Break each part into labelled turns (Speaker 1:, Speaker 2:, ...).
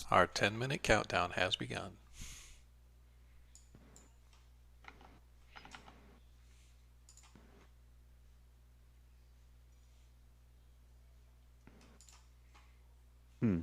Speaker 1: Our 10-minute countdown has begun.
Speaker 2: Hmm.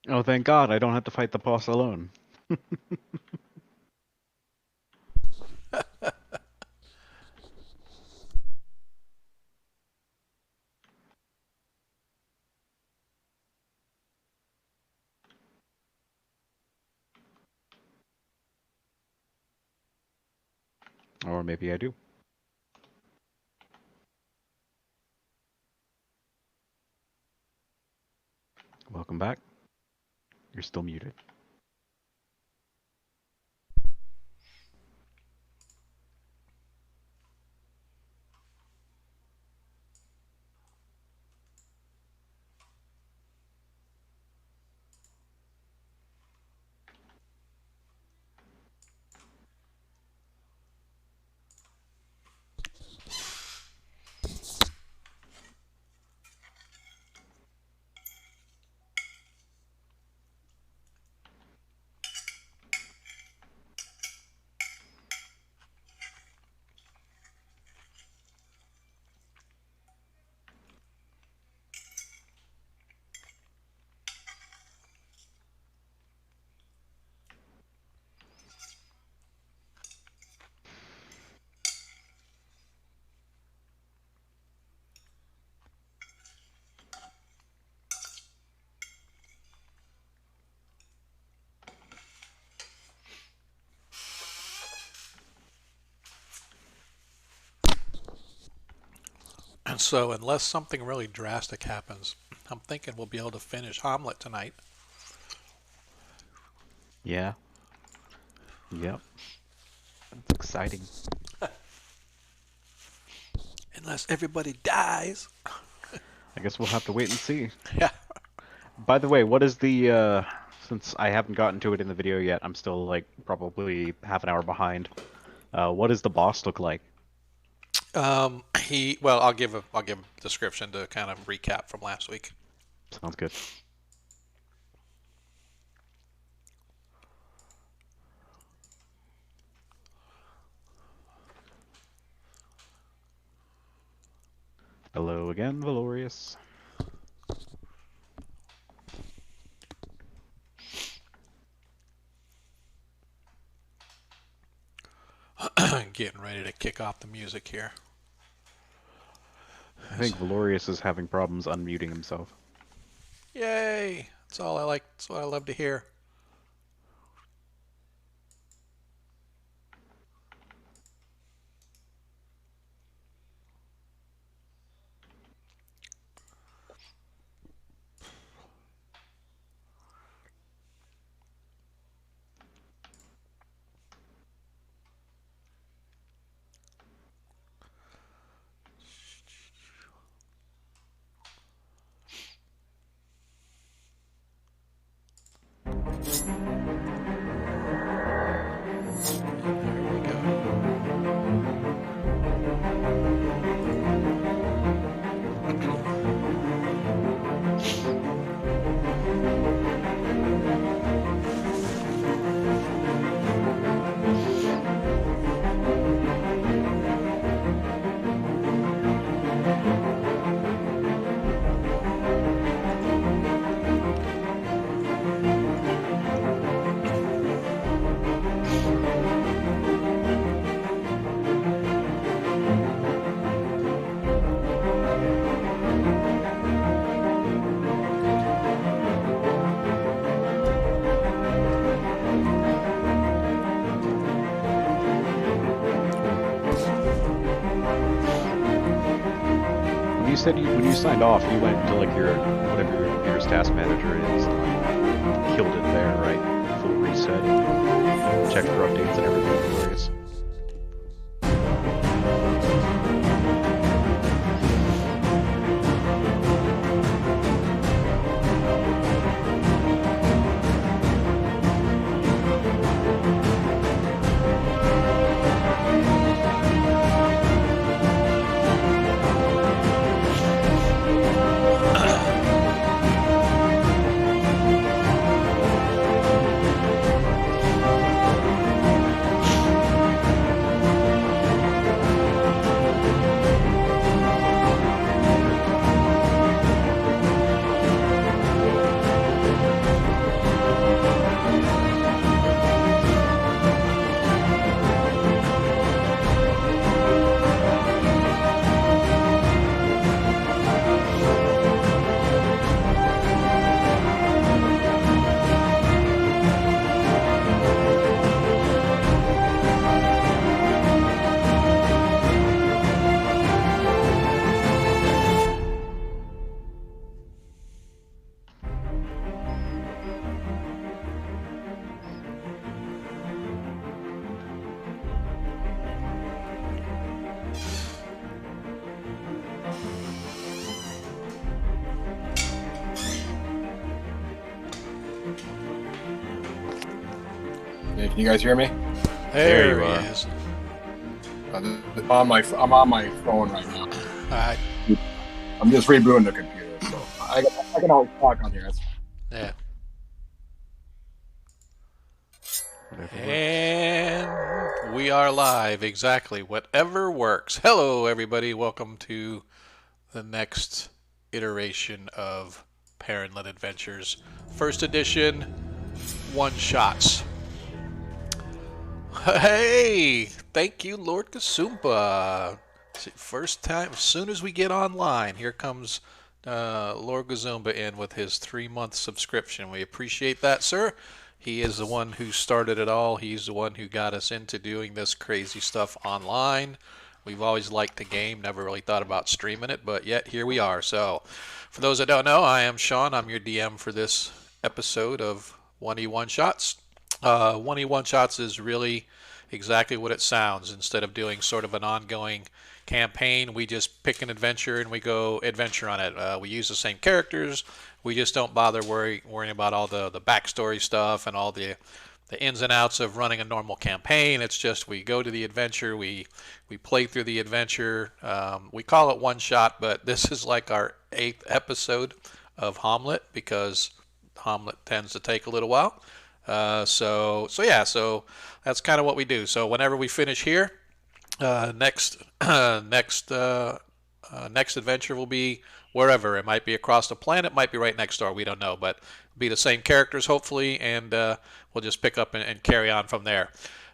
Speaker 2: Oh, thank God, I don't have to fight the boss alone. Or maybe I do. Welcome back. You're still muted.
Speaker 1: So unless something really drastic happens, I'm thinking we'll be able to finish Hommlet tonight.
Speaker 2: Yeah. Yep. That's exciting.
Speaker 1: Unless everybody dies.
Speaker 2: I guess we'll have to wait and see.
Speaker 1: Yeah.
Speaker 2: By the way, what is the since I haven't gotten to it in the video yet, I'm still like probably half an hour behind. What does the boss look like?
Speaker 1: Well, I'll give a description to kind of recap from last week.
Speaker 2: Sounds good. Hello again, Valorius.
Speaker 1: Getting ready to kick off the music here.
Speaker 2: I think Valorius is having problems unmuting himself.
Speaker 1: Yay! That's all I like. That's what I love to hear. There we go.
Speaker 2: When you said when you signed off, you went to like your whatever your computer's task manager is, and like killed it there, right? Full reset, check for updates and everything. Valorius.
Speaker 3: Hey, can you guys hear me?
Speaker 1: There
Speaker 2: you
Speaker 1: he
Speaker 2: are.
Speaker 1: is.
Speaker 3: I'm on my phone right now.
Speaker 1: All right.
Speaker 3: I'm just rebooting the computer, so I can always talk on here. That's
Speaker 1: Yeah.
Speaker 2: Whatever works.
Speaker 1: And we are live. Exactly. Whatever works. Hello, everybody. Welcome to the next iteration of Parent-Led Adventures. First edition, one-shots. Hey, thank you, Lord Kasumba. First time, as soon as we get online, here comes Lord Gazumba in with his 3-month subscription. We appreciate that, sir. He is the one who started it all. He's the one who got us into doing this crazy stuff online. We've always liked the game, never really thought about streaming it, but yet here we are. So, for those that don't know, I am Sean. I'm your DM for this episode of 1E One Shots. 1E One Shots is really exactly what it sounds. Instead of doing sort of an ongoing campaign, we just pick an adventure and we go adventure on it. We use the same characters. We just don't bother worrying about all the backstory stuff and all the ins and outs of running a normal campaign. It's just we go to the adventure, we play through the adventure. We call it one shot, but this is like our 8th episode of Hommlet because Hommlet tends to take a little while. So that's kind of what we do. So whenever we finish here, next next adventure will be wherever. It might be across the planet, might be right next door. We don't know, but it'll be the same characters hopefully, and we'll just pick up and carry on from there.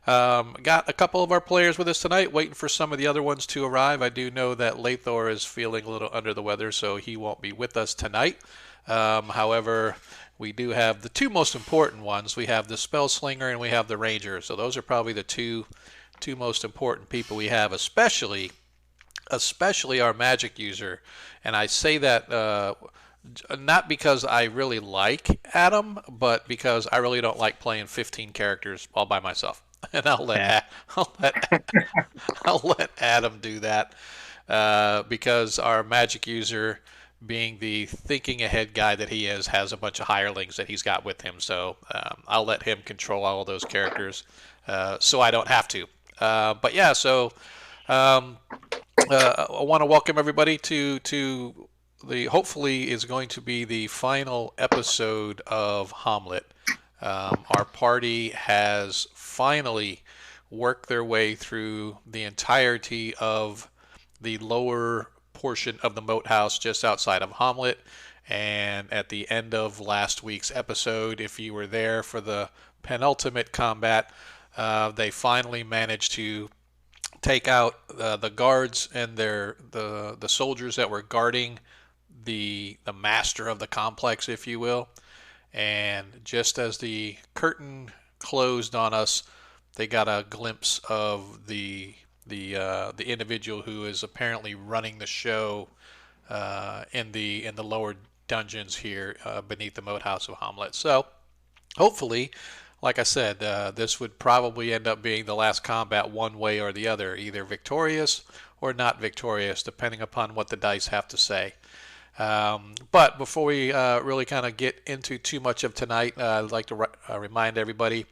Speaker 1: Got a couple of our players with us tonight, waiting for some of the other ones to arrive. I do know that Lathor is feeling a little under the weather, so he won't be with us tonight. However, we do have the two most important ones. We have the Spell Slinger and we have the Ranger. So those are probably the two most important people we have, especially our magic user. And I say that not because I really like Adam, but because I really don't like playing 15 characters all by myself. And I'll let Adam do that because our magic user, being the thinking ahead guy that he is, has a bunch of hirelings that he's got with him. So I'll let him control all of those characters so I don't have to. But yeah, so I want to welcome everybody to the hopefully is going to be the final episode of Hommlet. Our party has finally worked their way through the entirety of the lower portion of the moat house just outside of Hommlet. And at the end of last week's episode, if you were there for the penultimate combat, they finally managed to take out the guards and the soldiers that were guarding the master of the complex, if you will. And just as the curtain closed on us, they got a glimpse of the individual who is apparently running the show in the lower dungeons here beneath the moat house of Hommlet. So hopefully, like I said, this would probably end up being the last combat one way or the other, either victorious or not victorious, depending upon what the dice have to say. But before we really kind of get into too much of tonight, I'd like to remind everybody,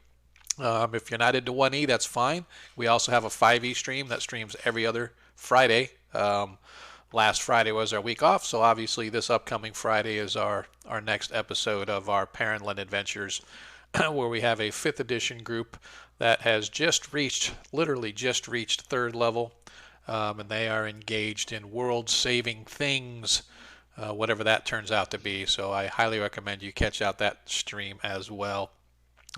Speaker 1: if you're not into 1E, that's fine. We also have a 5E stream that streams every other Friday. Last Friday was our week off, so obviously this upcoming Friday is our next episode of our Paranland Adventures, where we have a 5th edition group that has literally just reached 3rd level, and they are engaged in world-saving things, whatever that turns out to be. So I highly recommend you catch out that stream as well.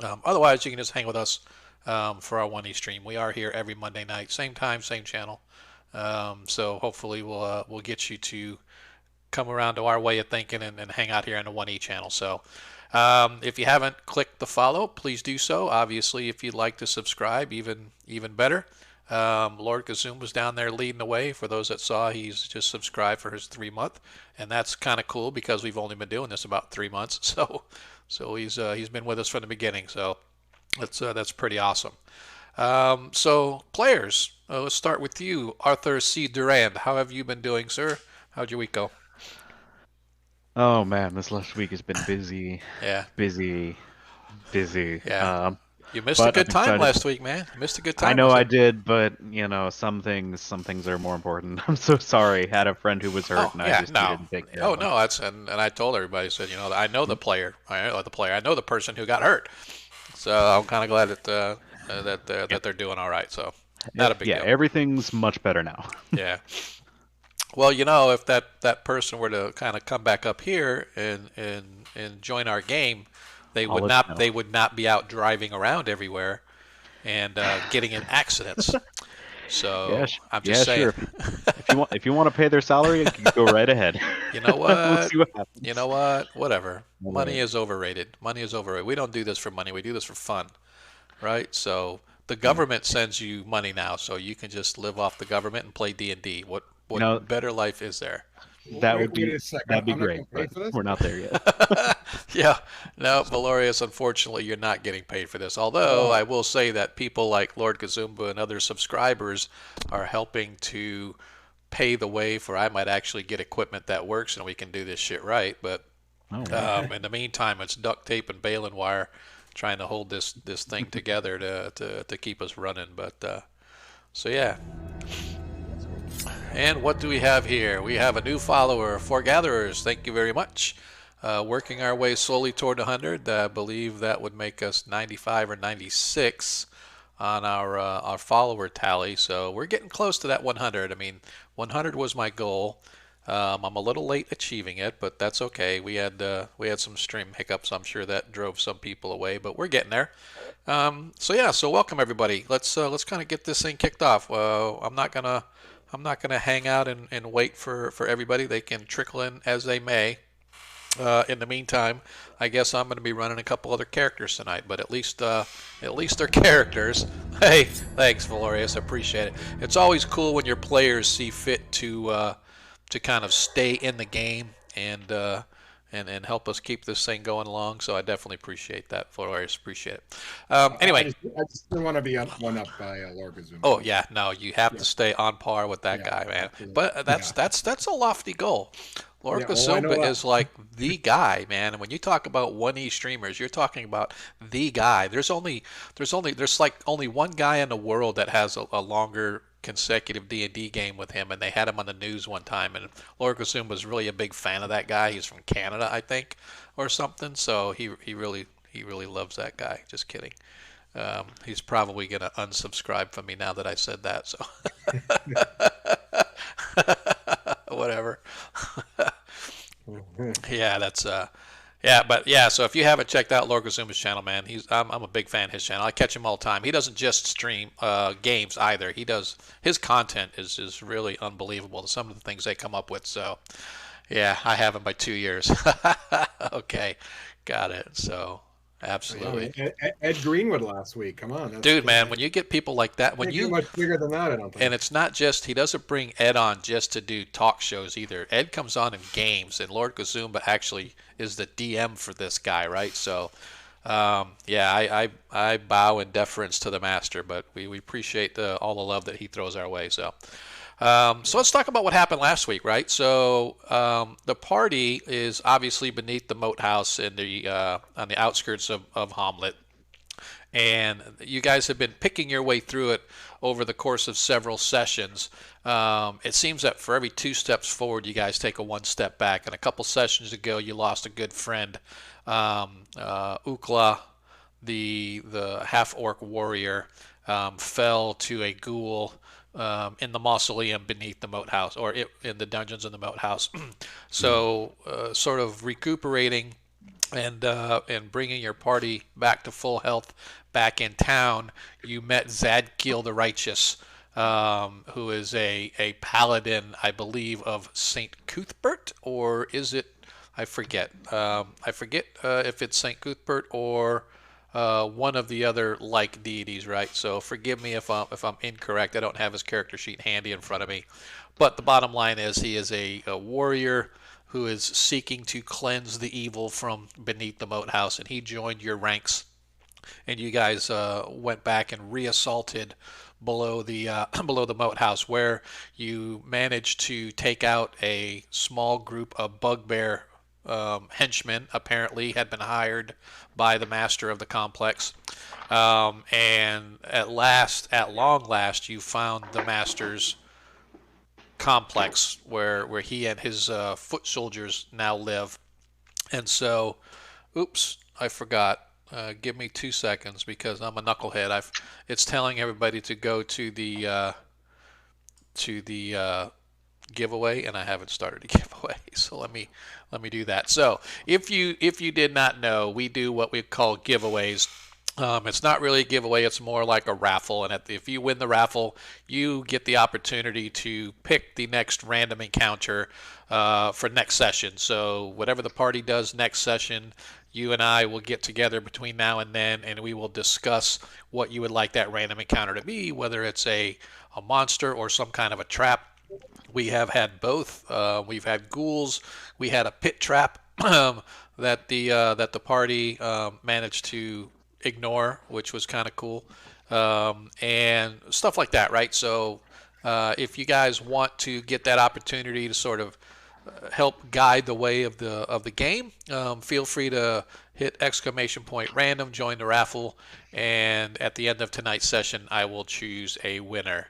Speaker 1: Otherwise, you can just hang with us for our 1E stream. We are here every Monday night, same time, same channel. So hopefully we'll get you to come around to our way of thinking and hang out here on the 1E channel. So if you haven't clicked the follow, please do so. Obviously, if you'd like to subscribe, even better. Lord Kazoom was down there leading the way. For those that saw, he's just subscribed for his 3-month, and that's kind of cool because we've only been doing this about 3 months. So he's been with us from the beginning. So that's pretty awesome. So players, let's start with you, Arthur C. Durand. How have you been doing, sir? How'd your week go?
Speaker 2: Oh man, this last week has been busy,
Speaker 1: Yeah,
Speaker 2: busy, busy.
Speaker 1: yeah. You missed a
Speaker 2: But I'm
Speaker 1: good time
Speaker 2: excited.
Speaker 1: last week, man. You missed a good
Speaker 2: I
Speaker 1: time.
Speaker 2: know
Speaker 1: Was
Speaker 2: I
Speaker 1: it?
Speaker 2: did, but some things are more important. I'm so sorry. Had a friend who was hurt,
Speaker 1: Oh
Speaker 2: and I
Speaker 1: yeah,
Speaker 2: just
Speaker 1: no.
Speaker 2: needed to take care
Speaker 1: Oh
Speaker 2: of him.
Speaker 1: no, that's and I told everybody, said, I know the player. I know the player. I know the person who got hurt. So I'm kind of glad that they're doing all right. So not a big
Speaker 2: Yeah,
Speaker 1: deal.
Speaker 2: everything's much better now.
Speaker 1: Yeah. Well, if that person were to kind of come back up here and join our game, they
Speaker 2: I'll
Speaker 1: would
Speaker 2: let you
Speaker 1: not
Speaker 2: know.
Speaker 1: they would not be out driving around everywhere and getting in accidents.
Speaker 2: Yeah,
Speaker 1: So I'm just
Speaker 2: yeah,
Speaker 1: saying.
Speaker 2: sure. If you want to pay their salary, you can go right ahead.
Speaker 1: You know
Speaker 2: We'll
Speaker 1: what?
Speaker 2: see what
Speaker 1: You
Speaker 2: happens.
Speaker 1: know what? Whatever.
Speaker 2: All
Speaker 1: Money
Speaker 2: right.
Speaker 1: is overrated. Money is overrated. We don't do this for money. We do this for fun, right? So the government sends you money now, so you can just live off the government and play D&D.
Speaker 2: You
Speaker 1: What
Speaker 2: know,
Speaker 1: better life is there?
Speaker 4: Wait a second.
Speaker 2: that'd be
Speaker 4: I'm not
Speaker 2: great,
Speaker 4: going to pay
Speaker 2: but
Speaker 4: for this.
Speaker 2: we're not there yet.
Speaker 1: Yeah, no,
Speaker 2: So,
Speaker 1: Valorius, unfortunately, you're not getting paid for this. Although
Speaker 4: Oh,
Speaker 1: I will say that people like Lord Kazumba and other subscribers are helping to pay the way for I might actually get equipment that works and we can do this shit right. But
Speaker 2: oh wow.
Speaker 1: in the meantime, it's duct tape and baling wire trying to hold this thing together to keep us running. But so yeah. And what do we have here? We have a new follower, Four Gatherers. Thank you very much. Working our way slowly toward 100. I believe that would make us 95 or 96 on our follower tally. So we're getting close to that 100. I mean, 100 was my goal. I'm a little late achieving it, but that's okay. We had some stream hiccups. I'm sure that drove some people away, but we're getting there. So yeah, so welcome everybody. Let's kind of get this thing kicked off. I'm not gonna hang out and wait for everybody. They can trickle in as they may. In the meantime, I guess I'm going to be running a couple other characters tonight, but at least they're characters. Hey, thanks, Valorius. I appreciate it. It's always cool when your players see fit to kind of stay in the game and help us keep this thing going along. So I definitely appreciate that, Valorius. Appreciate it. Anyway.
Speaker 4: I just didn't want to be one up by Lord Kazuma.
Speaker 1: Oh yeah, no, you have to
Speaker 4: Yeah.
Speaker 1: stay on par with that
Speaker 4: Yeah,
Speaker 1: guy, man.
Speaker 4: absolutely.
Speaker 1: But that's a lofty goal. Lord
Speaker 4: Yeah, oh, I know
Speaker 1: Kasumba
Speaker 4: that.
Speaker 1: is like the guy, man. And when you talk about 1E streamers, you're talking about the guy. There's like only one guy in the world that has a longer consecutive D&D game with him, and they had him on the news one time. And Lord Kasumba was really a big fan of that guy. He's from Canada, I think, or something. So he really loves that guy. Just kidding. He's probably going to unsubscribe from me now that I said that. So whatever. Yeah, but yeah. So if you haven't checked out Lord Gazuma's channel, man, I'm a big fan of his channel. I catch him all the time. He doesn't just stream games either. His content is really unbelievable. Some of the things they come up with. So yeah, I have him by 2 years. Okay, got it. So absolutely.
Speaker 4: Ed Greenwood last week. Come on,
Speaker 1: Dude, man, when you get people like that, when
Speaker 4: can't
Speaker 1: you
Speaker 4: get much bigger than that, I don't think.
Speaker 1: and it's not just he doesn't bring Ed on just to do talk shows either. Ed comes on in games, and Lord Kazumba actually is the DM for this guy, right? So, yeah, I bow in deference to the master, but we appreciate all the love that he throws our way. So let's talk about what happened last week, right? So the party is obviously beneath the moat house in on the outskirts of Hommlet. And you guys have been picking your way through it over the course of several sessions. It seems that for every 2 steps forward, you guys take a 1 step back. And a couple sessions ago, you lost a good friend, Ukla, the half-orc warrior, fell to a ghoul in the mausoleum beneath the moat house, or in the dungeons in the moat house. So, sort of recuperating and bringing your party back to full health back in town, you met Zadkiel the Righteous, who is a paladin, I believe, of Saint Cuthbert, or is it? I forget. I forget if it's Saint Cuthbert or one of the other like deities, right? So forgive me if I'm incorrect. I don't have his character sheet handy in front of me, but the bottom line is he is a warrior who is seeking to cleanse the evil from beneath the moat house, and he joined your ranks, and you guys went back and reassaulted below the below the moat house, where you managed to take out a small group of bugbear henchmen. Apparently, had been hired by the master of the complex, and at long last, you found the master's complex where he and his foot soldiers now live. And so, oops, I forgot. Give me 2 seconds because I'm a knucklehead. It's telling everybody to go to the giveaway, and I haven't started a giveaway. So let me do that. So if you did not know, we do what we call giveaways It's not really a giveaway, it's more like a raffle. And if you win the raffle, you get the opportunity to pick the next random encounter for next session. So, whatever the party does next session, you and I will get together between now and then, and we will discuss what you would like that random encounter to be, whether it's a monster or some kind of a trap. We have had both. We've had ghouls. We had a pit trap that the party managed to ignore, which was kind of cool, and stuff like that, right? So, if you guys want to get that opportunity to sort of help guide the way of the game, feel free to hit exclamation point random, join the raffle, and at the end of tonight's session, I will choose a winner.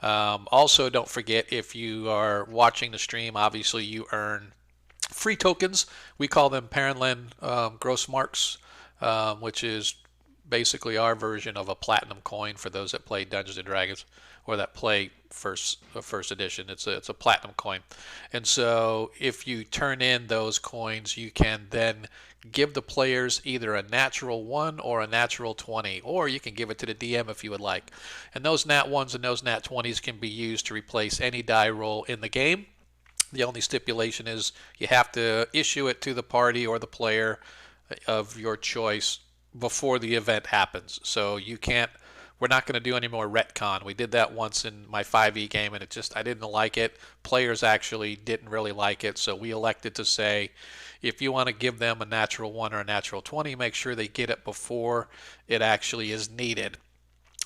Speaker 1: Also, don't forget, if you are watching the stream, obviously you earn free tokens. We call them Paranland gross marks, which is basically our version of a platinum coin for those that play Dungeons and Dragons or that play first edition. It's a platinum coin, and so if you turn in those coins, you can then give the players either a natural 1 or a natural 20, or you can give it to the DM if you would like. And those nat 1s and those nat 20s can be used to replace any die roll in the game. The only stipulation is you have to issue it to the party or the player of your choice before the event happens. So you can't, we're not going to do any more retcon. We did that once in my 5e game, and I didn't like it. Players actually didn't really like it, so we elected to say, if you want to give them a natural 1 or a natural 20, make sure they get it before it actually is needed.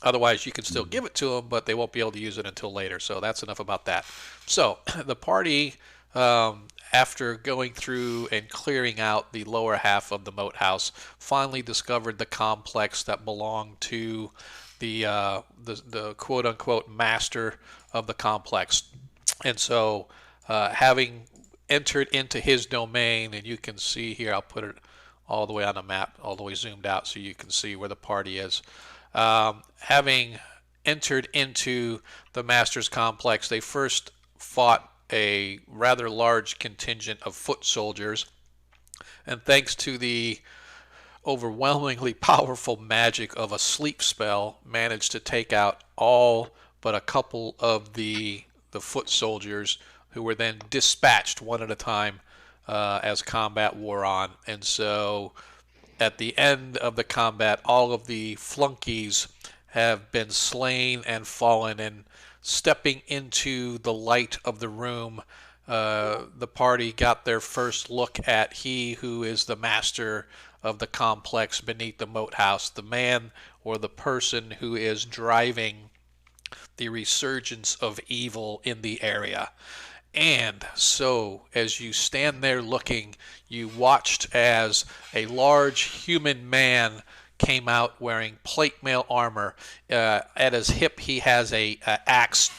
Speaker 1: Otherwise, you can still give it to them, but they won't be able to use it until later. So that's enough about that. So the party, after going through and clearing out the lower half of the moat house, finally discovered the complex that belonged to the quote-unquote master of the complex. And so having entered into his domain, and you can see here, I'll put it all the way on the map, all the way zoomed out so you can see where the party is. Having entered into the Master's Complex, they first fought a rather large contingent of foot soldiers, and thanks to the overwhelmingly powerful magic of a sleep spell, managed to take out all but a couple of the foot soldiers, who were then dispatched one at a time as combat wore on. And so at the end of the combat, all of the flunkies have been slain and fallen, and stepping into the light of the room, the party got their first look at he who is the master of the complex beneath the moat house, the man or the person who is driving the resurgence of evil in the area. And so, as you stand there looking, you watched as a large human man came out wearing plate mail armor. At his hip, he has a axe.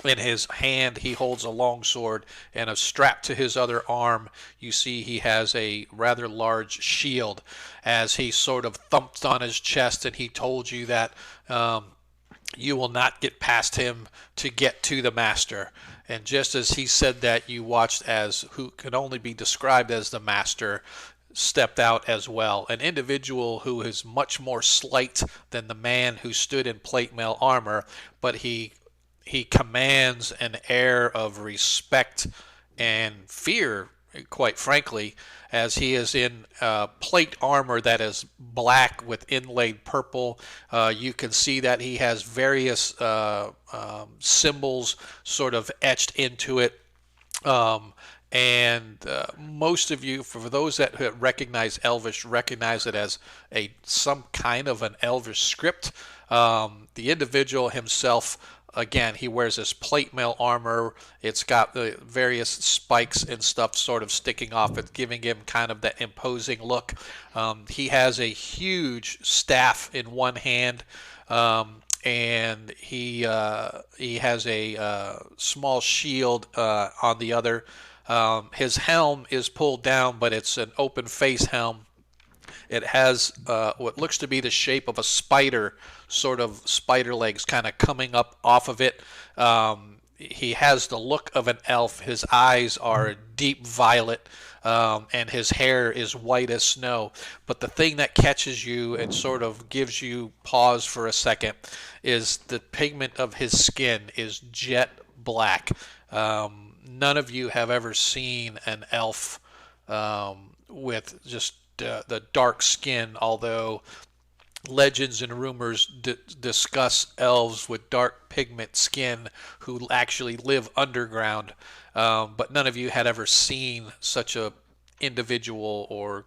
Speaker 1: In his hand, he holds a long sword, and a strap to his other arm, you see he has a rather large shield. As he sort of thumped on his chest, and he told you that you will not get past him to get to the master. And just as he said that, you watched as who could only be described as the master stepped out as well. An individual who is much more slight than the man who stood in plate mail armor, but he commands an air of respect and fear, quite frankly, as he is in plate armor that is black with inlaid purple. You can see that he has various symbols sort of etched into it. And most of you, for those that recognize Elvish, recognize it as some kind of an Elvish script. The individual himself, again, he wears this plate mail armor. It's got the various spikes and stuff sort of sticking off it, giving him kind of that imposing look. He has a huge staff in one hand, and he has a small shield on the other. His helm is pulled down, but it's an open face helm. It has what looks to be the shape of a spider, sort of spider legs kind of coming up off of it. He has the look of an elf. His eyes are deep violet. and his hair is white as snow. But the thing that catches you and sort of gives you pause for a second is the pigment of his skin is jet black. None of you have ever seen an elf with just the dark skin, although legends and rumors discuss elves with dark pigment skin who actually live underground. But none of you had ever seen such a individual or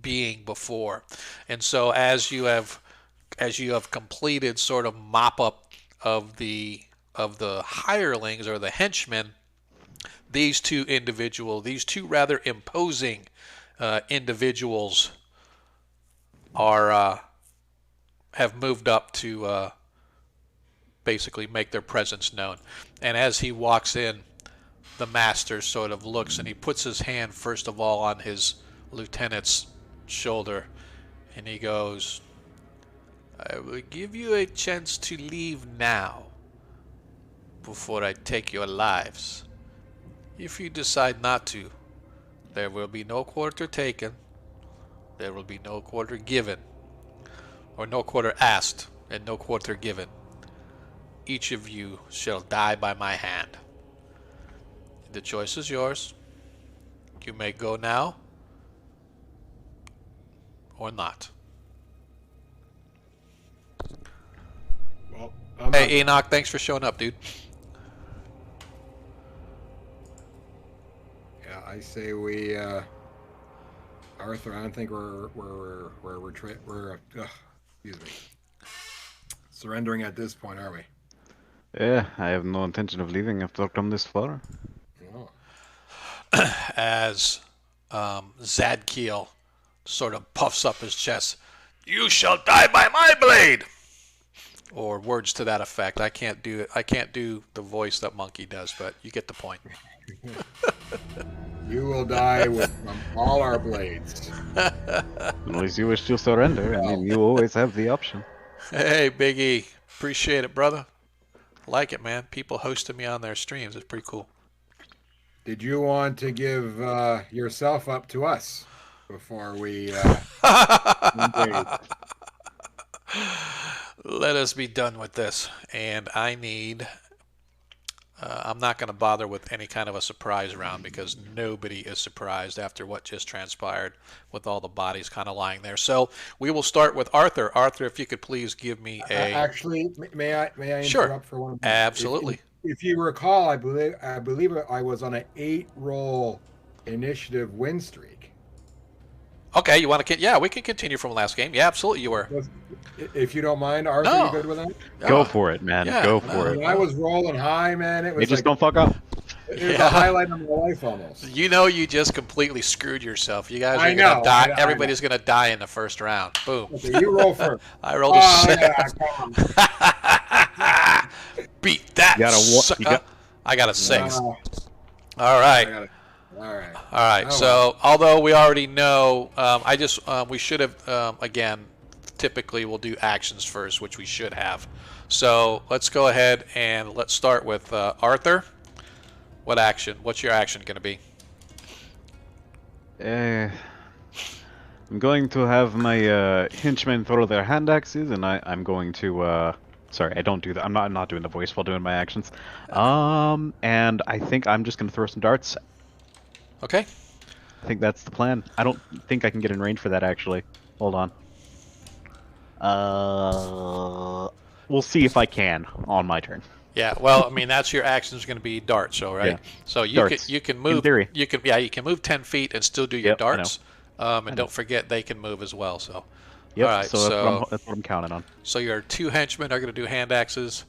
Speaker 1: being before. And so as you have completed sort of mop up of the hirelings or the henchmen, these two rather imposing individuals are have moved up to basically make their presence known. And as he walks in, the master sort of looks and he puts his hand first of all on his lieutenant's shoulder, and he goes, "I will give you a chance to leave now before I take your lives. If you decide not to, there will be no quarter taken, there will be no quarter given, or no quarter asked, and no quarter given. Each of you shall die by my hand. The choice is yours. You may go now, or not."
Speaker 4: Well,
Speaker 1: Hey, Enoch, thanks for showing up, dude.
Speaker 4: yeah, I say we, Arthur. I don't think excuse me, surrendering at this point, are we?
Speaker 2: Yeah, I have no intention of leaving after I've come this far.
Speaker 4: Oh.
Speaker 1: As Zadkiel sort of puffs up his chest, "You shall die by my blade," or words to that effect. I can't do it. I can't do the voice that Monkey does, but you get the point.
Speaker 4: You will die with all our blades.
Speaker 2: Unless you wish to surrender, I mean, you always have the option.
Speaker 1: Hey, Big E, appreciate it, brother. Like it, man. People hosting me on their streams. It's pretty cool.
Speaker 4: Did you want to give yourself up to us before we engage?
Speaker 1: Let us be done with this. And I need... I'm not going to bother with any kind of a surprise round because nobody is surprised after what just transpired with all the bodies kind of lying there. So we will start with Arthur. Arthur, if you could please give me a...
Speaker 4: Actually, may I interrupt
Speaker 1: Sure.
Speaker 4: for one?
Speaker 1: Absolutely.
Speaker 4: If you recall, I believe I was on an 8-roll initiative win streak.
Speaker 1: Okay, you want to... Yeah, we can continue from last game. Yeah, absolutely you were.
Speaker 4: If you don't mind, Arthur,
Speaker 1: No.
Speaker 4: you good with that?
Speaker 2: Go for it, man.
Speaker 1: Yeah,
Speaker 2: Go
Speaker 1: no.
Speaker 2: for it.
Speaker 4: When I was rolling high, man, it
Speaker 2: You
Speaker 4: was
Speaker 2: just
Speaker 4: like
Speaker 2: don't fuck up.
Speaker 4: it was
Speaker 1: Yeah.
Speaker 4: a highlight of my life almost.
Speaker 1: You know you just completely screwed yourself. You guys are
Speaker 4: I
Speaker 1: going to
Speaker 4: know,
Speaker 1: die.
Speaker 4: I know.
Speaker 1: Everybody's going to die in the first round. Boom.
Speaker 4: Okay, you roll first.
Speaker 1: I rolled a
Speaker 4: Oh,
Speaker 1: 6.
Speaker 4: yeah, come on.
Speaker 1: Beat that,
Speaker 2: You got a what-
Speaker 1: sucker.
Speaker 2: you got-
Speaker 1: I got a 6.
Speaker 4: Oh,
Speaker 1: All
Speaker 4: I
Speaker 1: right.
Speaker 4: got it. All right.
Speaker 1: All right.
Speaker 4: Oh,
Speaker 1: So, although we already know, we should have, again, typically we'll do actions first, which we should have. So, let's go ahead and let's start with Arthur. What's your action going to be?
Speaker 2: I'm going to have my henchmen throw their hand axes, and I'm going to. Sorry, I don't do that. I'm not doing the voice while doing my actions. And I think I'm just going to throw some darts.
Speaker 1: Okay.
Speaker 2: I think that's the plan. I don't think I can get in range for that, actually. Hold on. We'll see if I can on my turn.
Speaker 1: Yeah, well, I mean that's your action is going to be darts, so right.
Speaker 2: Yeah.
Speaker 1: So you
Speaker 2: Darts.
Speaker 1: can move.
Speaker 2: In theory.
Speaker 1: You can move 10 feet and still do your
Speaker 2: Yep, I know.
Speaker 1: darts. And don't forget they can move as well. So.
Speaker 2: Yep.
Speaker 1: All right.
Speaker 2: So that's what I'm counting on.
Speaker 1: So your 2 henchmen are going to do hand axes.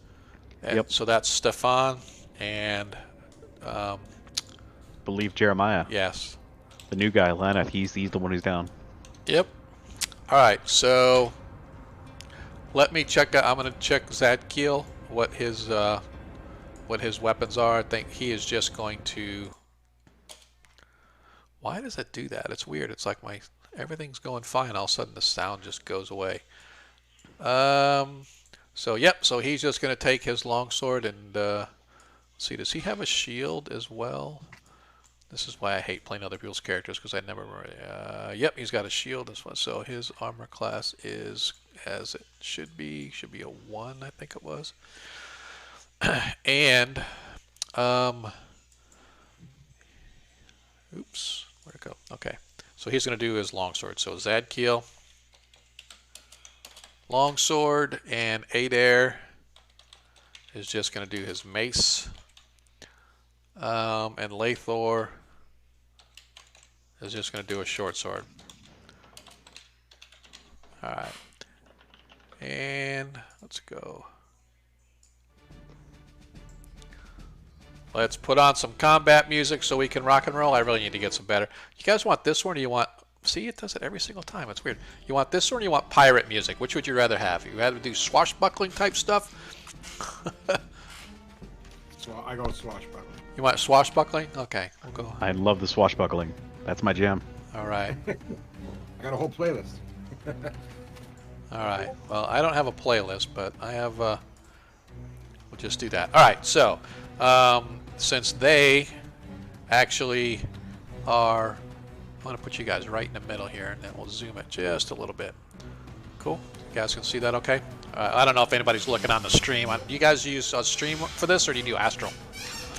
Speaker 1: And
Speaker 2: Yep.
Speaker 1: So that's Stefan and
Speaker 2: Believe Jeremiah,
Speaker 1: yes.
Speaker 2: the new guy, Laneth. He's the one who's down.
Speaker 1: Yep. All right. So let me check. I'm going to check Zadkiel what his weapons are. I think he is just going to. Why does it do that? It's weird. It's like everything's going fine. All of a sudden the sound just goes away. So yep. So he's just going to take his longsword and let's see. Does he have a shield as well? This is why I hate playing other people's characters, because I never. Yep, he's got a shield. This one, so his armor class is as it should be. Should be a 1, I think it was. And oops, where'd it go? Okay, so he's going to do his longsword. So Zadkiel, longsword, and Adair is just going to do his mace. And Lathor is just going to do a short sword. Alright. And let's go. Let's put on some combat music so we can rock and roll. I really need to get some better. You guys want this one or you want... See, it does it every single time. It's weird. You want this one or you want pirate music? Which would you rather have? You rather do swashbuckling type stuff?
Speaker 4: So I go swashbuckling.
Speaker 1: You want swashbuckling? Okay, we'll go.
Speaker 2: I love the swashbuckling. That's my jam.
Speaker 1: All right.
Speaker 4: I got a whole playlist.
Speaker 1: All right. Well, I don't have a playlist, but I have. We'll just do that. All right. So, since they actually are, I'm going to put you guys right in the middle here, and then we'll zoom it just a little bit. Cool. You guys can see that okay? I don't know if anybody's looking on the stream. You guys use a stream for this, or do you do Astral?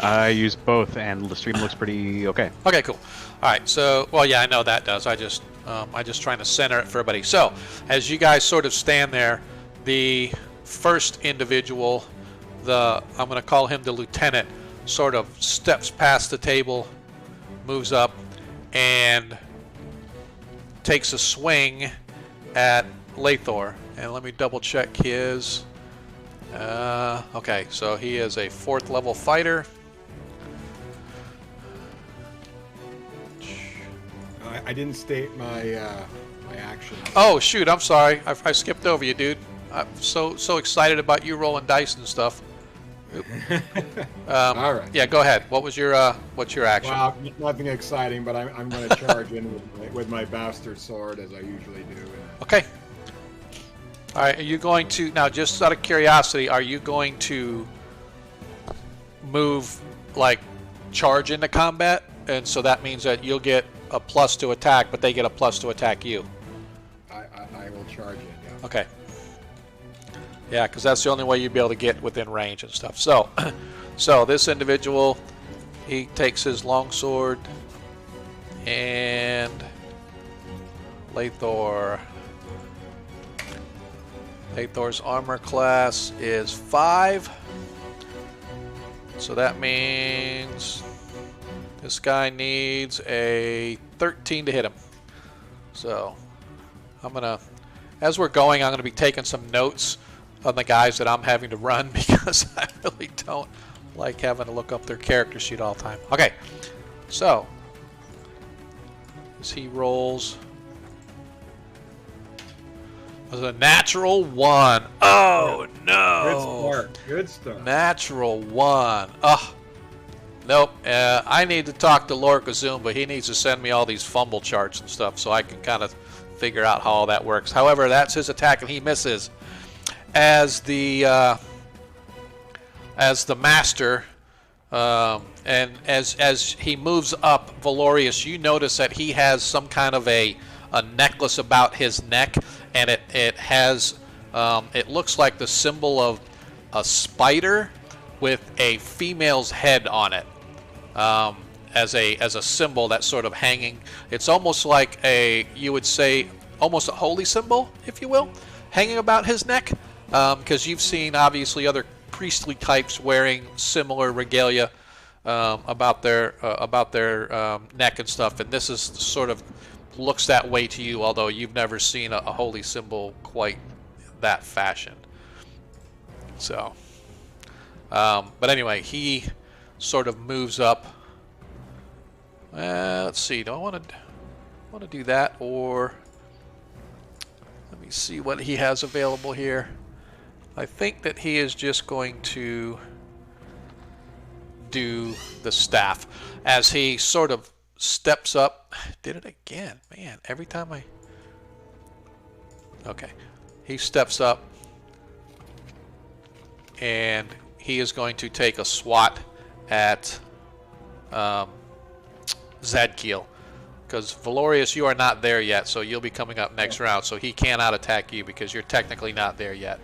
Speaker 2: I use both, and the stream looks pretty okay.
Speaker 1: Okay, cool. All right, so, well, yeah, I know that does. I just trying to center it for everybody. So, as you guys sort of stand there, the first individual, I'm going to call him the lieutenant, sort of steps past the table, moves up, and takes a swing at Lathor. And let me double check his. Okay, so he is a 4th level fighter.
Speaker 4: I didn't state my my action.
Speaker 1: Oh shoot! I'm sorry. I skipped over you, dude. I'm so excited about you rolling dice and stuff.
Speaker 4: All right.
Speaker 1: Yeah, go ahead. What's your action?
Speaker 4: Well, nothing exciting, but I'm going to charge in with my bastard sword as I usually do.
Speaker 1: Okay. All right. Are you going to now? Just out of curiosity, are you going to move like charge into combat, and so that means that you'll get a plus to attack, but they get a plus to attack you.
Speaker 4: I will charge in. Yeah.
Speaker 1: Okay. Yeah, because that's the only way you'd be able to get within range and stuff. So, so this individual, he takes his longsword and Lathor's armor class is 5. So that means this guy needs a 13 to hit him. So I'm gonna, as we're going, I'm gonna be taking some notes on the guys that I'm having to run because I really don't like having to look up their character sheet all the time. Okay, so as he rolls, was a natural 1. Oh no!
Speaker 4: Good start. Good start.
Speaker 1: Natural 1. Ugh. Nope. I need to talk to Lord Kazumba. He needs to send me all these fumble charts and stuff so I can kind of figure out how all that works. However, that's his attack and he misses. As the master, and as he moves up, Valorius, you notice that he has some kind of a necklace about his neck, and it has it looks like the symbol of a spider with a female's head on it, as a symbol that's sort of hanging. It's almost like you would say almost a holy symbol, if you will, hanging about his neck. Because you've seen obviously other priestly types wearing similar regalia about their neck and stuff, and this is sort of looks that way to you, although you've never seen a holy symbol quite that fashioned. So, but anyway, he sort of moves up. Let's see. Do I want to do that, or let me see what he has available here. I think that he is just going to do the staff as he sort of steps up. Did it again, man. Every time okay, he steps up and he is going to take a swat at Zadkiel. Because Valorius, you are not there yet, so you'll be coming up next round. So he cannot attack you because you're technically not there yet.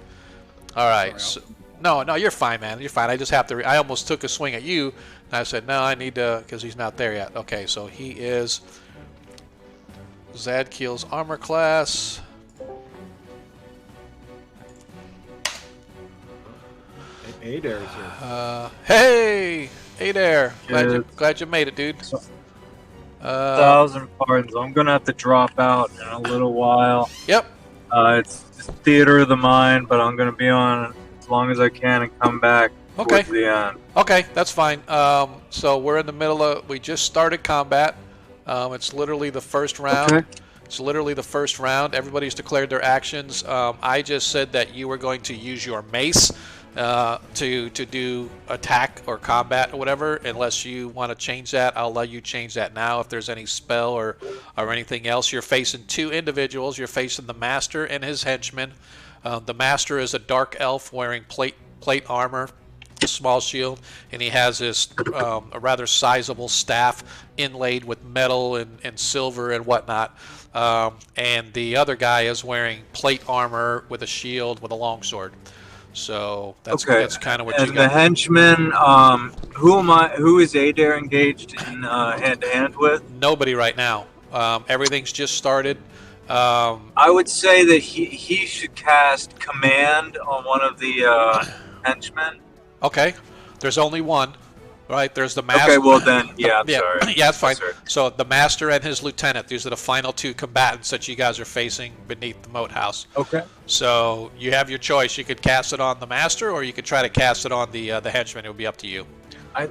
Speaker 1: All right.
Speaker 3: Sorry,
Speaker 1: No, you're fine, man. You're fine. I just have to. I almost took a swing at you, and I said, no, I need to, because he's not there yet. Okay, so he is Zadkiel's armor class.
Speaker 4: Adair's here.
Speaker 1: Hey, Adair. Glad you made it, dude.
Speaker 5: 1,000 pardons. I'm gonna have to drop out in a little while.
Speaker 1: Yep.
Speaker 5: It's theater of the mind, but I'm gonna be on as long as I can and come back
Speaker 1: Okay.
Speaker 5: towards the end.
Speaker 1: Okay, that's fine. So we're in the middle of. We just started combat. It's literally the first round.
Speaker 5: Okay.
Speaker 1: It's literally the first round. Everybody's declared their actions. I just said that you were going to use your mace to do attack or combat or whatever. Unless you want to change that, I'll let you change that now. If there's any spell or anything else, you're facing two individuals. You're facing the master and his henchman. The master is a dark elf wearing plate armor, small shield, and he has this a rather sizable staff inlaid with metal and silver and whatnot. And the other guy is wearing plate armor with a shield with a longsword. So that's kind of what you
Speaker 5: And the
Speaker 1: got.
Speaker 5: henchman, who is Adair engaged in hand to hand with?
Speaker 1: Nobody right now. Everything's just started.
Speaker 5: I would say that he should cast command on one of the henchmen.
Speaker 1: Okay, there's only one, right? There's the master.
Speaker 5: Okay, well then, yeah, I'm
Speaker 1: Yeah,
Speaker 5: sorry.
Speaker 1: yeah, that's fine.
Speaker 5: Sorry.
Speaker 1: So the master and his lieutenant, these are the final two combatants that you guys are facing beneath the moat house.
Speaker 5: Okay.
Speaker 1: So you have your choice. You could cast it on the master, or you could try to cast it on the henchman. It would be up to you.
Speaker 5: I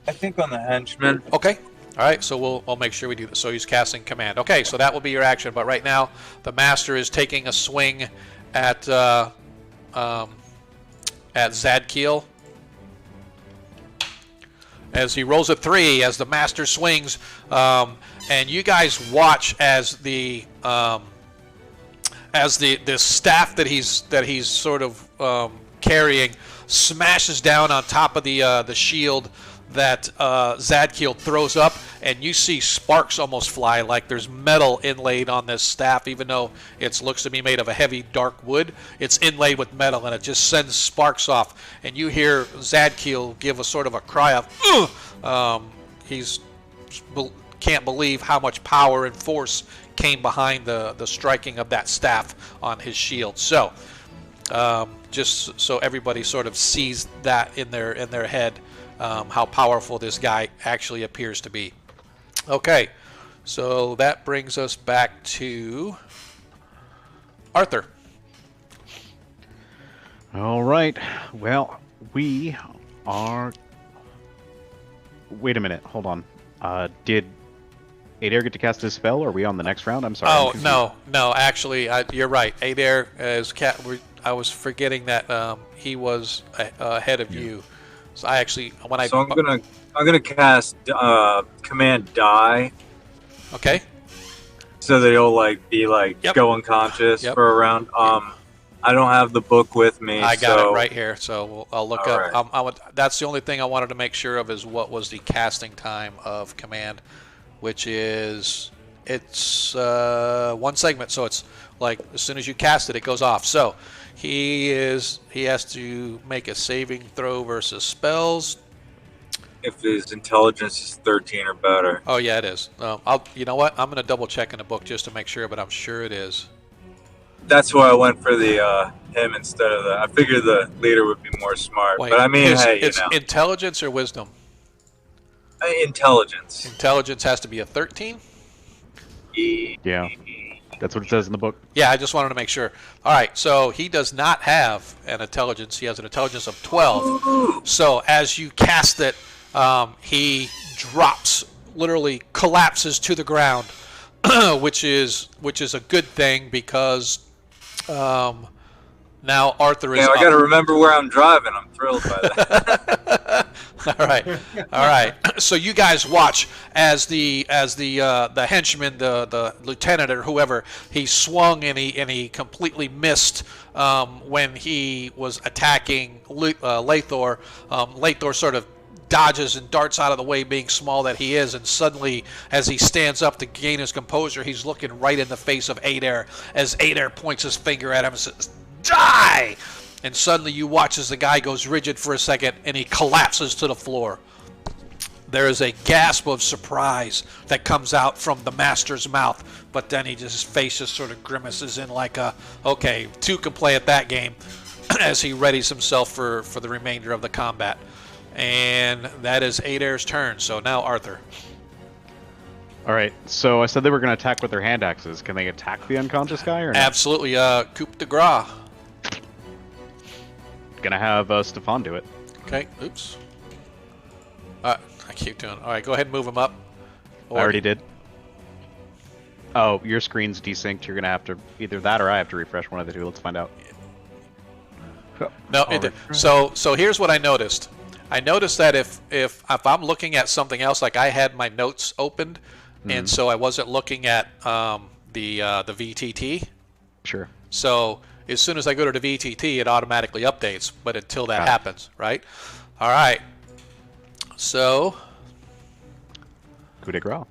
Speaker 5: think on the henchman.
Speaker 1: Okay. All right. So we'll make sure we do this. So he's casting command. Okay. So that will be your action. But right now, the master is taking a swing at Zadkiel. As he rolls a 3, as the master swings, and you guys watch as the staff that he's sort of carrying smashes down on top of the shield that Zadkiel throws up, and you see sparks almost fly, like there's metal inlaid on this staff, even though it looks to be made of a heavy dark wood. It's inlaid with metal, and it just sends sparks off, and you hear Zadkiel give a sort of a cry of ugh! He's can't believe how much power and force came behind the striking of that staff on his shield. So just so everybody sort of sees that in their head, how powerful this guy actually appears to be. Okay, so that brings us back to Arthur.
Speaker 2: All right. Well, we are. Wait a minute. Hold on. Did Adair get to cast his spell? Or are we on the next round? I'm sorry.
Speaker 1: Oh no. Actually, you're right. Adair is cat. I was forgetting that he was ahead of you. So I actually
Speaker 5: So I'm gonna cast command die.
Speaker 1: Okay.
Speaker 5: So that he'll be
Speaker 1: Yep.
Speaker 5: go unconscious
Speaker 1: Yep.
Speaker 5: for a round. I don't have the book with me.
Speaker 1: I got
Speaker 5: so
Speaker 1: it right here, so I'll look
Speaker 5: All
Speaker 1: up.
Speaker 5: right.
Speaker 1: That's the only thing I wanted to make sure of is what was the casting time of command, which is it's one segment, so it's like as soon as you cast it, it goes off. So he has to make a saving throw versus spells.
Speaker 5: if his intelligence is 13 or better.
Speaker 1: Oh yeah, it is. You know what? I'm gonna double check in the book just to make sure, but I'm sure it is.
Speaker 5: That's why I went for the him instead of the. I figured the leader would be more smart.
Speaker 1: Wait,
Speaker 5: but I mean,
Speaker 1: it's intelligence or wisdom?
Speaker 5: Intelligence.
Speaker 1: Intelligence has to be a 13.
Speaker 2: Yeah. That's what it says in the book.
Speaker 1: Yeah, I just wanted to make sure. All right, so he does not have an intelligence. He has an intelligence of 12. So as you cast it, he drops, literally collapses to the ground, which is a good thing because now Arthur is.
Speaker 5: Yeah, I got to remember where I'm driving. I'm thrilled by that.
Speaker 1: All right. So you guys watch as the henchman, the lieutenant or whoever, he swung and he completely missed when he was attacking Lathor. Lathor sort of dodges and darts out of the way, being small that he is, and suddenly, as he stands up to gain his composure, he's looking right in the face of Adair, as Adair points his finger at him and says, "Die!" And suddenly you watch as the guy goes rigid for a second, and he collapses to the floor. There is a gasp of surprise that comes out from the master's mouth, but then his face just sort of grimaces in like okay, two can play at that game, as he readies himself for the remainder of the combat. And that is Adair's turn, so now Arthur.
Speaker 2: All right, so I said they were going to attack with their hand axes. Can they attack the unconscious guy or not?
Speaker 1: Absolutely, coup de grace.
Speaker 2: Gonna have Stefan do it.
Speaker 1: Okay, oops. I keep doing. All right, go ahead and move him up.
Speaker 2: I already did. Oh, your screen's desynced. You're gonna have to either that or I have to refresh one of the two. Let's find out.
Speaker 1: No, so here's what I noticed. I noticed that if I'm looking at something else, like I had my notes opened, and so I wasn't looking at the VTT.
Speaker 2: Sure.
Speaker 1: So as soon as I go to the VTT, it automatically updates. But until that happens, right? All right. So,
Speaker 2: coup de grace.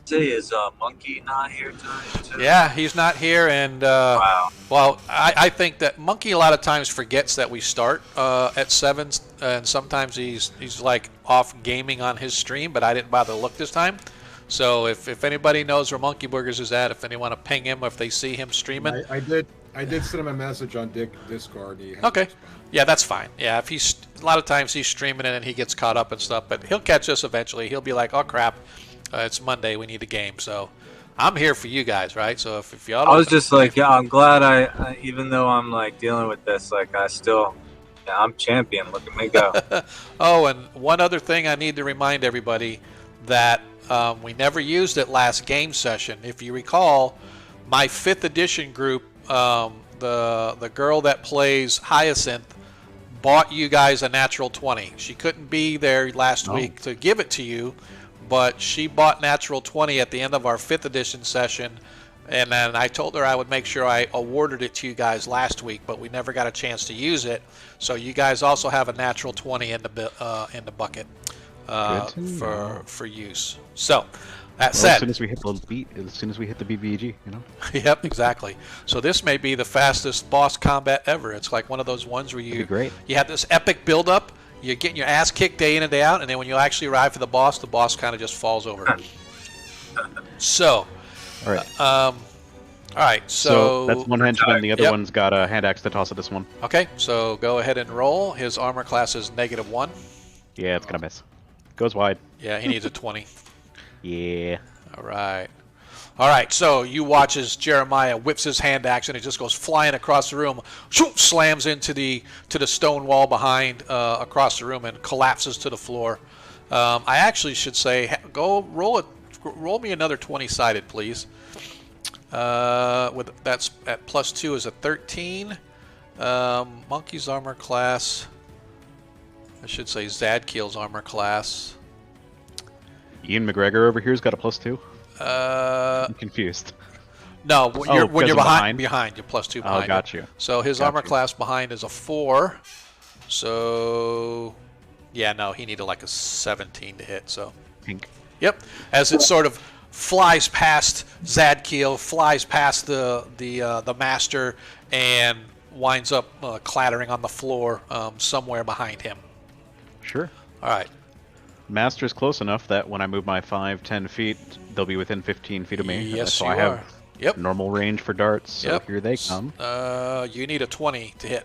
Speaker 5: Say, is Monkey not here tonight too?
Speaker 1: yeah, he's not here, and
Speaker 5: Wow.
Speaker 1: well, I think that Monkey a lot of times forgets that we start at 7, and sometimes he's like off gaming on his stream, but I didn't bother to look this time. So if anybody knows where Monkey Burgers is at, if they want to ping him, if they see him streaming,
Speaker 4: I did send him a message on Discord. He hasn't
Speaker 1: okay,
Speaker 4: responded.
Speaker 1: yeah, that's fine. Yeah, if he's a lot of times he's streaming it and he gets caught up and stuff, but he'll catch us eventually. He'll be like, "Oh crap, it's Monday, we need a game." So I'm here for you guys, right? So if y'all,
Speaker 5: I was just like, yeah, I'm glad I even though I'm like dealing with this, like I'm champion. Look at me go.
Speaker 1: Oh, and one other thing I need to remind everybody that we never used it last game session. If you recall, my 5th edition group, the girl that plays Hyacinth, bought you guys a natural 20. She couldn't be there last week to give it to you, but she bought natural 20 at the end of our 5th edition session, and then I told her I would make sure I awarded it to you guys last week, but we never got a chance to use it. So you guys also have a natural 20 in the bucket for use. So that said,
Speaker 2: as soon as we hit the BBG, you know.
Speaker 1: Yep, exactly. So this may be the fastest boss combat ever. It's like one of those ones where you have this epic build-up. You're getting your ass kicked day in and day out, and then when you actually arrive for the boss kind of just falls over. So,
Speaker 2: all right.
Speaker 1: All right. So
Speaker 2: that's one henchman. The other one's got a hand axe to toss at this one.
Speaker 1: Okay. So go ahead and roll. His armor class is -1.
Speaker 2: Yeah, it's gonna miss. Goes wide.
Speaker 1: Yeah, he needs a 20.
Speaker 2: Yeah.
Speaker 1: All right. All right, so you watch as Jeremiah whips his hand axe and it just goes flying across the room, shoot, slams into the stone wall behind across the room and collapses to the floor. I actually should say, go roll me another 20-sided, please. That's at +2 is a 13. Monkey's armor class. I should say Zadkiel's armor class.
Speaker 2: Ian McGregor over here's got a +2. I'm confused.
Speaker 1: No, when you're behind, you're +2 behind.
Speaker 2: Oh, got you.
Speaker 1: So his armor class behind is a 4. So, yeah, no, he needed like a 17 to hit. So,
Speaker 2: Pink.
Speaker 1: Yep. As it sort of flies past Zadkiel, flies past the master, and winds up clattering on the floor somewhere behind him.
Speaker 2: Sure.
Speaker 1: All right.
Speaker 2: Master's close enough that when I move my 5-10 feet, they'll be within 15 feet of me.
Speaker 1: Yes,
Speaker 2: so
Speaker 1: you
Speaker 2: I have
Speaker 1: Yep.
Speaker 2: normal range for darts, so
Speaker 1: Yep.
Speaker 2: here they come.
Speaker 1: You need a 20 to hit.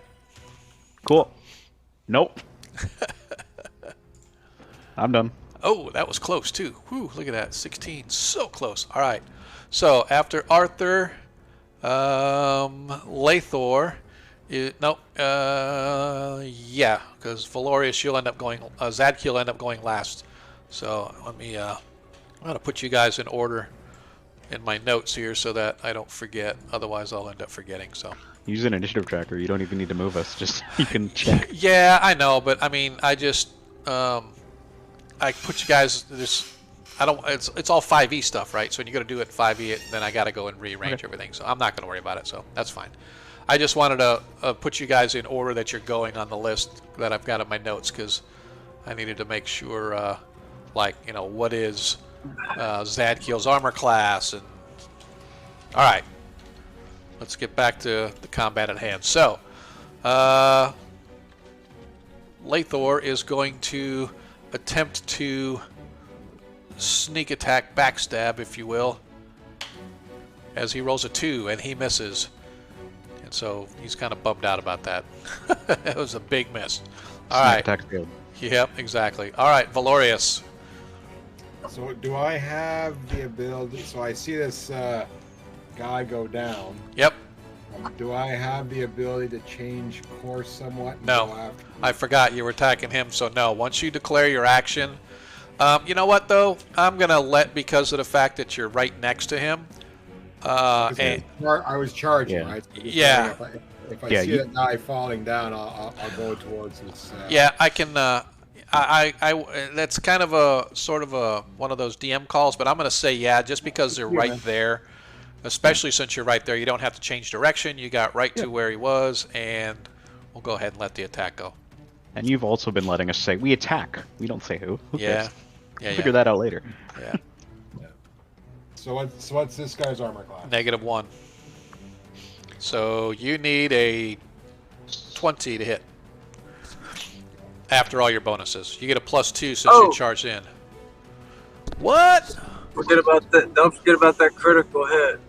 Speaker 2: Cool. Nope. I'm done.
Speaker 1: Oh, that was close too. Whew, look at that. 16. So close. All right. So after Arthur, Lathor, yeah, because Valorius, she'll end up going, Zadkiel will end up going last. So let me, I'm going to put you guys in order in my notes here so that I don't forget. Otherwise, I'll end up forgetting. So
Speaker 2: Use an initiative tracker. You don't even need to move us. Just you can check.
Speaker 1: Yeah, I know, but I mean, I just, I put you guys. I don't. It's all 5e stuff, right? So when you got to do it in 5e, then I got to go and rearrange everything. So I'm not going to worry about it. So that's fine. I just wanted to put you guys in order that you're going on the list that I've got in my notes because I needed to make sure, what is Zadkiel's armor class. And all right, let's get back to the combat at hand. So, Lathor is going to attempt to sneak attack, backstab, if you will, as he rolls a 2 and he misses. And so he's kind of bummed out about that. It was a big miss. All right.
Speaker 2: Attack failed.
Speaker 1: Yep, exactly. All right, Valorius.
Speaker 4: So do I have the ability? So I see this guy go down.
Speaker 1: Yep.
Speaker 4: Do I have the ability to change course somewhat?
Speaker 1: No. I forgot you were attacking him, so no. Once you declare your action, you know what, though? I'm going to because of the fact that you're right next to him.
Speaker 4: I was charging,
Speaker 2: Yeah.
Speaker 4: right? So
Speaker 1: Yeah.
Speaker 4: If I see that guy falling down, I'll go towards this.
Speaker 1: Yeah, I can. That's kind of a sort of one of those DM calls, but I'm going to say just because they're right there, especially since you're right there, you don't have to change direction. You got right to where he was, and we'll go ahead and let the attack go.
Speaker 2: And you've also been letting us say we attack. We don't say who. Who cares?
Speaker 1: Yeah.
Speaker 2: Figure that out later.
Speaker 1: Yeah.
Speaker 4: So what's this guy's armor class?
Speaker 1: -1. So you need a 20 to hit. After all your bonuses, you get a +2 since you charged in. What?
Speaker 5: Forget about that. Don't forget about that critical hit.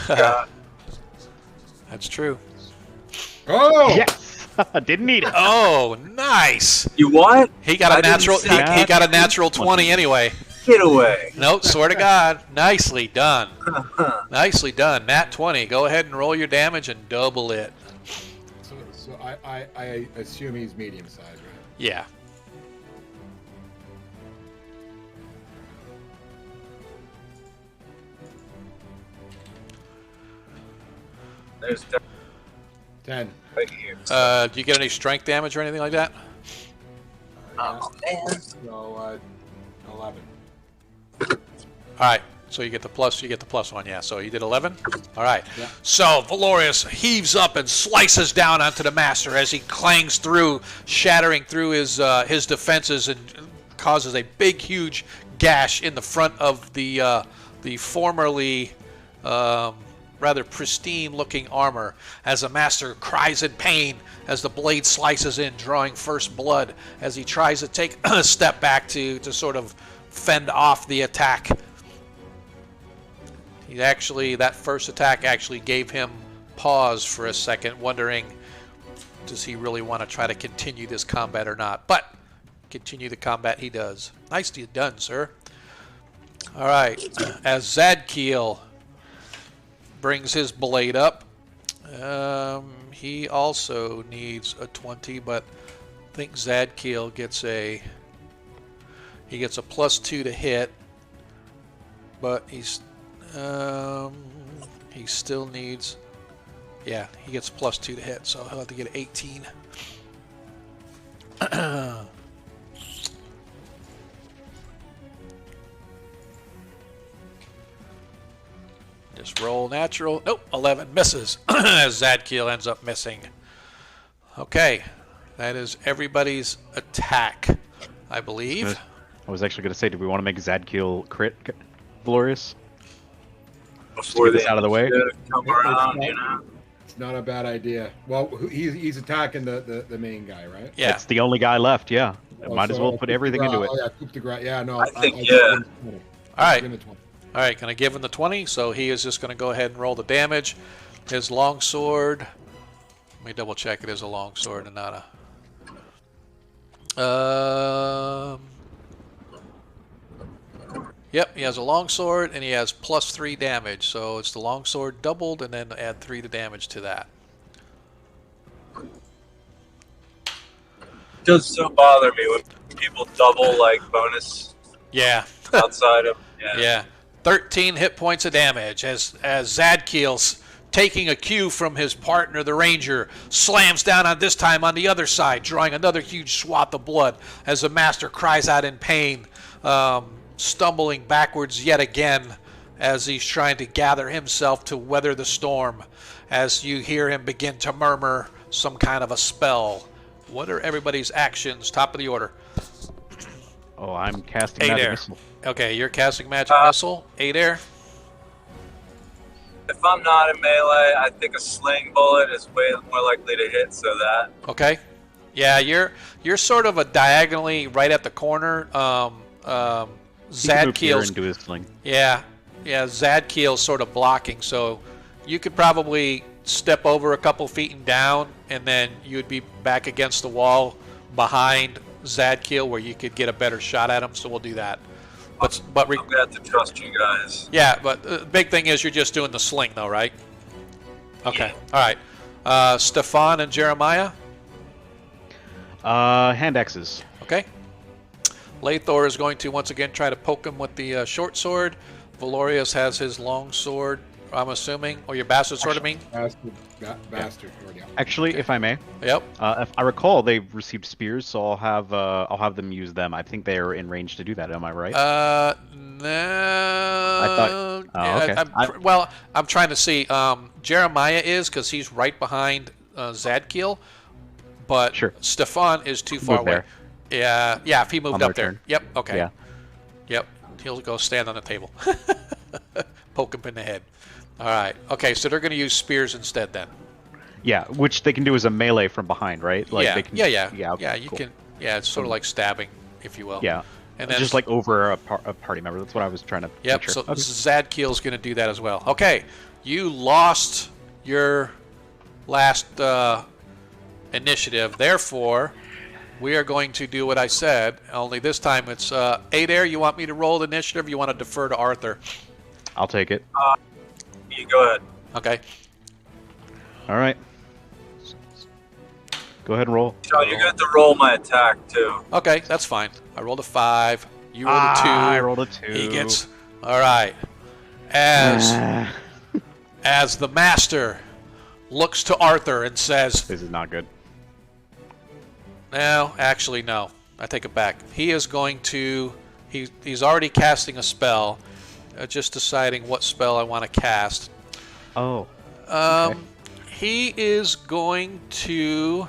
Speaker 5: God.
Speaker 1: That's true.
Speaker 4: Oh!
Speaker 2: Yes! Didn't need it.
Speaker 1: Oh, nice.
Speaker 5: You what?
Speaker 1: He got a
Speaker 5: I didn't
Speaker 1: natural.
Speaker 5: see
Speaker 1: He
Speaker 5: that.
Speaker 1: got a natural 20 anyway.
Speaker 5: Get away.
Speaker 1: Nope. Swear to God. Nicely done. Nicely done. Nat 20. Go ahead and roll your damage and double it.
Speaker 4: So I assume he's medium sized, right?
Speaker 1: Yeah.
Speaker 5: There's
Speaker 4: 10.
Speaker 5: right here.
Speaker 1: Do you get any strength damage or anything like that?
Speaker 5: Oh man.
Speaker 4: So 11.
Speaker 1: All right. So you get the +1, yeah. So you did 11? All right.
Speaker 4: Yeah.
Speaker 1: So Valorius heaves up and slices down onto the Master as he clangs through, shattering through his defenses and causes a big, huge gash in the front of the formerly rather pristine-looking armor as the Master cries in pain as the blade slices in, drawing first blood as he tries to take a step back to sort of fend off the attack. That first attack actually gave him pause for a second, wondering, does he really want to try to continue this combat or not? But continue the combat he does. Nicely done, sir. All right, as Zadkiel brings his blade up, he also needs a 20, but I think Zadkiel gets a +2 to hit, but he still needs, he gets +2 to hit, so he'll have to get 18. Just roll natural. Nope, 11 misses as Zadkiel ends up missing. Okay, that is everybody's attack, I believe.
Speaker 2: I was actually going to say, do we want to make Zadkiel crit glorious?
Speaker 5: Before
Speaker 2: get this out of the way?
Speaker 5: come around, you know.
Speaker 4: It's not a bad idea. Well, he's attacking the main guy, right?
Speaker 1: Yeah.
Speaker 2: It's the only guy left, yeah. Might as well put
Speaker 4: Coup
Speaker 2: everything
Speaker 4: de
Speaker 2: into
Speaker 4: grace.
Speaker 2: it.
Speaker 4: Oh, yeah, coup de grace. Yeah, no.
Speaker 5: I think,
Speaker 4: I'll
Speaker 5: yeah.
Speaker 4: give him 20.
Speaker 1: All right.
Speaker 4: Give him 20.
Speaker 1: All right, going to give him the 20, so he is just going to go ahead and roll the damage. His longsword, let me double check it is a longsword and not a... Yep, he has a longsword and he has +3 damage, so it's the longsword doubled and then add 3 to damage to that.
Speaker 5: It does so bother me when people double like bonus
Speaker 1: Yeah.
Speaker 5: outside of
Speaker 1: Yeah. 13 hit points of damage as Zadkiel's taking a cue from his partner, the Ranger, slams down on this time on the other side, drawing another huge swath of blood as the Master cries out in pain, stumbling backwards yet again as he's trying to gather himself to weather the storm, as you hear him begin to murmur some kind of a spell. What are everybody's actions? Top of the order.
Speaker 2: Oh, I'm casting
Speaker 1: Eight
Speaker 2: magic
Speaker 1: air.
Speaker 2: missile.
Speaker 1: Okay, you're casting magic missile. 8 air.
Speaker 5: If I'm not in melee, I think a sling bullet is way more likely to hit. So that.
Speaker 1: Okay. Yeah, you're sort of a diagonally right at the corner. Zadkiel's
Speaker 2: into his sling.
Speaker 1: yeah, Zadkiel's sort of blocking, so you could probably step over a couple feet and down, and then you'd be back against the wall behind Zadkiel, where you could get a better shot at him. So we'll do that. But
Speaker 5: I'm gonna have to trust you guys.
Speaker 1: yeah, but the big thing is you're just doing the sling, though, right? Okay.
Speaker 5: Yeah.
Speaker 1: All right. Stefan and Jeremiah.
Speaker 2: Hand axes.
Speaker 1: Okay. Lathor is going to once again try to poke him with the short sword. Valorius has his long sword, I'm assuming, or your bastard sword, I mean.
Speaker 4: Bastard sword, yeah.
Speaker 2: Actually, if I may,
Speaker 1: Yep.
Speaker 2: if I recall, they received spears, so I'll have them use them. I think they are in range to do that. Am I right?
Speaker 1: No.
Speaker 2: I thought. Oh, okay.
Speaker 1: I'm trying to see. Jeremiah is, because he's right behind Zadkiel, but
Speaker 2: Sure.
Speaker 1: Stefan is too far
Speaker 2: Move
Speaker 1: away.
Speaker 2: there.
Speaker 1: Yeah, if he moved
Speaker 2: On their
Speaker 1: up there.
Speaker 2: turn.
Speaker 1: Yep. Okay.
Speaker 2: Yeah.
Speaker 1: Yep. He'll go stand on the table. Poke him in the head. All right. Okay, so they're going to use spears instead then.
Speaker 2: Yeah, which they can do as a melee from behind, right? Like
Speaker 1: yeah.
Speaker 2: they can,
Speaker 1: Yeah.
Speaker 2: Yeah.
Speaker 1: Yeah. You
Speaker 2: cool.
Speaker 1: can. Yeah, it's sort of like stabbing, if you will.
Speaker 2: Yeah.
Speaker 1: And then
Speaker 2: Just like over a party member. That's what I was trying to.
Speaker 1: Yep.
Speaker 2: Make sure.
Speaker 1: So Zadkiel's going to do that as well. Okay. You lost your last initiative. Therefore, we are going to do what I said. Only this time it's 8 air. You want me to roll the initiative? You want to defer to Arthur?
Speaker 2: I'll take it.
Speaker 5: You go ahead.
Speaker 1: Okay.
Speaker 2: All right. Go ahead and roll.
Speaker 5: Sean, you're gonna have to roll my attack too.
Speaker 1: Okay, that's fine. I rolled a 5. You rolled a 2.
Speaker 2: I rolled a 2.
Speaker 1: He gets. All right. As the master looks to Arthur and says,
Speaker 2: This is not good.
Speaker 1: "No, actually, no. I take it back. He is going to. He's already casting a spell. Just deciding what spell I want to cast.
Speaker 2: Oh.
Speaker 1: He is going to,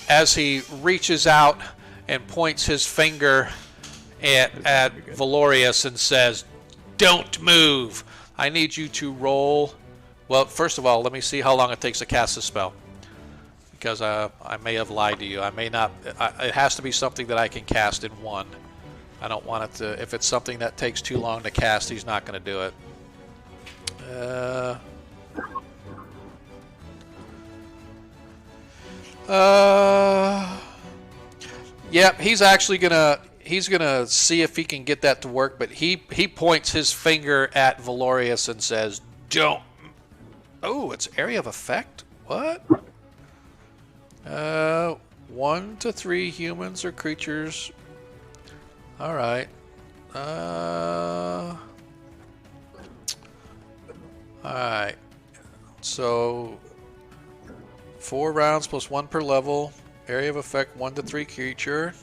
Speaker 1: as he reaches out and points his finger at Valorius and says, "Don't move. I need you to roll." Well, first of all, let me see how long it takes to cast the spell. Because I may have lied to you. I may not. It has to be something that I can cast in one. I don't want it to. If it's something that takes too long to cast, he's not going to do it. Yep, he's actually gonna see if he can get that to work, but he points his finger at Valorius and says, "Don't." Oh, it's area of effect. What? 1 to 3 humans or creatures. All right. All right. So 4 rounds plus 1 per level. Area of effect 1 to 3 creature.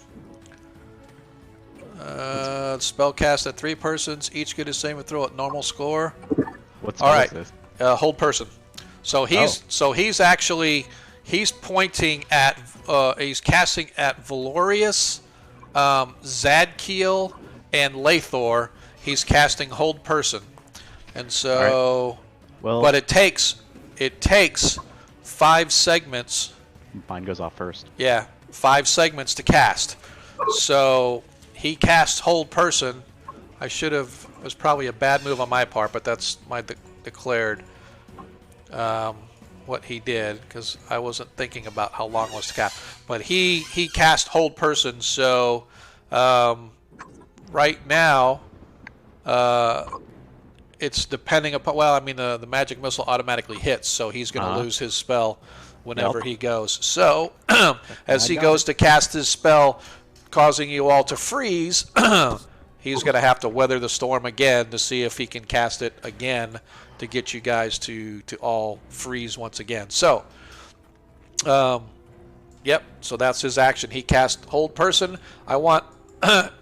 Speaker 1: Spell cast at 3 persons. Each get the same and throw at normal score.
Speaker 2: What's
Speaker 1: All right.
Speaker 2: this?
Speaker 1: Hold person. So he's actually pointing at he's casting at Valorius, Zadkiel, and Lathor. He's casting hold person, and so
Speaker 2: Well,
Speaker 1: but it takes 5 segments.
Speaker 2: mine goes off first.
Speaker 1: Yeah, 5 segments to cast. So he casts hold person. I should have. It was probably a bad move on my part, but that's my declared what he did, because I wasn't thinking about how long it was to cast. But he cast hold person. So right now it's depending upon. Well, I mean the magic missile automatically hits, so he's going to lose his spell whenever he goes. So as he goes to cast his spell, causing you all to freeze, he's going to have to weather the storm again to see if he can cast it again to get you guys to all freeze once again. So, yep, so that's his action. He cast hold person. I want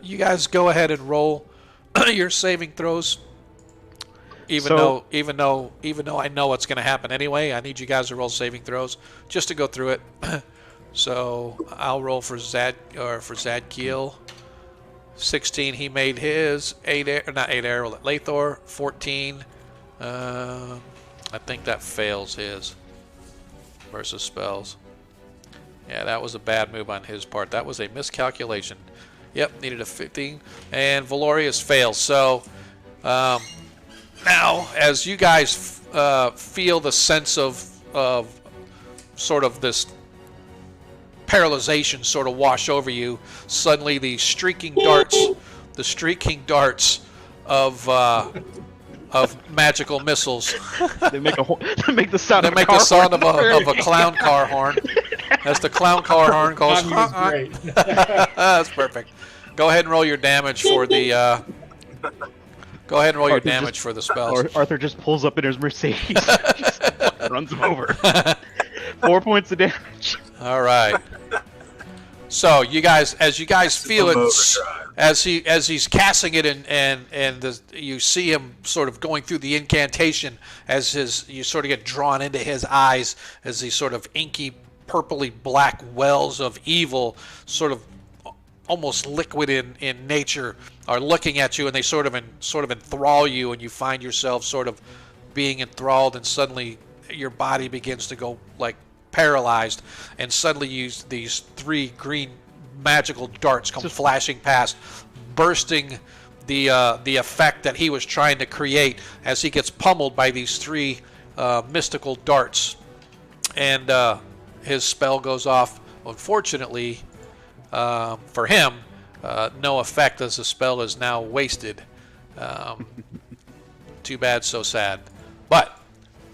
Speaker 1: you guys go ahead and roll your saving throws. even though I know what's going to happen anyway, I need you guys to roll saving throws just to go through it. So I'll roll for Zadkiel. 16, he made his. 8 air, not 8 air. Lathor 14. I think that fails his versus spells. Yeah, that was a bad move on his part. That was a miscalculation. Yep, needed a 15. And Valorius fails. So now, as you guys feel the sense of sort of this paralyzation sort of wash over you, suddenly the streaking darts of magical missiles.
Speaker 2: They make the sound.
Speaker 1: They
Speaker 2: of
Speaker 1: make
Speaker 2: a car
Speaker 1: the sound
Speaker 2: horn.
Speaker 1: of a clown car horn. As the clown car horn goes.
Speaker 4: That was great.
Speaker 1: That's perfect. Go ahead and roll your damage for the. Go ahead and roll your damage for the spells.
Speaker 2: Arthur just pulls up in his Mercedes, just runs him over. 4 points of damage.
Speaker 1: All right. So you guys, as you guys feel it, as he's casting it, you see him sort of going through the incantation as you sort of get drawn into his eyes as these sort of inky, purpley black wells of evil, sort of almost liquid in nature, are looking at you, and they sort of enthrall you, and you find yourself sort of being enthralled, and suddenly your body begins to go like paralyzed, and suddenly these 3 green magical darts come flashing past, bursting the effect that he was trying to create as he gets pummeled by these 3 mystical darts, and his spell goes off. Unfortunately for him, no effect, as the spell is now wasted. Too bad, so sad. But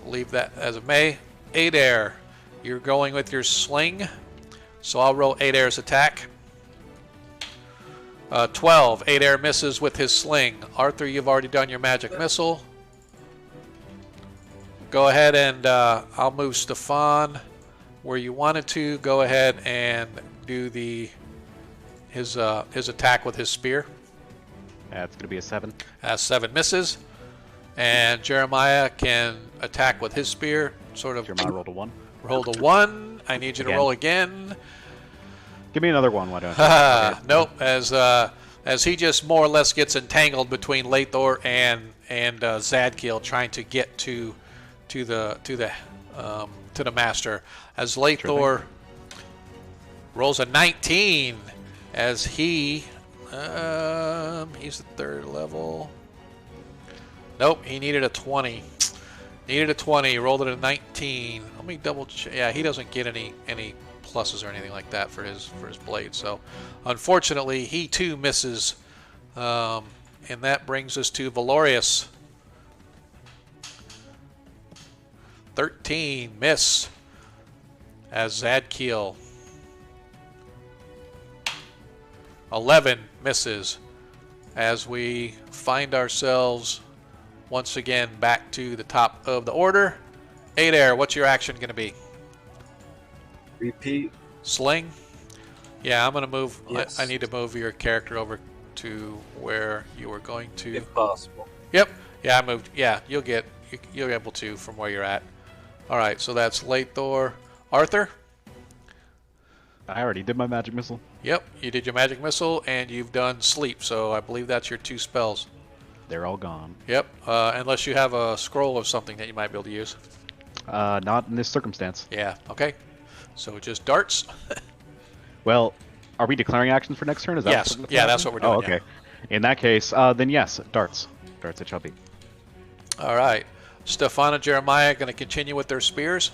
Speaker 1: leave that as it may. 8 air. You're going with your sling, so I'll roll 8 air's attack. 12. 8 air misses with his sling. Arthur, you've already done your magic missile. Go ahead and I'll move Stefan where you wanted to. Go ahead and do his attack with his spear.
Speaker 2: That's going to be a 7.
Speaker 1: 7 misses. And Jeremiah can attack with his spear.
Speaker 2: Jeremiah rolled a 1.
Speaker 1: Rolled a 1. I need you to roll again.
Speaker 2: Give me another one, why don't you?
Speaker 1: Nope. As he just more or less gets entangled between Lathor and Zadkiel, trying to get to the master. As Lathor rolls a 19, as he's the 3rd level. Nope, he needed a 20. Needed a 20, rolled it a 19. Let me double check. Yeah, he doesn't get any pluses or anything like that for his blade. So, unfortunately, he too misses. And that brings us to Valorius. 13, miss. As Zadkiel. 11 misses. As we find ourselves once again back to the top of the order. 8 air, what's your action going to be?
Speaker 5: Repeat.
Speaker 1: Sling? Yeah, I'm going to move.
Speaker 5: Yes.
Speaker 1: I need to move your character over to where you were going to.
Speaker 5: If possible.
Speaker 1: Yep. Yeah, I moved. Yeah, you'll be able to from where you're at. All right, so that's Lathor. Arthur?
Speaker 2: I already did my magic missile.
Speaker 1: Yep, you did your magic missile, and you've done sleep, so I believe that's your 2 spells.
Speaker 2: They're all gone.
Speaker 1: Yep, unless you have a scroll of something that you might be able to use.
Speaker 2: Not in this circumstance.
Speaker 1: Yeah, okay. So just darts.
Speaker 2: Well, are we declaring actions for next turn? Is that
Speaker 1: Yes. Yeah, that's what we're doing.
Speaker 2: Oh, okay. In that case, then yes, darts. Darts it shall be.
Speaker 1: All right. Stefan and Jeremiah going to continue with their spears.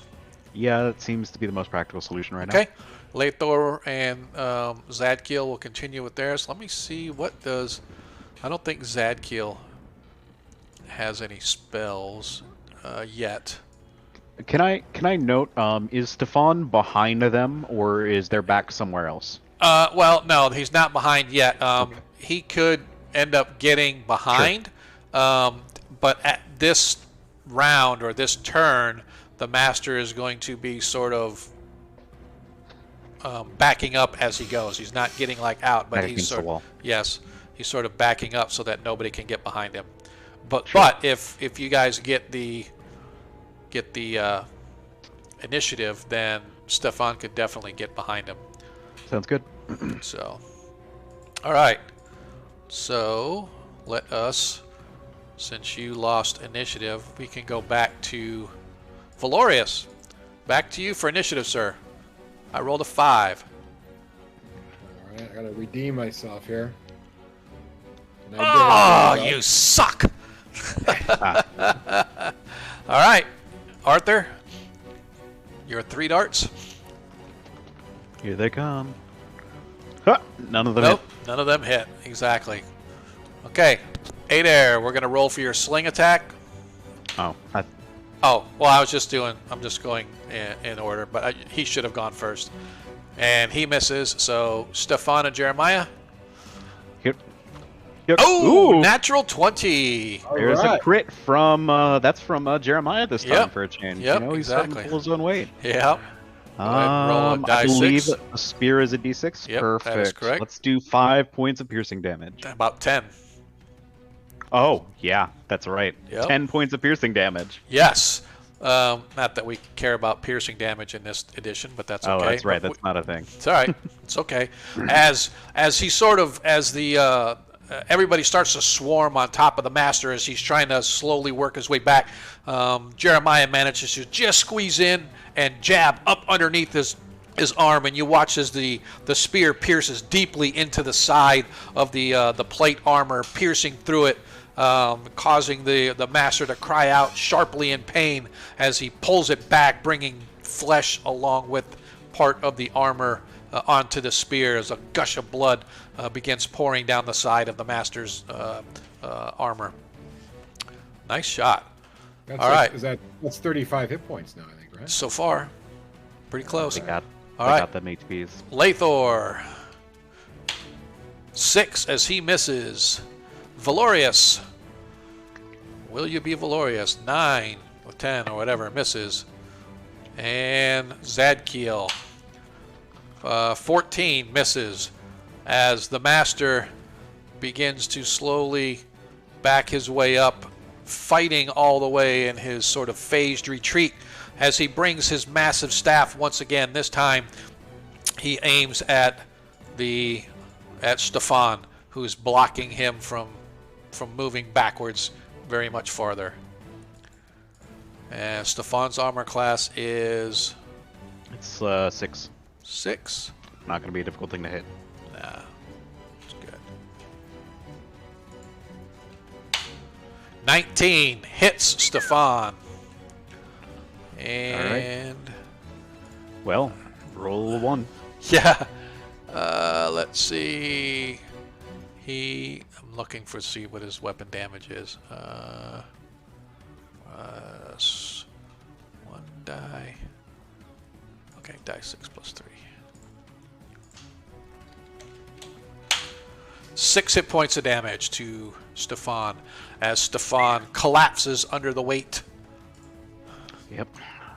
Speaker 2: Yeah, that seems to be the most practical solution right
Speaker 1: Okay. Lathor and Zadkiel will continue with theirs. Let me see what does. I don't think Zadkiel has any spells yet.
Speaker 2: Can I note, is Stefan behind them, or is their back somewhere else?
Speaker 1: Well, no, he's not behind yet. He could end up getting behind, but at this round or this turn, the master is going to be sort of backing up as he goes. He's not getting like out, but he's sort of, yes, he's sort of backing up so that nobody can get behind him. But
Speaker 2: Sure.
Speaker 1: but if you guys get the initiative, then Stefan could definitely get behind him.
Speaker 2: Sounds good.
Speaker 1: So, all right. So let us, since you lost initiative, we can go back to Valorius. Back to you for initiative, sir. I rolled a 5.
Speaker 4: All right, I gotta redeem myself here. And
Speaker 1: Oh,
Speaker 4: did.
Speaker 1: you suck!
Speaker 2: Ah,
Speaker 1: All right, Arthur, your 3 darts.
Speaker 2: here they come. Ha! None of them
Speaker 1: Nope,
Speaker 2: hit.
Speaker 1: none of them hit. Exactly. Okay, Adair, we're gonna roll for your sling attack.
Speaker 2: Oh,
Speaker 1: Oh, well, I'm just going in order, but he should have gone first. And he misses, so Stefan and Jeremiah.
Speaker 2: here. Yep.
Speaker 1: Oh,
Speaker 2: Ooh!
Speaker 1: natural 20.
Speaker 4: All
Speaker 2: There's
Speaker 4: right.
Speaker 2: a crit from that's from Jeremiah this time
Speaker 1: Yep.
Speaker 2: for a change.
Speaker 1: Yep,
Speaker 2: You know, he's starting
Speaker 1: exactly.
Speaker 2: to pull his own weight.
Speaker 1: Yep. Go ahead and roll a die
Speaker 2: I believe
Speaker 1: 6.
Speaker 2: a spear is a d6.
Speaker 1: Yep,
Speaker 2: Perfect.
Speaker 1: that is correct.
Speaker 2: Let's do 5 points of piercing damage.
Speaker 1: About 10.
Speaker 2: Oh, yeah, that's right.
Speaker 1: Yep.
Speaker 2: 10 points of piercing damage.
Speaker 1: Yes. Not that we care about piercing damage in this edition, but that's okay.
Speaker 2: Oh, that's right.
Speaker 1: But
Speaker 2: That's not a thing.
Speaker 1: it's all right. It's okay. As he sort of as the everybody starts to swarm on top of the master as he's trying to slowly work his way back, Jeremiah manages to just squeeze in and jab up underneath his arm, and you watch as the spear pierces deeply into the side of the plate armor, piercing through it. Causing the master to cry out sharply in pain as he pulls it back, bringing flesh along with part of the armor onto the spear as a gush of blood begins pouring down the side of the master's armor. Nice shot.
Speaker 4: That's
Speaker 1: All right.
Speaker 4: That's 35 hit points now, I think, right?
Speaker 1: So far, pretty close.
Speaker 2: They got,
Speaker 1: All
Speaker 2: they
Speaker 1: right.
Speaker 2: got them HPs.
Speaker 1: Lathor. 6 as he misses. Valorius. Will you be Valorius? 9 or 10 or whatever misses. And Zadkiel. 14 misses as the master begins to slowly back his way up, fighting all the way in his sort of phased retreat as he brings his massive staff once again. This time he aims at Stefan, who's blocking him from moving backwards very much farther. And Stefan's armor class is
Speaker 2: It's 6.
Speaker 1: 6.
Speaker 2: Not going to be a difficult thing to hit.
Speaker 1: Nah, it's good. 19 hits Stefan. And
Speaker 2: Well, roll a 1.
Speaker 1: yeah, let's see. I'm looking for see what his weapon damage is. 1 die. Okay, die 6 plus 3. 6 hit points of damage to Stefan as Stefan collapses under the weight.
Speaker 2: Yep.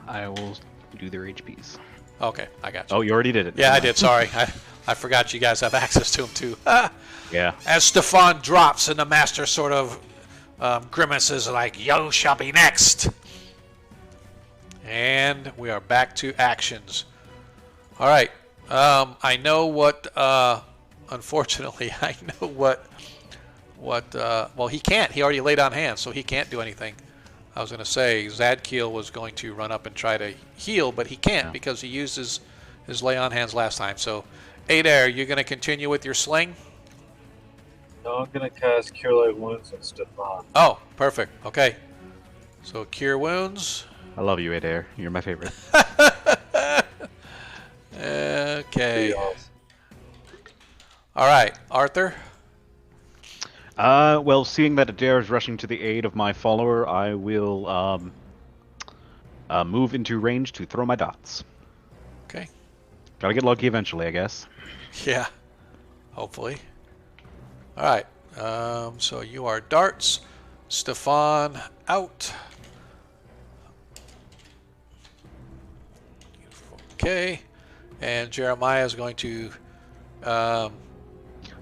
Speaker 2: I will do their HPs.
Speaker 1: Okay, I got you.
Speaker 2: Oh, you already did it.
Speaker 1: Yeah, I
Speaker 2: Never mind.
Speaker 1: did. Sorry. I forgot you guys have access to him too.
Speaker 2: Yeah.
Speaker 1: As Stefan drops and the master sort of grimaces like, "Yo shall be next." And we are back to actions. All right. I know what. Unfortunately, I know what. Well, he can't. He already laid on hands, so he can't do anything. I was going to say Zadkiel was going to run up and try to heal, but he can't because he used his lay on hands last time. So, Adair, you're going to continue with your sling?
Speaker 5: No, I'm gonna cast Cure Light Wounds on Stefan.
Speaker 1: Oh, perfect. Okay. So cure wounds.
Speaker 2: I love you, Adair. You're my favorite.
Speaker 1: Okay.
Speaker 5: Pretty awesome.
Speaker 1: All right, Arthur.
Speaker 2: Well, seeing that Adair is rushing to the aid of my follower, I will move into range to throw my dots.
Speaker 1: Okay.
Speaker 2: Gotta get lucky eventually, I guess.
Speaker 1: Yeah. Hopefully. All right. So you are darts. Stefan out. Okay. And Jeremiah is going to.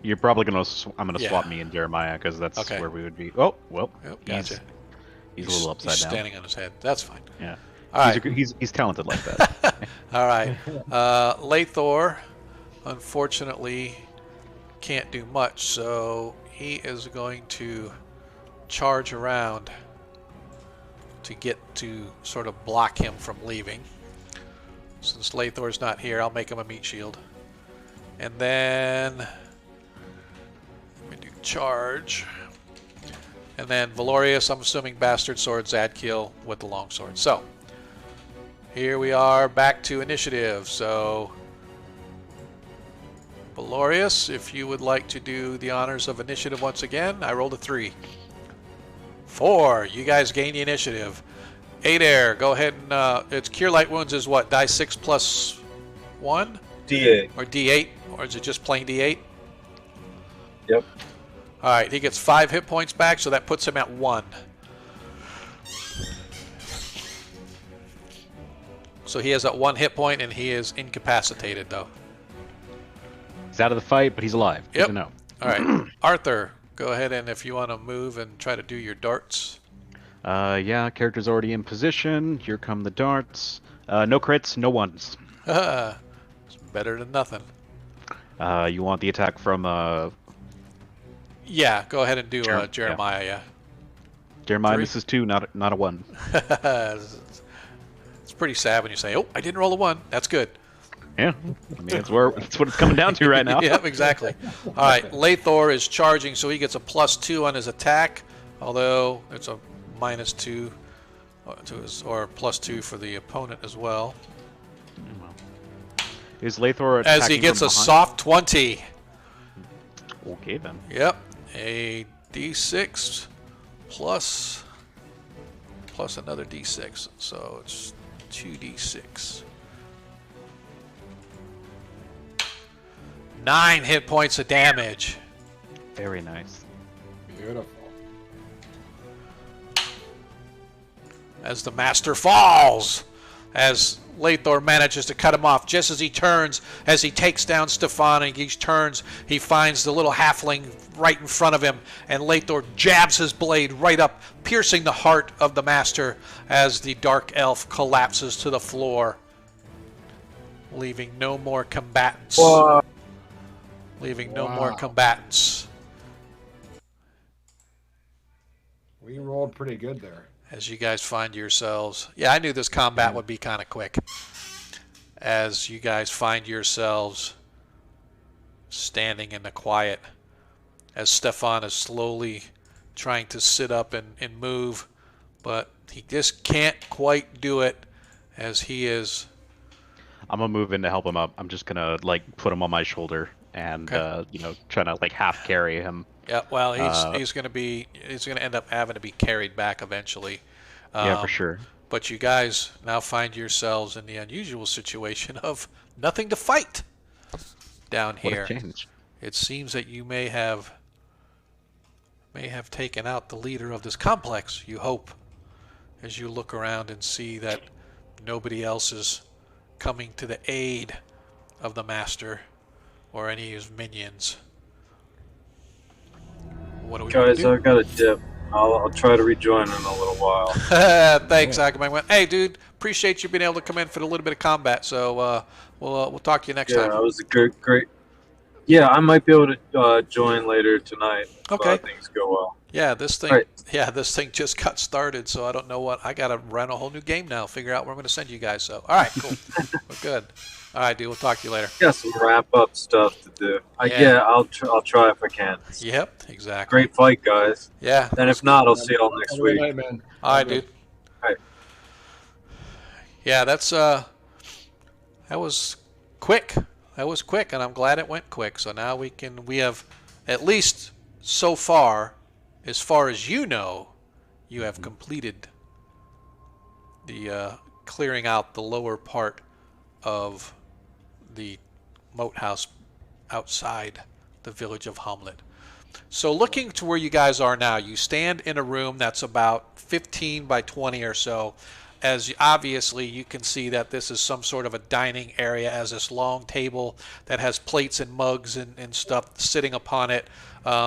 Speaker 2: You're probably gonna. I'm gonna
Speaker 1: Yeah.
Speaker 2: swap me and Jeremiah because that's
Speaker 1: Okay.
Speaker 2: where we would be. Oh, well.
Speaker 1: Yep, gotcha.
Speaker 2: He's a little upside
Speaker 1: he's
Speaker 2: down.
Speaker 1: standing on his head. That's fine.
Speaker 2: Yeah.
Speaker 1: All right.
Speaker 2: He's talented like that.
Speaker 1: All right. Lathor, unfortunately, can't do much, so he is going to charge around to get to sort of block him from leaving. Since Lathor's not here, I'll make him a meat shield. And then let me do charge. And then Valorius, I'm assuming bastard sword, Zadkiel with the longsword. So here we are back to initiative. So Valorius, if you would like to do the honors of initiative once again. I rolled a 3. 4. You guys gain the initiative. Adair, go ahead and it's Cure Light Wounds is what? Die 6 plus 1?
Speaker 5: D8.
Speaker 1: Or D8? Or is it just plain D8?
Speaker 5: Yep.
Speaker 1: Alright, he gets 5 hit points back, so that puts him at 1. So he has that 1 hit point, and he is incapacitated, though.
Speaker 2: He's out of the fight, but he's alive. Good
Speaker 1: Yep.
Speaker 2: to know.
Speaker 1: Alright, Arthur, go ahead and if you want to move and try to do your darts.
Speaker 2: Yeah, character's already in position. Here come the darts. No crits, no ones.
Speaker 1: It's better than nothing.
Speaker 2: You want the attack from
Speaker 1: Yeah, go ahead and do
Speaker 2: Sure,
Speaker 1: Jeremiah, yeah.
Speaker 2: Jeremiah
Speaker 1: 3?
Speaker 2: misses 2, not a 1.
Speaker 1: It's pretty sad when you say, oh, I didn't roll a 1. That's good.
Speaker 2: Yeah, I mean that's what it's coming down to right now.
Speaker 1: Yep, exactly. All right, Lathor is charging, so he gets a +2 on his attack, although it's a -2 to his, or +2 for the opponent as well.
Speaker 2: Is Lathor
Speaker 1: As he
Speaker 2: attacking
Speaker 1: gets
Speaker 2: from
Speaker 1: a
Speaker 2: behind?
Speaker 1: soft 20.
Speaker 2: Okay then.
Speaker 1: Yep, a D6 plus another D6, so it's 2D6. 9 hit points of damage.
Speaker 2: Very nice.
Speaker 4: Beautiful.
Speaker 1: As the master falls, as Lathor manages to cut him off just as he turns, as he takes down Stefan, and he turns, he finds the little halfling right in front of him, and Lathor jabs his blade right up, piercing the heart of the master as the dark elf collapses to the floor, leaving no more combatants.
Speaker 5: Whoa.
Speaker 1: Leaving no more
Speaker 4: Wow.
Speaker 1: combatants.
Speaker 4: We rolled pretty good there.
Speaker 1: As you guys find yourselves, yeah, I knew this combat would be kind of quick. As you guys find yourselves standing in the quiet, as Stefan is slowly trying to sit up and move, but he just can't quite do it, as he is.
Speaker 2: I'm gonna move in to help him up. I'm just gonna like put him on my shoulder and
Speaker 1: Okay.
Speaker 2: trying to like half carry him.
Speaker 1: Yeah, well, he's going to end up having to be carried back eventually.
Speaker 2: Yeah, for sure.
Speaker 1: But you guys now find yourselves in the unusual situation of nothing to fight down
Speaker 2: What
Speaker 1: here.
Speaker 2: a change.
Speaker 1: It seems that you may have taken out the leader of this complex, you hope, as you look around and see that nobody else is coming to the aid of the master or any of his minions. What do we
Speaker 5: Guys,
Speaker 1: do?
Speaker 5: I've got a dip. I'll try to rejoin in a little while.
Speaker 1: Thanks, Agamemnon. Hey, dude, appreciate you being able to come in for a little bit of combat. So we'll talk to you next
Speaker 5: Yeah,
Speaker 1: time.
Speaker 5: it was a great. Yeah, I might be able to join later tonight.
Speaker 1: Okay.
Speaker 5: If things go well.
Speaker 1: Yeah, this thing.
Speaker 5: Right.
Speaker 1: Yeah, this thing just got started. So I don't know what. I gotta run a whole new game now. Figure out where I'm gonna send you guys. So all right, cool. We're good. All right, dude. We'll talk to you later.
Speaker 5: Got some wrap up stuff to do.
Speaker 1: Yeah.
Speaker 5: I'll try if I can.
Speaker 1: Yep, exactly.
Speaker 5: Great fight, guys.
Speaker 1: Yeah.
Speaker 5: And if not, I'll see y'all next
Speaker 4: Have a good
Speaker 5: week.
Speaker 4: night, man.
Speaker 1: All right, dude.
Speaker 5: Right.
Speaker 1: Yeah, that's that was quick. That was quick, and I'm glad it went quick. So now we have at least so far as you know, you have completed the clearing out the lower part of the moat house outside the village of Hommlet. So looking to where you guys are now, you stand in a room that's about 15 by 20 or so, as obviously you can see that this is some sort of a dining area, as this long table that has plates and mugs and stuff sitting upon it,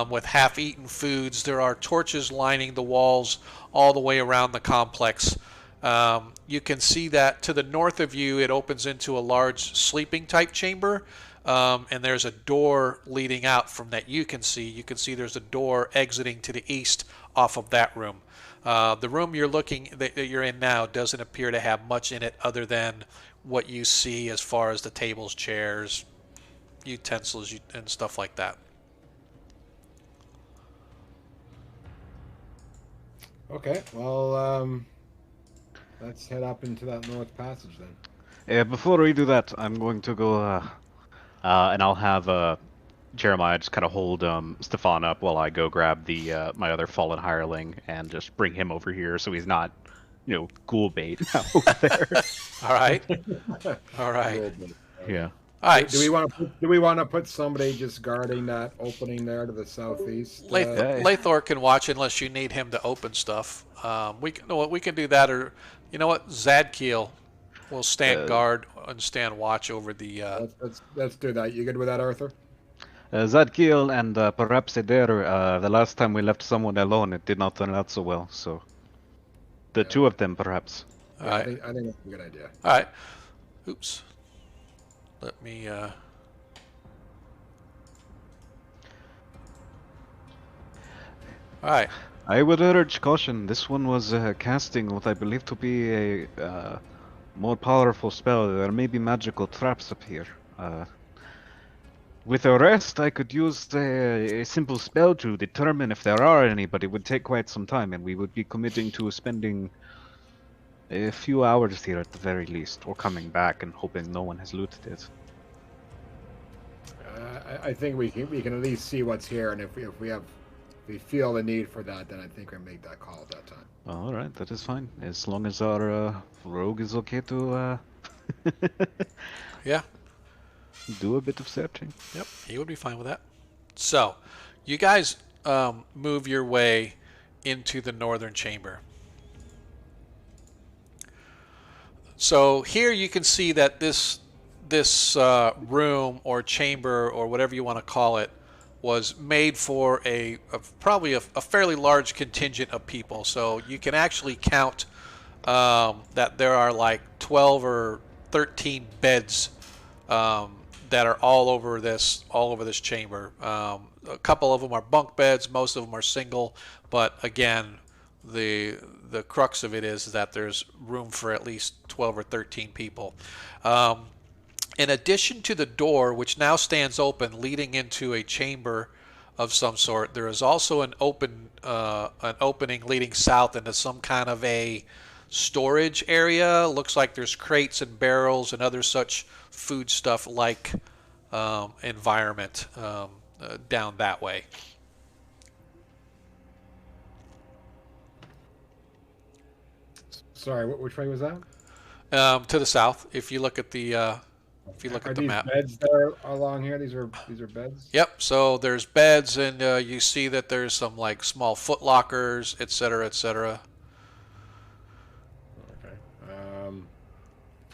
Speaker 1: with half-eaten foods. There are torches lining the walls all the way around the complex. You can see that to the north of you, it opens into a large sleeping type chamber, and there's a door leading out from that you can see. You can see there's a door exiting to the east off of that room. The room that you're in now doesn't appear to have much in it other than what you see as far as the tables, chairs, utensils, and stuff like that.
Speaker 4: Okay, well, let's head up into that north passage then.
Speaker 2: Yeah, before we do that, I'm going to go, and I'll have Jeremiah just kind of hold Stefan up while I go grab the my other fallen hireling and just bring him over here so he's not, ghoul bait over there.
Speaker 1: All right. All right.
Speaker 2: Yeah.
Speaker 1: All right.
Speaker 4: Do we want to put somebody just guarding that opening there to the southeast?
Speaker 1: Lathor can watch unless you need him to open stuff. We can do that, or you know what, Zadkiel will stand guard and stand watch over the.
Speaker 4: Let's do that. You good with that, Arthur?
Speaker 2: Zadkiel and perhaps Adair, the last time we left someone alone, it did not turn out so well. So the two of them, perhaps.
Speaker 1: All right.
Speaker 4: I think that's a good idea.
Speaker 1: All right. Oops. Let me. All right.
Speaker 2: I would urge caution. This one was casting what I believe to be a more powerful spell. There may be magical traps up here. With the rest, I could use a simple spell to determine if there are any, but it would take quite some time, and we would be committing to spending a few hours here at the very least, or coming back and hoping no one has looted it.
Speaker 4: I think we can at least see what's here, and if we feel the need for that, then I think we make that call at that time.
Speaker 2: All right, that is fine, as long as our rogue is okay to
Speaker 1: Yeah.
Speaker 2: do a bit of searching.
Speaker 1: Yep. He would be fine with that. So, you guys move your way into the northern chamber. So here you can see that this room or chamber or whatever you want to call it was made for probably a fairly large contingent of people. So you can actually count that there are like 12 or 13 beds that are all over this chamber. A couple of them are bunk beds, most of them are single, but again, the crux of it is that there's room for at least 12 or 13 people. In addition to the door, which now stands open, leading into a chamber of some sort, there is also an opening leading south into some kind of a storage area. Looks like there's crates and barrels and other such food stuff like environment down that way.
Speaker 4: Sorry, which way was that?
Speaker 1: To the south, if you look at the map.
Speaker 4: Are these beds there along here? These are beds.
Speaker 1: Yep. So there's beds, and you see that there's some like small foot lockers, etc., etc.
Speaker 4: Okay.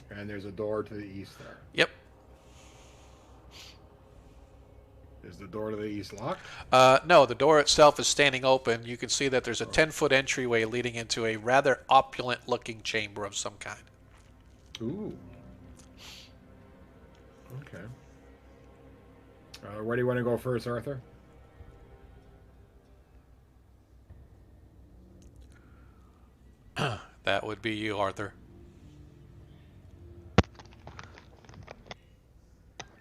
Speaker 4: And there's a door to the east there.
Speaker 1: Yep.
Speaker 4: Is the door to the east locked?
Speaker 1: No, the door itself is standing open. You can see that there's a 10-foot entryway leading into a rather opulent-looking chamber of some kind.
Speaker 4: Ooh. Okay. Where do you want to go first, Arthur?
Speaker 1: That would be you, Arthur.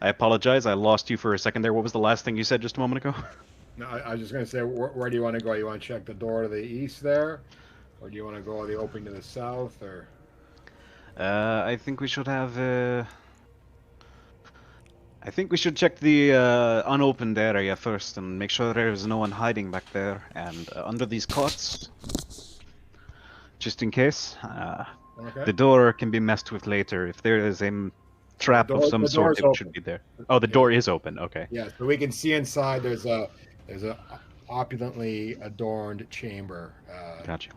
Speaker 2: I apologize, I lost you for a second there. What was the last thing you said just a moment ago?
Speaker 4: No, I was just going to say, where do you want to go? You want to check the door to the east there? Or do you want to go the opening to the south? Or
Speaker 2: I think we should have... I think we should check the unopened area first and make sure there's no one hiding back there. And under these cots, just in case,
Speaker 4: okay.
Speaker 2: the door can be messed with later. If there is a trap of some sort, it should be there. Oh, the door is open. Okay.
Speaker 4: Yeah, so we can see inside. There's a opulently adorned chamber.
Speaker 2: Gotcha.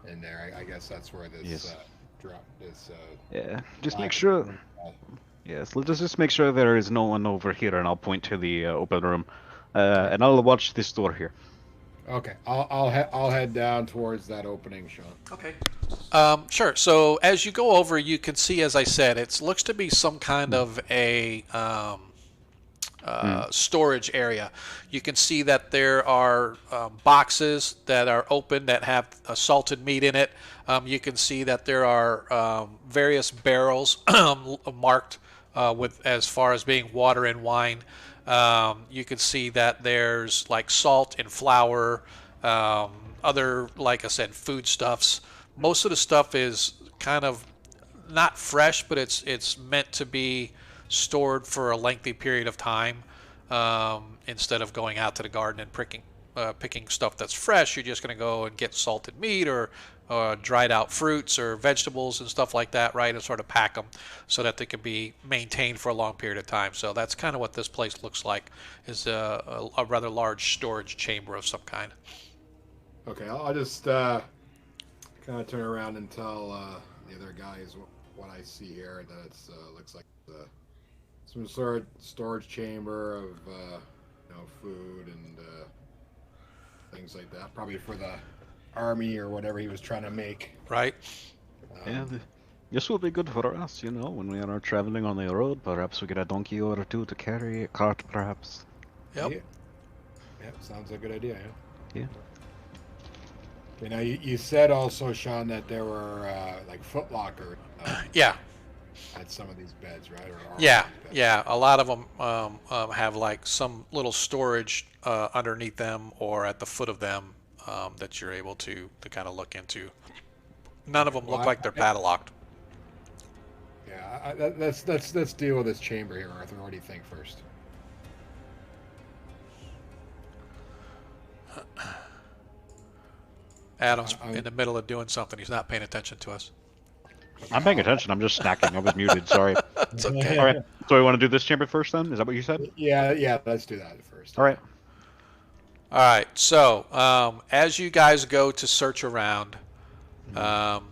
Speaker 4: In there, I guess that's where this.
Speaker 2: Yes.
Speaker 4: drop this.
Speaker 2: Yeah, just make
Speaker 4: black-
Speaker 2: sure. Yes, let's just make sure there is no one over here, and I'll point to the open room, and I'll watch this door here.
Speaker 4: Okay, I'll head down towards that opening, Sean.
Speaker 1: Okay. Sure. So as you go over, you can see, as I said, it looks to be some kind of a storage area. You can see that there are boxes that are open that have salted meat in it. You can see that there are various barrels marked with as far as being water and wine. You can see that there's like salt and flour, other, like I said, foodstuffs. Most of the stuff is kind of not fresh, but it's meant to be stored for a lengthy period of time. Instead of going out to the garden and picking stuff that's fresh, you're just going to go and get salted meat or dried out fruits or vegetables and stuff like that, right? And sort of pack them so that they can be maintained for a long period of time. So that's kind of what this place looks like, is a rather large storage chamber of some kind.
Speaker 4: Okay, I'll just kind of turn around and tell the other guys what I see here. That it looks like some sort of storage chamber of food and things like that. Probably for the army or whatever he was trying to make.
Speaker 1: Right?
Speaker 2: Yeah, this will be good for us, when we are traveling on the road. Perhaps we get a donkey or two to carry, a cart perhaps.
Speaker 1: Yep.
Speaker 4: Yeah, sounds like a good idea.
Speaker 2: Yeah.
Speaker 4: Okay, now you said also, Sean, that there were like Foot Locker
Speaker 1: Yeah.
Speaker 4: at some of these beds, right?
Speaker 1: Yeah, yeah. A lot of them have like some little storage underneath them or at the foot of them that you're able to kind of look into. None of them look like they're padlocked.
Speaker 4: Yeah, let's deal with this chamber here, Arthur. What do you think first?
Speaker 1: Adam's in the middle of doing something. He's not paying attention to us.
Speaker 2: I'm paying attention. I'm just snacking. I was muted. Sorry.
Speaker 1: It's okay.
Speaker 2: All right. So we want to do this chamber first, then? Is that what you said?
Speaker 4: Yeah. Let's do that first.
Speaker 2: All right.
Speaker 1: All right. So as you guys go to search around, let's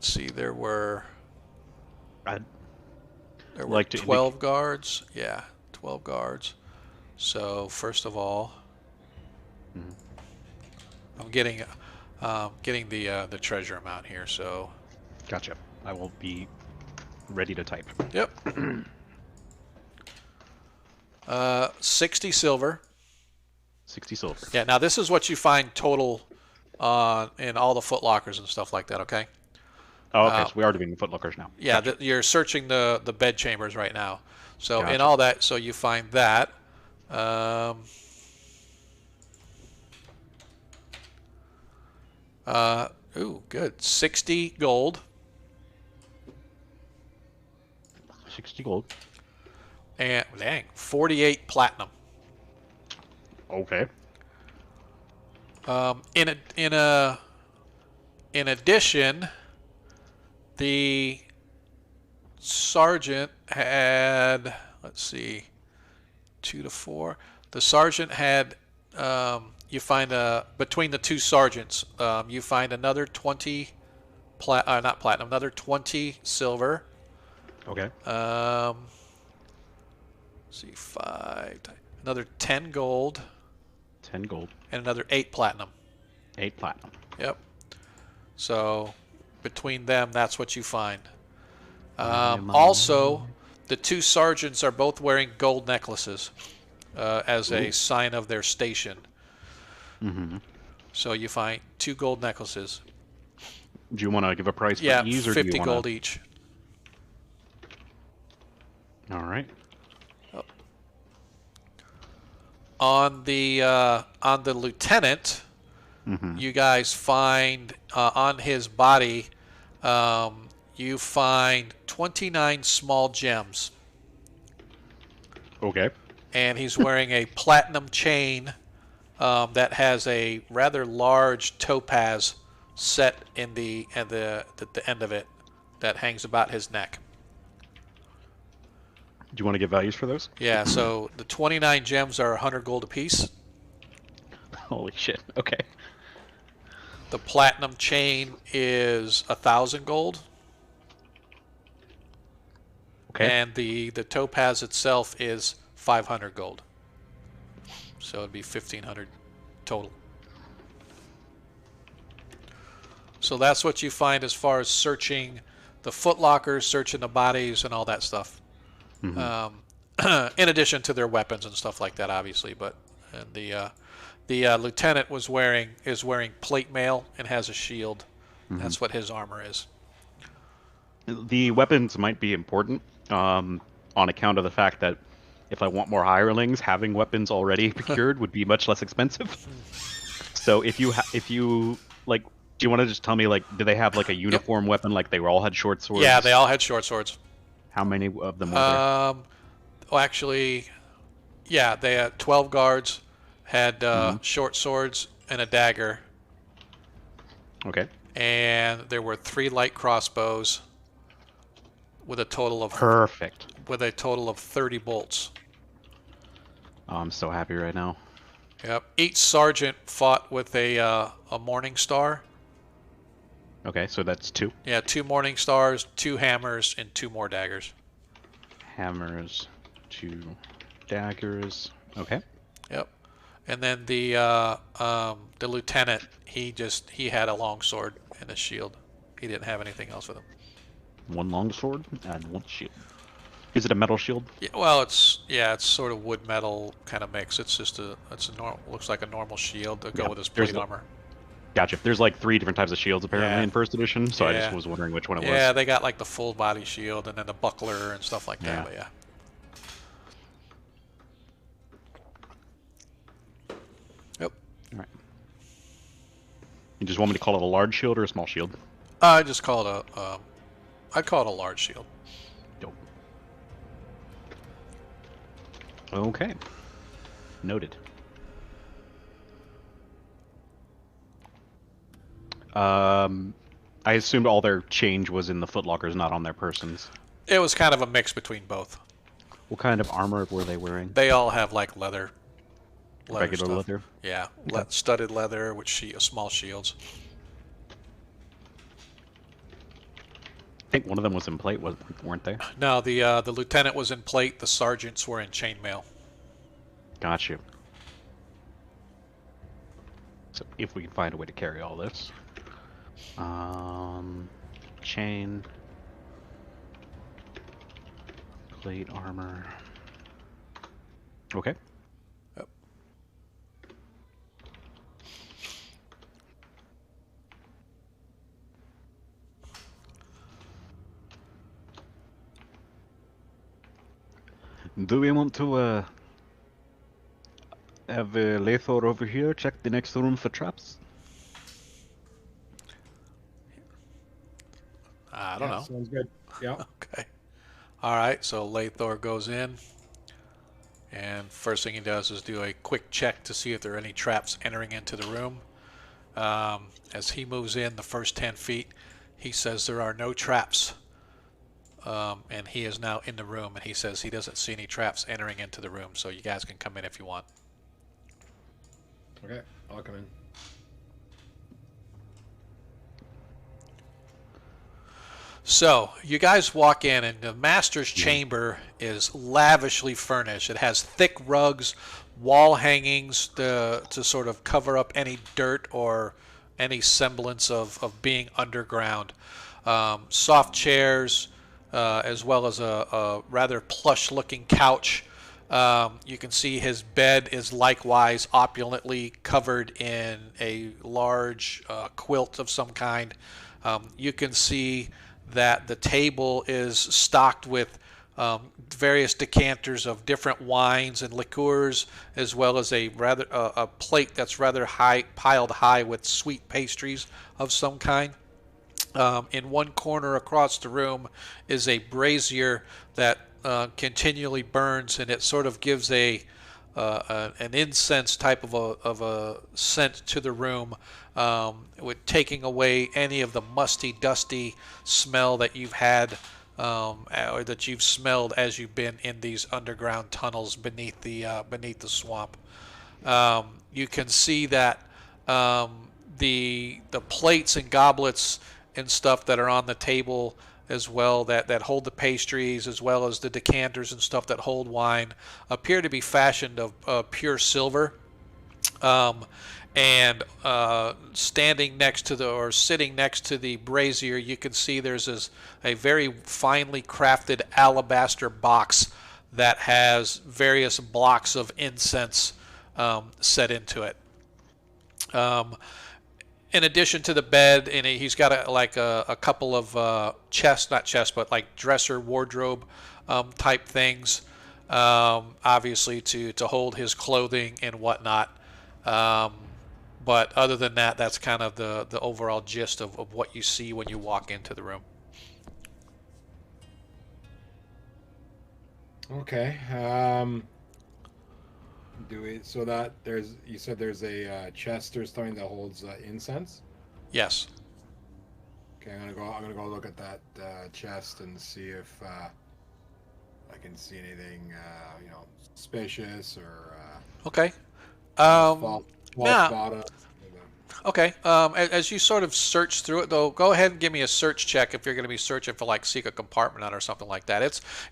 Speaker 1: see. There were
Speaker 2: I'd
Speaker 1: 12 guards. Yeah, 12 guards. So first of all, I'm getting the treasure amount here. So
Speaker 2: Gotcha. I will be ready to type.
Speaker 1: yep. 60 silver.
Speaker 2: 60 silver.
Speaker 1: Yeah. Now this is what you find total in all the Foot Lockers and stuff like that. Okay.
Speaker 2: Oh, okay. So we are doing the footlookers now.
Speaker 1: Yeah,
Speaker 2: Gotcha.
Speaker 1: you're searching the bed chambers right now. So in
Speaker 2: Gotcha.
Speaker 1: all that, so you find that. Good. 60 gold
Speaker 2: 60 gold.
Speaker 1: and 48 platinum.
Speaker 2: Okay.
Speaker 1: In addition, the sergeant had, let's see, 2 to 4. The sergeant had, you find between the two sergeants, you find another 20 not platinum, another 20 silver.
Speaker 2: Okay.
Speaker 1: Let's see, another 10 gold,
Speaker 2: 10 gold.
Speaker 1: and another 8 platinum.
Speaker 2: 8 platinum.
Speaker 1: Yep. So between them, that's what you find. Also, the two sergeants are both wearing gold necklaces as a sign of their station.
Speaker 2: Mm-hmm.
Speaker 1: So you find 2 gold necklaces.
Speaker 2: Do you want to give a price for
Speaker 1: Yeah,
Speaker 2: ease, or
Speaker 1: 50
Speaker 2: do you
Speaker 1: gold
Speaker 2: want
Speaker 1: each.
Speaker 2: All right.
Speaker 1: On the lieutenant, you guys find on his body, you find 29 small gems,
Speaker 2: Okay.
Speaker 1: and he's wearing a platinum chain that has a rather large topaz set in the end of it that hangs about his neck.
Speaker 2: Do you want to give values for those?
Speaker 1: Yeah, so the 29 gems are 100 gold apiece.
Speaker 2: Holy shit. Okay.
Speaker 1: The platinum chain is 1,000 gold.
Speaker 2: Okay.
Speaker 1: And the topaz itself is 500 gold. So it'd be 1,500 total. So that's what you find as far as searching the footlockers, searching the bodies, and all that stuff. In addition to their weapons and stuff like that, obviously. But and the lieutenant is wearing plate mail and has a shield. That's what his armor is.
Speaker 2: The weapons might be important on account of the fact that if I want more hirelings, having weapons already procured would be much less expensive. So if you like, do you want to just tell me, like, do they have like a uniform weapon, like they all had short swords?
Speaker 1: Yeah, they all had short swords.
Speaker 2: How many of them were there?
Speaker 1: Well, actually, yeah, they had 12 guards, had short swords and a dagger,
Speaker 2: Okay.
Speaker 1: and there were 3 light crossbows with a total of
Speaker 2: Perfect.
Speaker 1: 30 bolts.
Speaker 2: Oh, I'm so happy right now.
Speaker 1: Yep. Each sergeant fought with a morning star.
Speaker 2: Okay, so that's 2
Speaker 1: Yeah, 2 morning stars, 2 hammers, and 2 more daggers.
Speaker 2: hammers, 2 daggers. Okay.
Speaker 1: Yep. And then the lieutenant, he had a long sword and a shield. He didn't have anything else with him.
Speaker 2: 1 long sword and 1 shield. Is it a metal shield?
Speaker 1: Yeah, well, it's sort of wood metal kind of mix. It's just looks like a normal shield to go with his plate armor.
Speaker 2: Gotcha. There's like 3 different types of shields apparently in first edition, so I just
Speaker 1: Yeah.
Speaker 2: was wondering which one it was.
Speaker 1: Yeah, they got like the full body shield and then the buckler and stuff like that.
Speaker 2: Yeah.
Speaker 1: But yeah. Yep.
Speaker 2: All right. You just want me to call it a large shield or a small shield?
Speaker 1: I just call it I'd call it a large shield.
Speaker 2: Dope. Okay. Noted. I assumed all their change was in the footlockers, not on their persons.
Speaker 1: It was kind of a mix between both.
Speaker 2: What kind of armor were they wearing?
Speaker 1: They all have like leather
Speaker 2: Regular
Speaker 1: stuff.
Speaker 2: leather?
Speaker 1: Yeah,
Speaker 2: Okay.
Speaker 1: studded leather with small shields.
Speaker 2: I think one of them was in plate, weren't they?
Speaker 1: No, the lieutenant was in plate. The sergeants were in chainmail.
Speaker 2: Got you. So if we can find a way to carry all this. Chain. Plate armor. Okay.
Speaker 1: Yep.
Speaker 2: Do we want to have Lathor over here check the next room for traps?
Speaker 1: I don't know.
Speaker 4: Sounds good. Yeah.
Speaker 1: Okay. All right. So Lathor goes in, and first thing he does is do a quick check to see if there are any traps entering into the room. As he moves in the first 10 feet, he says there are no traps. And he is now in the room, and he says he doesn't see any traps entering into the room, so you guys can come in if you want.
Speaker 4: Okay, I'll come in.
Speaker 1: So you guys walk in, and the master's chamber is lavishly furnished. It has thick rugs, wall hangings to sort of cover up any dirt or any semblance of being underground. Soft chairs, as well as a rather plush-looking couch. You can see his bed is likewise opulently covered in a large quilt of some kind. You can see that the table is stocked with various decanters of different wines and liqueurs, as well as a plate that's rather piled high with sweet pastries of some kind. In one corner across the room is a brazier that continually burns, and it sort of gives an incense type of a scent to the room, with taking away any of the musty, dusty smell that you've had or that you've smelled as you've been in these underground tunnels beneath the swamp. You can see that the plates and goblets and stuff that are on the table as well that hold the pastries, as well as the decanters and stuff that hold wine, appear to be fashioned of pure silver. Um, and standing next to or sitting next to the brazier, you can see there's a very finely crafted alabaster box that has various blocks of incense set into it. Um, in addition to the bed, and he's got a couple of not chests, but like dresser, wardrobe type things, obviously to hold his clothing and whatnot. Um, but other than that, that's kind of the overall gist of what you see when you walk into the room.
Speaker 4: Okay. So that you said there's a chest or something that holds incense.
Speaker 1: Yes.
Speaker 4: Okay, I'm gonna go look at that chest and see if I can see anything suspicious or
Speaker 1: Okay.
Speaker 4: false
Speaker 1: Now,
Speaker 4: bottom.
Speaker 1: okay. As you sort of search through it, though, go ahead and give me a search check if you're going to be searching for like secret compartment or something like that.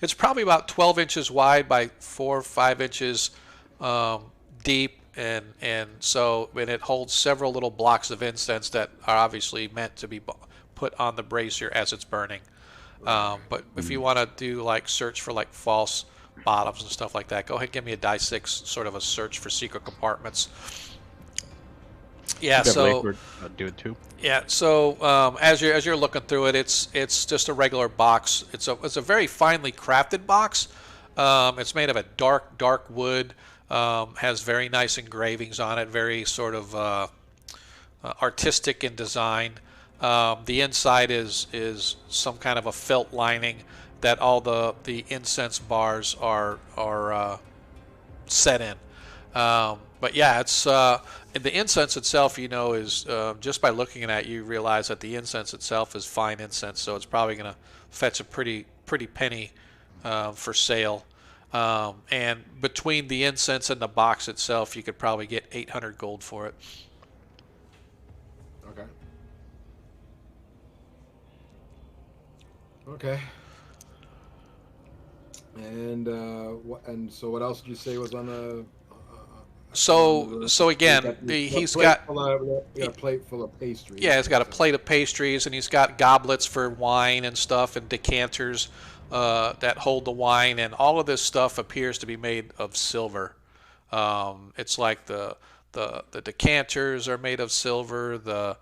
Speaker 1: It's probably about 12 inches wide by 4 or 5 inches deep, and it holds several little blocks of incense that are obviously meant to be put on the brazier as it's burning. But if you want to do like search for like false bottoms and stuff like that, go ahead and give me a die 6, sort of a search for secret compartments. Yeah, so
Speaker 2: do it too.
Speaker 1: yeah, so as you're looking through it, it's just a regular box. It's a very finely crafted box. It's made of a dark wood. Has very nice engravings on it. Very sort of artistic in design. The inside is some kind of a felt lining that all the incense bars are set in. But yeah, it's the incense itself, is just by looking at it, you realize that the incense itself is fine incense, so it's probably going to fetch a pretty penny for sale. And between the incense and the box itself, you could probably get 800 gold for it.
Speaker 4: Okay. Okay. And so what else did you say was on the?
Speaker 1: So again, he's got
Speaker 4: a plate full of pastries.
Speaker 1: Yeah, he's got a plate of pastries, and he's got goblets for wine and stuff, and decanters that hold the wine, and all of this stuff appears to be made of silver. It's like the decanters are made of silver, the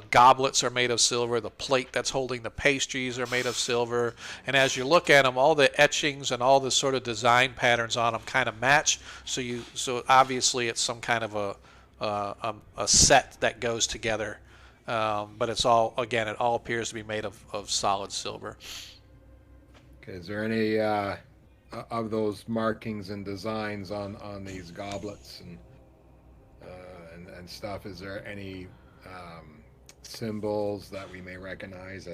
Speaker 1: goblets are made of silver, the plate that's holding the pastries are made of silver, and as you look at them, all the etchings and all the sort of design patterns on them kind of match. So obviously it's some kind of a set that goes together, but it all appears to be made of solid silver.
Speaker 4: Okay, is there any of those markings and designs on these goblets and stuff? Is there any symbols that we may recognize as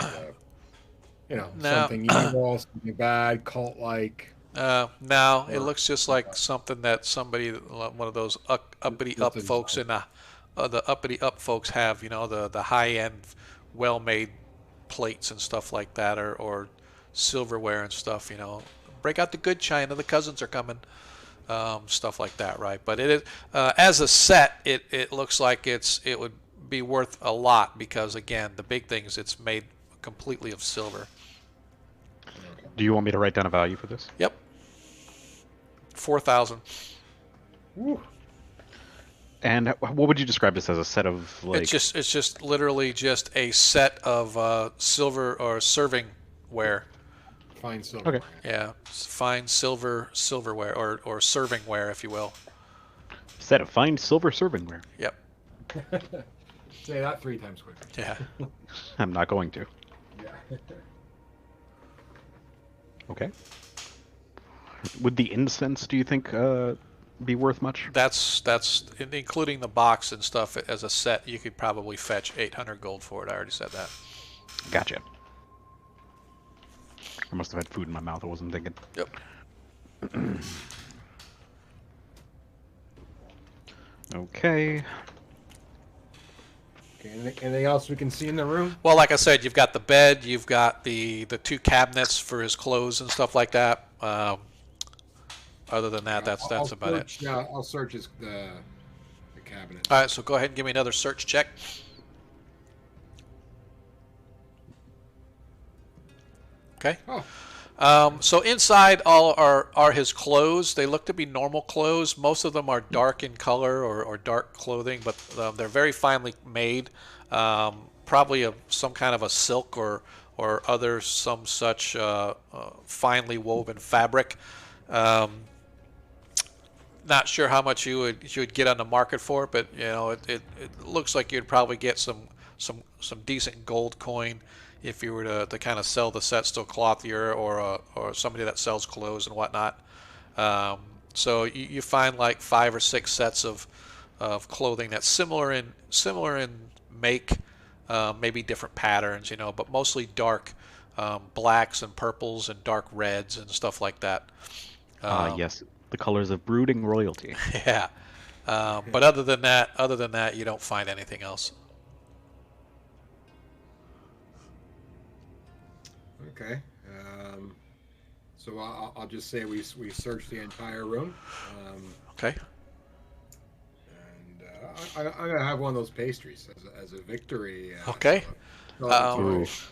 Speaker 4: something evil, something bad, cult-like?
Speaker 1: No, it looks just like something that one of those uppity up folks in the uppity up folks have. The high-end, well-made plates and stuff like that, or silverware and stuff. Break out the good china. The cousins are coming. Stuff like that, right? But it is as a set, it looks like it would be worth a lot because again, the big thing is it's made completely of silver.
Speaker 2: Do you want me to write down a value for this?
Speaker 1: Yep. 4,000.
Speaker 2: And what would you describe this as? A set of like?
Speaker 1: It's just literally just a set of silver or serving ware.
Speaker 4: Fine silver.
Speaker 2: Okay.
Speaker 1: Yeah, fine silverware or servingware, if you will.
Speaker 2: Set of fine silver servingware.
Speaker 1: Yep.
Speaker 4: Say that 3 times quicker.
Speaker 1: Yeah.
Speaker 2: I'm not going to.
Speaker 4: Yeah.
Speaker 2: Okay. Would the incense, do you think, be worth much?
Speaker 1: That's including the box and stuff as a set. You could probably fetch 800 gold for it. I already said that.
Speaker 2: Gotcha. I must have had food in my mouth. I wasn't thinking.
Speaker 1: Yep.
Speaker 2: Okay.
Speaker 4: Okay. Anything else we can see in the room?
Speaker 1: Well, like I said, you've got the bed, you've got the two cabinets for his clothes and stuff like that. Other than that,
Speaker 4: Yeah,
Speaker 1: that's about it.
Speaker 4: I'll search the cabinet.
Speaker 1: All right, so go ahead and give me another search check. Okay.
Speaker 4: Oh,
Speaker 1: So inside all are his clothes. They look to be normal clothes. Most of them are dark in color or dark clothing, but they're very finely made. Probably some kind of a silk or other some such finely woven fabric. Um, Not sure how much you would get on the market for it, but it looks like you'd probably get some decent gold coin if you were to kind of sell the sets to a clothier or somebody that sells clothes and whatnot. So you find like 5 or 6 sets of clothing that's similar in make, maybe different patterns, but mostly dark blacks and purples and dark reds and stuff like that.
Speaker 2: Yes, the colors of brooding royalty.
Speaker 1: Yeah. But other than that, you don't find anything else.
Speaker 4: okay. So I'll just say we searched the entire room,
Speaker 1: Okay.
Speaker 4: and I'm gonna have one of those pastries as a victory.
Speaker 1: Okay.
Speaker 4: Celebratory.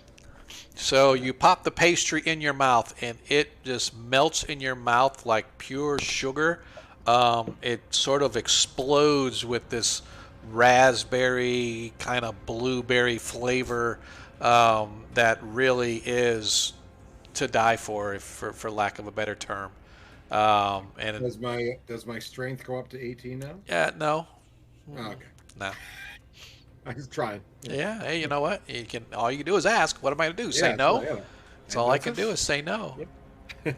Speaker 1: So you pop the pastry in your mouth, and it just melts in your mouth like pure sugar. It sort of explodes with this raspberry kind of blueberry flavor that really is to die for, for lack of a better term. And
Speaker 4: Does my strength go up to 18 now?
Speaker 1: yeah, no,
Speaker 4: Oh, okay.
Speaker 1: no.
Speaker 4: I was trying.
Speaker 1: Yeah, hey, you know what? All you can do is ask. What am I going to do? Say no?
Speaker 4: Yeah.
Speaker 1: That's all I can do is say no.
Speaker 4: Yep.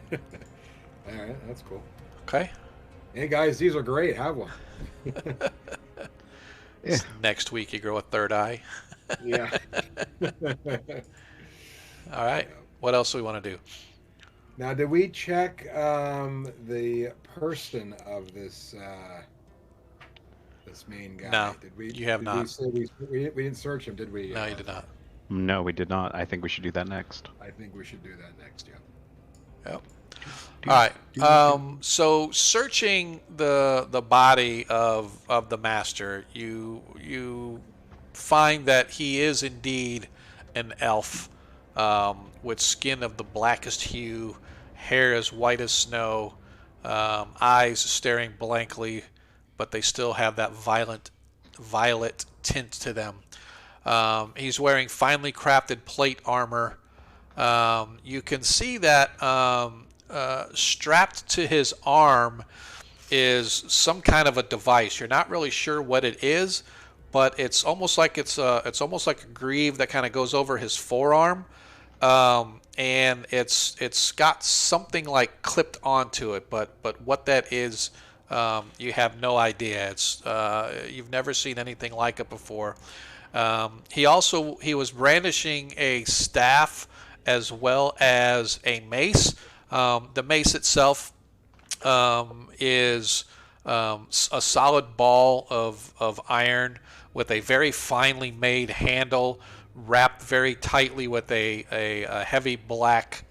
Speaker 4: All right, that's cool.
Speaker 1: Okay.
Speaker 4: Hey guys, these are great. Have one.
Speaker 2: Yeah.
Speaker 1: Next week you grow a third eye.
Speaker 4: Yeah.
Speaker 1: All right. What else do we want to do?
Speaker 4: Now, did we check the person of this this main guy?
Speaker 1: No,
Speaker 4: Did we?
Speaker 1: you have
Speaker 4: did
Speaker 1: not.
Speaker 4: We, say we didn't search him, did we?
Speaker 1: No, you did not.
Speaker 2: No, we did not. I think we should do that next.
Speaker 4: I think we should do that next. Yeah.
Speaker 1: Yep. All right. So searching the body of the master, you find that he is indeed an elf, with skin of the blackest hue, hair as white as snow, eyes staring blankly, but they still have that violet tint to them. He's wearing finely crafted plate armor. You can see that strapped to his arm is some kind of a device. You're not really sure what it is, but it's almost like it's almost like a greave that kind of goes over his forearm, and it's got something like clipped onto it. But what that is, you have no idea. It's you've never seen anything like it before. He was brandishing a staff as well as a mace. The mace itself is a solid ball of iron with a very finely made handle, wrapped very tightly with a heavy black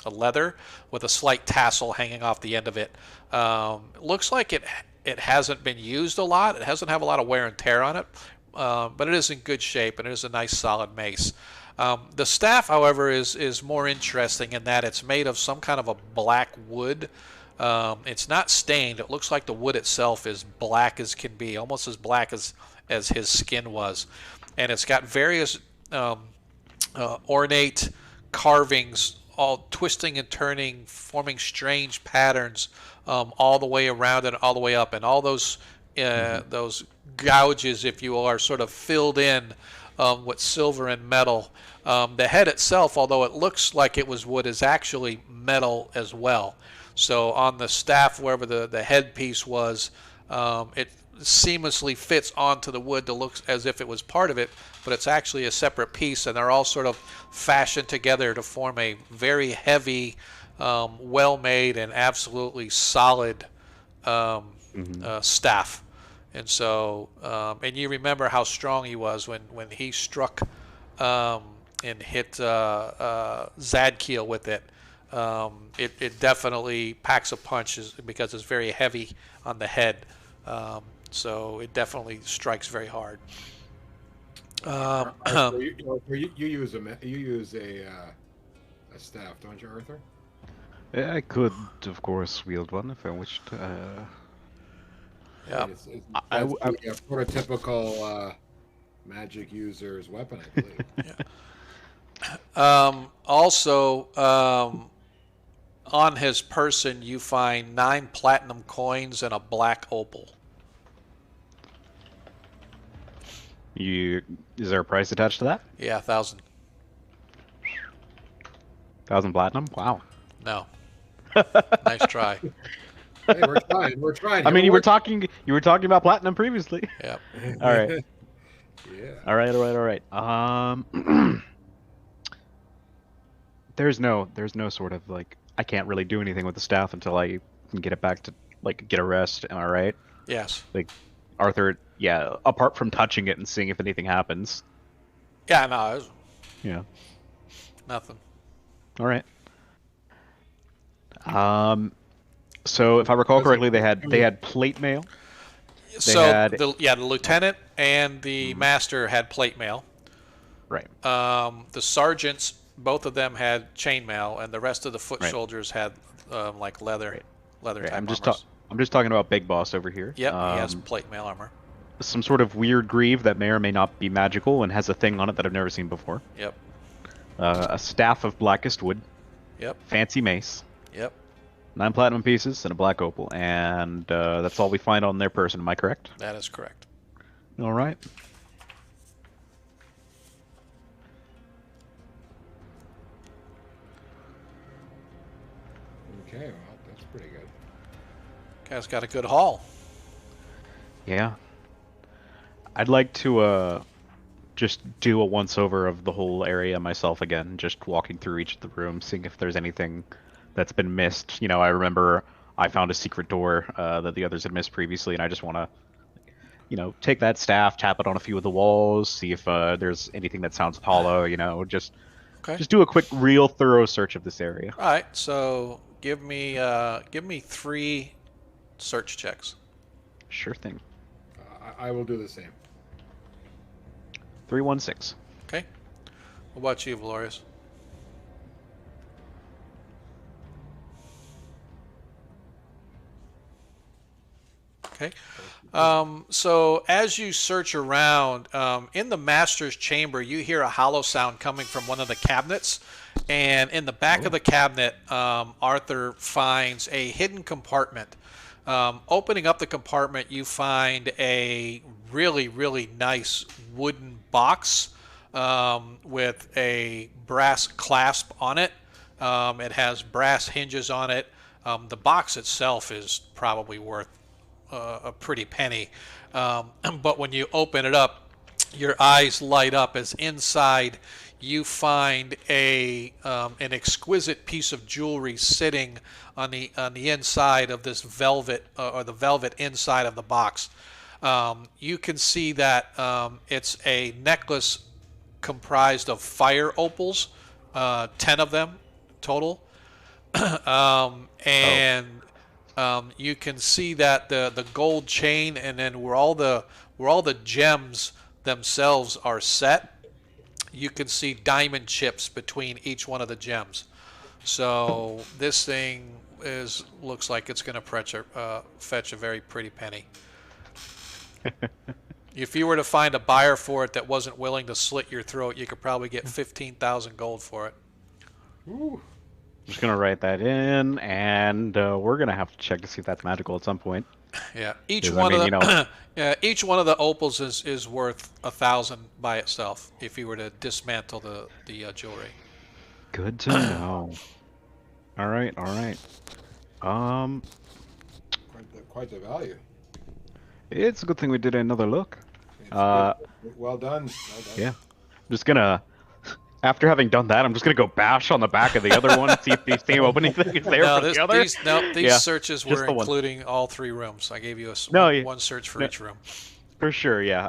Speaker 1: leather with a slight tassel hanging off the end of it. It looks like it hasn't been used a lot. It doesn't have a lot of wear and tear on it, but it is in good shape, and it is a nice solid mace. The staff, however, is more interesting in that it's made of some kind of a black wood. It's not stained. It looks like the wood itself is black as can be, almost as black as his skin was. And it's got various ornate carvings, all twisting and turning, forming strange patterns all the way around and all the way up. And all those gouges, if you will, are sort of filled in with silver and metal. The head itself, although it looks like it was wood, is actually metal as well. So on the staff, wherever the headpiece was, it seamlessly fits onto the wood to look as if it was part of it, but it's actually a separate piece, and they're all sort of fashioned together to form a very heavy, well-made and absolutely solid staff. And so, and you remember how strong he was when he struck um, and hit Zadkiel with it. It definitely packs a punch because it's very heavy on the head. So it definitely strikes very hard.
Speaker 4: Arthur, you use a staff, don't you, Arthur?
Speaker 2: I could, of course, wield one if I wished.
Speaker 1: Yeah.
Speaker 4: That's the prototypical magic user's weapon, I believe.
Speaker 1: Also, on his person, you find 9 platinum coins and a black opal.
Speaker 2: Is there a price attached to that?
Speaker 1: Yeah, 1,000.
Speaker 2: 1,000 platinum? Wow.
Speaker 1: No. Nice try.
Speaker 4: Hey, we're trying. We're trying.
Speaker 2: I mean, you were talking about platinum previously.
Speaker 1: Yep.
Speaker 2: All right.
Speaker 4: Yeah.
Speaker 2: All right. There's no sort of like I can't really do anything with the staff until I can get it back to like get a rest. Am I right?
Speaker 1: Yes.
Speaker 2: Like Arthur, yeah. Apart from touching it and seeing if anything happens.
Speaker 1: Yeah, no, it was
Speaker 2: Yeah.
Speaker 1: nothing.
Speaker 2: All right. So if I recall correctly, they had plate mail.
Speaker 1: The lieutenant and the master had plate mail.
Speaker 2: Right.
Speaker 1: The sergeants, both of them had chainmail, and the rest of the foot
Speaker 2: Right.
Speaker 1: soldiers had like leather type
Speaker 2: I'm just
Speaker 1: armors.
Speaker 2: I'm just talking about Big Boss over here.
Speaker 1: Yep, he has plate mail armor.
Speaker 2: Some sort of weird greave that may or may not be magical and has a thing on it that I've never seen before.
Speaker 1: Yep.
Speaker 2: A staff of blackest wood.
Speaker 1: Yep.
Speaker 2: Fancy mace.
Speaker 1: Yep.
Speaker 2: 9 platinum pieces and a black opal, and that's all we find on their person. Am I correct?
Speaker 1: That is correct.
Speaker 2: All right.
Speaker 4: Okay, well, that's pretty good.
Speaker 1: Guy's got a good haul.
Speaker 2: Yeah. I'd like to just do a once over of the whole area myself again, just walking through each of the rooms, seeing if there's anything that's been missed. You know, I remember I found a secret door that the others had missed previously, and I just want to, take that staff, tap it on a few of the walls, see if there's anything that sounds hollow. Just do a quick, real thorough search of this area.
Speaker 1: All right, so give me 3 search checks.
Speaker 2: Sure thing.
Speaker 4: I will do the same.
Speaker 2: 316.
Speaker 1: Okay. What about you, Valorius? Okay. So as you search around, in the master's chamber, you hear a hollow sound coming from one of the cabinets. And in the back of the cabinet, Arthur finds a hidden compartment. Opening up the compartment, you find a really, really nice wooden box with a brass clasp on it. It has brass hinges on it. The box itself is probably worth a pretty penny. But when you open it up, your eyes light up as inside you find an exquisite piece of jewelry sitting on the inside of this velvet or the velvet inside of the box. You can see that it's a necklace comprised of fire opals, 10 of them total, you can see that the gold chain and then where all the gems themselves are set, you can see diamond chips between each one of the gems. So this thing looks like it's going to fetch a very pretty penny. If you were to find a buyer for it that wasn't willing to slit your throat, you could probably get 15,000 gold for it.
Speaker 4: Ooh.
Speaker 2: I'm just gonna write that in, and we're gonna have to check to see if that's magical at some point.
Speaker 1: Yeah, each one of the opals is worth 1,000 by itself if you were to dismantle the jewelry.
Speaker 2: Good to know. All right.
Speaker 4: Quite the value.
Speaker 2: It's a good thing we did another look.
Speaker 4: Well done.
Speaker 2: Yeah. I'm just gonna, after having done that, I'm just gonna go bash on the back of the other one, see if the same opening thing is there
Speaker 1: No,
Speaker 2: for the other.
Speaker 1: these
Speaker 2: Yeah,
Speaker 1: searches
Speaker 2: just
Speaker 1: were
Speaker 2: the one.
Speaker 1: including all 3 rooms. I gave you
Speaker 2: No, yeah,
Speaker 1: one search for
Speaker 2: no,
Speaker 1: each room.
Speaker 2: for sure. Yeah,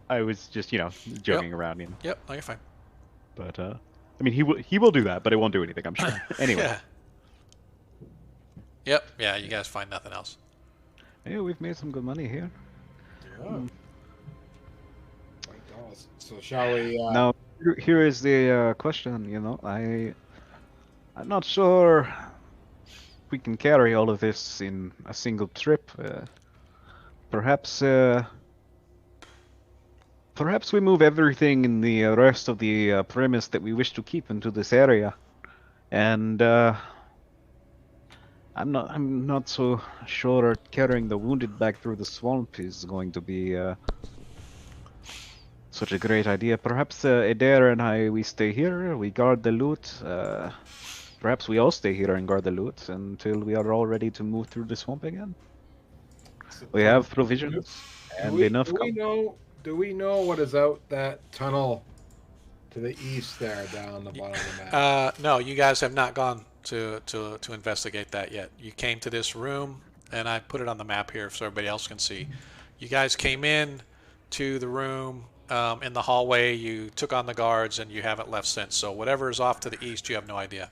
Speaker 2: I was just
Speaker 1: Yep.
Speaker 2: joking around,
Speaker 1: Yep. No, you're fine.
Speaker 2: But I mean, he will do that, but it won't do anything, I'm sure. Anyway,
Speaker 1: Yeah. Yep. Yeah. You guys find nothing else.
Speaker 2: yeah, we've made some good money here.
Speaker 4: Yeah. $20. So shall we?
Speaker 2: Now, here is the question. I'm not sure we can carry all of this in a single trip. Perhaps we move everything in the rest of the premise that we wish to keep into this area, and I'm not so sure carrying the wounded back through the swamp is going to be such a great idea. Perhaps Adair and we stay here, we guard the loot. Perhaps we all stay here and guard the loot until we are all ready to move through the swamp again. We have provisions and enough.
Speaker 4: Do we know what is out that tunnel to the east there, down on the bottom of the map?
Speaker 1: No, you guys have not gone to investigate that yet. You came to this room, and I put it on the map here so everybody else can see. You guys came in to the room in the hallway. You took on the guards, and you haven't left since. So whatever is off to the east, you have no idea.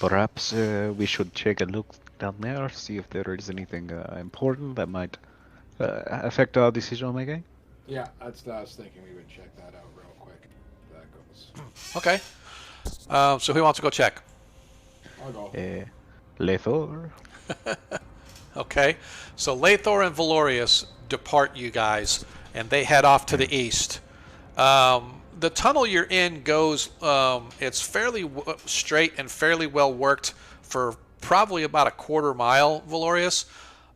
Speaker 2: Perhaps we should take a look down there, see if there is anything important that might affect our decision making.
Speaker 4: Yeah, that's what I was thinking. We would check that out real quick. That goes.
Speaker 1: Okay. So who wants to go check?
Speaker 4: I'll go.
Speaker 2: Lethor.
Speaker 1: Okay. So Lathor and Valorius depart you guys, and they head off to the east. The tunnel you're in goes, it's fairly straight and fairly well worked for probably about a quarter mile, Valorius.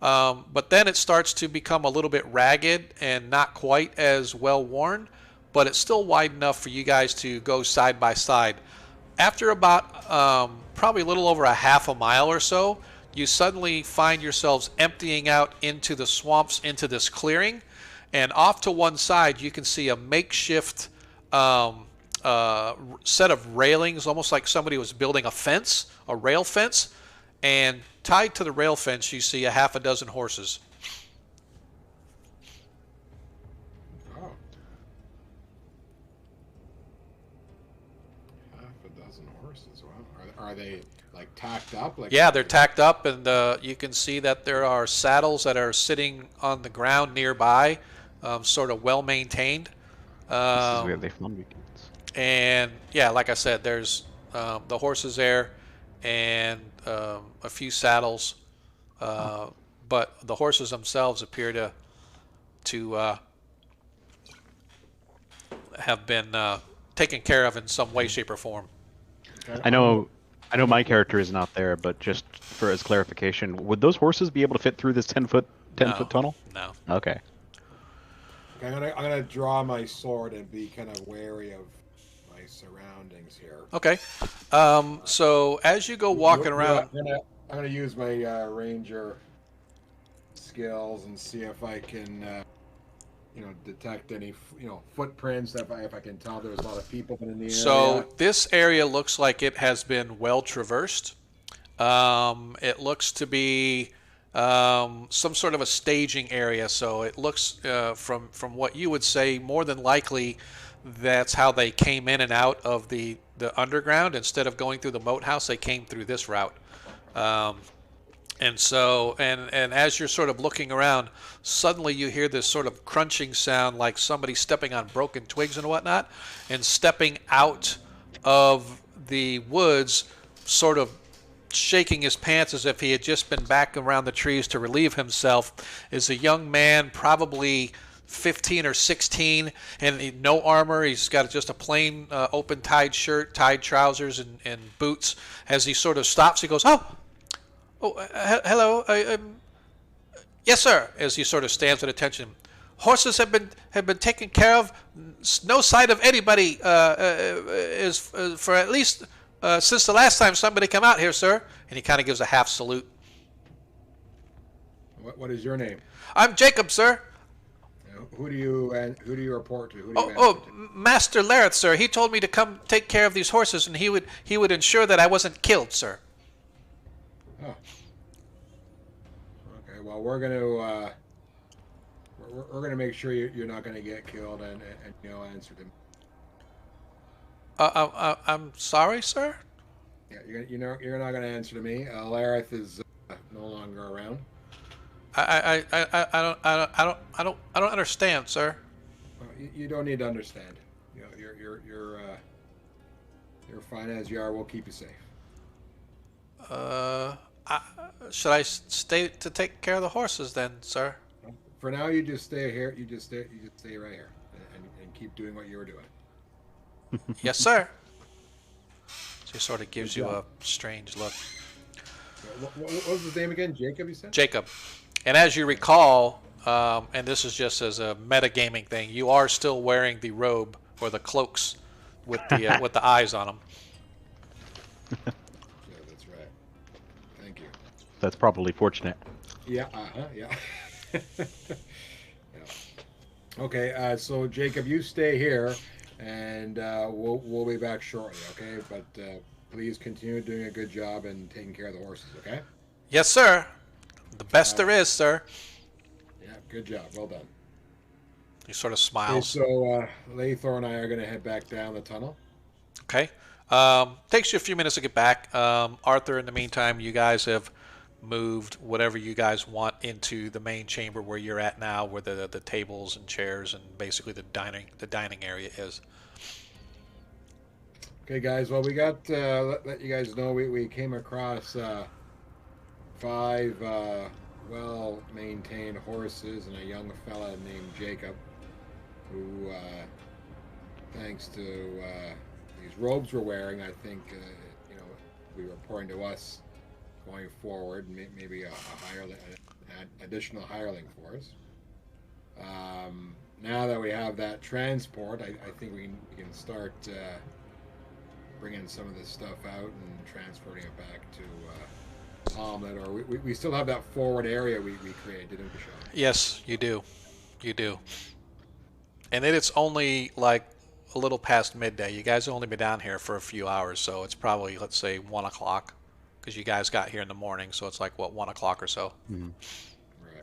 Speaker 1: But then it starts to become a little bit ragged and not quite as well worn, but it's still wide enough for you guys to go side by side. After about probably a little over a half a mile or so, you suddenly find yourselves emptying out into the swamps, into this clearing, and off to one side you can see a makeshift set of railings, almost like somebody was building a fence, a rail fence, and tied to the rail fence you see a half a dozen horses.
Speaker 4: Oh. Half a dozen horses. Wow. Are they like tacked up?
Speaker 1: Yeah, they're tacked up, and you can see that there are saddles that are sitting on the ground nearby, sort of well maintained.
Speaker 2: This is where they found weekends.
Speaker 1: And yeah, like I said, there's the horses there, and a few saddles, but the horses themselves appear to have been taken care of in some way, shape, or form.
Speaker 4: Okay.
Speaker 2: I know my character is not there, but just for as clarification, would those horses be able to fit through this 10-foot tunnel?
Speaker 1: No.
Speaker 2: Okay.
Speaker 4: I'm gonna draw my sword and be kind of wary of my surroundings here.
Speaker 1: Okay. So as you go walking around,
Speaker 4: I'm gonna use my ranger skills and see if I can, detect any, footprints. If I can tell there's a lot of people in the area.
Speaker 1: so this area looks like it has been well traversed. It looks to be some sort of a staging area. So it looks, from what you would say, more than likely that's how they came in and out of the underground. Instead of going through the moat house, they came through this route. And so, and as you're sort of looking around, suddenly you hear this sort of crunching sound, like somebody stepping on broken twigs and whatnot, and stepping out of the woods, sort of shaking his pants as if he had just been back around the trees to relieve himself, is a young man, probably 15 or 16, and no armor. He's got just a plain open-tied shirt, tied trousers, and boots. As he sort of stops, he goes, "Oh, hello. Yes, sir." As he sort of stands at attention, "Horses have been taken care of. No sight of anybody is for at least since the last time somebody came out here, sir." And he kind of gives a half salute.
Speaker 4: What is your name?
Speaker 1: "I'm Jacob, sir."
Speaker 4: who do you report to? Who do you
Speaker 1: Oh,
Speaker 4: answer
Speaker 1: oh,
Speaker 4: to?
Speaker 1: Master Lareth, sir. He told me to come take care of these horses, and he would ensure that I wasn't killed, sir.
Speaker 4: Oh, okay. Well, we're gonna make sure you're not gonna get killed, and you'll answer to me.
Speaker 1: I'm sorry, sir.
Speaker 4: Yeah, you're not gonna answer to me. Lareth is no longer around.
Speaker 1: I don't understand, sir.
Speaker 4: You don't need to understand. You know, you're fine as you are. We'll keep you safe.
Speaker 1: Uh, I, should I stay to take care of the horses then, sir?
Speaker 4: For now, you just stay here. You just stay right here, and keep doing what you were doing.
Speaker 1: Yes, sir. So he sort of
Speaker 4: Good
Speaker 1: gives you a
Speaker 4: job.
Speaker 1: strange look.
Speaker 4: What was his name again? Jacob, you said?
Speaker 1: Jacob. And as you recall, and this is just as a metagaming thing, you are still wearing the robe or the cloaks with the eyes on them.
Speaker 4: Yeah, that's right. Thank you.
Speaker 2: That's probably fortunate.
Speaker 4: Yeah. Yeah. Yeah. Okay. So Jacob, you stay here, and we'll be back shortly. Okay. But please continue doing a good job and taking care of the horses. Okay.
Speaker 1: Yes, sir. The best
Speaker 4: All
Speaker 1: there
Speaker 4: right.
Speaker 1: is, sir.
Speaker 4: Yeah. Good job. Well done.
Speaker 1: He sort of
Speaker 4: Okay.
Speaker 1: smiles.
Speaker 4: So Lathor and I are gonna head back down the tunnel.
Speaker 1: Okay. Takes you a few minutes to get back. Arthur, in the meantime, you guys have moved whatever you guys want into the main chamber where you're at now, where the tables and chairs and basically the dining area is.
Speaker 4: Okay, guys. Well, we got let you guys know we came across five well-maintained horses and a young fella named Jacob, who, thanks to these robes we're wearing, I think we reporting to us going forward, maybe a hireling, an additional hireling force. Now that we have that transport, I think we can start bringing some of this stuff out and transporting it back to Hommlet. Or we still have that forward area we created, didn't we, Sean?
Speaker 1: Yes, you do. You do. And then it's only like a little past midday. You guys have only been down here for a few hours, so it's probably, let's say, 1 o'clock. Because you guys got here in the morning, so it's like, what, 1 o'clock or so?
Speaker 2: Mhm.
Speaker 4: Right.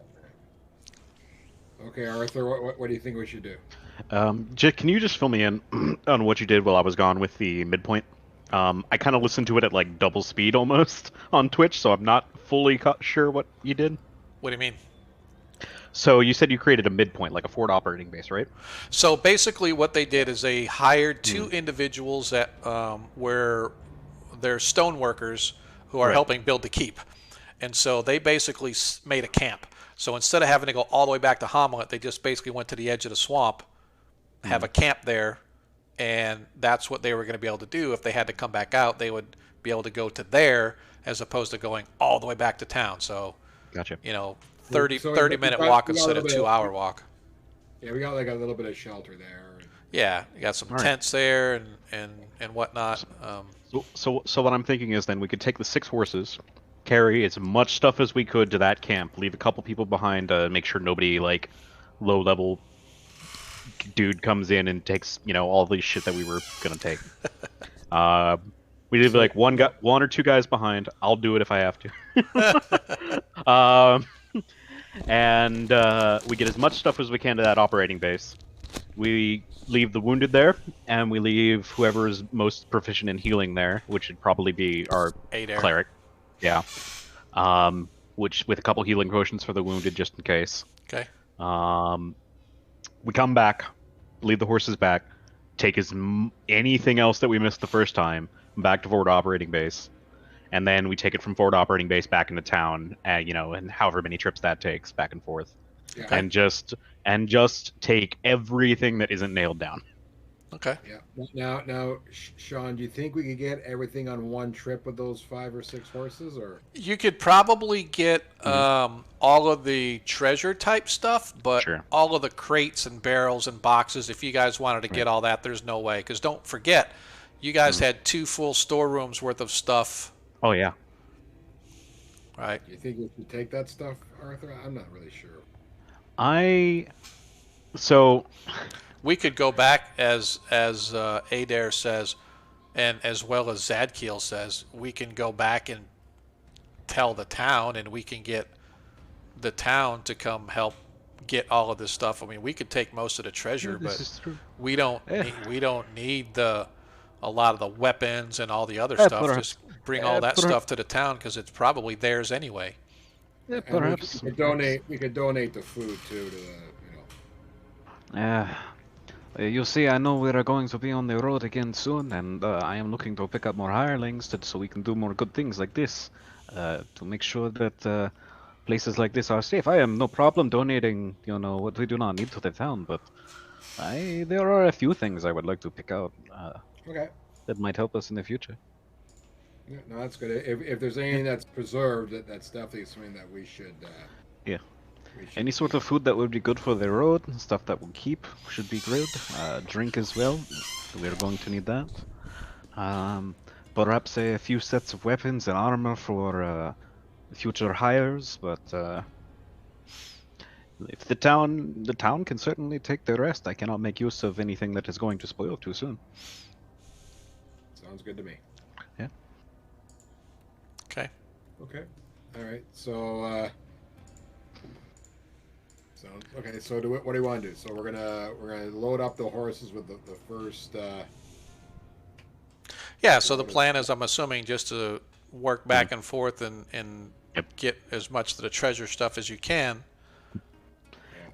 Speaker 4: Okay, Arthur, what do you think we should do?
Speaker 2: Jit, can you just fill me in on what you did while I was gone with the midpoint? I kind of listened to it at like double speed almost on Twitch, so I'm not fully sure what you did.
Speaker 1: What do you mean?
Speaker 2: So you said you created a midpoint, like a forward operating base, right?
Speaker 1: So basically, what they did is they hired two individuals that were they're stone workers who are
Speaker 2: Right.
Speaker 1: helping build the keep, and so they basically made a camp. So instead of having to go all the way back to Hommlet, they just basically went to the edge of the swamp, have a camp there, and that's what they were going to be able to do. If they had to come back out, they would be able to go to there as opposed to going all the way back to town. So,
Speaker 2: Gotcha.
Speaker 1: 30,
Speaker 4: So
Speaker 1: 30 minute walk
Speaker 4: we got a
Speaker 1: instead of
Speaker 4: little bit
Speaker 1: 2 hour walk.
Speaker 4: Yeah, we got like a little bit of shelter there.
Speaker 1: Yeah, you got some
Speaker 2: All right.
Speaker 1: tents there and whatnot.
Speaker 2: So what I'm thinking is then we could take the 6 horses, carry as much stuff as we could to that camp, leave a couple people behind to make sure nobody like low level dude comes in and takes all the shit that we were gonna take. We leave like one or two guys behind. I'll do it if I have to. And we get as much stuff as we can to that operating base. We leave the wounded there, and we leave whoever is most proficient in healing there, which would probably be our
Speaker 1: Adair.
Speaker 2: cleric. Yeah. Which with a couple healing potions for the wounded, just in case.
Speaker 1: Okay.
Speaker 2: We come back, leave the horses back, take anything else that we missed the first time back to forward operating base, and then we take it from forward operating base back into town, and however many trips that takes back and forth,
Speaker 4: Yeah.
Speaker 2: and just take everything that isn't nailed down.
Speaker 1: Okay.
Speaker 4: Yeah. Now, Sean, do you think we could get everything on one trip with those 5 or 6 horses, or?
Speaker 1: You could probably get all of the treasure type stuff, but
Speaker 2: Sure.
Speaker 1: all of the crates and barrels and boxes, if you guys wanted to get all that, there's no way. Because don't forget, you guys had 2 full storerooms worth of stuff,
Speaker 2: Oh yeah.
Speaker 1: right?
Speaker 4: Do you think we should take that stuff, Arthur? I'm not really sure.
Speaker 2: I So,
Speaker 1: We could go back as Adair says, and as well as Zadkiel says, we can go back and tell the town, and we can get the town to come help get all of this stuff. I mean, we could take most of the
Speaker 2: yeah,
Speaker 1: treasure, but
Speaker 2: this is true. Yeah,
Speaker 1: we don't need a lot of the weapons and all the other stuff. Just
Speaker 2: perhaps,
Speaker 1: bring all that
Speaker 2: perhaps,
Speaker 1: stuff to the town because it's probably theirs anyway.
Speaker 4: And we
Speaker 2: perhaps.
Speaker 4: could donate. We could donate the food too to the.
Speaker 2: Uh, you see, I know we are going to be on the road again soon, and I am looking to pick up more hirelings so we can do more good things like this, to make sure that places like this are safe. I have no problem donating, what we do not need to the town, but there are a few things I would like to pick out
Speaker 4: Okay.
Speaker 2: that might help us in the future.
Speaker 4: Yeah, no, that's good. If there's anything that's preserved, that's definitely something that we should.
Speaker 2: Yeah.
Speaker 4: We should
Speaker 2: Any sort of food that would be good for the road, stuff that will keep, should be good. Drink as well, we're going to need that. Perhaps a few sets of weapons and armor for future hires, but if the town can certainly take the rest. I cannot make use of anything that is going to spoil too soon.
Speaker 4: Sounds good to me.
Speaker 2: Yeah.
Speaker 1: Okay.
Speaker 4: Okay. All right. So. Okay. So what do you want to do? So we're gonna load up the horses with the first.
Speaker 1: Yeah. So the plan is, I'm assuming, just to work back and forth and
Speaker 2: Yep.
Speaker 1: get as much of the treasure stuff as you can.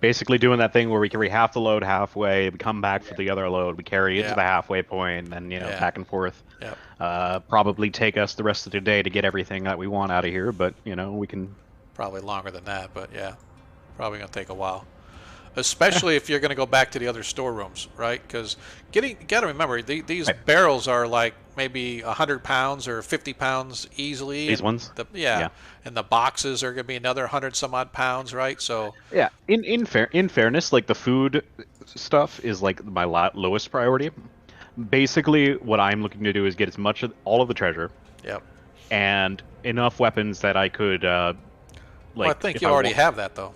Speaker 2: Basically doing that thing where we carry half the load halfway, we come back for the other load, we carry it to
Speaker 1: Yeah.
Speaker 2: the halfway point, and then
Speaker 1: Yeah.
Speaker 2: back and forth.
Speaker 1: Yep.
Speaker 2: Probably take us the rest of the day to get everything that we want out of here, but we can.
Speaker 1: Probably longer than that, but yeah, probably gonna take a while. Especially if you're gonna go back to the other storerooms, right? Because you gotta remember these
Speaker 2: Right.
Speaker 1: barrels are like maybe 100 pounds or 50 pounds easily.
Speaker 2: These
Speaker 1: and
Speaker 2: ones?
Speaker 1: Yeah,
Speaker 2: Yeah.
Speaker 1: and the boxes are gonna be another 100 some odd pounds, right? So
Speaker 2: Yeah. In fairness, like the food stuff is like my lowest priority. Basically, what I'm looking to do is get as much of all of the treasure
Speaker 1: yep.
Speaker 2: and enough weapons that I could
Speaker 1: Well, I think
Speaker 2: if
Speaker 1: you already
Speaker 2: want-
Speaker 1: have that though.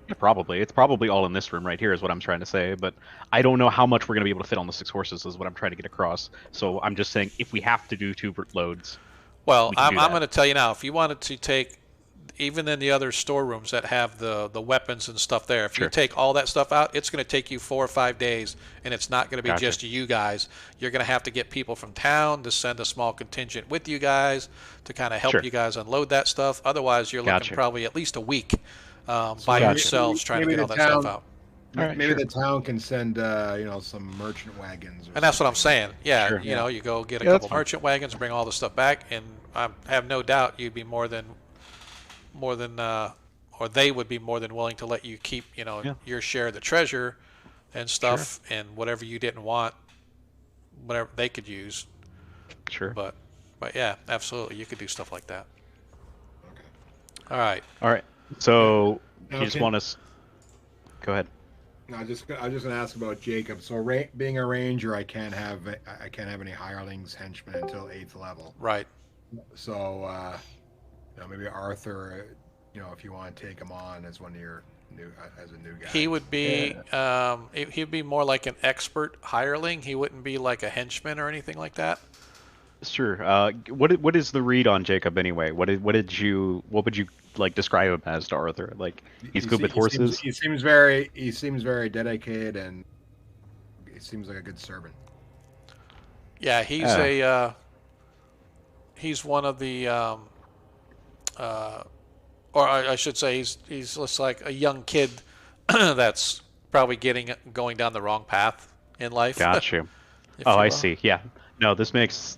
Speaker 2: Yeah, probably. It's probably all in this room right here, is what I'm trying to say. But I don't know how much we're going to be able to fit on the 6 horses, is what I'm trying to get across. So I'm just saying, if we have to do 2 loads.
Speaker 1: Well,
Speaker 2: We can
Speaker 1: I'm
Speaker 2: do that.
Speaker 1: going to tell you now, if you wanted to take, even in the other storerooms that have the weapons and stuff there, if you
Speaker 2: Sure.
Speaker 1: take all that stuff out, it's going to take you 4 or 5 days, and it's not going to be
Speaker 2: Gotcha.
Speaker 1: just you guys. You're going to have to get people from town to send a small contingent with you guys to kind of help
Speaker 2: Sure.
Speaker 1: you guys unload that stuff. Otherwise, you're looking
Speaker 2: Gotcha.
Speaker 1: probably at least a week by
Speaker 2: Gotcha.
Speaker 1: yourselves trying to
Speaker 4: Maybe
Speaker 1: get all
Speaker 4: the
Speaker 1: that stuff
Speaker 4: town-
Speaker 1: out.
Speaker 2: All right,
Speaker 4: Maybe
Speaker 2: sure.
Speaker 4: the town can send some merchant wagons. Or
Speaker 1: And that's what I'm
Speaker 4: something.
Speaker 1: saying. Yeah,
Speaker 2: Sure.
Speaker 1: you know, you go get a
Speaker 2: Yeah, that's
Speaker 1: couple
Speaker 2: fine.
Speaker 1: merchant wagons, bring all the stuff back, and I have no doubt you'd be more than, or they would be more than willing to let you keep,
Speaker 2: Yeah.
Speaker 1: your share of the treasure and stuff, and whatever you didn't want, whatever they could use.
Speaker 2: Sure.
Speaker 1: But yeah, absolutely, you could do stuff like that.
Speaker 4: Okay.
Speaker 1: All right.
Speaker 2: All right. So
Speaker 4: Now,
Speaker 2: you just
Speaker 4: can-
Speaker 2: want us. Go ahead.
Speaker 4: No, I was just gonna ask about Jacob. So being a ranger, I can't have any hirelings, henchmen until 8th level.
Speaker 1: Right.
Speaker 4: So maybe Arthur, if you want to take him on as one of your new as a new guy.
Speaker 1: He would be, he'd be more like an expert hireling. He wouldn't be like a henchman or anything like that.
Speaker 2: Sure. What is the read on Jacob anyway? What would you like describe him as to Arthur? Like he's good with horses.
Speaker 4: He seems very dedicated, and he seems like a good servant.
Speaker 1: Yeah, he's one of the, or I should say, he's just like a young kid that's probably going down the wrong path in life.
Speaker 2: Got you.
Speaker 1: if
Speaker 2: Oh,
Speaker 1: you
Speaker 2: I
Speaker 1: will.
Speaker 2: see. Yeah. No, this makes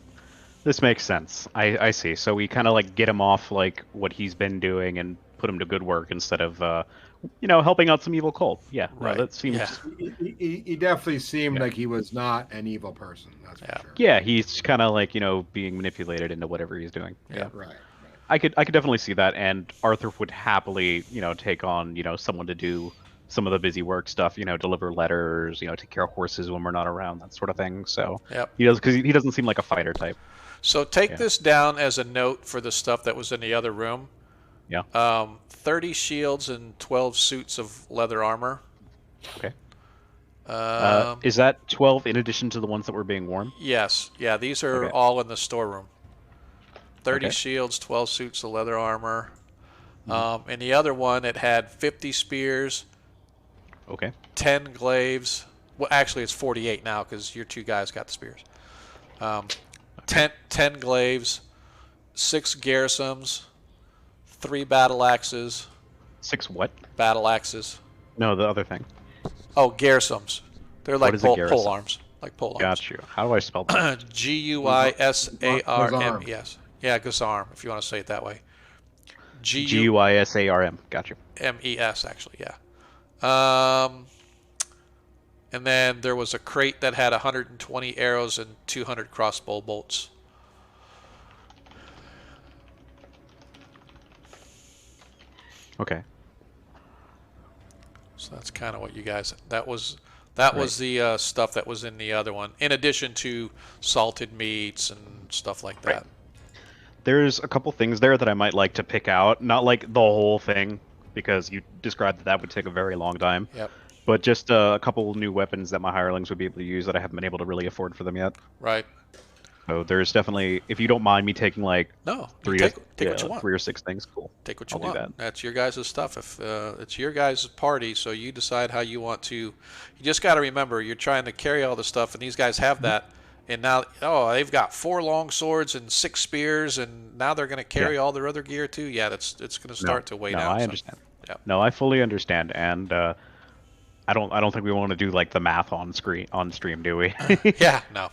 Speaker 2: sense. I see. So we kind of like get him off like what he's been doing and put him to good work instead of helping out some evil cult. Yeah. No,
Speaker 1: Right.
Speaker 2: that seems.
Speaker 1: Yeah.
Speaker 4: He definitely seemed
Speaker 2: Yeah.
Speaker 4: like he was not an evil person. That's for
Speaker 1: Yeah.
Speaker 4: sure.
Speaker 2: Yeah, he's kind of like being manipulated into whatever he's doing.
Speaker 1: Yeah.
Speaker 4: Right.
Speaker 2: I could definitely see that, and Arthur would happily take on someone to do some of the busy work stuff, deliver letters, take care of horses when we're not around, that sort of thing. So
Speaker 1: Yep.
Speaker 2: he does, because he doesn't seem like a fighter type.
Speaker 1: So take
Speaker 2: Yeah.
Speaker 1: this down as a note for the stuff that was in the other room.
Speaker 2: Yeah.
Speaker 1: 30 shields and 12 suits of leather armor.
Speaker 2: Okay.
Speaker 1: Um,
Speaker 2: Is that 12 in addition to the ones that were being worn?
Speaker 1: yes, yeah, these are
Speaker 2: Okay.
Speaker 1: all in the storeroom. 30
Speaker 2: Okay.
Speaker 1: shields, 12 suits of leather armor.
Speaker 2: Mhm.
Speaker 1: And the other one, it had 50 spears,
Speaker 2: Okay.
Speaker 1: 10 glaives. Well, actually, it's 48 now because your two guys got the spears. Um,
Speaker 2: Okay.
Speaker 1: 10 glaives, 6 garrisons, 3 battle axes.
Speaker 2: 6 what?
Speaker 1: Battle axes.
Speaker 2: No, the other thing.
Speaker 1: Oh, garrisons. They're
Speaker 2: What
Speaker 1: like
Speaker 2: is a
Speaker 1: pole
Speaker 2: garrison?
Speaker 1: arms. Like pole arms.
Speaker 2: Got you. How do I spell that?
Speaker 1: Guisarmes. Yeah, Guisarm, if you want to say it that way.
Speaker 2: Guisarm. Got you.
Speaker 1: Guismes, actually, yeah. And then there was a crate that had 120 arrows and 200 crossbow bolts.
Speaker 2: Okay.
Speaker 1: So that's kind of what you guys. That was the stuff that was in the other one, in addition to salted meats and stuff like that.
Speaker 2: Right. There's a couple things there that I might like to pick out. Not like the whole thing, because you described that would take a very long time.
Speaker 1: Yep.
Speaker 2: But just a couple new weapons that my hirelings would be able to use that I haven't been able to really afford for them yet.
Speaker 1: Right.
Speaker 2: So there's definitely, if you don't mind me taking like
Speaker 1: No.
Speaker 2: three
Speaker 1: Take what you want.
Speaker 2: 3 or 6 things, cool.
Speaker 1: Take what you
Speaker 2: I'll
Speaker 1: want.
Speaker 2: do that.
Speaker 1: That's your guys' stuff. If it's your guys' party, so you decide how you want to. You just got to remember, you're trying to carry all the stuff, and these guys have that. And now, they've got 4 long swords and 6 spears, and now they're going to carry all their other gear too. Yeah, it's going to start to weigh down.
Speaker 2: No, I
Speaker 1: so,
Speaker 2: understand.
Speaker 1: yeah.
Speaker 2: No, I fully understand, and I don't think we want to do like the math on stream, do we?
Speaker 1: Yeah, no.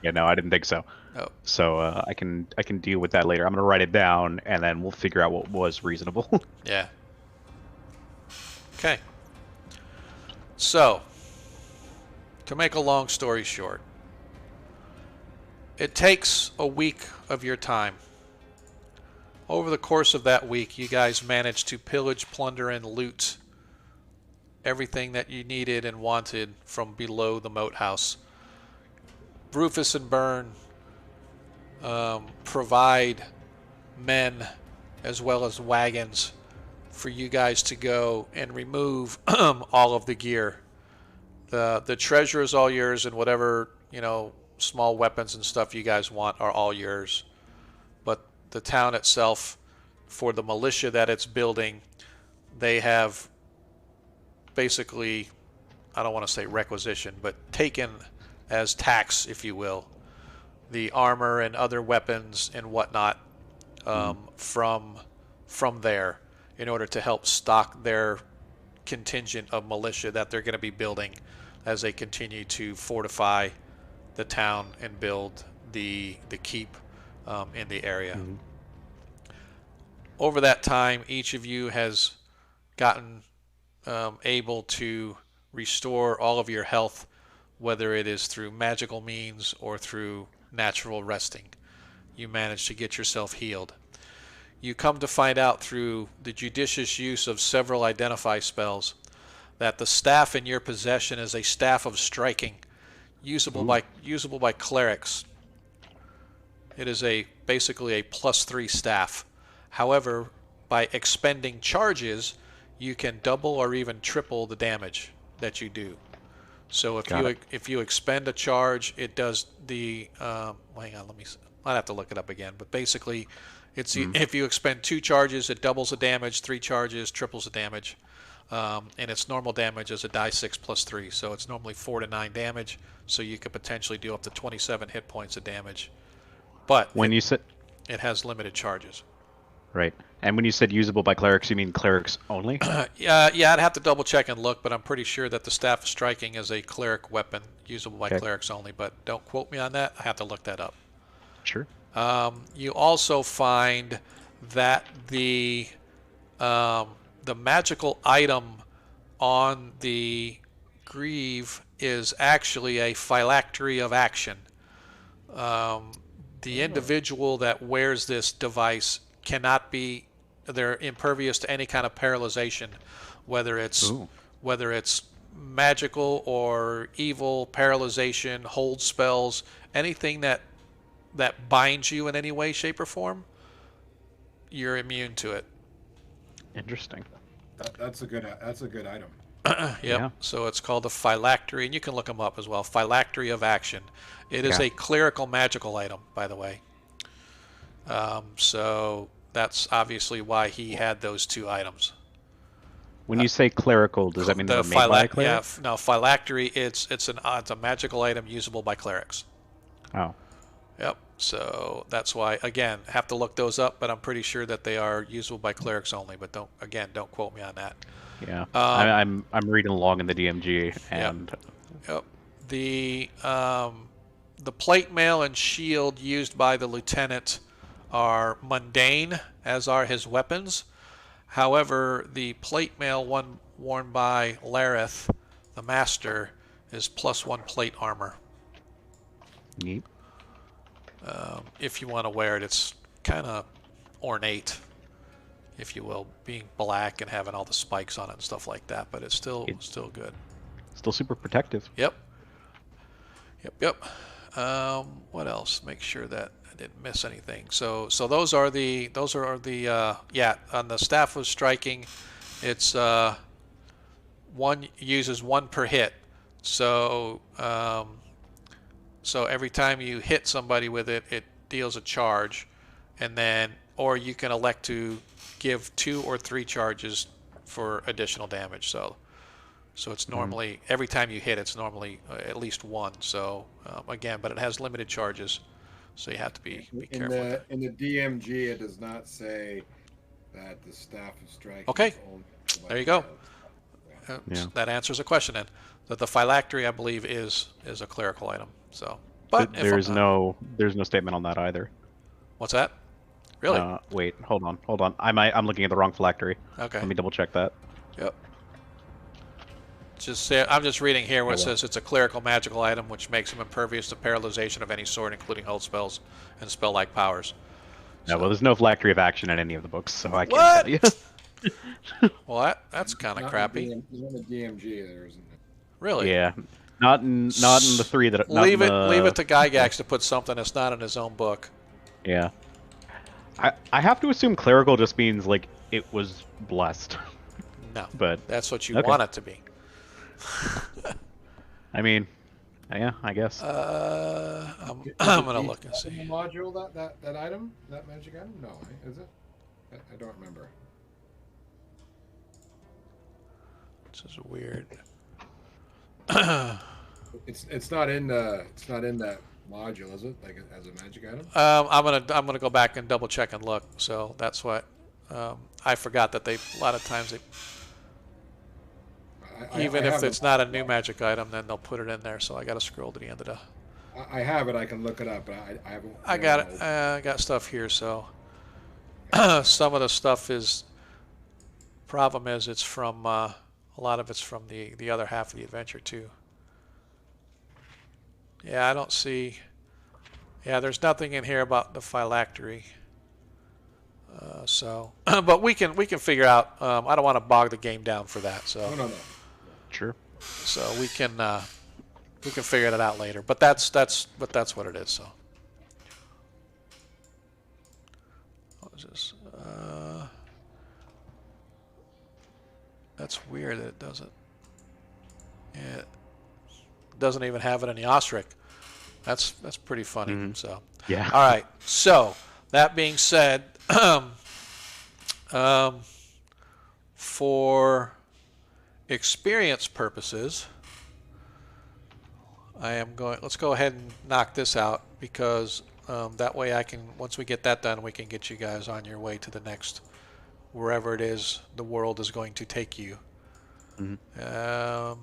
Speaker 2: Yeah, no, I didn't think so.
Speaker 1: Oh.
Speaker 2: So I can deal with that later. I'm gonna write it down, and then we'll figure out what was reasonable.
Speaker 1: Yeah. Okay. So, to make a long story short, it takes a week of your time. Over the course of that week, you guys managed to pillage, plunder, and loot everything that you needed and wanted from below the moat house. Rufus and Byrne provide men as well as wagons for you guys to go and remove all of the gear. The treasure is all yours, and whatever, small weapons and stuff you guys want are all yours. But the town itself, for the militia that it's building, they have basically, I don't want to say requisition, but taken as tax, if you will, the armor and other weapons and whatnot from there, in order to help stock their contingent of militia that they're going to be building as they continue to fortify the town and build the keep in the area.
Speaker 2: Mm-hmm.
Speaker 1: Over that time, each of you has gotten able to restore all of your health, whether it is through magical means or through natural resting. You manage to get yourself healed. You come to find out through the judicious use of several identify spells that the staff in your possession is a staff of striking, usable by clerics. It is basically a +3 staff. However, by expending charges, you can double or even triple the damage that you do. So if you expend a charge, it does the hang on, I'll have to look it up again. But basically, it's if you expend 2 charges, it doubles the damage. 3 charges, triples the damage. And its normal damage is a die 6 + 3, so it's normally 4 to 9 damage. So you could potentially do up to 27 hit points of damage. But
Speaker 2: you said
Speaker 1: it has limited charges.
Speaker 2: right, and when you said usable by clerics, you mean clerics only?
Speaker 1: Yeah, I'd have to double check and look, but I'm pretty sure that the staff of striking is a cleric weapon, usable by clerics only. But don't quote me on that. I have to look that up.
Speaker 2: Sure.
Speaker 1: You also find that the magical item on the greave is actually a phylactery of action. The individual that wears this device they're impervious to any kind of paralyzation, whether it's magical or evil paralyzation, hold spells, anything that binds you in any way, shape, or form, you're immune to it.
Speaker 2: Interesting.
Speaker 4: That's a good item.
Speaker 1: Yep.
Speaker 2: Yeah.
Speaker 1: So it's called the Phylactery, and you can look them up as well. Phylactery of Action. It is
Speaker 2: Yeah.
Speaker 1: a clerical magical item, by the way. So that's obviously why he had those 2 items.
Speaker 2: When you say clerical, does that mean they
Speaker 1: The
Speaker 2: were made by a
Speaker 1: yeah,
Speaker 2: cleric?
Speaker 1: no, Phylactery. It's a magical item usable by clerics.
Speaker 2: Oh.
Speaker 1: Yep. So that's why, again, have to look those up, but I'm pretty sure that they are usable by clerics only. But don't quote me on that.
Speaker 2: Yeah.
Speaker 1: Um,
Speaker 2: I'm reading along in the DMG,
Speaker 1: yep.
Speaker 2: and
Speaker 1: Yep. The plate mail and shield used by the lieutenant are mundane, as are his weapons. However, the plate mail one worn by Lareth, the master, is +1 plate armor.
Speaker 2: neat.
Speaker 1: If you want to wear it, it's kind of ornate, if you will, being black and having all the spikes on it and stuff like that. But it's still good.
Speaker 2: Still super protective.
Speaker 1: Yep. What else? Make sure that I didn't miss anything. So those are the yeah, on the staff of striking, it's one uses 1 per hit. So so every time you hit somebody with it, it deals a charge, and then or you can elect to give 2 or 3 charges for additional damage. So it's normally every time you hit, it's normally at least 1. So again, but it has limited charges, so you have to be careful with that.
Speaker 4: In the DMG, it does not say that the staff of striking.
Speaker 1: Okay.
Speaker 4: Is only
Speaker 1: There you go.
Speaker 2: Yeah.
Speaker 1: That answers a question then. That the Phylactery, I believe, is a clerical item. So, but
Speaker 2: There's no statement on that either.
Speaker 1: What's that? Really?
Speaker 2: Wait, hold on. I'm looking at the wrong phylactery.
Speaker 1: Okay.
Speaker 2: Let me double check that.
Speaker 1: Yep. I'm just reading here where it says it's a clerical magical item which makes him impervious to paralyzation of any sort, including hold spells and spell-like powers.
Speaker 2: No, well, there's no phylactery of action in any of the books, so I
Speaker 1: What?
Speaker 2: can't tell you.
Speaker 1: Well, that's kind of crappy.
Speaker 4: In the DMG, there isn't.
Speaker 1: Really?
Speaker 2: Yeah, not in the 3 that.
Speaker 1: Leave it to Gygax to put something that's not in his own book.
Speaker 2: Yeah. I have to assume clerical just means like it was blessed.
Speaker 1: No,
Speaker 2: but
Speaker 1: that's what you
Speaker 2: okay.
Speaker 1: want it to be.
Speaker 2: I mean, yeah, I guess.
Speaker 1: I'm gonna look and see.
Speaker 4: Module that item, that magic item? No, is it? I don't remember.
Speaker 1: This is weird.
Speaker 4: It's not in that module, is it? Like as a magic item?
Speaker 1: I'm gonna go back and double check and look. So that's what I forgot that a lot of times even if it's not a new magic item, then they'll put it in there. So I got to scroll to the end of the.
Speaker 4: I have it. I can look it up, but I haven't.
Speaker 1: I got it. I got stuff here. So some of the stuff is. Problem is, it's from a lot of it's from the other half of the adventure too. Yeah, I don't see. Yeah, there's nothing in here about the phylactery. But we can figure out. I don't want to bog the game down for that. So.
Speaker 4: No.
Speaker 2: Sure.
Speaker 1: So we can figure that out later. But that's what it is. So. What is this? That's weird that it doesn't. Yeah, it doesn't even have it in the Osric. That's pretty funny.
Speaker 2: Mm-hmm.
Speaker 1: So.
Speaker 2: Yeah.
Speaker 1: All right. So that being said, for experience purposes, let's go ahead and knock this out because that way once we get that done, we can get you guys on your way to the next, wherever it is the world is going to take you.
Speaker 2: Mm-hmm.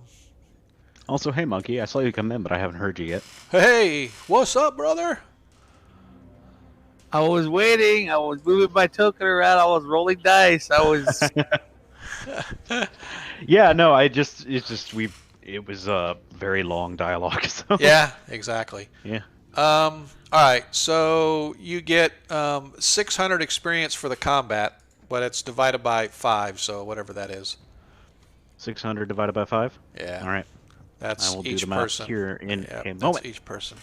Speaker 2: Also, hey Monkey, I saw you come in, but I haven't heard you yet.
Speaker 1: Hey, what's up, brother?
Speaker 6: I was waiting. I was moving my token around. I was rolling dice. I was.
Speaker 2: Yeah, no, it was a very long dialogue. So.
Speaker 1: Yeah, exactly.
Speaker 2: Yeah.
Speaker 1: All right, so you get 600 experience for the combat, but it's divided by 5, so whatever that is.
Speaker 2: 600 divided by 5?
Speaker 1: Yeah.
Speaker 2: All right.
Speaker 1: That's
Speaker 2: I will
Speaker 1: each
Speaker 2: do the math
Speaker 1: person.
Speaker 2: here in
Speaker 1: Yeah,
Speaker 2: a
Speaker 1: that's
Speaker 2: moment.
Speaker 1: each person.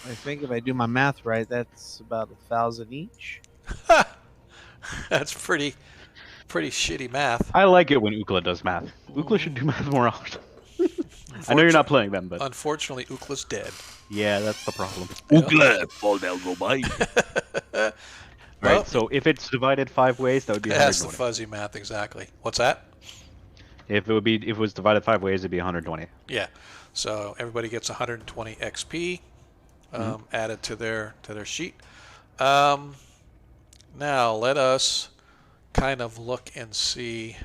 Speaker 6: I think if I do my math right, that's about 1,000 each.
Speaker 1: That's pretty Pretty shitty math.
Speaker 2: I like it when Ookla does math. Ookla should do math more often. I know you're not playing them, but
Speaker 1: Unfortunately, Ookla's dead.
Speaker 2: yeah, that's the problem.
Speaker 6: Ookla, fall down, go by.
Speaker 2: All
Speaker 1: Well,
Speaker 2: right, so if it's divided 5 ways, that would be
Speaker 1: that's the
Speaker 2: 120.
Speaker 1: fuzzy math exactly. What's that?
Speaker 2: If it was divided 5 ways, it'd be 120.
Speaker 1: Yeah. So everybody gets 120 XP added to their sheet. Now let us kind of look and see.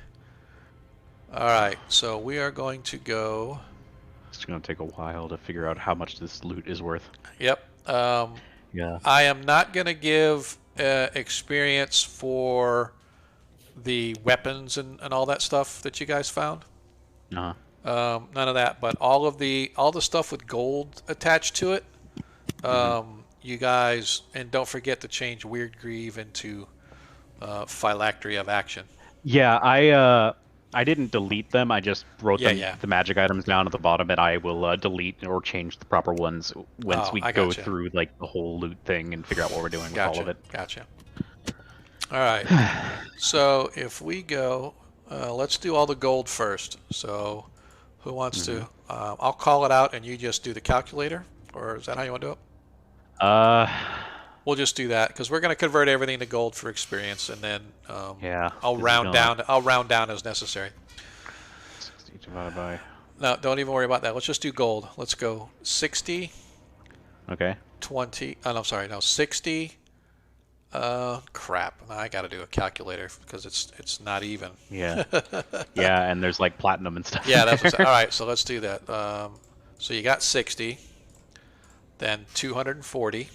Speaker 1: All right, so we are going to go.
Speaker 2: It's going to take a while to figure out how much this loot is worth.
Speaker 1: Yep.
Speaker 2: Yeah.
Speaker 1: I am not going to give experience for the weapons and all that stuff that you guys found.
Speaker 2: Uh-huh.
Speaker 1: None of that, but all the stuff with gold attached to it. You guys, and don't forget to change Weird Grieve into Phylactery of Action.
Speaker 2: Yeah, I didn't delete them. I just wrote the magic items down at the bottom, and I will delete or change the proper ones once we go through like the whole loot thing and figure out what we're doing with all of it.
Speaker 1: Gotcha. All right. So if we go, let's do all the gold first. So who wants to? I'll call it out, and you just do the calculator, or is that how you want to do it? We'll just do that because we're going to convert everything to gold for experience, and then I'll round down. I'll round down as necessary.
Speaker 2: 60 divided by.
Speaker 1: No, don't even worry about that. Let's just do gold. Let's go 60.
Speaker 2: Okay.
Speaker 1: 20. Oh, no, I'm sorry. No, 60. Crap. I got to do a calculator because it's not even.
Speaker 2: Yeah. Yeah, and there's like platinum and stuff.
Speaker 1: Yeah, that's all right. So let's do that. So you got 60, then 240,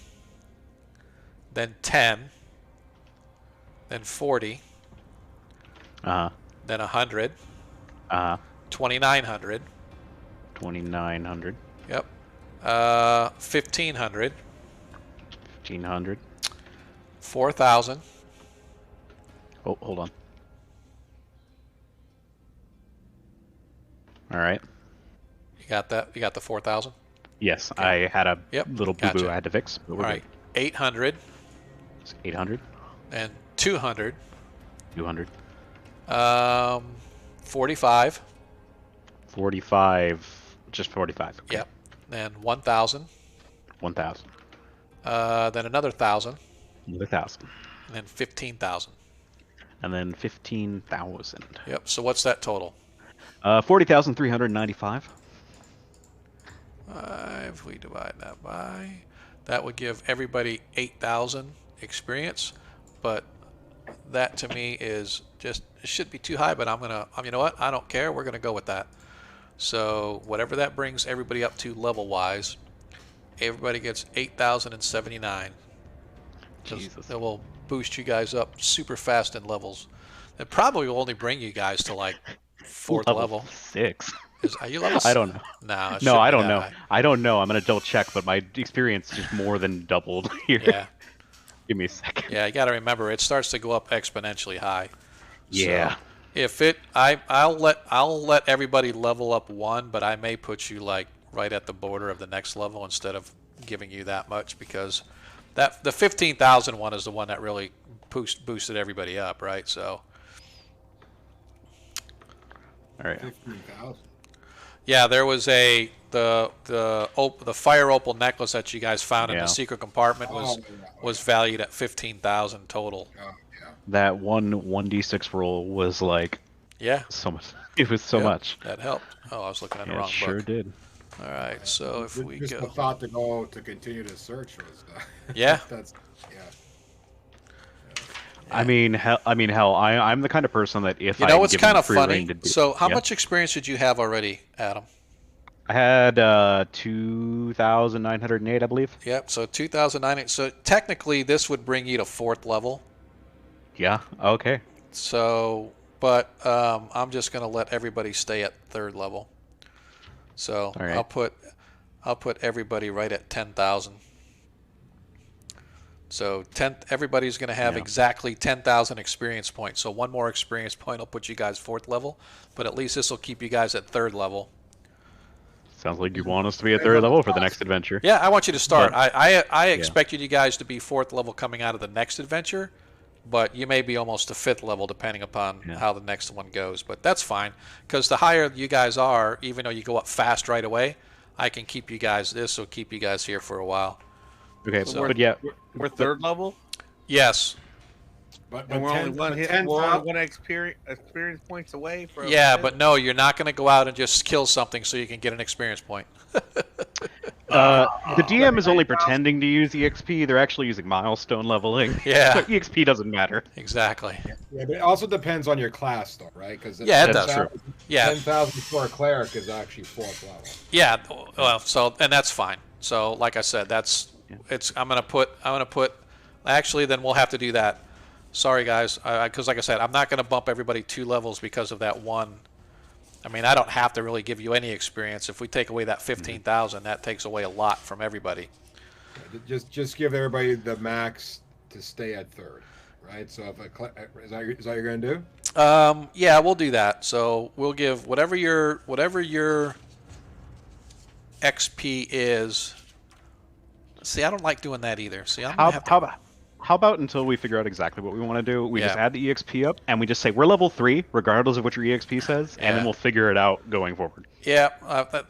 Speaker 1: then 10, then 40, then 100, 2,900,
Speaker 2: 2,900.
Speaker 1: Yep. 1,500,
Speaker 2: 1,500.
Speaker 1: 4,000.
Speaker 2: Oh, hold on. All right.
Speaker 1: You got that? You got the 4,000?
Speaker 2: Yes, okay. I had a little boo-boo I had to fix. But we're
Speaker 1: all right. Good. 800.
Speaker 2: It's 800.
Speaker 1: And 200.
Speaker 2: 200.
Speaker 1: 45.
Speaker 2: 45. Just 45. Okay.
Speaker 1: Yep. And 1,000.
Speaker 2: 1,000.
Speaker 1: Then another 1,000.
Speaker 2: Another 1,000.
Speaker 1: And then 15,000.
Speaker 2: And then 15,000.
Speaker 1: Yep. So what's that total?
Speaker 2: 40,395.
Speaker 1: If we divide that by, that would give everybody 8,000 experience. But that to me is just, it should be too high. But you know what? I don't care. We're gonna go with that. So whatever that brings everybody up to level-wise, everybody gets 8,079.
Speaker 2: Jesus.
Speaker 1: That will boost you guys up super fast in levels. It probably will only bring you guys to like 4th level.
Speaker 2: 6.
Speaker 1: Are you level?
Speaker 2: I don't know.
Speaker 1: No,
Speaker 2: I don't know. I don't know. I'm gonna double check, but my experience just more than doubled here.
Speaker 1: Yeah.
Speaker 2: Give me a second.
Speaker 1: Yeah, you got to remember it starts to go up exponentially high.
Speaker 2: Yeah.
Speaker 1: So if I'll let everybody level up 1, but I may put you like right at the border of the next level instead of giving you that much because the 15,000 one is the one that really boosted everybody up, right? So.
Speaker 2: All right.
Speaker 4: 15,000.
Speaker 1: Yeah, there was the fire opal necklace that you guys found in the secret compartment was valued at 15,000 total.
Speaker 4: Oh, yeah.
Speaker 2: That 1d6 roll was like so much. It was so much.
Speaker 1: That helped. Oh, I was looking at the wrong book.
Speaker 2: Sure did.
Speaker 1: All right, so if we
Speaker 4: just
Speaker 1: go,
Speaker 4: the thought to continue to search was
Speaker 1: yeah.
Speaker 4: That's
Speaker 2: I mean, hell, I'm the kind of person that if
Speaker 1: it's kind of funny. So, how
Speaker 2: Yeah.
Speaker 1: much experience did you have already, Adam?
Speaker 2: I had 2,908, I believe.
Speaker 1: Yep. So 2,009. So technically, this would bring you to 4th level.
Speaker 2: Yeah. Okay.
Speaker 1: So, but I'm just gonna let everybody stay at 3rd level. So
Speaker 2: All right.
Speaker 1: I'll put everybody right at 10,000. So everybody's going to have exactly 10,000 experience points. So 1 more experience point will put you guys 4th level, but at least this will keep you guys at 3rd level.
Speaker 2: Sounds like you want us to be at 3rd level for the next adventure.
Speaker 1: Yeah, I want you to start. I expected you guys to be 4th level coming out of the next adventure, but you may be almost to 5th level depending upon
Speaker 2: Yeah.
Speaker 1: how the next one goes. But that's fine, because the higher you guys are, even though you go up fast right away, I can keep you guys. This will keep you guys here for a while.
Speaker 2: Okay,
Speaker 1: So-
Speaker 2: but yeah,
Speaker 6: We're third level,
Speaker 1: Yes.
Speaker 6: and we're only one hit. We're only one experience points away from.
Speaker 1: Yeah, but no, you're not going to go out and just kill something so you can get an experience point.
Speaker 2: the DM is only pretending to use EXP. They're actually using milestone leveling.
Speaker 1: Yeah.
Speaker 2: So EXP doesn't matter.
Speaker 1: Exactly.
Speaker 4: Yeah, but it also depends on your class, though, right? Because
Speaker 1: Yeah, it
Speaker 2: That's
Speaker 1: does.
Speaker 2: true.
Speaker 1: Yeah.
Speaker 4: 10,000 for a cleric is actually 4th level.
Speaker 1: Yeah. Well, so and that's fine. So like I said, that's it's. I'm gonna put. Actually, then we'll have to do that. Sorry, guys, because like I said, I'm not gonna bump everybody 2 levels because of that one. I mean, I don't have to really give you any experience. If we take away that 15,000, that takes away a lot from everybody.
Speaker 4: Just give everybody the max to stay at 3rd, right? So if is that what you're gonna do?
Speaker 1: Yeah, we'll do that. So we'll give whatever your XP is. See, I don't like doing that either. See, I'm gonna have to.
Speaker 2: How about until we figure out exactly what we want to do, we just
Speaker 1: Yeah.
Speaker 2: add the EXP up, and we just say we're level 3, regardless of what your EXP says, and
Speaker 1: Yeah.
Speaker 2: then we'll figure it out going forward.
Speaker 1: Yeah,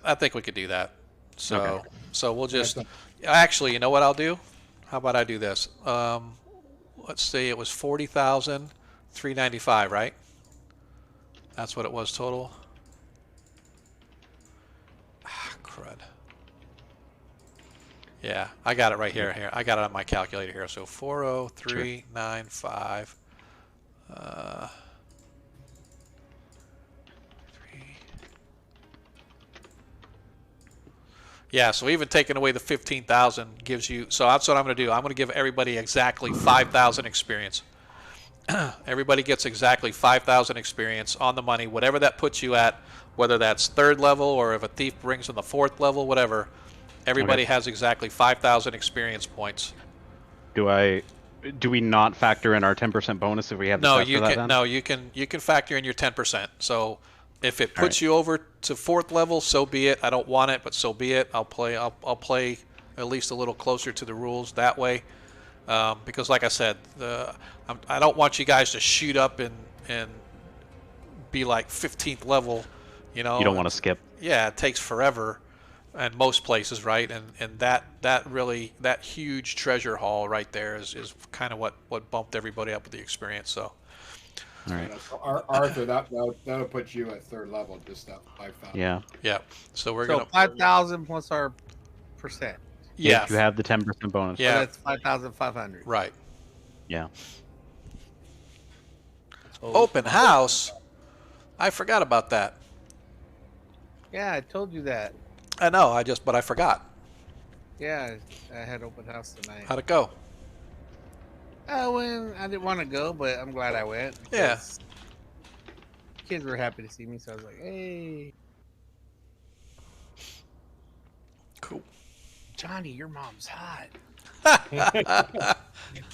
Speaker 1: I think we could do that. So,
Speaker 2: Okay.
Speaker 1: so we'll just. Actually, you know what I'll do? How about I do this? Let's see. It was 40,395, right? That's what it was total. Ah, crud. Yeah, I got it right here. Here, I got it on my calculator here. So 40395. Yeah, so even taking away the 15,000 gives you. So that's what I'm going to do. I'm going to give everybody exactly 5,000 experience. Everybody gets exactly 5,000 experience on the money, whatever that puts you at, whether that's 3rd level or if a thief brings in the 4th level, whatever. Everybody has exactly 5,000 experience points.
Speaker 2: Do we not factor in our 10% bonus if we have the
Speaker 1: No,
Speaker 2: stats
Speaker 1: you
Speaker 2: for that
Speaker 1: can.
Speaker 2: then?
Speaker 1: No, you can factor in your 10%. So if it
Speaker 2: All
Speaker 1: puts
Speaker 2: right.
Speaker 1: you over to 4th level, so be it. I don't want it, but so be it. I'll play at least a little closer to the rules that way. Because, like I said, I don't want you guys to shoot up and be like 15th level. You know,
Speaker 2: You don't want to skip.
Speaker 1: Yeah, it takes forever, and most places, right? And that huge treasure haul right there is kind of what bumped everybody up with the experience. So.
Speaker 2: All right.
Speaker 4: Arthur, that'll put you at 3rd level, just that 5,000.
Speaker 2: Yeah.
Speaker 1: Yeah. So we're
Speaker 6: So
Speaker 1: gonna.
Speaker 6: 5,000 plus our percent.
Speaker 1: Yeah.
Speaker 2: If you have the 10% bonus.
Speaker 1: Yeah.
Speaker 6: So that's 5,500.
Speaker 1: Right.
Speaker 2: Yeah.
Speaker 1: Open house. I forgot about that.
Speaker 6: Yeah, I told you that.
Speaker 1: I know. But I forgot.
Speaker 6: Yeah, I had open house tonight.
Speaker 1: How'd it go?
Speaker 6: I went. I didn't want to go, but I'm glad I went.
Speaker 1: Yeah.
Speaker 6: because Kids were happy to see me, so I was like, "Hey,
Speaker 1: Cool.
Speaker 6: Johnny, your mom's hot."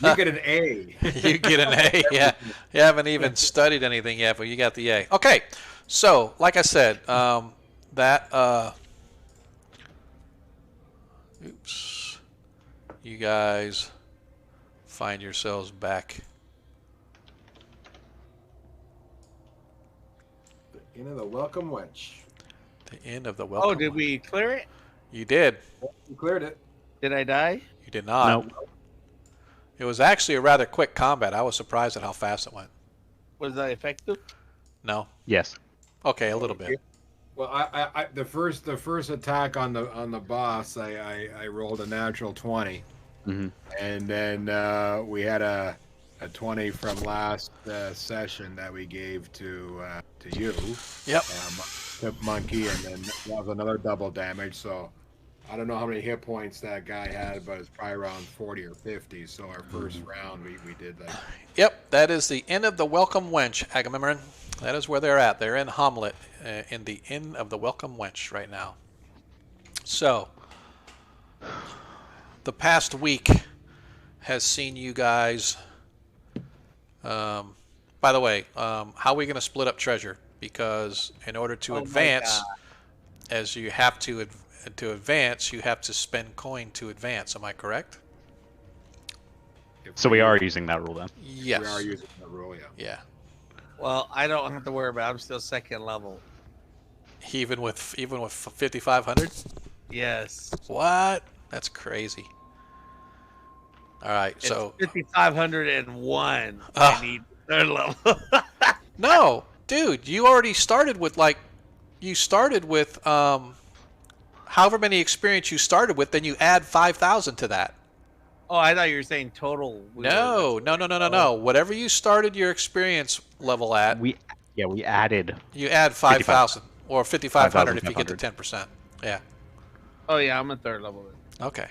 Speaker 4: You get an A.
Speaker 1: You get an A. Yeah. You haven't even studied anything yet, but you got the A. Okay. So, like I said, oops. You guys find yourselves back.
Speaker 4: The end of the welcome wench.
Speaker 1: The end of the welcome.
Speaker 6: Oh, did we clear it?
Speaker 1: You did.
Speaker 4: You cleared it.
Speaker 6: Did I die?
Speaker 1: You did not.
Speaker 2: No.
Speaker 1: It was actually a rather quick combat. I was surprised at how fast it went.
Speaker 6: Was that effective?
Speaker 1: No.
Speaker 2: Yes.
Speaker 1: Okay, a little bit.
Speaker 4: Well, I the first attack on the boss, I rolled a natural 20,
Speaker 2: hmm
Speaker 4: and then we had a 20 from last session that we gave to you,
Speaker 1: Yep.
Speaker 4: to Monkey, and then that was another double damage. So I don't know how many hit points that guy had, but it's probably around 40 or 50. So our first round, we did that.
Speaker 1: Yep, that is the Inn of the Welcome Wench, Agamemnon. That is where they're at. They're in Hommlet, in the Inn of the Welcome Wench right now. So, the past week has seen you guys. By the way, how are we going to split up treasure? Because in order to
Speaker 6: Oh my
Speaker 1: advance,
Speaker 6: God.
Speaker 1: as you have to advance, you have to spend coin to advance. Am I correct?
Speaker 4: If
Speaker 2: So we are using that rule then.
Speaker 1: Yes.
Speaker 4: We are using the rule, yeah.
Speaker 1: Yeah.
Speaker 6: Well, I don't have to worry about it. I'm still second level.
Speaker 1: Even with 5,500.
Speaker 6: Yes.
Speaker 1: What? That's crazy. All right.
Speaker 6: It's
Speaker 1: So
Speaker 6: 5,501.
Speaker 1: Ah.
Speaker 6: I need third level.
Speaker 1: no, dude, you already started with however many experience you started with, then you add 5,000 to that.
Speaker 6: Oh, I thought you were saying total.
Speaker 1: No. Whatever you started your experience level at,
Speaker 2: We added.
Speaker 1: you add 5,000 or 5,500 if you get to 10%. Yeah.
Speaker 6: Oh yeah, I'm a third level.
Speaker 1: Okay.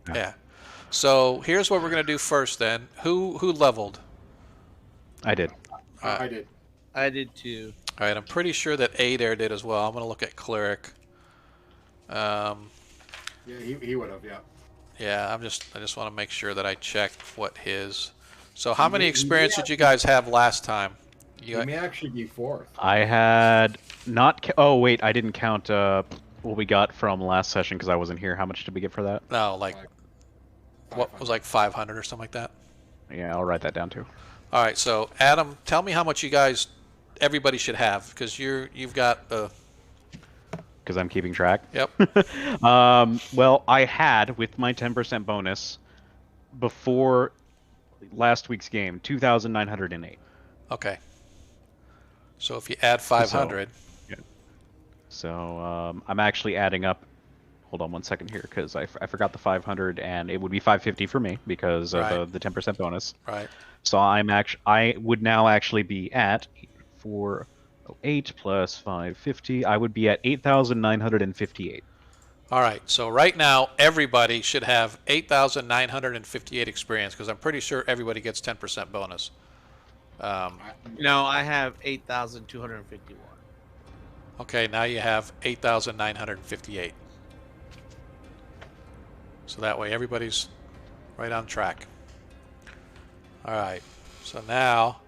Speaker 2: Yeah.
Speaker 1: Yeah. So here's what we're gonna do first. Then who leveled?
Speaker 2: I did.
Speaker 4: I did.
Speaker 6: I did too.
Speaker 1: All right. I'm pretty sure that Adair did as well. I'm gonna look at cleric.
Speaker 4: Yeah, he would have, yeah.
Speaker 1: Yeah. I just want to make sure that I check what his. So how many experience did you guys have last time?
Speaker 4: He may actually be fourth.
Speaker 2: I had not. Oh wait, I didn't count what we got from last session because I wasn't here. How much did we get for that?
Speaker 1: No, like what was like 500 or something like that.
Speaker 2: Yeah, I'll write that down too.
Speaker 1: All right. So Adam, tell me how much everybody should have because you've got the.
Speaker 2: Because I'm keeping track.
Speaker 1: Yep.
Speaker 2: Well, I had with my 10% bonus before last week's game 2,908.
Speaker 1: Okay. So if you add 500.
Speaker 2: So I'm actually adding up. Hold on one second here, because I forgot the 500, and it would be 550 for me because of the 10% bonus.
Speaker 1: Right.
Speaker 2: So I would now actually be at 408 plus 550. I would be at 8,958.
Speaker 1: All right. So right now everybody should have 8,958 experience because I'm pretty sure everybody gets 10% bonus.
Speaker 6: No, I have 8,251.
Speaker 1: Okay. Now you have 8,958. So that way everybody's right on track. All right. So now,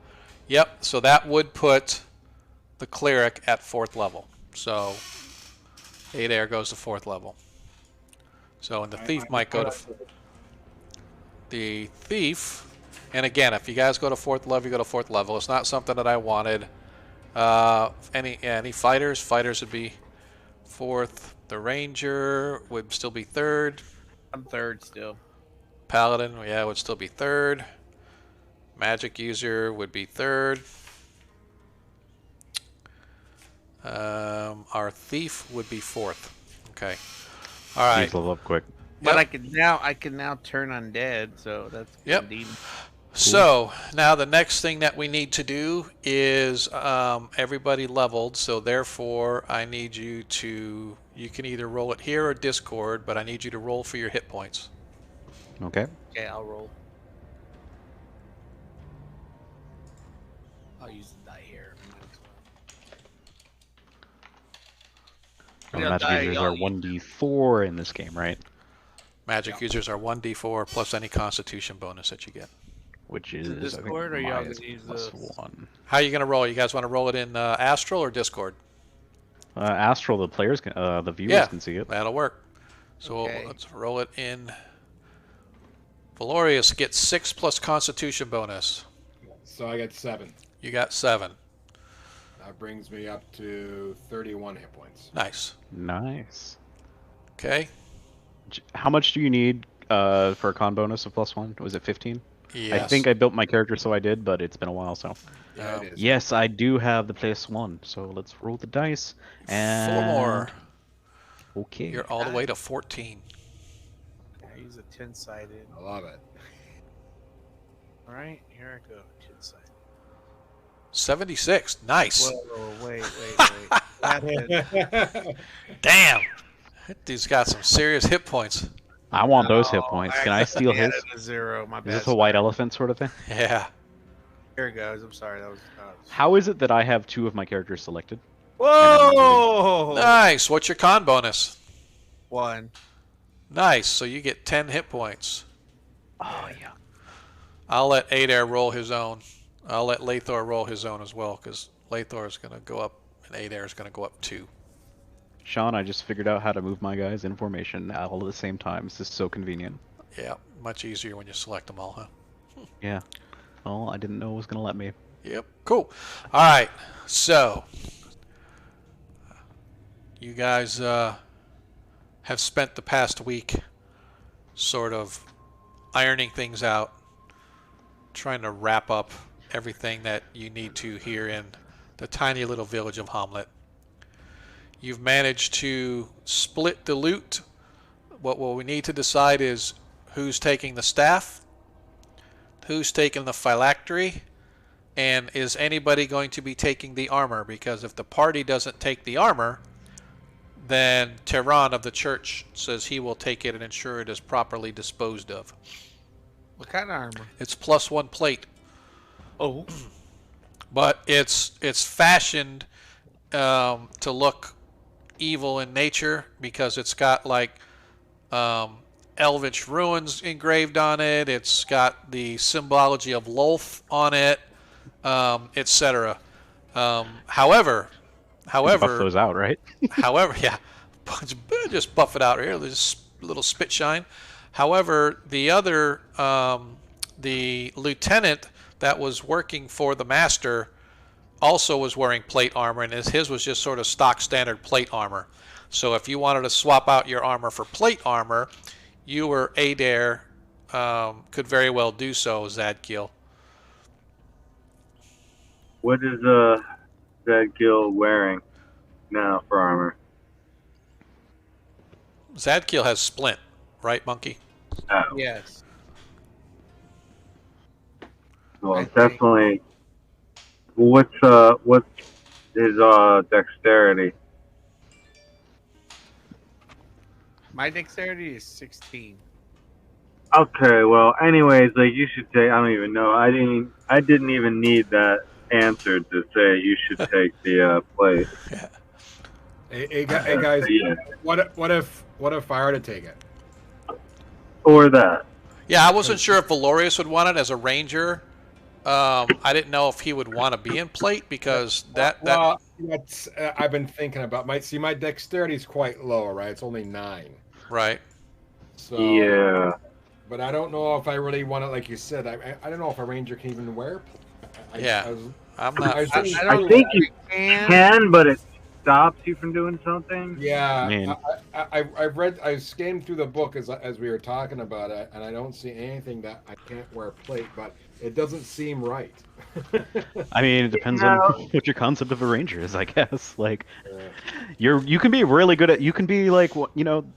Speaker 1: yep. So that would put the cleric at 4th level. So Adair goes to 4th level. So and the thief might go to the thief. And again, if you guys go to 4th level, you go to 4th level. It's not something that I wanted. Any fighters? Fighters would be 4th. The ranger would still be 3rd.
Speaker 6: I'm third still.
Speaker 1: Paladin, yeah, would still be 3rd. Magic user would be 3rd. Our thief would be 4th. Okay. All right.
Speaker 2: Please level up quick.
Speaker 6: But I can now turn undead, so that's
Speaker 1: Yep.
Speaker 6: indeed.
Speaker 1: So now the next thing that we need to do is everybody leveled. So therefore, I need you to. You can either roll it here or Discord, but I need you to roll for your hit points.
Speaker 2: Okay.
Speaker 6: Okay, I'll roll. I'll use the die here.
Speaker 2: Magic users are 1d4 in this game, right?
Speaker 1: Magic users are 1d4 plus any Constitution bonus that you get.
Speaker 2: Which is
Speaker 6: Discord, or y'all gonna use
Speaker 2: plus
Speaker 6: this?
Speaker 2: 1.
Speaker 1: How are you going to roll? You guys want to roll it in Astral or Discord?
Speaker 2: Astral, the players can, the viewers can see it.
Speaker 1: That'll work. So
Speaker 6: Okay.
Speaker 1: let's roll it in. Valorius gets 6 plus Constitution bonus.
Speaker 4: So I get 7.
Speaker 1: You got 7.
Speaker 4: That brings me up to 31 hit points.
Speaker 1: Nice.
Speaker 2: Nice.
Speaker 1: Okay.
Speaker 2: How much do you need for a con bonus of +1? Was it 15?
Speaker 1: Yes.
Speaker 2: I think I built my character, so I did, but it's been a while, so.
Speaker 4: Yeah, it is.
Speaker 2: Yes, I do have the +1, so let's roll the dice. And
Speaker 1: 4 more.
Speaker 2: Okay.
Speaker 1: You're all the way to 14.
Speaker 6: I use a 10-sided.
Speaker 4: I love it.
Speaker 6: All right, here I go. 10-sided.
Speaker 1: 76. Nice.
Speaker 6: Whoa, wait. What happened?
Speaker 1: Damn. That dude's got some serious hit points.
Speaker 2: I want those hit points. Can I steal his?
Speaker 6: Added a 0. My
Speaker 2: Is
Speaker 6: bad.
Speaker 2: this a white elephant sort of thing?
Speaker 1: Yeah.
Speaker 6: Here it goes. I'm sorry. That was.
Speaker 2: How is it that I have 2 of my characters selected?
Speaker 6: Whoa!
Speaker 1: Nice. What's your con bonus?
Speaker 6: 1.
Speaker 1: Nice. So you get 10 hit points.
Speaker 2: Oh, yeah.
Speaker 1: I'll let Adair roll his own. I'll let Lathor roll his own as well, because Lathor is going to go up and Adair is going to go up 2.
Speaker 2: Sean, I just figured out how to move my guys in formation all at the same time. This is so convenient.
Speaker 1: Yeah, much easier when you select them all, huh?
Speaker 2: Yeah. Oh, I didn't know it was gonna let me.
Speaker 1: Yep. Cool. All right. So you guys have spent the past week sort of ironing things out, trying to wrap up everything that you need to here in the tiny little village of Hommlet. You've managed to split the loot. What we need to decide is who's taking the staff, who's taking the phylactery, and is anybody going to be taking the armor? Because if the party doesn't take the armor, then Tehran of the church says he will take it and ensure it is properly disposed of.
Speaker 6: What kind of armor?
Speaker 1: It's +1 plate,
Speaker 6: Oh,
Speaker 1: but it's fashioned to look evil in nature because it's got like elvish ruins engraved on it. It's got the symbology of Lolth on it, etc. However,
Speaker 2: Buff those out, right?
Speaker 1: yeah, just buff it out here. There's a little spit shine. However, the lieutenant that was working for the master also was wearing plate armor, and his was just sort of stock standard plate armor. So if you wanted to swap out your armor for plate armor, you or Adair could very well do so, Zadkiel.
Speaker 7: What is Zadkiel wearing now for armor?
Speaker 1: Zadkiel has splint, right, Monkey?
Speaker 7: Oh,
Speaker 6: yes.
Speaker 7: well,
Speaker 6: I think-
Speaker 7: definitely. What's his dexterity?
Speaker 6: My dexterity is 16.
Speaker 7: Okay, well, anyways, like you should take. I don't even know. I didn't even need that answer to say you should take the plate.
Speaker 4: Hey guys,
Speaker 7: Yeah,
Speaker 4: what if I were to take it?
Speaker 7: or that.
Speaker 1: Yeah, I wasn't sure if Valorius would want it as a ranger. I didn't know if he would want to be in plate because
Speaker 4: Well, that's I've been thinking about my dexterity is quite low, right? It's only 9.
Speaker 1: right.
Speaker 4: So
Speaker 7: Yeah.
Speaker 4: but I don't know if I really want to, like you said. I don't know if a ranger can even wear.
Speaker 1: Yeah.
Speaker 4: I was,
Speaker 1: I'm not.
Speaker 4: I was
Speaker 1: for
Speaker 4: thinking-
Speaker 1: sure.
Speaker 7: I think you
Speaker 6: can.
Speaker 7: can, but it stops you from doing something.
Speaker 4: yeah,
Speaker 2: Man.
Speaker 4: I skimmed through the book as we were talking about it, and I don't see anything that I can't wear plate, but it doesn't seem right.
Speaker 2: I mean, it depends
Speaker 7: No.
Speaker 2: on what your concept of a ranger is, I guess. Like, you can be really good at. You can be like,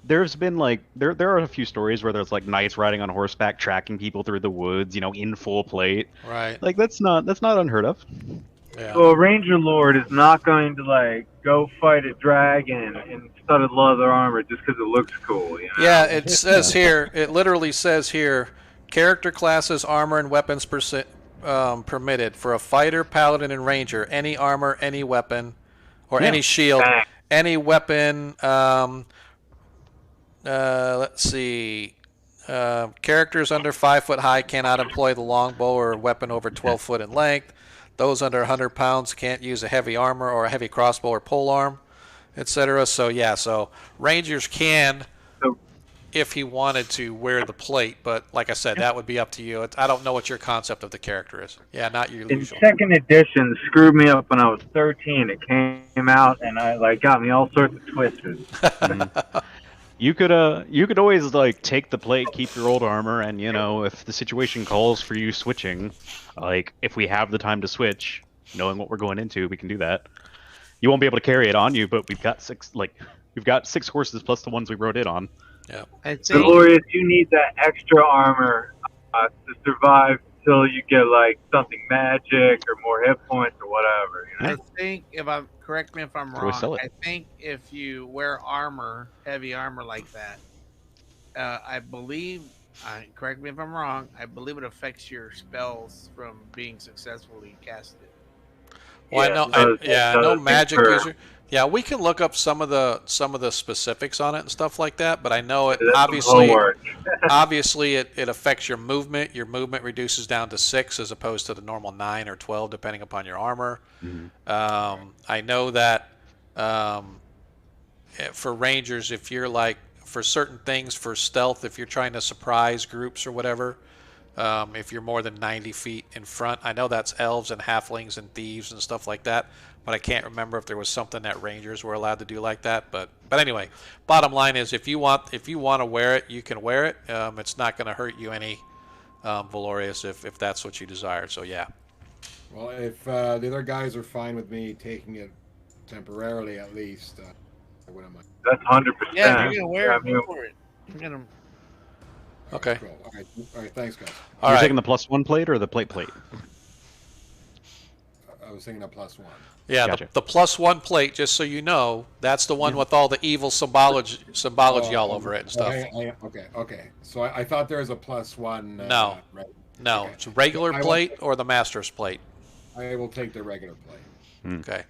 Speaker 2: there's been like there are a few stories where there's like knights riding on horseback, tracking people through the woods, in full plate.
Speaker 1: Right.
Speaker 2: Like that's not unheard of.
Speaker 1: Yeah.
Speaker 7: Well, a ranger lord is not going to like go fight a dragon in studded leather armor just because it looks cool.
Speaker 1: Yeah, it says here, it literally says here, character classes, armor, and weapons permitted. For a fighter, paladin, and ranger, any armor, any weapon, or any shield,
Speaker 7: Bang.
Speaker 1: any weapon, let's see, characters under 5 foot high cannot employ the longbow or weapon over 12 foot in length. Those under 100 pounds can't use a heavy armor or a heavy crossbow or polearm, etc. So yeah, so rangers can,
Speaker 7: So-
Speaker 1: if he wanted to, wear the plate, but like I said, that would be up to you. I don't know what your concept of the character is. Yeah, not your
Speaker 7: In
Speaker 1: usual.
Speaker 7: second edition, screwed me up when I was 13. It came out and I got me all sorts of twisters.
Speaker 2: You could always like take the plate, keep your old armor, and if the situation calls for you switching, like if we have the time to switch, knowing what we're going into, we can do that. You won't be able to carry it on you, but we've got 6 horses plus the ones we rode it on.
Speaker 1: Yeah.
Speaker 6: I think
Speaker 7: Glorious, you need that extra armor to survive till you get like something magic or more hit points or whatever.
Speaker 6: I think correct me if I'm
Speaker 2: So we sell
Speaker 6: wrong.
Speaker 2: it.
Speaker 6: I think if you wear armor, heavy armor like that, I believe. Correct me if I'm wrong. I believe it affects your spells from being successfully casted.
Speaker 1: Well,
Speaker 7: Yeah,
Speaker 1: I know
Speaker 7: does
Speaker 1: magic
Speaker 7: concur.
Speaker 1: user. Yeah, we can look up some of the specifics on it and stuff like that, but I know it
Speaker 7: That's some
Speaker 1: obviously
Speaker 7: homework.
Speaker 1: obviously it affects your movement. Your movement reduces down to 6 as opposed to the normal 9 or 12 depending upon your armor. I know that for rangers, if you're like for certain things for stealth, if you're trying to surprise groups or whatever, if you're more than 90 feet in front. I know that's elves and halflings and thieves and stuff like that, but I can't remember if there was something that rangers were allowed to do like that. But anyway, bottom line is if you want to wear it, you can wear it. It's not going to hurt you any, Valorius, if that's what you desire. So yeah.
Speaker 4: Well, if the other guys are fine with me taking it temporarily, at least, I wouldn't mind.
Speaker 7: That's 100%.
Speaker 6: Yeah, if you're gonna wear
Speaker 7: Yeah,
Speaker 6: it, go for it. You're gonna.
Speaker 1: Okay.
Speaker 4: Cool. All right. Thanks, guys.
Speaker 1: All
Speaker 2: You're
Speaker 1: right.
Speaker 2: taking the +1 plate or the plate?
Speaker 4: I was thinking a +1.
Speaker 1: Yeah,
Speaker 2: Gotcha.
Speaker 1: the +1 plate, just so you know, that's the one with all the evil symbology all over it and stuff.
Speaker 4: Okay. So I thought there was a +1.
Speaker 1: No.
Speaker 4: Right.
Speaker 1: No,
Speaker 4: Okay.
Speaker 1: it's a regular
Speaker 4: I will-
Speaker 1: plate or the master's plate.
Speaker 4: I will take the regular plate.
Speaker 1: Okay.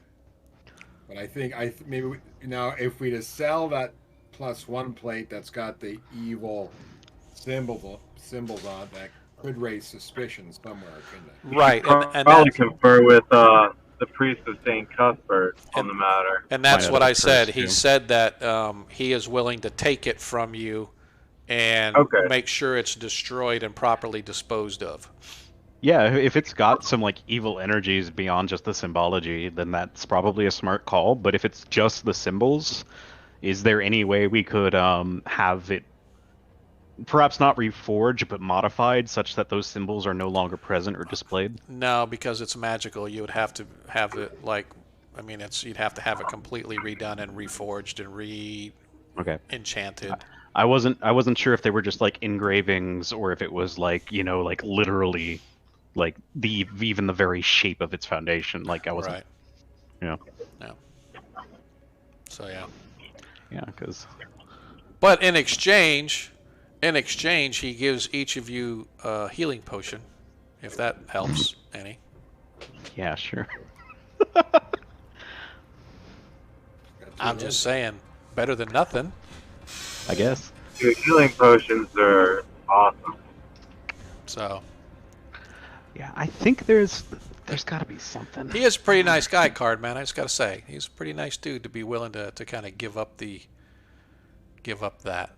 Speaker 4: But I think maybe now if we to sell that +1 plate that's got the evil symbols on it, that could raise suspicion somewhere, couldn't it?
Speaker 1: Right, and
Speaker 7: probably
Speaker 1: that,
Speaker 7: confer with the priest of Saint Cuthbert on the matter.
Speaker 1: and that's
Speaker 2: Might
Speaker 1: what
Speaker 2: have
Speaker 1: I said.
Speaker 2: first,
Speaker 1: He
Speaker 2: too.
Speaker 1: said that he is willing to take it from you and
Speaker 7: Okay.
Speaker 1: make sure it's destroyed and properly disposed of.
Speaker 2: Yeah, if it's got some like evil energies beyond just the symbology, then that's probably a smart call. But if it's just the symbols, is there any way we could have it perhaps not reforged but modified such that those symbols are no longer present or displayed?
Speaker 1: No, because it's magical. You would have to have it like, I mean, you'd have to have it completely redone and reforged and
Speaker 2: Okay.
Speaker 1: re-enchanted.
Speaker 2: I wasn't sure if they were just like engravings or if it was like, like literally like even the very shape of its foundation. Like I wasn't.
Speaker 1: Right.
Speaker 2: Yeah.
Speaker 1: No. So yeah.
Speaker 2: Yeah, because.
Speaker 1: But in exchange, he gives each of you a healing potion, if that helps any.
Speaker 2: Yeah, sure.
Speaker 1: I'm just saying, better than nothing.
Speaker 2: I guess.
Speaker 7: Dude, healing potions are awesome.
Speaker 1: So
Speaker 2: Yeah, I think there's got to be something.
Speaker 1: he is a pretty nice guy, Card Man. I just got to say, he's a pretty nice dude to be willing to kind of give up that.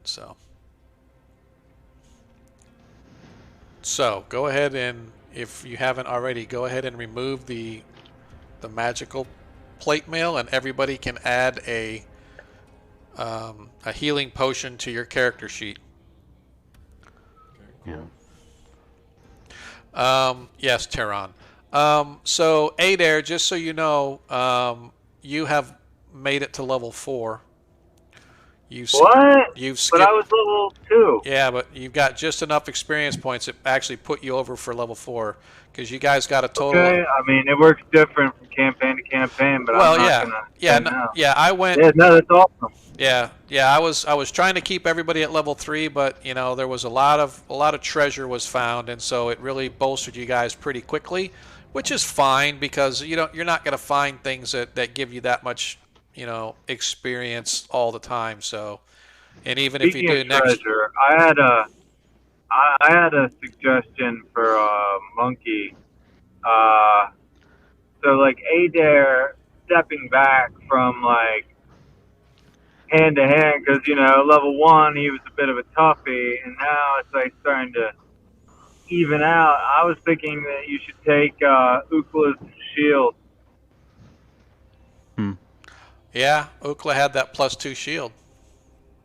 Speaker 1: So go ahead and, if you haven't already, go ahead and remove the magical plate mail, and everybody can add a healing potion to your character sheet.
Speaker 2: Yeah.
Speaker 1: Yes, Tehran. So Adair, just so you know, you have made it to level 4.
Speaker 7: What?
Speaker 1: You've
Speaker 7: But
Speaker 1: skipped.
Speaker 7: I was level 2.
Speaker 1: Yeah, but you've got just enough experience points that actually put you over for level 4, because you guys got a total.
Speaker 7: Okay, I mean, it works different from campaign to campaign, but
Speaker 1: Well,
Speaker 7: I'm not
Speaker 1: yeah,
Speaker 7: gonna
Speaker 1: yeah,
Speaker 7: say no.
Speaker 1: yeah. I went.
Speaker 7: Yeah, no, that's awesome.
Speaker 1: Yeah. I was trying to keep everybody at level 3, but there was a lot of treasure was found, and so it really bolstered you guys pretty quickly, which is fine because you're not going to find things that give you that much experience all the time. So, and even if
Speaker 7: Speaking
Speaker 1: you do
Speaker 7: of
Speaker 1: next,
Speaker 7: treasure, I had a suggestion for Monkey. So like Adair stepping back from like hand to hand, because level 1 he was a bit of a toughie, and now it's like starting to even out. I was thinking that you should take Ukla's shield.
Speaker 1: yeah, Ukla had that +2 shield.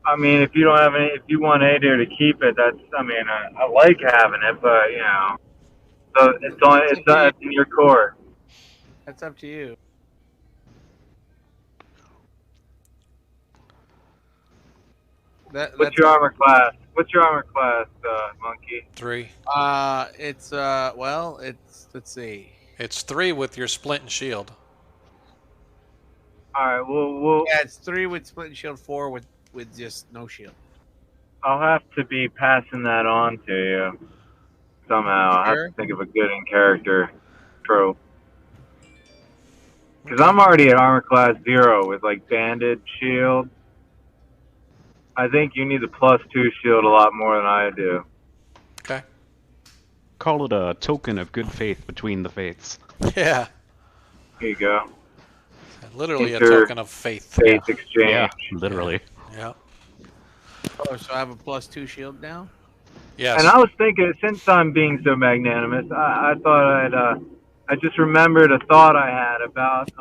Speaker 7: I mean, if you don't have any, if you want Adair to keep it, that's. I mean, I like having it, but so it's in your court.
Speaker 6: That's up to you.
Speaker 7: What's your armor class? Monkey?
Speaker 1: 3.
Speaker 6: It's let's see.
Speaker 1: It's 3 with your splint and shield.
Speaker 7: All right, we'll
Speaker 6: Yeah, it's 3 with split and shield, 4 with just no shield.
Speaker 7: I'll have to be passing that on to you somehow. I have
Speaker 6: Sure.
Speaker 7: to think of a good in character trope. Because I'm already at armor class 0 with like banded shield. I think you need the +2 shield a lot more than I do.
Speaker 1: Okay.
Speaker 2: Call it a token of good faith between the faiths.
Speaker 1: Yeah.
Speaker 7: Here you go.
Speaker 1: Literally a
Speaker 7: Inter-
Speaker 1: token of faith.
Speaker 7: Faith exchange.
Speaker 2: Yeah, literally.
Speaker 1: Yeah.
Speaker 6: Oh, so I have a +2 shield now?
Speaker 1: Yes.
Speaker 7: And I was thinking, since I'm being so magnanimous, I thought I just remembered a thought I had about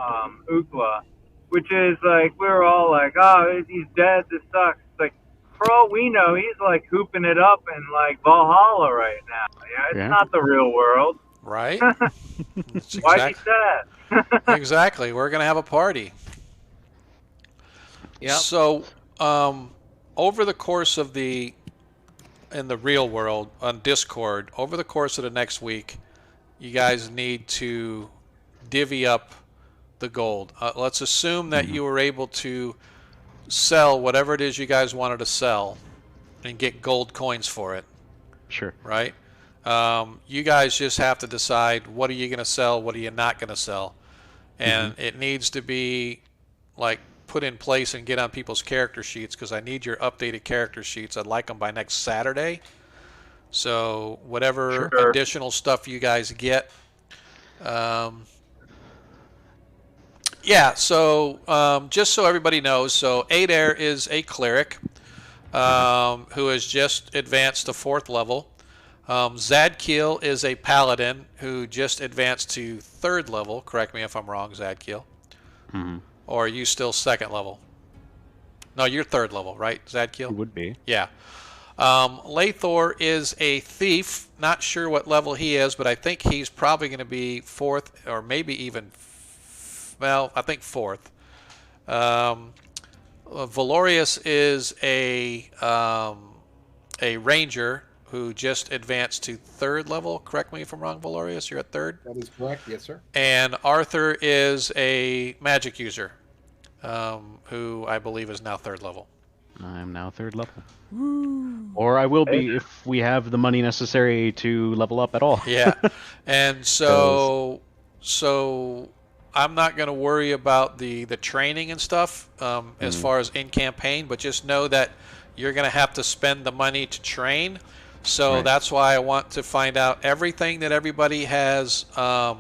Speaker 7: Ukla, which is like we were all like, oh, he's dead. This sucks. It's like, for all we know, he's like hooping it up in like Valhalla right now. Yeah, it's
Speaker 2: Yeah.
Speaker 7: not the real world.
Speaker 1: Right.
Speaker 7: Why be sad?
Speaker 1: Exactly. We're gonna have a party.
Speaker 6: Yep.
Speaker 1: So, over the course of in the real world on Discord, over the course of the next week, you guys need to divvy up the gold. Let's assume that you were able to sell whatever it is you guys wanted to sell and get gold coins for it,
Speaker 2: Sure.
Speaker 1: right? You guys just have to decide what are you going to sell, what are you not going to sell. And it needs to be like put in place and get on people's character sheets because I need your updated character sheets. I'd like them by next Saturday. So whatever
Speaker 7: Sure.
Speaker 1: additional stuff you guys get. Yeah, so just so everybody knows, so Adair is a cleric who has just advanced to 4th level. Zadkiel is a paladin who just advanced to 3rd level. Correct me if I'm wrong, Zadkiel. Or are you still 2nd level? No, you're 3rd level, right, Zadkiel?
Speaker 2: It would be.
Speaker 1: Yeah. Lathor is a thief. Not sure what level he is, but I think he's probably going to be 4th or maybe even, well, I think 4th. Valorius is a ranger who just advanced to 3rd level. Correct me if I'm wrong, Valorius. You're at 3rd?
Speaker 4: That is correct. Yes, sir.
Speaker 1: And Arthur is a magic user who I believe is now 3rd level.
Speaker 2: I am now 3rd level. Or I will be if we have the money necessary to level up at all.
Speaker 1: Yeah. And so I'm not going to worry about the training and stuff as far as in campaign, but just know that you're going to have to spend the money to train. So that's why I want to find out everything that everybody has or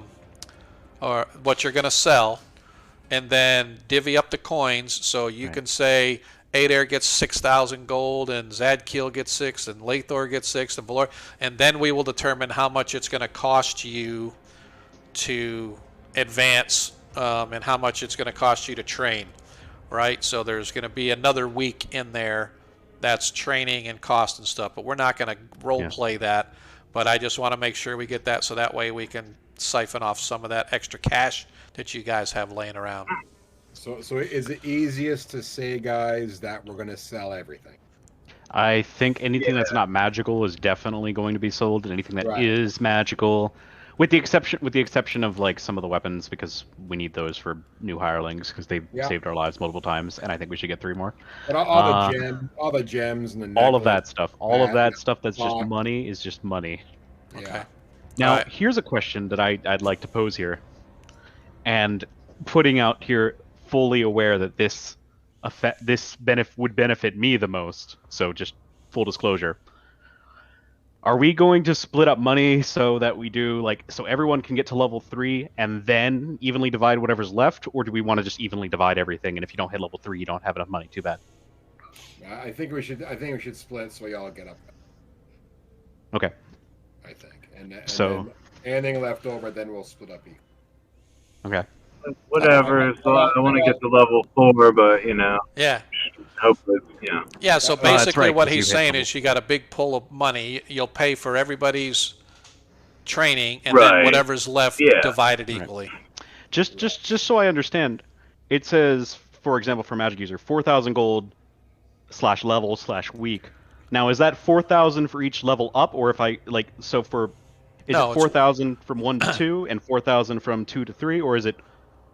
Speaker 1: what you're going to sell and then divvy up the coins so you can say Adair gets 6,000 gold and Zadkiel gets 6 and Lathor gets 6 and Valor, and then we will determine how much it's going to cost you to advance and how much it's going to cost you to train, right? So there's going to be another week in there that's training and cost and stuff, but we're not going to role play that. But I just want to make sure we get that so that way we can siphon off some of that extra cash that you guys have laying around.
Speaker 4: So is it easiest to say, guys, that we're going to sell everything?
Speaker 2: I think anything that's not magical is definitely going to be sold, and anything that is magical, with the exception of like some of the weapons, because we need those for new hirelings because they've saved our lives multiple times, and I think we should get 3 more.
Speaker 4: But all the gems, and the necklace,
Speaker 2: all of that stuff that's just money is just money.
Speaker 1: Okay.
Speaker 2: Now here's a question that I'd like to pose here, and putting out here, fully aware that this would benefit me the most. So just full disclosure. Are we going to split up money so that we do so everyone can get to level 3 and then evenly divide whatever's left, or do we want to just evenly divide everything? And if you don't hit level 3, you don't have enough money. Too bad.
Speaker 4: I think we should split so we all get up.
Speaker 2: Okay.
Speaker 4: I think, and
Speaker 2: so
Speaker 4: then anything left over, then we'll split up equal.
Speaker 2: Okay.
Speaker 7: Whatever. So I want to get to level 4, but
Speaker 1: Yeah.
Speaker 7: hopefully,
Speaker 1: Yeah. So basically,
Speaker 2: right,
Speaker 1: what he's saying is, you got a big pool of money. You'll pay for everybody's training, and then whatever's left, divided equally.
Speaker 2: Just so I understand, it says, for example, for magic user, 4,000 gold / level / week. Now, is that 4,000 for each level up, or if I so for is it 4,000 from 1 to 2 and 4,000 from 2 to 3, or is it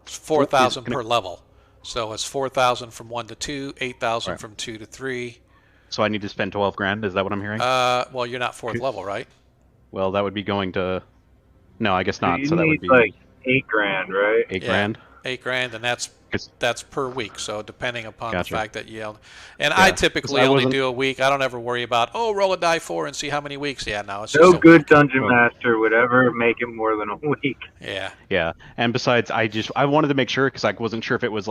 Speaker 1: 4,000 per level? So it's 4,000 from 1 to 2, 8,000 from 2 to 3.
Speaker 2: So I need to spend 12 grand. Is that what I'm hearing?
Speaker 1: Well, you're not 4th level, right?
Speaker 2: Well, that would be going to. No, I guess not.
Speaker 7: You
Speaker 2: so that
Speaker 7: need
Speaker 2: would be
Speaker 7: like 8 grand, right?
Speaker 2: 8 grand.
Speaker 1: 8 grand, and that's per week. So depending upon
Speaker 2: Gotcha.
Speaker 1: the fact that and I typically only do a week. I don't ever worry about roll a die 4 and see how many weeks. Yeah, no, it's
Speaker 7: no
Speaker 1: just
Speaker 7: good dungeon master would ever make it more than a week.
Speaker 1: Yeah.
Speaker 2: Yeah, and besides, I wanted to make sure because I wasn't sure if it was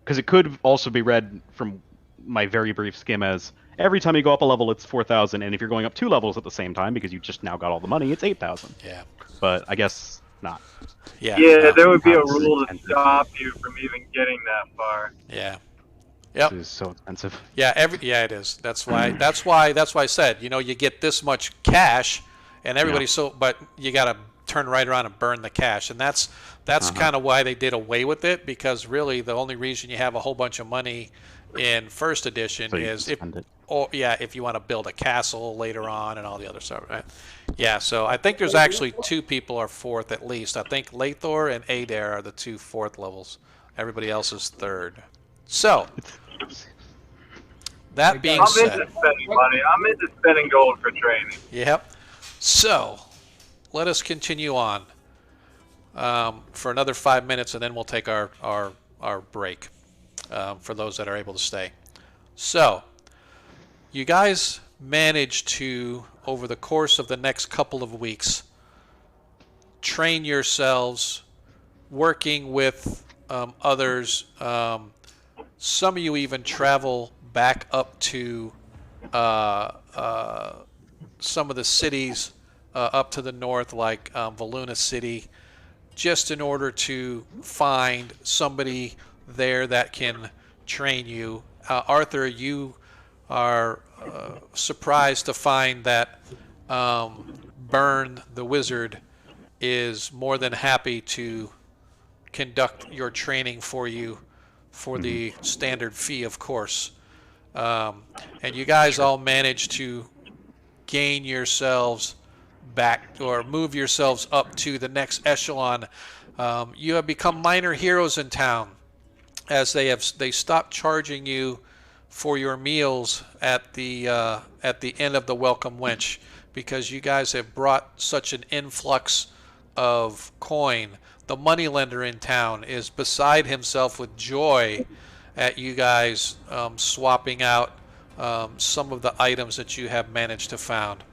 Speaker 2: because it could also be read from my very brief skim as Every time you go up a level, it's 4,000, and if you're going up 2 levels at the same time because you just now got all the money, it's 8,000.
Speaker 1: Yeah.
Speaker 2: But I guess not.
Speaker 1: Yeah.
Speaker 7: Yeah,
Speaker 1: No.
Speaker 7: there would be a
Speaker 2: Not very
Speaker 7: rule to
Speaker 2: expensive.
Speaker 7: stop you from even getting that far.
Speaker 1: Yeah. Yep.
Speaker 2: It is so expensive.
Speaker 1: Yeah, it is. That's why I said, you get this much cash and everybody but you got to turn right around and burn the cash. And that's kind of why they did away with it, because really the only reason you have a whole bunch of money in first edition is if you want to build a castle later on and all the other stuff, right? Yeah, so I think there's actually 2 people are 4th at least. I think Lathor and Adair are the 2 4th levels. Everybody else is 3rd. So, that being
Speaker 7: I'm
Speaker 1: said,
Speaker 7: into spending money. I'm into spending gold for training.
Speaker 1: yep. So, let us continue on for another 5 minutes, and then we'll take our break for those that are able to stay. So, you guys managed to, over the course of the next couple of weeks, train yourselves, working with others. Some of you even travel back up to some of the cities up to the north, like Valuna City, just in order to find somebody there that can train you. Arthur, you are surprised to find that Byrne the wizard is more than happy to conduct your training for you for the standard fee, of course. And you guys all managed to gain yourselves back or move yourselves up to the next echelon. You have become minor heroes in town, as they stopped charging you for your meals at the end of the welcome wench, because you guys have brought such an influx of coin. The moneylender in town is beside himself with joy at you guys swapping out some of the items that you have managed to find.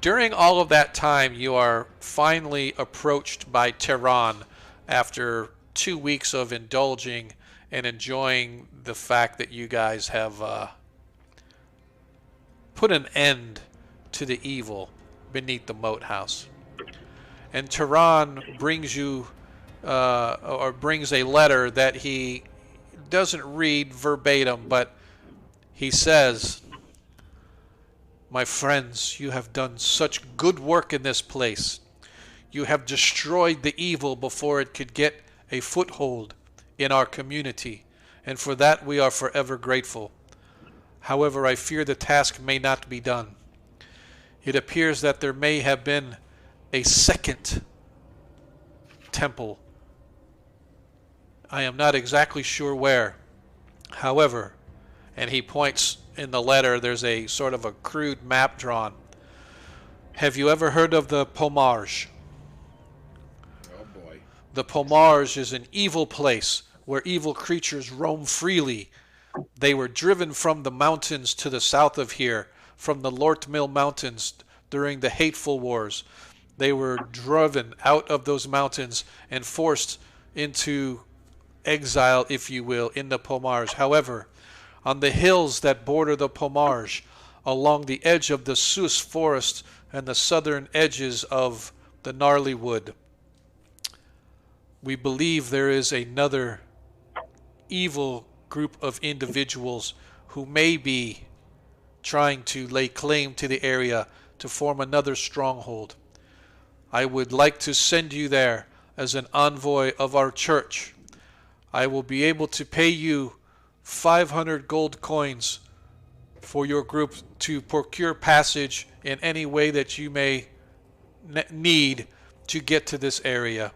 Speaker 1: During all of that time, you are finally approached by Tehran after 2 weeks of indulging and enjoying the fact that you guys have put an end to the evil beneath the moat house. And Tehran brings you brings a letter that he doesn't read verbatim, but he says, "My friends, you have done such good work in this place. You have destroyed the evil before it could get a foothold in our community, and for that we are forever grateful. However, I fear the task may not be done. It appears that there may have been a second temple. I am not exactly sure where. However," and he points in the letter, there's a sort of a crude map drawn. "Have you ever heard of the Pomarge?
Speaker 4: Oh boy.
Speaker 1: The Pomarge is an evil place where evil creatures roam freely. They were driven from the mountains to the south of here, from the Lortmill Mountains during the Hateful Wars. They were driven out of those mountains and forced into exile, if you will, in the Pomarge. However, on the hills that border the Pomarge, along the edge of the Sus forest and the southern edges of the Gnarly Wood, we believe there is another evil group of individuals who may be trying to lay claim to the area to form another stronghold. I would like to send you there as an envoy of our church. I will be able to pay you 500 gold coins for your group to procure passage in any way that you may need to get to this area."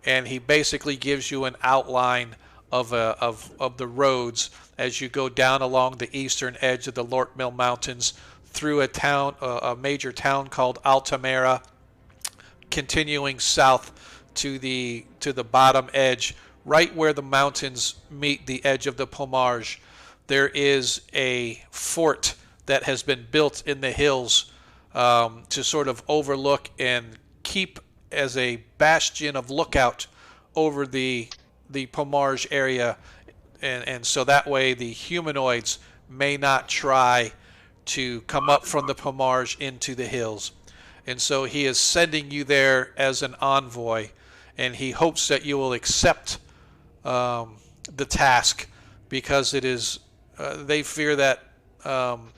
Speaker 1: And he basically gives you an outline of the roads as you go down along the eastern edge of the Lortmill Mountains through a major town called Altamira, continuing south to the bottom edge, right where the mountains meet the edge of the Pomarge. There is a fort that has been built in the hills to sort of overlook and keep as a bastion of lookout over the Pomarge area, and so that way the humanoids may not try to come up from the Pomage into the hills. And so he is sending you there as an envoy, and he hopes that you will accept the task because it is. They fear that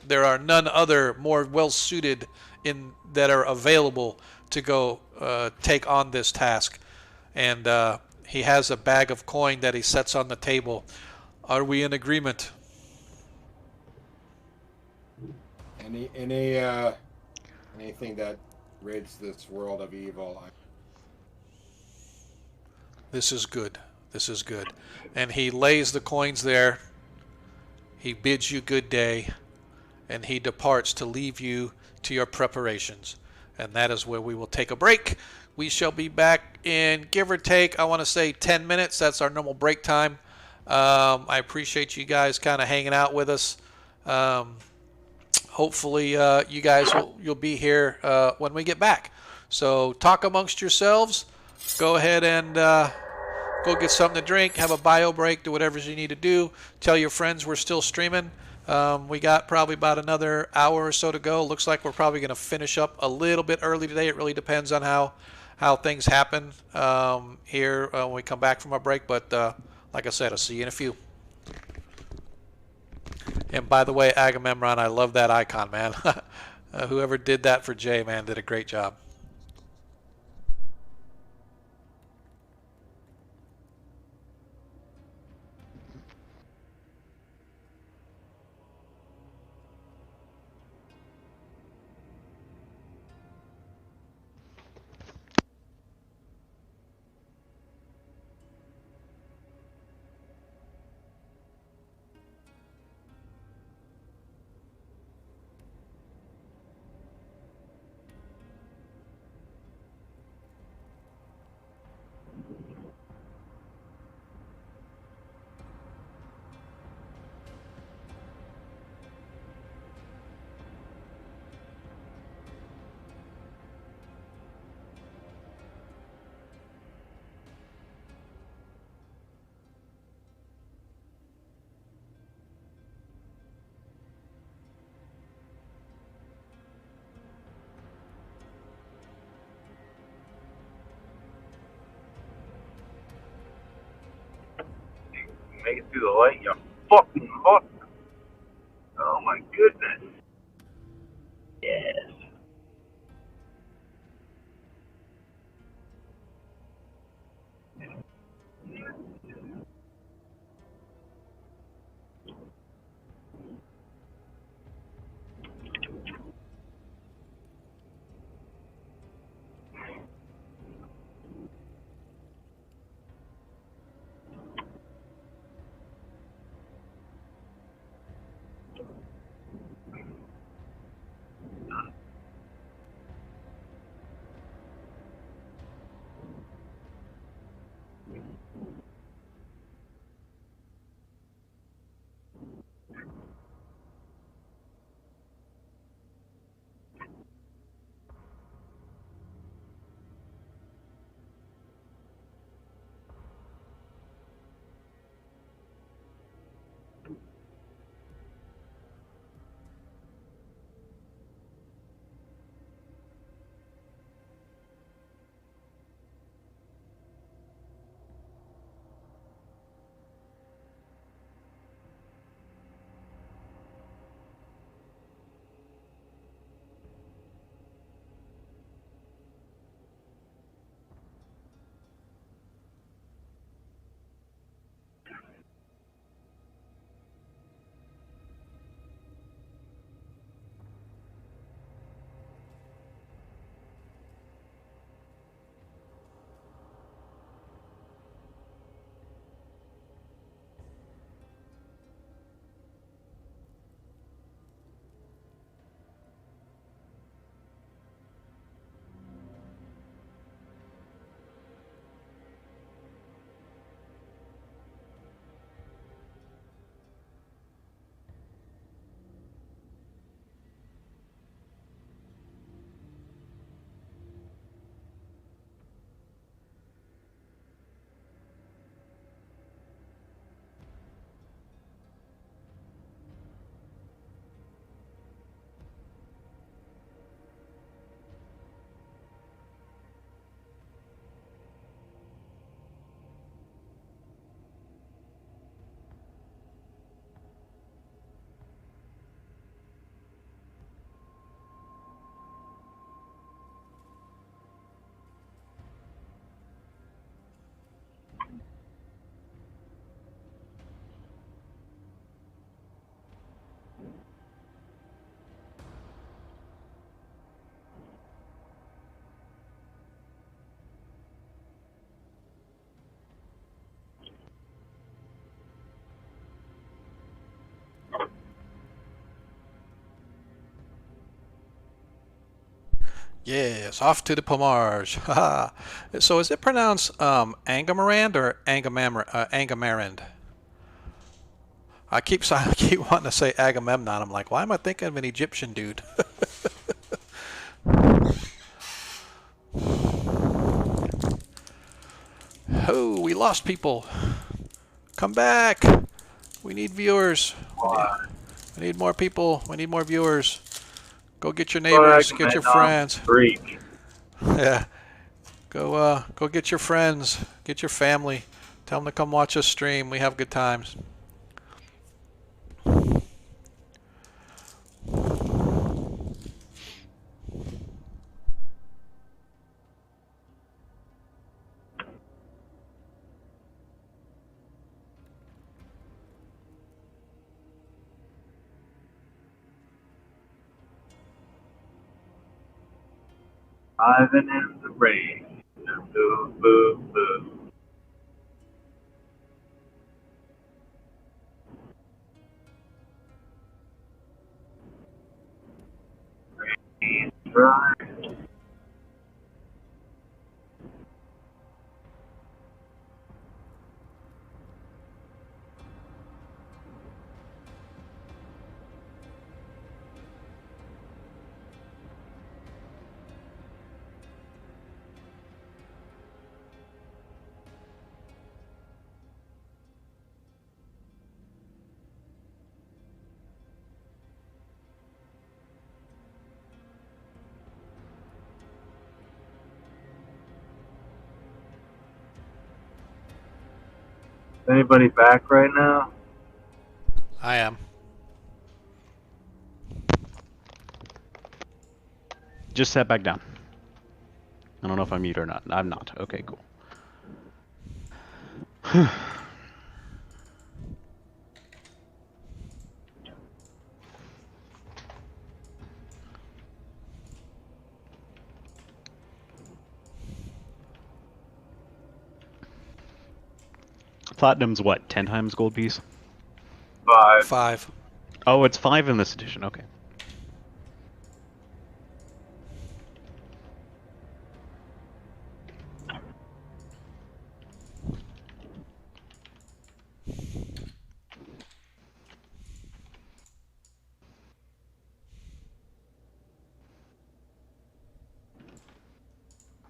Speaker 1: there are none other more well suited in that are available to go take on this task. And he has a bag of coin that he sets on the table. Are we in agreement?
Speaker 4: Anything that rids this world of evil.
Speaker 1: This is good. This is good. And he lays the coins there. He bids you good day, and he departs to leave you to your preparations. And that is where we will take a break. We shall be back in, give or take, I want to say 10 minutes. That's our normal break time. I appreciate you guys kind of hanging out with us. Hopefully, you guys you'll be here when we get back. So talk amongst yourselves. Go ahead and go get something to drink, have a bio break, do whatever you need to do. Tell your friends we're still streaming. We got probably about another hour or so to go. Looks like we're probably going to finish up a little bit early today. It really depends on how things happen here when we come back from our break. But like I said, I'll see you in a few. And by the way, Agamemnon, I love that icon, man. Whoever did that for Jay, man, did a great job.
Speaker 7: Make it through the light, you fucking fuck. Oh my goodness. Yes.
Speaker 1: Yes, off to the Pomarge. Haha. So is it pronounced Angamarand or Angamarand? I keep wanting to say Agamemnon. I'm like, why am I thinking of an Egyptian dude? Oh, we lost people. Come back. We need viewers. We need more people. We need more viewers. Go get your neighbors. Get your friends.
Speaker 7: Freak.
Speaker 1: Yeah. Go get your friends. Get your family. Tell them to come watch us stream. We have good times.
Speaker 7: Ivan in the rain. Boo, boo, boo. Rain dry. 'Is anybody back right now?
Speaker 1: I am.
Speaker 2: Just sat back down. I don't know if I'm mute or not. I'm not. Okay, cool. Platinum's what? 10 times gold piece?
Speaker 7: 5.
Speaker 1: 5.
Speaker 2: Oh, it's 5 in this edition. Okay.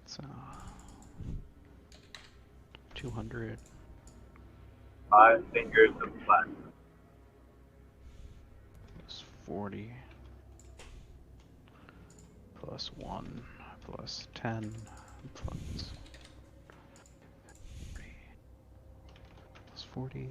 Speaker 2: So 200
Speaker 7: 5 fingers of platinum.
Speaker 2: plus 40 plus 1 plus 10 plus 40.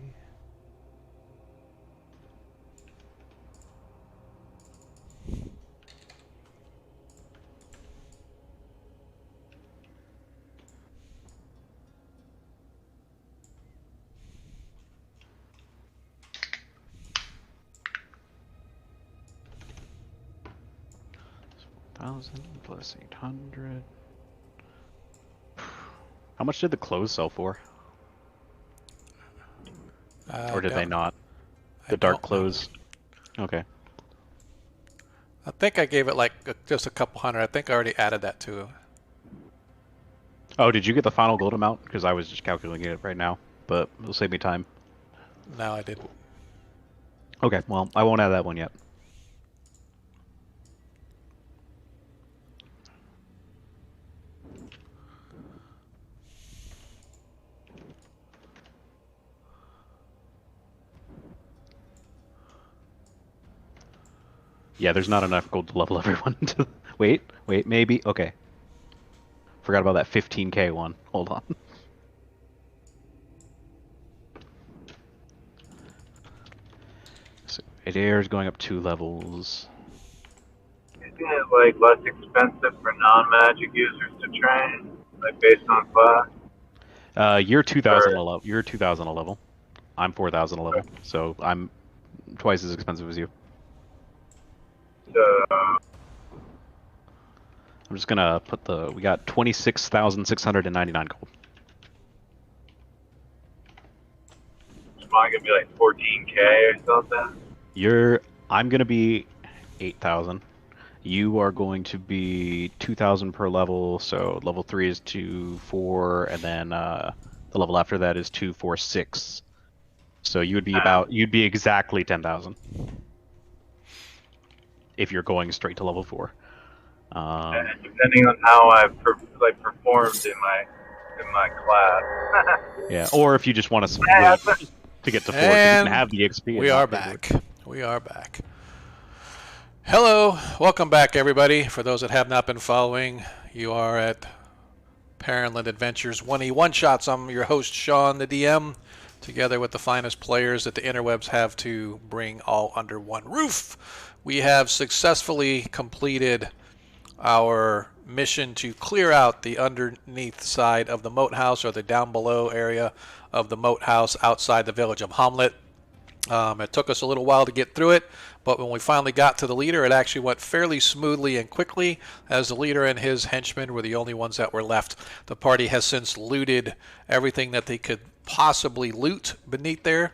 Speaker 2: Thousand plus 800. How much did the clothes sell for? Or did they not? The dark clothes. Okay.
Speaker 1: I think I gave it like just a couple hundred. I think I already added that to.
Speaker 2: Oh, did you get the final gold amount? Because I was just calculating it right now, but it'll save me time.
Speaker 1: No, I didn't.
Speaker 2: Okay, well, I won't add that one yet. Yeah, there's not enough gold to level everyone. To... wait, maybe? Okay. Forgot about that 15k one. Hold on. So, Adair is going up 2 levels.
Speaker 7: Isn't it like less expensive for non-magic users to train, like based on class?
Speaker 2: You're 2,000 a level. You're 2,000 a level. I'm 4,000 a level, so I'm twice as expensive as you. I'm just gonna put the. We got 26,699 gold.
Speaker 7: Is mine gonna be like 14k or something?
Speaker 2: I'm gonna be 8,000. You are going to be 2,000 per level. So level 3 is 2,4, and then the level after that is 2,4,6. So you would be you'd be exactly 10,000 if you're going straight to level 4.
Speaker 7: And depending on how I've performed in my class.
Speaker 2: Yeah, or if you just want to
Speaker 7: Yeah,
Speaker 2: wait to get to 4, because you
Speaker 1: And
Speaker 2: can have the XP.
Speaker 1: we are back. We are back. Hello, welcome back, everybody. For those that have not been following, you are at Parentland Adventures 1E1 Shots. I'm your host, Sean, the DM, together with the finest players that the interwebs have to bring all under one roof. We have successfully completed our mission to clear out the underneath side of the moat house, or the down below area of the moat house outside the village of Hommlet. It took us a little while to get through it, but when we finally got to the leader, it actually went fairly smoothly and quickly, as the leader and his henchmen were the only ones that were left. The party has since looted everything that they could possibly loot beneath there.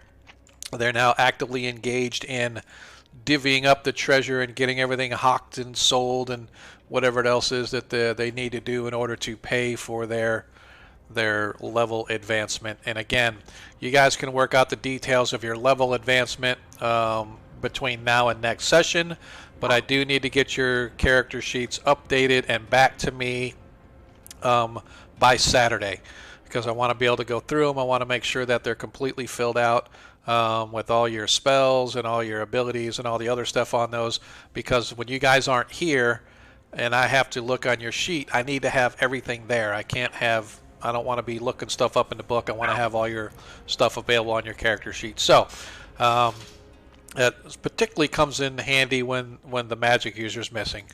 Speaker 1: They're now actively engaged in divvying up the treasure and getting everything hawked and sold and whatever it else is that they need to do in order to pay for their level advancement. And again, you guys can work out the details of your level advancement between now and next session, but I do need to get your character sheets updated and back to me by Saturday, because I want to be able to go through them. I want to make sure that they're completely filled out with all your spells and all your abilities and all the other stuff on those, because when you guys aren't here and I have to look on your sheet, I need to have everything there. I don't want to be looking stuff up in the book. I want to have all your stuff available on your character sheet. So it particularly comes in handy when the magic user's missing,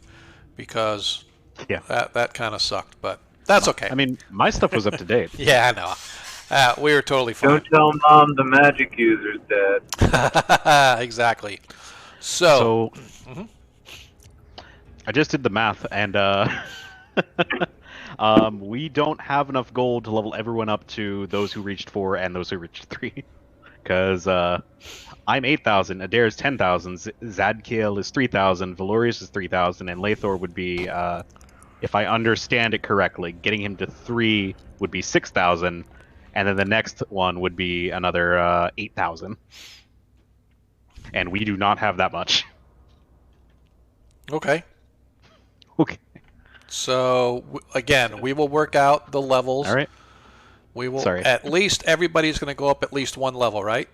Speaker 1: because that kind of sucked, but that's okay.
Speaker 2: I mean, my stuff was up to date.
Speaker 1: Yeah, I know. We were totally fine.
Speaker 7: Don't tell Mom the magic user's dead.
Speaker 1: Exactly. So
Speaker 2: I just did the math, and we don't have enough gold to level everyone up to those who reached 4 and those who reached 3. Because I'm 8,000, Adair is 10,000, Zadkiel is 3,000, Valorius is 3,000, and Lathor would be, if I understand it correctly, getting him to 3 would be 6,000, and then the next one would be another 8,000. And we do not have that much.
Speaker 1: Okay.
Speaker 2: Okay.
Speaker 1: So again, we will work out the levels.
Speaker 2: All right.
Speaker 1: We will.
Speaker 2: Sorry.
Speaker 1: At least everybody's going to go up at least one level, right?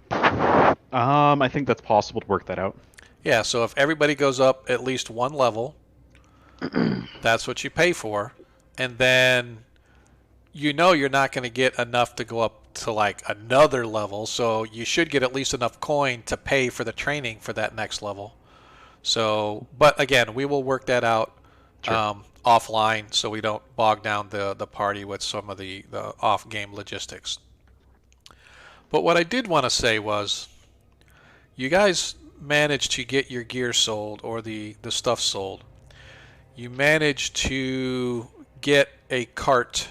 Speaker 2: I think that's possible to work that out.
Speaker 1: Yeah. So if everybody goes up at least one level, that's what you pay for, and then you're not going to get enough to go up to like another level. So you should get at least enough coin to pay for the training for that next level. So, but again, we will work that out offline, so we don't bog down the party with some of the off-game logistics. But what I did want to say was, you guys managed to get your gear sold, or the stuff sold. You managed to get a cart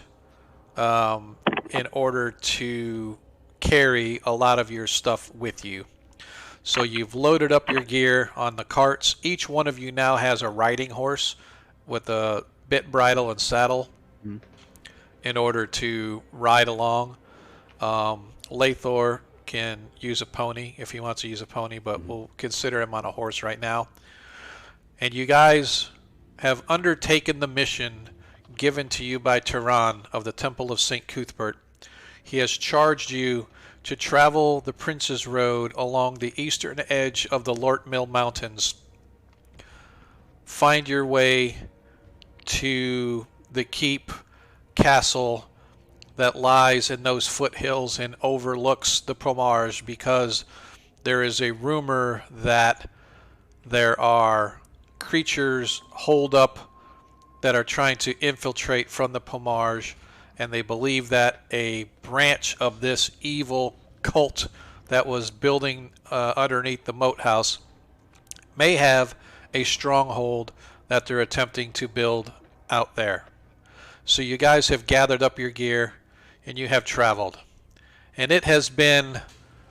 Speaker 1: in order to carry a lot of your stuff with you. So you've loaded up your gear on the carts. Each one of you now has a riding horse with a bit, bridle, and saddle in order to ride along. Lathor can use a pony if he wants to use a pony, but we'll consider him on a horse right now. And you guys have undertaken the mission given to you by Turan of the Temple of St. Cuthbert. He has charged you to travel the Prince's Road along the eastern edge of the Lort Mill Mountains. Find your way to the keep castle that lies in those foothills and overlooks the Pomage, because there is a rumor that there are creatures holed up that are trying to infiltrate from the Pomage, and they believe that a branch of this evil cult that was building underneath the moat house may have a stronghold that they're attempting to build out there. So you guys have gathered up your gear and you have traveled. And it has been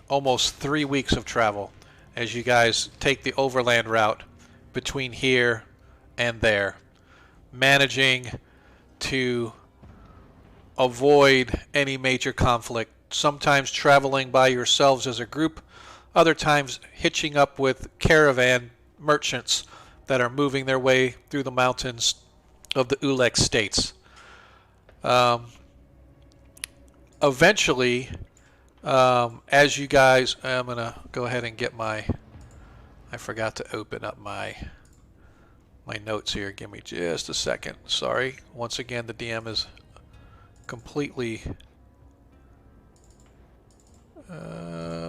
Speaker 1: almost 3 weeks of travel as you guys take the overland route between here and there, managing to avoid any major conflict, sometimes traveling by yourselves as a group, other times hitching up with caravan merchants that are moving their way through the mountains of the Ulek states. Eventually, as you guys, I'm going to go ahead and get I forgot to open up my notes here. Give me just a second. Sorry. Once again, the DM is completely,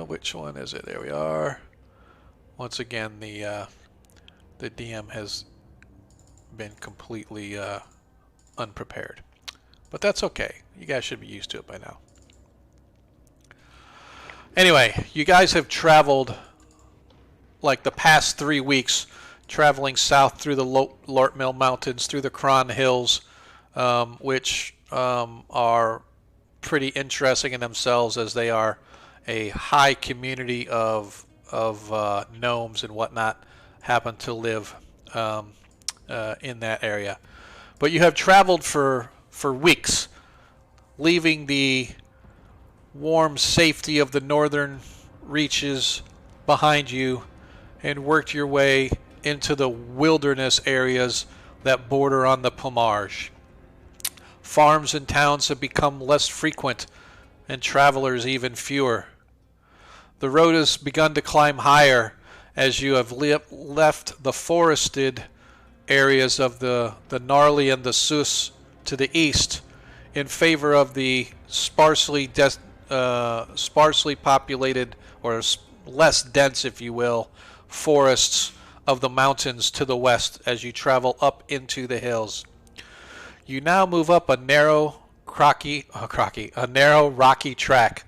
Speaker 1: which one is it? There we are. Once again, the DM has been completely unprepared. But that's okay. You guys should be used to it by now. Anyway, you guys have traveled like the past 3 weeks, traveling south through the Lortmill Mountains, through the Kron Hills, which are pretty interesting in themselves, as they are a high community of gnomes and whatnot happen to live in that area. But you have traveled for weeks, leaving the warm safety of the northern reaches behind you, and worked your way into the wilderness areas that border on the Pomarge. Farms and towns have become less frequent, and travelers even fewer. The road has begun to climb higher as you have left the forested areas of the Gnarly and the Sus to the east, in favor of the sparsely populated, or less dense, if you will, forests of the mountains to the west as you travel up into the hills. You now move up a narrow, rocky track.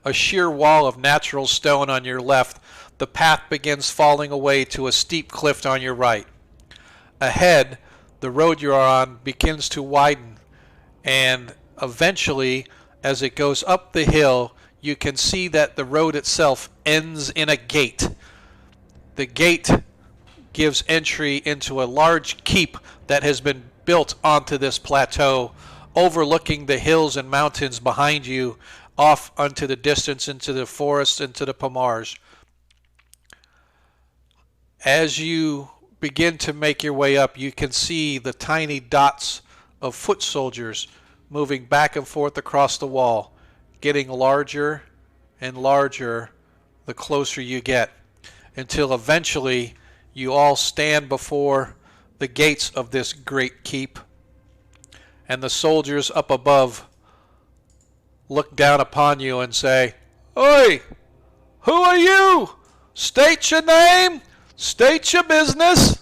Speaker 1: A sheer wall of natural stone on your left, the path begins falling away to a steep cliff on your right. Ahead, the road you are on begins to widen, and eventually, as it goes up the hill, you can see that the road itself ends in a gate. The gate gives entry into a large keep that has been built onto this plateau, overlooking the hills and mountains behind you, off unto the distance, into the forest, into the Pomarge. As you begin to make your way up, you can see the tiny dots of foot soldiers moving back and forth across the wall, getting larger and larger the closer you get, until eventually you all stand before the gates of this great keep, and the soldiers up above look down upon you and say, "Oi! Who are you? State your name! State your business!"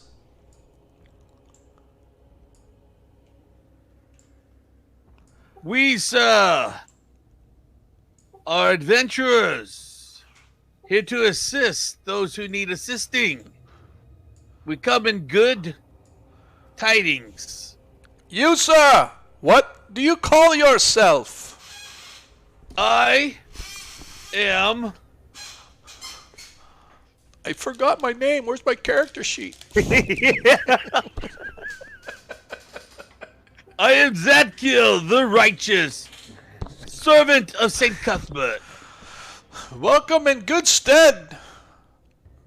Speaker 6: We, sir, are adventurers, here to assist those who need assisting. We come in good tidings.
Speaker 1: You, sir, what do you call yourself?
Speaker 6: I am...
Speaker 1: I forgot my name. Where's my character sheet?
Speaker 6: I am Zadkiel the Righteous, servant of St. Cuthbert.
Speaker 1: Welcome in good stead,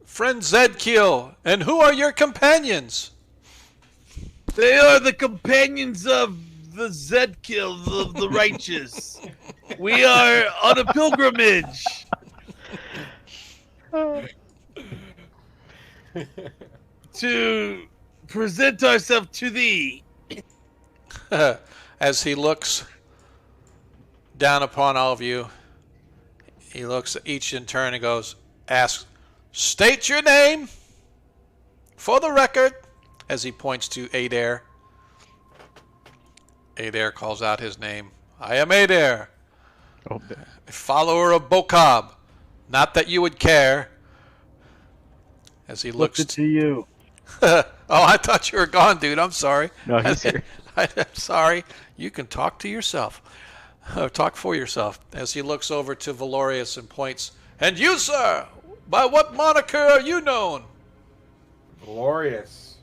Speaker 1: friend Zedkiel. And who are your companions?
Speaker 6: They are the companions of the Zedkiel, the Righteous. We are on a pilgrimage to present ourselves to thee.
Speaker 1: As he looks down upon all of you, he looks at each in turn and asks, "State your name for the record," as he points to Adair. Adair calls out his name. "I am Adair, a follower of Bokob. Not that you would care." As he looks
Speaker 8: to you.
Speaker 1: Oh, I thought you were gone, dude. I'm sorry.
Speaker 2: No, he's here.
Speaker 1: I'm sorry. You can talk to yourself. Talk for yourself. As he looks over to Valorius and points, "And you, sir, by what moniker are you known?"
Speaker 4: Glorious.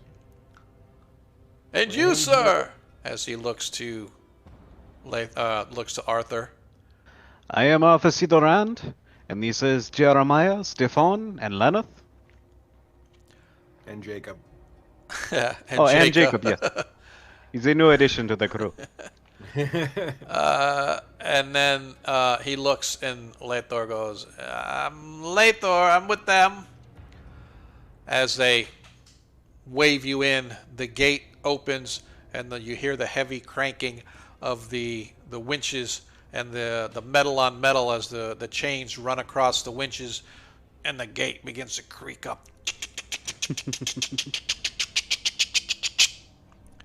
Speaker 1: And you, sir, as he looks to Arthur.
Speaker 2: I am Arthur C. Durand, and this is Jeremiah, Stefan, and Lenneth.
Speaker 4: And Jacob.
Speaker 2: And Jacob, yes. He's a new addition to the crew.
Speaker 1: And then he looks, and Lathor goes, Lathor, I'm with them. As they wave you in, the gate opens, and you hear the heavy cranking of the winches and the metal on metal as the chains run across the winches, and the gate begins to creak up.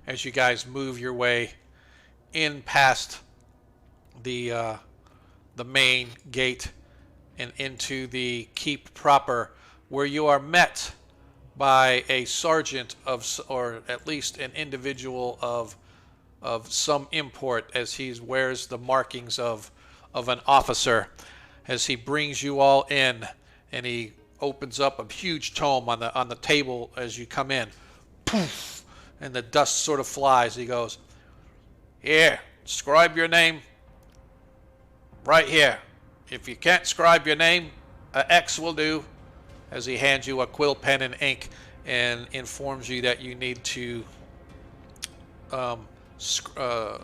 Speaker 1: As you guys move your way in past the main gate and into the keep proper, where you are met by a sergeant or at least an individual of some import, as he wears the markings of an officer, as he brings you all in, and he opens up a huge tome on the table as you come in. Poof, and the dust sort of flies. He goes, "Here, scribe your name right here. If you can't scribe your name, a X will do," as he hands you a quill pen and ink and informs you that you need to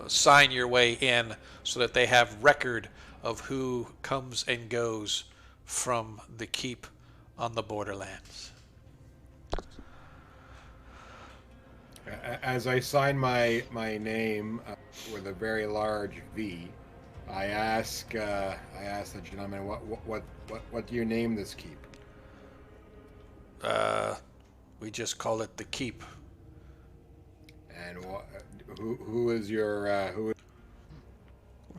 Speaker 1: sign your way in so that they have record of who comes and goes from the keep on the borderlands.
Speaker 4: As I sign my name with a very large V, I ask the gentleman, what do you name this keep?
Speaker 1: We just call it the keep.
Speaker 4: And who is your who?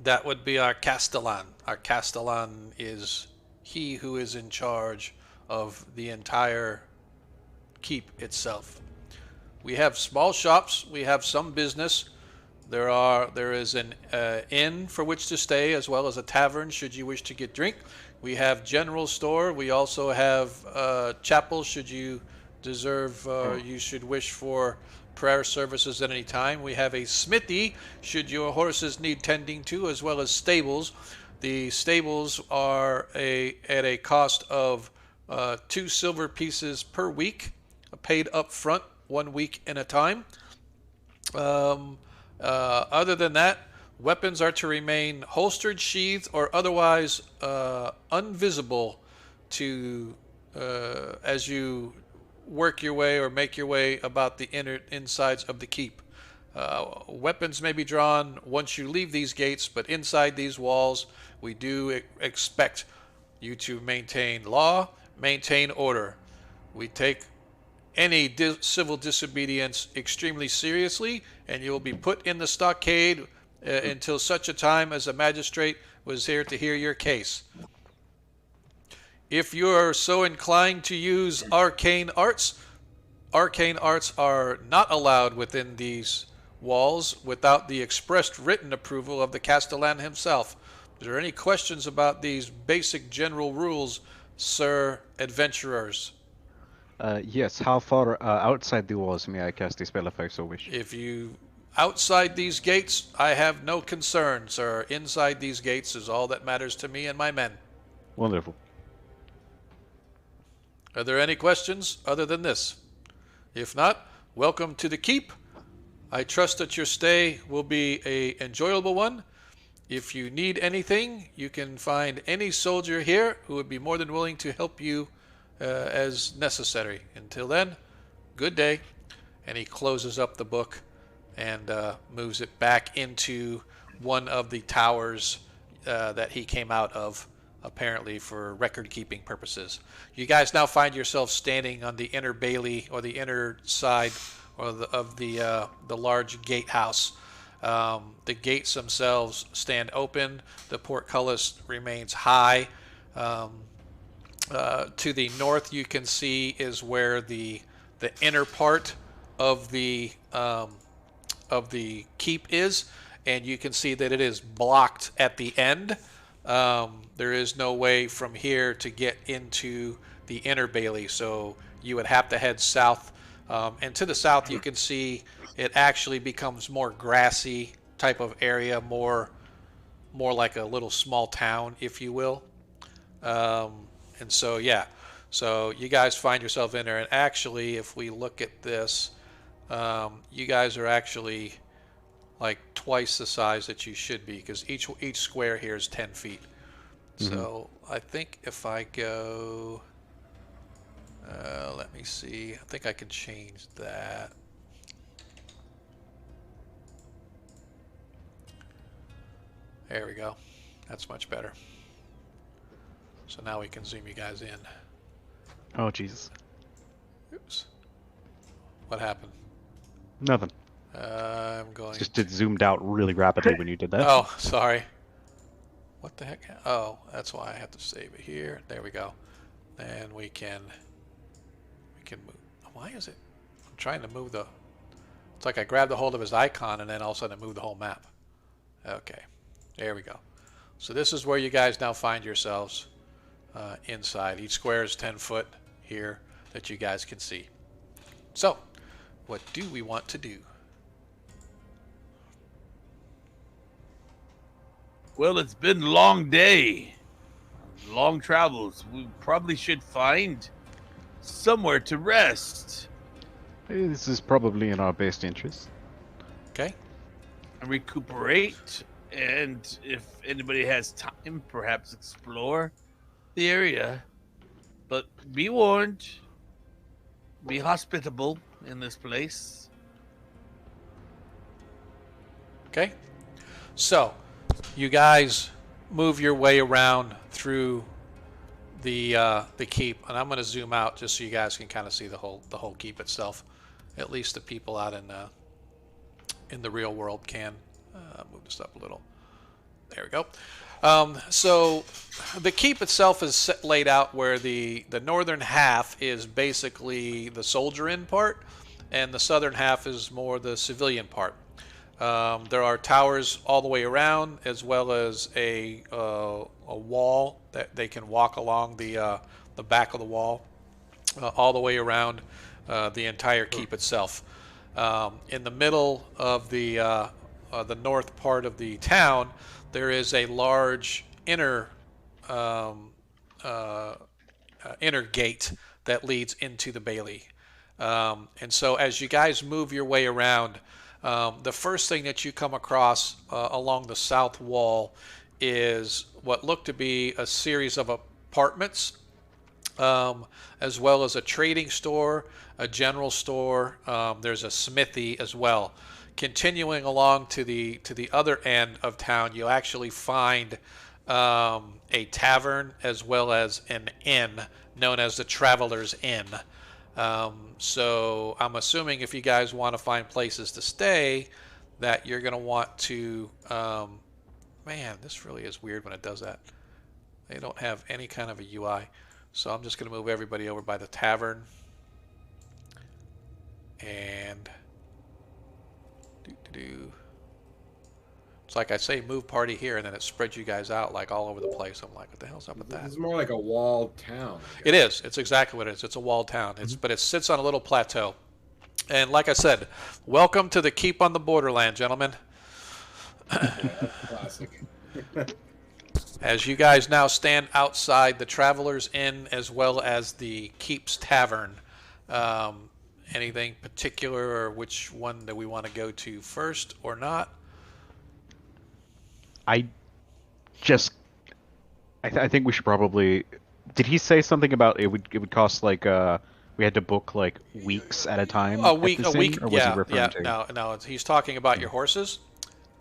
Speaker 1: That would be our Castellan. Our Castellan is he who is in charge of the entire keep itself. We have small shops. We have some business. There is an inn for which to stay, as well as a tavern should you wish to get drink. We have general store. We also have chapel should you you should wish for prayer services at any time. We have a smithy should your horses need tending to, as well as stables. The stables are at a cost of 2 silver pieces per week, paid up front 1 week at a time. Other than that, weapons are to remain holstered, sheathed, or otherwise invisible to as you work your way or make your way about the insides of the keep. Weapons may be drawn once you leave these gates, but inside these walls, we do expect you to maintain law, maintain order. We take any civil disobedience extremely seriously, and you will be put in the stockade until such a time as a magistrate was here to hear your case. If you are so inclined to use arcane arts are not allowed within these walls without the expressed written approval of the Castellan himself. Are there any questions about these basic general rules, sir adventurers?
Speaker 2: Yes, how far outside the walls may I cast a spell if I so wish?
Speaker 1: If you outside these gates, I have no concern, sir. Inside these gates is all that matters to me and my men.
Speaker 2: Wonderful.
Speaker 1: Are there any questions other than this? If not, welcome to the keep. I trust that your stay will be an enjoyable one. If you need anything, you can find any soldier here who would be more than willing to help you as necessary. Until then, good day. And he closes up the book and moves it back into one of the towers that he came out of, apparently for record-keeping purposes. You guys now find yourselves standing on the inner bailey, or the inner side of the large gatehouse. The gates themselves stand open. The portcullis remains high. To the north, you can see is where the inner part of the keep is, and you can see that it is blocked at the end. There is no way from here to get into the inner bailey, so you would have to head south And to the south, you can see it actually becomes more grassy type of area, more like a little small town, if you will. And so, yeah, so you guys find yourself in there. And actually, if we look at this, you guys are actually like twice the size that you should be, because each square here is 10 feet. So I think if I go, let me see, I think I can change that. There we go. That's much better. So now we can zoom you guys in.
Speaker 2: Oh, Jesus.
Speaker 1: Oops. What happened?
Speaker 2: Nothing.
Speaker 1: I'm going.
Speaker 2: Just it zoomed out really rapidly when you did that.
Speaker 1: Oh, sorry. What the heck? Oh, that's why I have to save it here. There we go. And we can move. Why is it? I'm trying to move the. It's like I grabbed a hold of his icon and then all of a sudden I moved the whole map. Okay, there we go. So this is where you guys now find yourselves inside. Each square is 10 foot here that you guys can see. So, what do we want to do?
Speaker 6: Well, it's been a long day, long travels. We probably should find somewhere to rest
Speaker 2: This is probably in our best interest.
Speaker 1: Okay.
Speaker 6: and recuperate. And if anybody has time, perhaps explore the area. But be warned, be hospitable in this place.
Speaker 1: Okay. So, you guys move your way around through the keep, and I'm going to zoom out just so you guys can kind of see the whole keep itself. At least the people out in the real world can. Move this up a little. There we go. So the keep itself is laid out where the northern half is basically the soldier in part, and the southern half is more the civilian part. There are towers all the way around, as well as a wall that they can walk along the back of the wall, all the way around the entire keep itself. In the middle of the north part of the town, there is a large inner gate that leads into the bailey. And so as you guys move your way around, the first thing that you come across along the south wall is what look to be a series of apartments, as well as a trading store, a general store. There's a smithy as well. Continuing along to the other end of town, you'll actually find a tavern as well as an inn known as the Traveler's Inn. So I'm assuming if you guys want to find places to stay, that you're going to want to. Man, this really is weird when it does that. They don't have any kind of a UI. So I'm just going to move everybody over by the tavern. And it's like I say move party here, and then it spreads you guys out like all over the place. I'm like, what the hell's up with that?
Speaker 4: It's more like a walled town.
Speaker 1: It is. It's exactly what it is. It's a walled town. But it sits on a little plateau. And like I said, welcome to the Keep on the Borderland, gentlemen.
Speaker 4: Yeah, classic.
Speaker 1: As you guys now stand outside the Traveler's Inn as well as the Keep's Tavern, anything particular, or which one do we want to go to first or not?
Speaker 2: I think we should probably. Did he say something about it would cost like we had to book like weeks at a time?
Speaker 1: A week,
Speaker 2: or was he
Speaker 1: yeah,
Speaker 2: referring to?
Speaker 1: no. He's talking about your horses.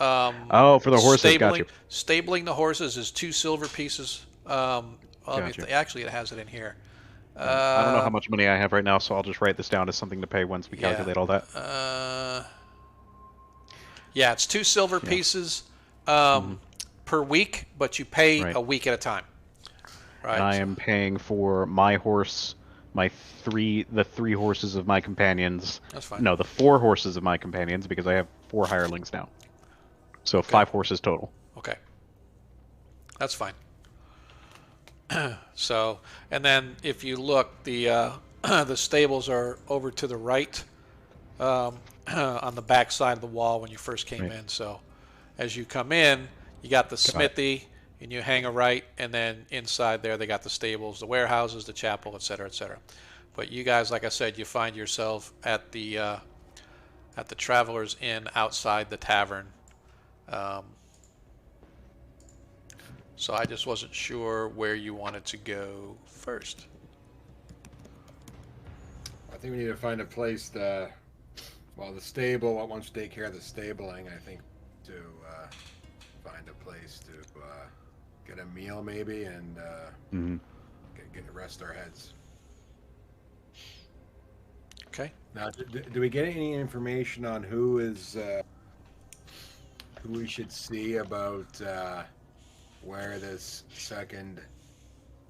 Speaker 2: Oh, for the horses, gotcha.
Speaker 1: Stabling the horses is 2 silver pieces.
Speaker 2: Gotcha.
Speaker 1: Actually, it has it in here.
Speaker 2: I don't know how much money I have right now, so I'll just write this down as something to pay once we calculate all that.
Speaker 1: Yeah, it's 2 silver pieces per week, but you pay a week at a time. Right.
Speaker 2: And I am paying for my horse, the 3 horses of my companions.
Speaker 1: That's fine.
Speaker 2: No, the 4 horses of my companions, because I have 4 hirelings now. So 5 horses total.
Speaker 1: Okay. That's fine. So, and then if you look, the the stables are over to the right on the back side of the wall when you first came
Speaker 2: Right.
Speaker 1: in. So as you come in, you got the smithy, and you hang a right, and then inside there they got the stables, the warehouses, the chapel, etc., etc. But you guys, like I said, you find yourself at the Travelers Inn outside the tavern. Um, so I just wasn't sure where you wanted to go first.
Speaker 4: I think we need to find a place to. Well, the stable. Once we take care of the stabling, I think to find a place to get a meal maybe and
Speaker 2: Mm-hmm.
Speaker 4: get rest our heads.
Speaker 1: Okay.
Speaker 4: Now, do we get any information on who we should see about where this second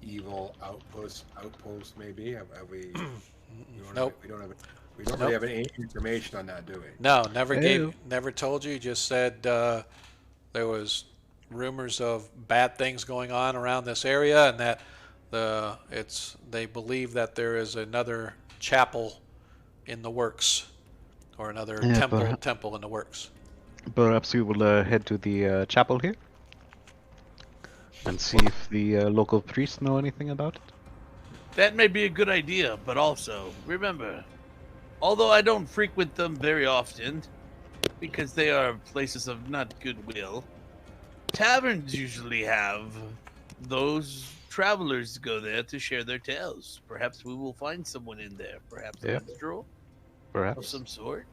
Speaker 4: evil outpost may be? Have we?
Speaker 1: Nope.
Speaker 4: We don't really have any information on that, do we?
Speaker 1: No, never
Speaker 2: Ew.
Speaker 1: never told you. Just said there was rumors of bad things going on around this area, and that they believe that there is another chapel in the works, or another
Speaker 2: Yeah,
Speaker 1: temple in the works.
Speaker 2: Perhaps we will head to the chapel here and see if the local priests know anything about it.
Speaker 6: That may be a good idea, but also remember, although I don't frequent them very often because they are places of not goodwill, taverns usually have those travelers go there to share their tales. Perhaps we will find someone in there, perhaps a
Speaker 2: Yeah.
Speaker 6: minstrel of
Speaker 2: Perhaps.
Speaker 6: some sort.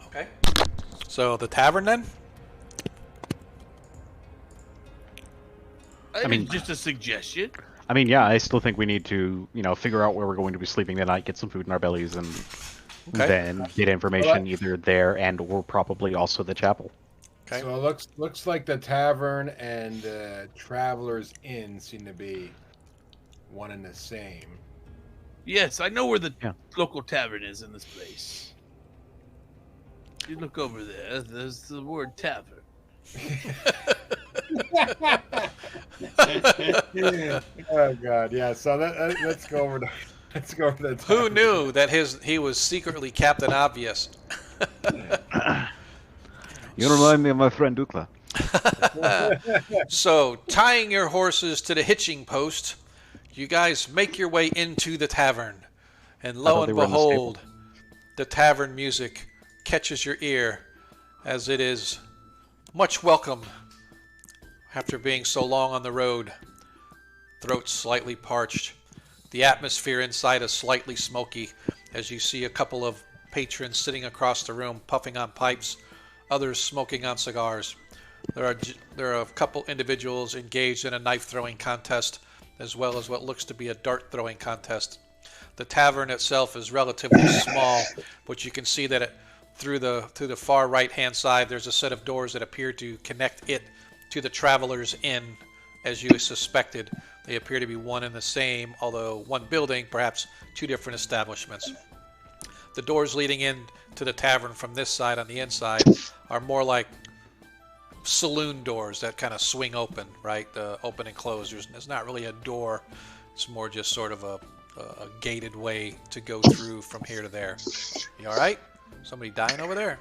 Speaker 1: Okay. So the tavern then?
Speaker 6: I
Speaker 2: mean-
Speaker 6: mean, just a suggestion.
Speaker 2: I mean, yeah, I still think we need to, figure out where we're going to be sleeping tonight, get some food in our bellies, and
Speaker 1: Okay.
Speaker 2: then get information either there and or probably also the chapel.
Speaker 1: Okay.
Speaker 4: So it looks like the tavern and Travelers Inn seem to be one and the same.
Speaker 6: Yes, I know where the
Speaker 2: Yeah.
Speaker 6: local tavern is in this place. You look over there, there's the word tavern.
Speaker 4: Oh God, yeah. So let's go over to the
Speaker 1: Who
Speaker 4: tavern.
Speaker 1: knew that he was secretly Captain Obvious?
Speaker 2: You remind me of my friend Dukla.
Speaker 1: So, tying your horses to the hitching post, you guys make your way into the tavern. And lo
Speaker 2: thought they
Speaker 1: and
Speaker 2: were in the stable.
Speaker 1: behold, the tavern music catches your ear as it is much welcome after being so long on the road. Throats slightly parched. The atmosphere inside is slightly smoky as you see a couple of patrons sitting across the room puffing on pipes, others smoking on cigars. There are a couple individuals engaged in a knife throwing contest, as well as what looks to be a dart throwing contest. The tavern itself is relatively small, but you can see that through the far right hand side there's a set of doors that appear to connect it to the Travelers Inn, as you suspected. They appear to be one and the same, although one building, perhaps two different establishments. The doors leading in to the tavern from this side on the inside are more like saloon doors that kind of swing open, right? Open and close. There's not really a door. It's more just sort of a gated way to go through from here to there. You all right? Somebody dying over there?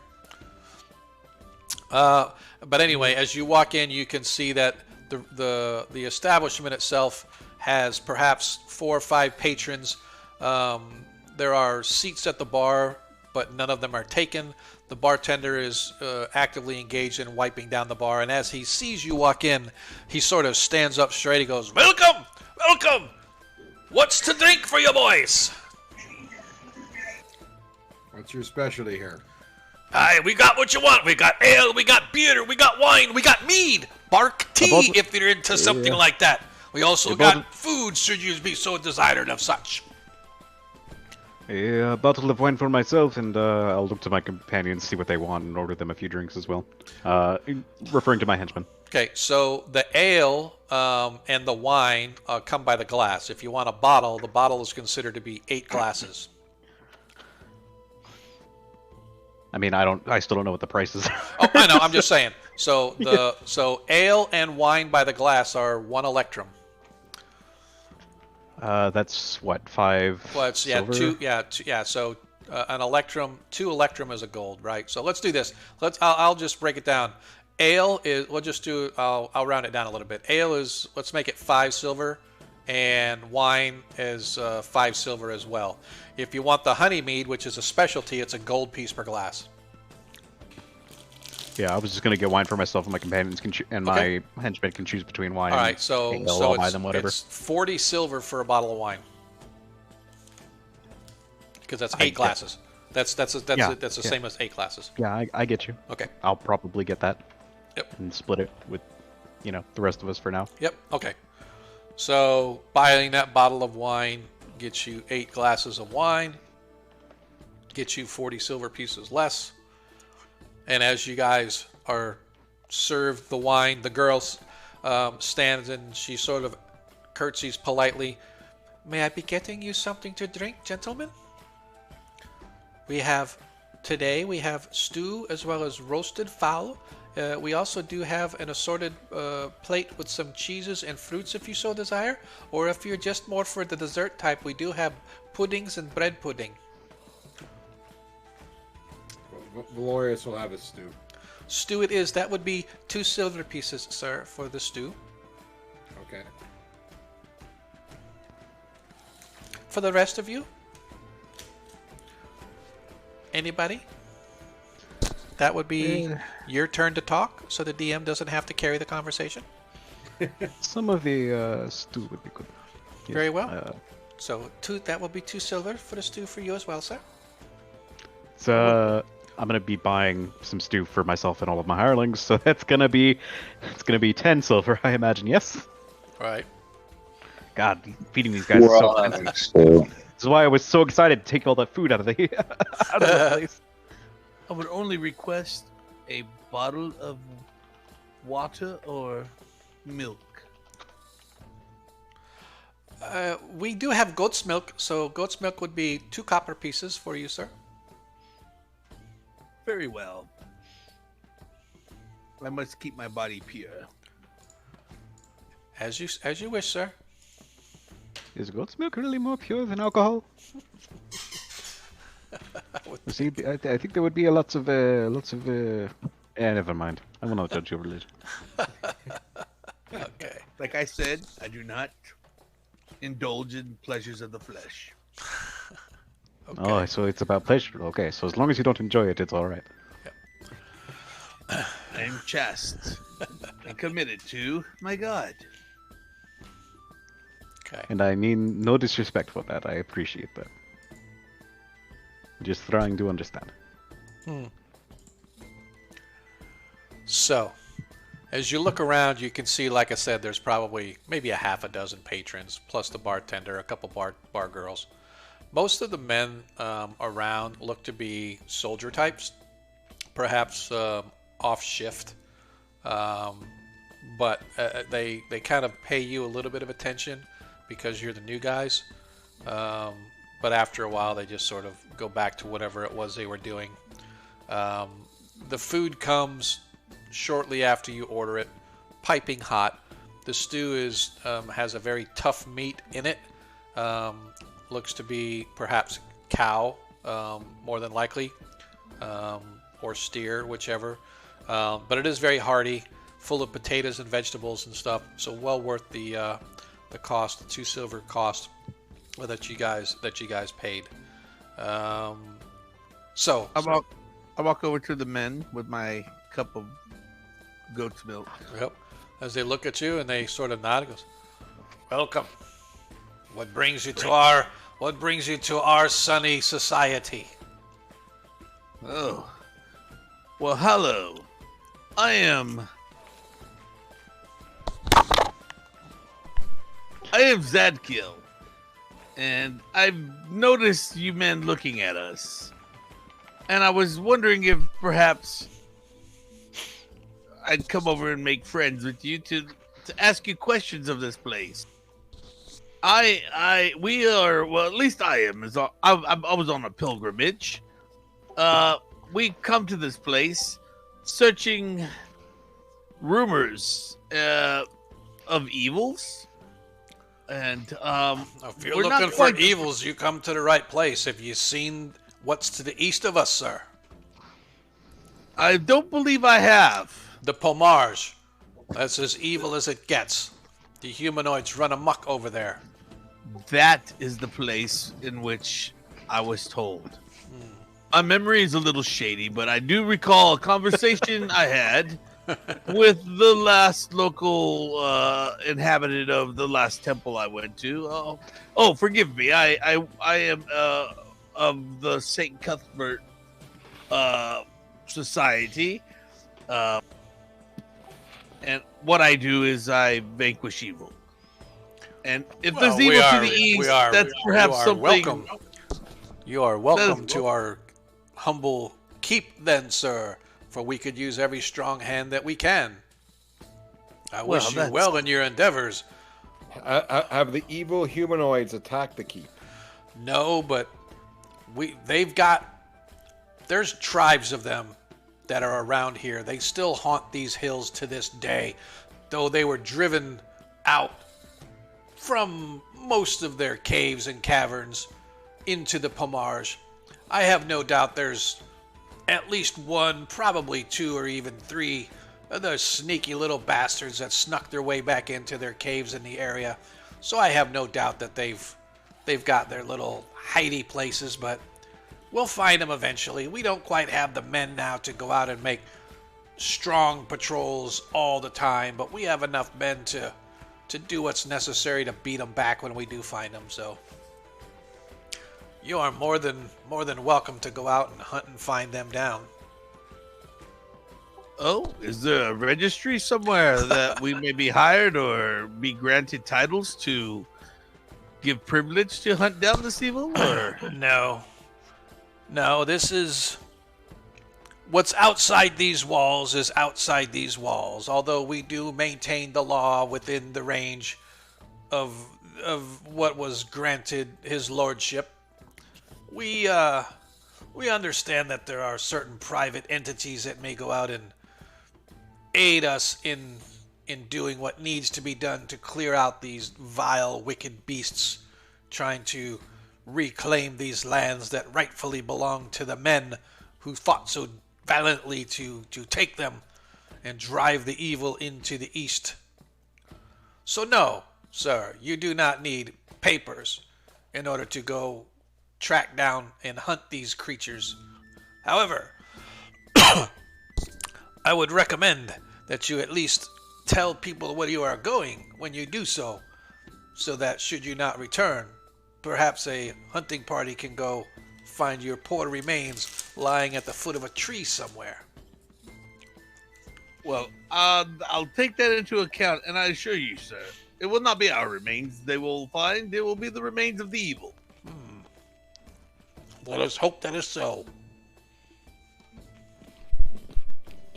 Speaker 1: But anyway, as you walk in, you can see that the establishment itself has perhaps 4 or 5 patrons. There are seats at the bar, but none of them are taken. The bartender is actively engaged in wiping down the bar, and as he sees you walk in, he sort of stands up straight. He goes, "Welcome! Welcome! What's to drink for you boys?"
Speaker 4: What's your specialty here?
Speaker 1: Aye, we got what you want. We got ale, we got beer, we got wine, we got mead, bark tea,
Speaker 2: About-
Speaker 1: if you're into something
Speaker 2: yeah.
Speaker 1: like that. We also
Speaker 2: About-
Speaker 1: got food, should you be so desired of such.
Speaker 2: A bottle of wine for myself, and I'll look to my companions, see what they want, and order them a few drinks as well. Referring to my henchmen.
Speaker 1: Okay, so the ale and the wine come by the glass. If you want a bottle, the bottle is considered to be 8 glasses.
Speaker 2: I mean, I still don't know what the price is.
Speaker 1: Oh, I know. I'm just saying. So ale and wine by the glass are 1 electrum.
Speaker 2: That's what, 5
Speaker 1: Well, it's
Speaker 2: silver?
Speaker 1: So an electrum, 2 electrum is a gold, right? So let's do this. I'll just break it down. Ale is, we'll just do. I'll round it down a little bit. Ale is, let's make it 5 silver, and wine is 5 silver as well. If you want the honey mead, which is a specialty, it's a gold piece per glass.
Speaker 2: Yeah, I was just gonna get wine for myself, and my companions can and
Speaker 1: Okay.
Speaker 2: my henchmen can choose between wine
Speaker 1: All
Speaker 2: and
Speaker 1: right, so
Speaker 2: ale.
Speaker 1: so
Speaker 2: I'll buy them whatever.
Speaker 1: it's 40 silver for a bottle of wine because that's
Speaker 2: I
Speaker 1: 8
Speaker 2: get-
Speaker 1: glasses. That's
Speaker 2: Yeah,
Speaker 1: the
Speaker 2: yeah.
Speaker 1: same as 8 glasses.
Speaker 2: Yeah, I get you.
Speaker 1: Okay.
Speaker 2: I'll probably get that.
Speaker 1: Yep.
Speaker 2: And split it with, the rest of us for now.
Speaker 1: Yep. Okay. So buying that bottle of wine gets you 8 glasses of wine, gets you 40 silver pieces less. And as you guys are served the wine, the girl stands and she sort of curtsies politely. May I be getting you something to drink, gentlemen? We have stew as well as roasted fowl. We also do have an assorted plate with some cheeses and fruits if you so desire. Or if you're just more for the dessert type, we do have puddings and bread pudding.
Speaker 4: Valorius will have a stew.
Speaker 1: Stew it is. That would be 2 silver pieces, sir, for the stew.
Speaker 4: Okay.
Speaker 1: For the rest of you? Anybody? That would be your turn to talk, so the DM doesn't have to carry the conversation.
Speaker 2: Some of the stew would be good. Yes,
Speaker 1: Very well. So that will be 2 silver for the stew for you as well, sir.
Speaker 2: So I'm gonna be buying some stew for myself and all of my hirelings, so it's gonna be 10 silver, I imagine. Yes.
Speaker 1: All right.
Speaker 2: God, feeding these guys is so
Speaker 3: Well,
Speaker 2: expensive.
Speaker 3: so
Speaker 2: This is why I was so excited to take all that food out of the out of the place.
Speaker 6: I would only request a bottle of water or milk.
Speaker 1: We do have goat's milk, so goat's milk would be 2 copper pieces for you, sir.
Speaker 6: Very well. I must keep my body pure.
Speaker 1: As you wish, sir.
Speaker 2: Is goat's milk really more pure than alcohol? See, I think there would be lots of. Never mind. I will not judge your religion.
Speaker 1: Okay.
Speaker 6: Like I said, I do not indulge in pleasures of the flesh.
Speaker 1: Okay.
Speaker 2: Oh, so it's about pleasure. Okay, so as long as you don't enjoy it, it's all right.
Speaker 6: I am chaste and committed to my God.
Speaker 1: Okay.
Speaker 2: And I mean no disrespect for that. I appreciate that. Just trying to understand.
Speaker 1: So, as you look around, you can see, like I said, there's probably maybe a half a dozen patrons, plus the bartender, a couple bar girls. Most of the men around look to be soldier types, perhaps off shift, but they kind of pay you a little bit of attention because you're the new guys. But after a while, they just sort of go back to whatever it was they were doing. The food comes shortly after you order it, piping hot. The stew has a very tough meat in it. Looks to be perhaps cow, more than likely, or steer, whichever. But it is very hearty, full of potatoes and vegetables and stuff. So well worth the cost, the 2 silver cost that you guys paid. So
Speaker 6: I walk over to the men with my cup of goat's milk.
Speaker 1: yep. As they look at you and they sort of nod, it goes, "Welcome. What brings you to our sunny society?"
Speaker 6: Oh. Well, hello. I am Zadkiel. And I've noticed you men looking at us. And I was wondering if perhaps I'd come over and make friends with you to ask you questions of this place. We are, well, at least I am. I was on a pilgrimage. We come to this place searching rumors of evils. And
Speaker 1: If you're
Speaker 6: we're not
Speaker 1: looking for
Speaker 6: quite.
Speaker 1: evils, you come to the right place. Have you seen what's to the east of us, sir?
Speaker 6: I don't believe I have.
Speaker 1: The Pomage. That's as evil as it gets. The humanoids run amok over there.
Speaker 6: That is the place in which I was told. My memory is a little shady, but I do recall a conversation I had with the last local inhabitant of the last temple I went to. Oh, forgive me. I am of the Saint Cuthbert Society, and what I do is I vanquish evil. And if there's evil to the east, that's perhaps something.
Speaker 1: Welcome. You are welcome to our humble keep, then, sir. For we could use every strong hand that we can. I wish you well in your endeavors.
Speaker 4: Have the evil humanoids attacked the keep?
Speaker 1: No, but there's tribes of them that are around here. They still haunt these hills to this day, though they were driven out from most of their caves and caverns into the Pomage. I have no doubt there's at least one, probably two or even three of those sneaky little bastards that snuck their way back into their caves in the area. So I have no doubt that they've got their little hidey places, but we'll find them eventually. We don't quite have the men now to go out and make strong patrols all the time, but we have enough men to do what's necessary to beat them back when we do find them. So you are more than welcome to go out and hunt and find them down.
Speaker 6: Oh, is there a registry somewhere that we may be hired or be granted titles to give privilege to hunt down this evil? Or
Speaker 1: No, this is what's outside these walls is outside these walls. Although we do maintain the law within the range of what was granted his lordship. We understand that there are certain private entities that may go out and aid us in doing what needs to be done to clear out these vile, wicked beasts trying to reclaim these lands that rightfully belong to the men who fought so valiantly to take them and drive the evil into the east. So no, sir, you do not need papers in order to go track down and hunt these creatures. However, I would recommend that you at least tell people where you are going when you do so that should you not return, perhaps a hunting party can go find your poor remains lying at the foot of a tree somewhere.
Speaker 6: Well, I'll take that into account, and I assure you, sir, it will not be our remains they will find. It will be the remains of the evil.
Speaker 1: Let us hope that is so.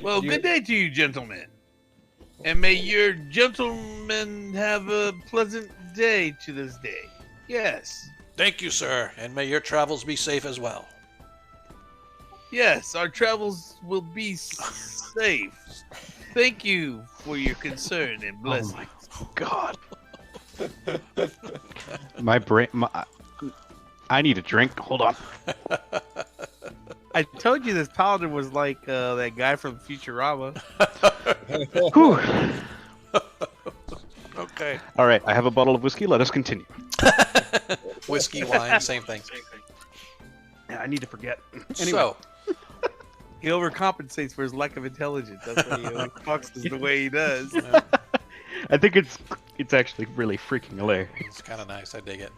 Speaker 6: Well, good day to you, gentlemen. And may your gentlemen have a pleasant day to this day. Yes.
Speaker 1: Thank you, sir, and may your travels be safe as well.
Speaker 6: Yes, our travels will be safe. Thank you for your concern and blessings.
Speaker 2: Oh my God. My brain. I need a drink. Hold on.
Speaker 6: I told you this paladin was like that guy from Futurama.
Speaker 1: Okay.
Speaker 2: All right, I have a bottle of whiskey. Let us continue.
Speaker 1: Whiskey, wine, same thing.
Speaker 2: Yeah, I need to forget. Anyway.
Speaker 1: So,
Speaker 6: He overcompensates for his lack of intelligence. That's why he always talks the way he does.
Speaker 2: I think it's actually really freaking hilarious.
Speaker 1: it's kind of nice. I dig it.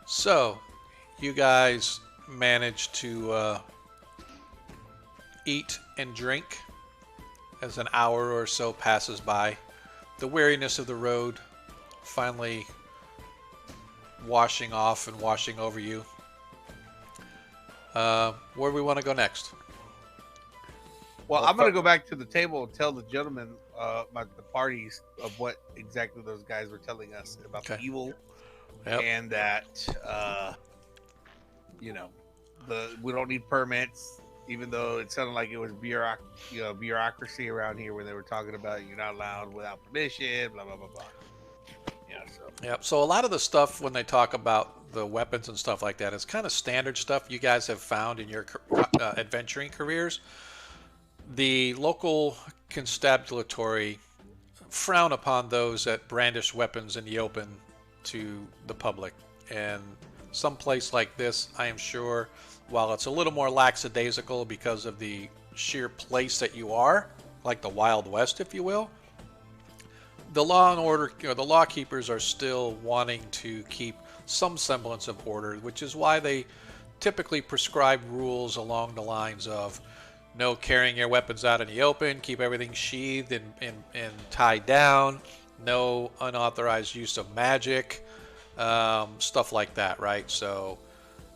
Speaker 1: So, you guys manage to eat and drink as an hour or so passes by. The weariness of the road finally washing off and washing over you. Where do we want to go next?
Speaker 6: Well, I'm going to go back to the table and tell the gentlemen, the parties, of what exactly those guys were telling us about the evil.
Speaker 1: Yep.
Speaker 6: And that, we don't need permits, even though it sounded like it was bureaucracy around here when they were talking about you're not allowed without permission, blah, blah, blah, blah. Yeah. So
Speaker 1: Yep. So a lot of the stuff when they talk about the weapons and stuff like that is kind of standard stuff you guys have found in your adventuring careers. The local constabulary frown upon those that brandish weapons in the open to the public. And some place like this, I am sure, while it's a little more lackadaisical because of the sheer place that you are, like the Wild West, if you will, the law and order, the law keepers are still wanting to keep some semblance of order, which is why they typically prescribe rules along the lines of no carrying your weapons out in the open, keep everything sheathed and tied down, no unauthorized use of magic, stuff like that, right? So,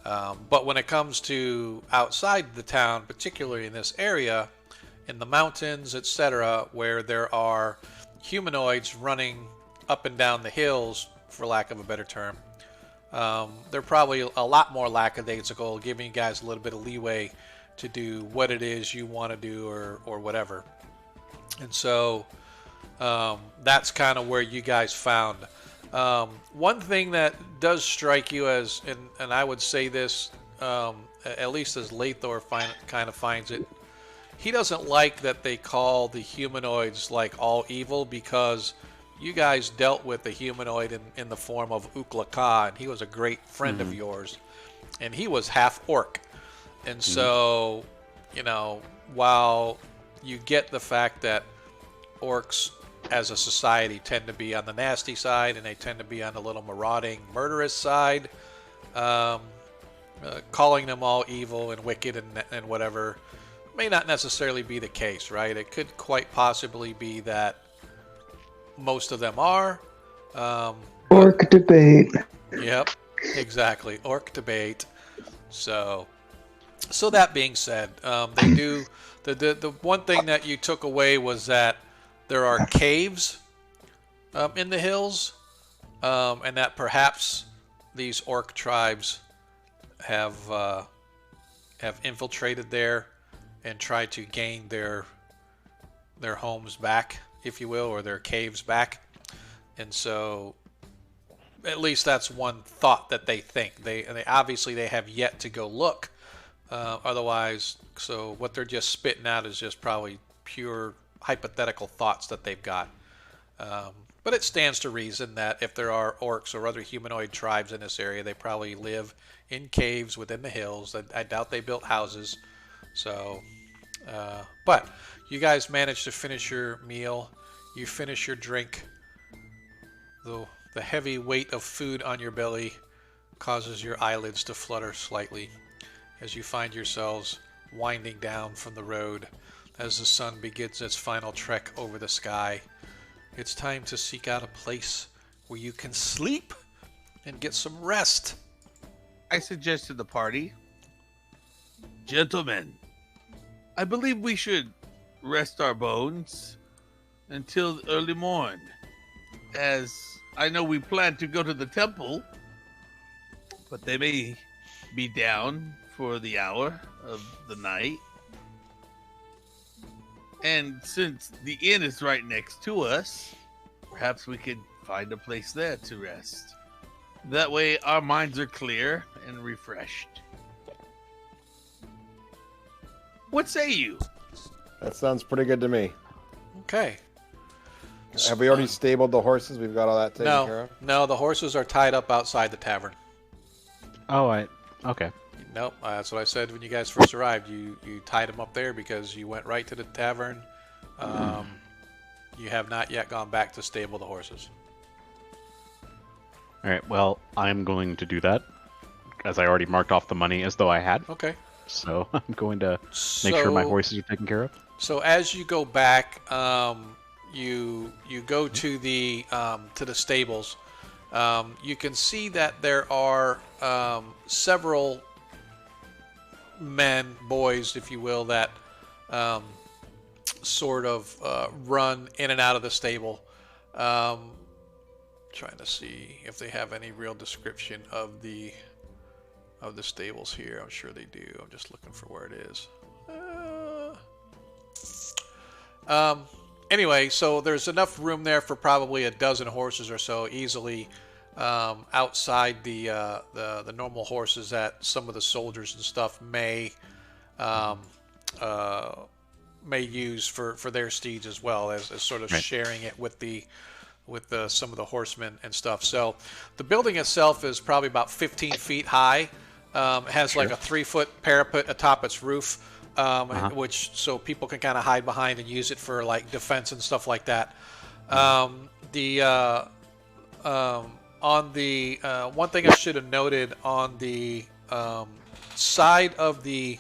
Speaker 1: but when it comes to outside the town, particularly in this area, in the mountains, etc., where there are humanoids running up and down the hills, for lack of a better term, they're probably a lot more lackadaisical, giving you guys a little bit of leeway to do what it is you want to do or whatever. And so that's kind of where you guys found. One thing that does strike you as, and I would say this, at least as Lathor kind of finds it, he doesn't like that they call the humanoids like all evil, because you guys dealt with the humanoid in the form of Uklaka, and he was a great friend of yours, and he was half orc. And so, while you get the fact that orcs as a society tend to be on the nasty side and they tend to be on the little marauding, murderous side, calling them all evil and wicked and whatever may not necessarily be the case, right? It could quite possibly be that most of them are.
Speaker 8: Orc debate.
Speaker 1: Yep, exactly. Orc debate. So that being said, they do the one thing that you took away was that there are caves in the hills, and that perhaps these orc tribes have infiltrated there and tried to gain their homes back, if you will, or their caves back. And so at least that's one thought that they think. They obviously they have yet to go look. Otherwise, so what they're just spitting out is just probably pure hypothetical thoughts that they've got. But it stands to reason that if there are orcs or other humanoid tribes in this area, they probably live in caves within the hills. I doubt they built houses. So, but you guys managed to finish your meal. You finish your drink. The heavy weight of food on your belly causes your eyelids to flutter slightly as you find yourselves winding down from the road as the sun begins its final trek over the sky. It's time to seek out a place where you can sleep and get some rest.
Speaker 6: I suggest to the party, gentlemen, I believe we should rest our bones until the early morn, as I know we plan to go to the temple, but they may be down for the hour of the night. And since the inn is right next to us, perhaps we could find a place there to rest. That way our minds are clear and refreshed. What say you?
Speaker 4: That sounds pretty good to me.
Speaker 1: Okay.
Speaker 4: Have we already stabled the horses? We've got all that taken care of?
Speaker 1: No, the horses are tied up outside the tavern.
Speaker 2: Oh, okay.
Speaker 1: Nope, that's what I said when you guys first arrived. You tied them up there because you went right to the tavern. You have not yet gone back to stable the horses.
Speaker 2: All right. Well, I'm going to do that, as I already marked off the money as though I had.
Speaker 1: Okay.
Speaker 2: So I'm going to make sure my horses are taken care of.
Speaker 1: So as you go back, you go to the stables. You can see that there are several men, boys, if you will, that sort of run in and out of the stable. Trying to see if they have any real description of the stables here. I'm sure they do. I'm just looking for where it is. anyway, so there's enough room there for probably a dozen horses or so easily, outside the normal horses that some of the soldiers and stuff um, uh, may use for their steeds as well as sort of
Speaker 2: Right.
Speaker 1: sharing it with some of the horsemen and stuff. So the building itself is probably about 15 feet high. It has like a 3-foot parapet atop its roof, which so people can kind of hide behind and use it for like defense and stuff like that. The on the one thing I should have noted on the side of the,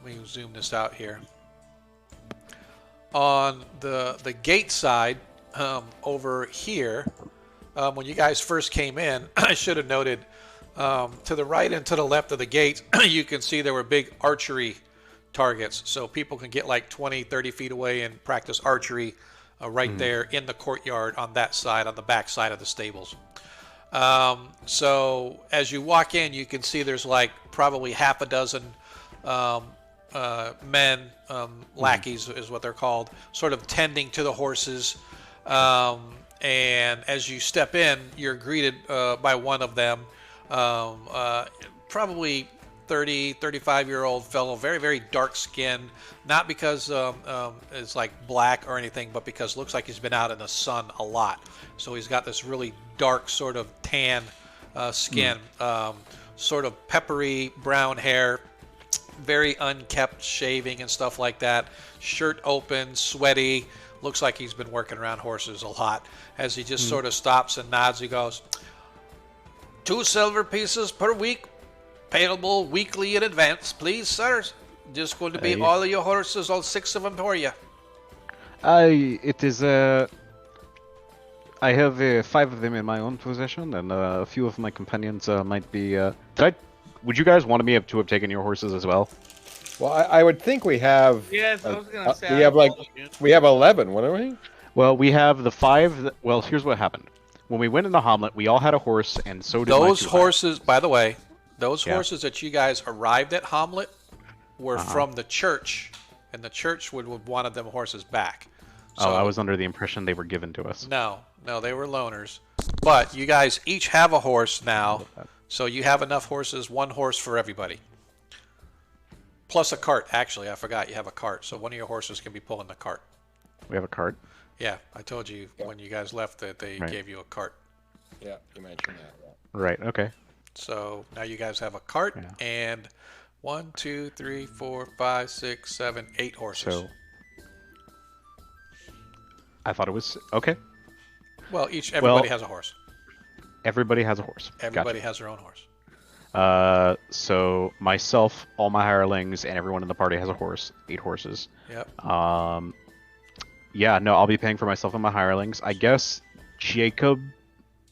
Speaker 1: let me zoom this out here. On the gate side, over here, when you guys first came in, I should have noted, to the right and to the left of the gate, you can see there were big archery targets. So people can get like 20, 30 feet away and practice archery right there in the courtyard on that side, on the back side of the stables. So as you walk in, you can see there's like probably half a dozen men, lackeys is what they're called, sort of tending to the horses. And as you step in, you're greeted by one of them, probably 30, 35-year-old fellow, very, very dark skinned, not because it's like black or anything, but because it looks like he's been out in the sun a lot. So he's got this really dark sort of tan skin, sort of peppery brown hair, very unkept shaving and stuff like that. Shirt open, sweaty. Looks like he's been working around horses a lot. As he just sort of stops and nods, he goes, 2 silver pieces per week, payable weekly in advance, please, sirs. Just going to be all of your horses, all 6 of them for you.
Speaker 2: It is I have 5 of them in my own possession, and a few of my companions might be. Would you guys want me to have taken your horses as well?
Speaker 9: Well, I would think we have.
Speaker 6: Yes, I was gonna say.
Speaker 9: We have like 11, wouldn't we?
Speaker 2: Well, we have the 5. Well, here's what happened. When we went into Hommlet, we all had a horse, and so did
Speaker 1: those
Speaker 2: my 2
Speaker 1: horses. By the way, those horses that you guys arrived at Hommlet were from the church, and the church would have wanted them horses back. So,
Speaker 2: I was under the impression they were given to us.
Speaker 1: No, they were loaners. But you guys each have a horse now, so you have enough horses, 1 horse for everybody. Plus a cart, actually. I forgot you have a cart, so one of your horses can be pulling the cart.
Speaker 2: We have a cart.
Speaker 1: Yeah, I told you when you guys left that they gave you a cart.
Speaker 9: Yeah, you mentioned that. Yeah.
Speaker 2: Right, okay.
Speaker 1: So now you guys have a cart and 1, 2, 3, 4, 5, 6, 7, 8 horses.
Speaker 2: So I thought it was okay.
Speaker 1: Well, everybody has a horse.
Speaker 2: Everybody has a horse.
Speaker 1: Everybody has their own horse.
Speaker 2: So myself, all my hirelings, and everyone in the party has a horse. 8 horses.
Speaker 1: Yep.
Speaker 2: Yeah, no, I'll be paying for myself and my hirelings. I guess Jacob,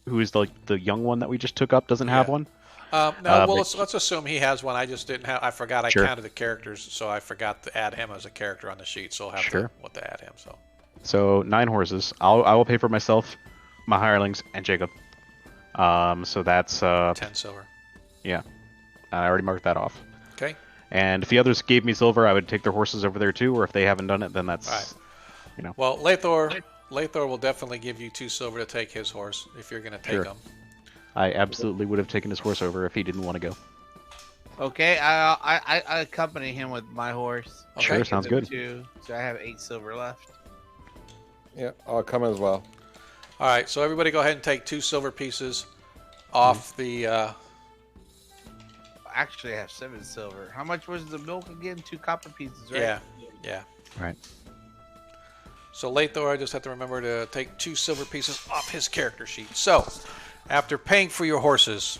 Speaker 2: who is the young one that we just took up, doesn't have one.
Speaker 1: No, well, let's assume he has one. I just didn't have. I forgot. I
Speaker 2: Sure.
Speaker 1: counted the characters, so I forgot to add him as a character on the sheet. So I'll have to add him.
Speaker 2: So 9 horses. I will pay for myself, my hirelings, and Jacob. So that's
Speaker 1: 10 silver.
Speaker 2: Yeah, I already marked that off.
Speaker 1: Okay.
Speaker 2: And if the others gave me silver, I would take their horses over there too. Or if they haven't done it, then that's
Speaker 1: Right. Well, Lathor will definitely give you 2 silver to take his horse if you're going to take him.
Speaker 2: I absolutely would have taken his horse over if he didn't want to go.
Speaker 6: Okay, I accompany him with my horse.
Speaker 1: Okay.
Speaker 2: Sure, sounds good.
Speaker 6: 2, so I have 8 silver left.
Speaker 9: Yeah, I'll come as well.
Speaker 1: All right, so everybody go ahead and take 2 silver pieces off the.
Speaker 6: Actually, I have 7 silver. How much was the milk again? 2 copper pieces, right?
Speaker 1: Yeah.
Speaker 2: Right.
Speaker 1: So Lathor, I just have to remember to take 2 silver pieces off his character sheet. So, after paying for your horses,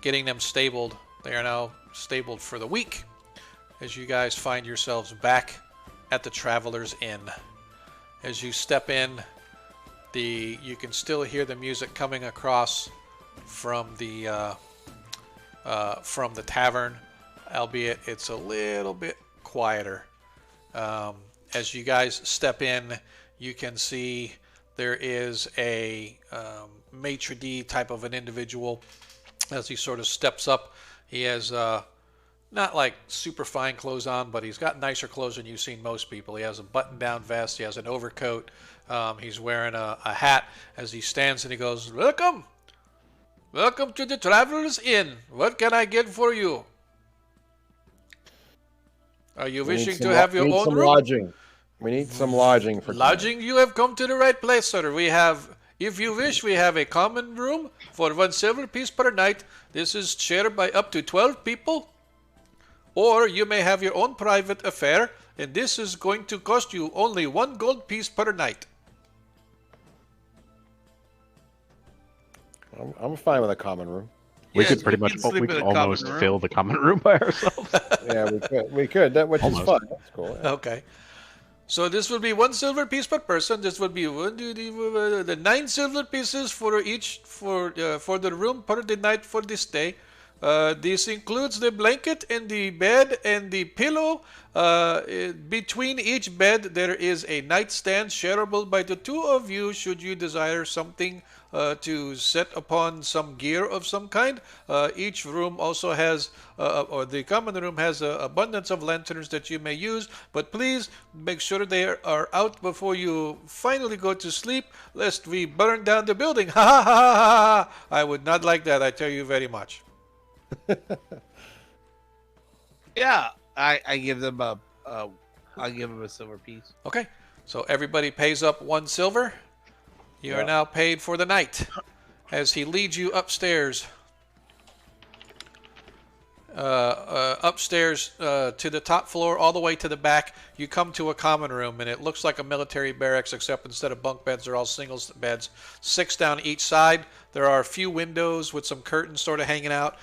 Speaker 1: getting them stabled, they are now stabled for the week. As you guys find yourselves back at the Traveler's Inn. As you step in, you can still hear the music coming across from the tavern, albeit it's a little bit quieter. As you guys step in, you can see there is a maitre d' type of an individual. As he sort of steps up, he has not like super fine clothes on, but he's got nicer clothes than you've seen most people. He has a button-down vest. He has an overcoat. He's wearing a hat as he stands and he goes, "Welcome, welcome to the Travelers Inn. What can I get for you? Are you wishing to have your own room?
Speaker 9: Lodging. We need some lodging for tonight.
Speaker 1: Lodging, you have come to the right place, sir. We have, if you wish, we have a common room for 1 silver piece per night. This is shared by up to 12 people. Or you may have your own private affair, and this is going to cost you only 1 gold piece per night."
Speaker 9: I'm fine with a common room.
Speaker 2: We
Speaker 6: Yes,
Speaker 2: could pretty
Speaker 6: we
Speaker 2: much,
Speaker 6: can sleep
Speaker 2: we
Speaker 6: in
Speaker 2: could
Speaker 6: a common
Speaker 2: almost
Speaker 6: room.
Speaker 2: fill the common room by ourselves.
Speaker 9: Yeah, we could. We could. Which is
Speaker 2: Almost.
Speaker 9: fun. That's cool. Yeah.
Speaker 1: Okay. So this will be 1 silver piece per person. This will be the 9 silver pieces for each for the room per the night for this day. This includes the blanket and the bed and the pillow. Between each bed there is a nightstand shareable by the 2 of you should you desire something to set upon some gear of some kind. Each room also has, or the common room has an abundance of lanterns that you may use, but please make sure they are out before you finally go to sleep, lest we burn down the building. Ha ha ha ha ha! I would not like that, I tell you very much.
Speaker 6: Yeah, I give them I'll give them a silver piece.
Speaker 1: Okay, so everybody pays up 1 silver. You are now paid for the night as he leads you upstairs. Upstairs to the top floor, all the way to the back. You come to a common room, and it looks like a military barracks, except instead of bunk beds, they're all single beds, 6 down each side. There are a few windows with some curtains sort of hanging out.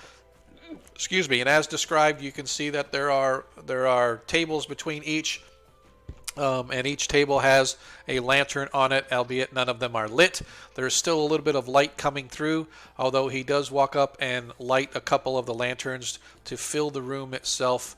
Speaker 1: Excuse me. And as described, you can see that there are tables between each. And each table has a lantern on it, albeit none of them are lit. There's still a little bit of light coming through, although he does walk up and light a couple of the lanterns to fill the room itself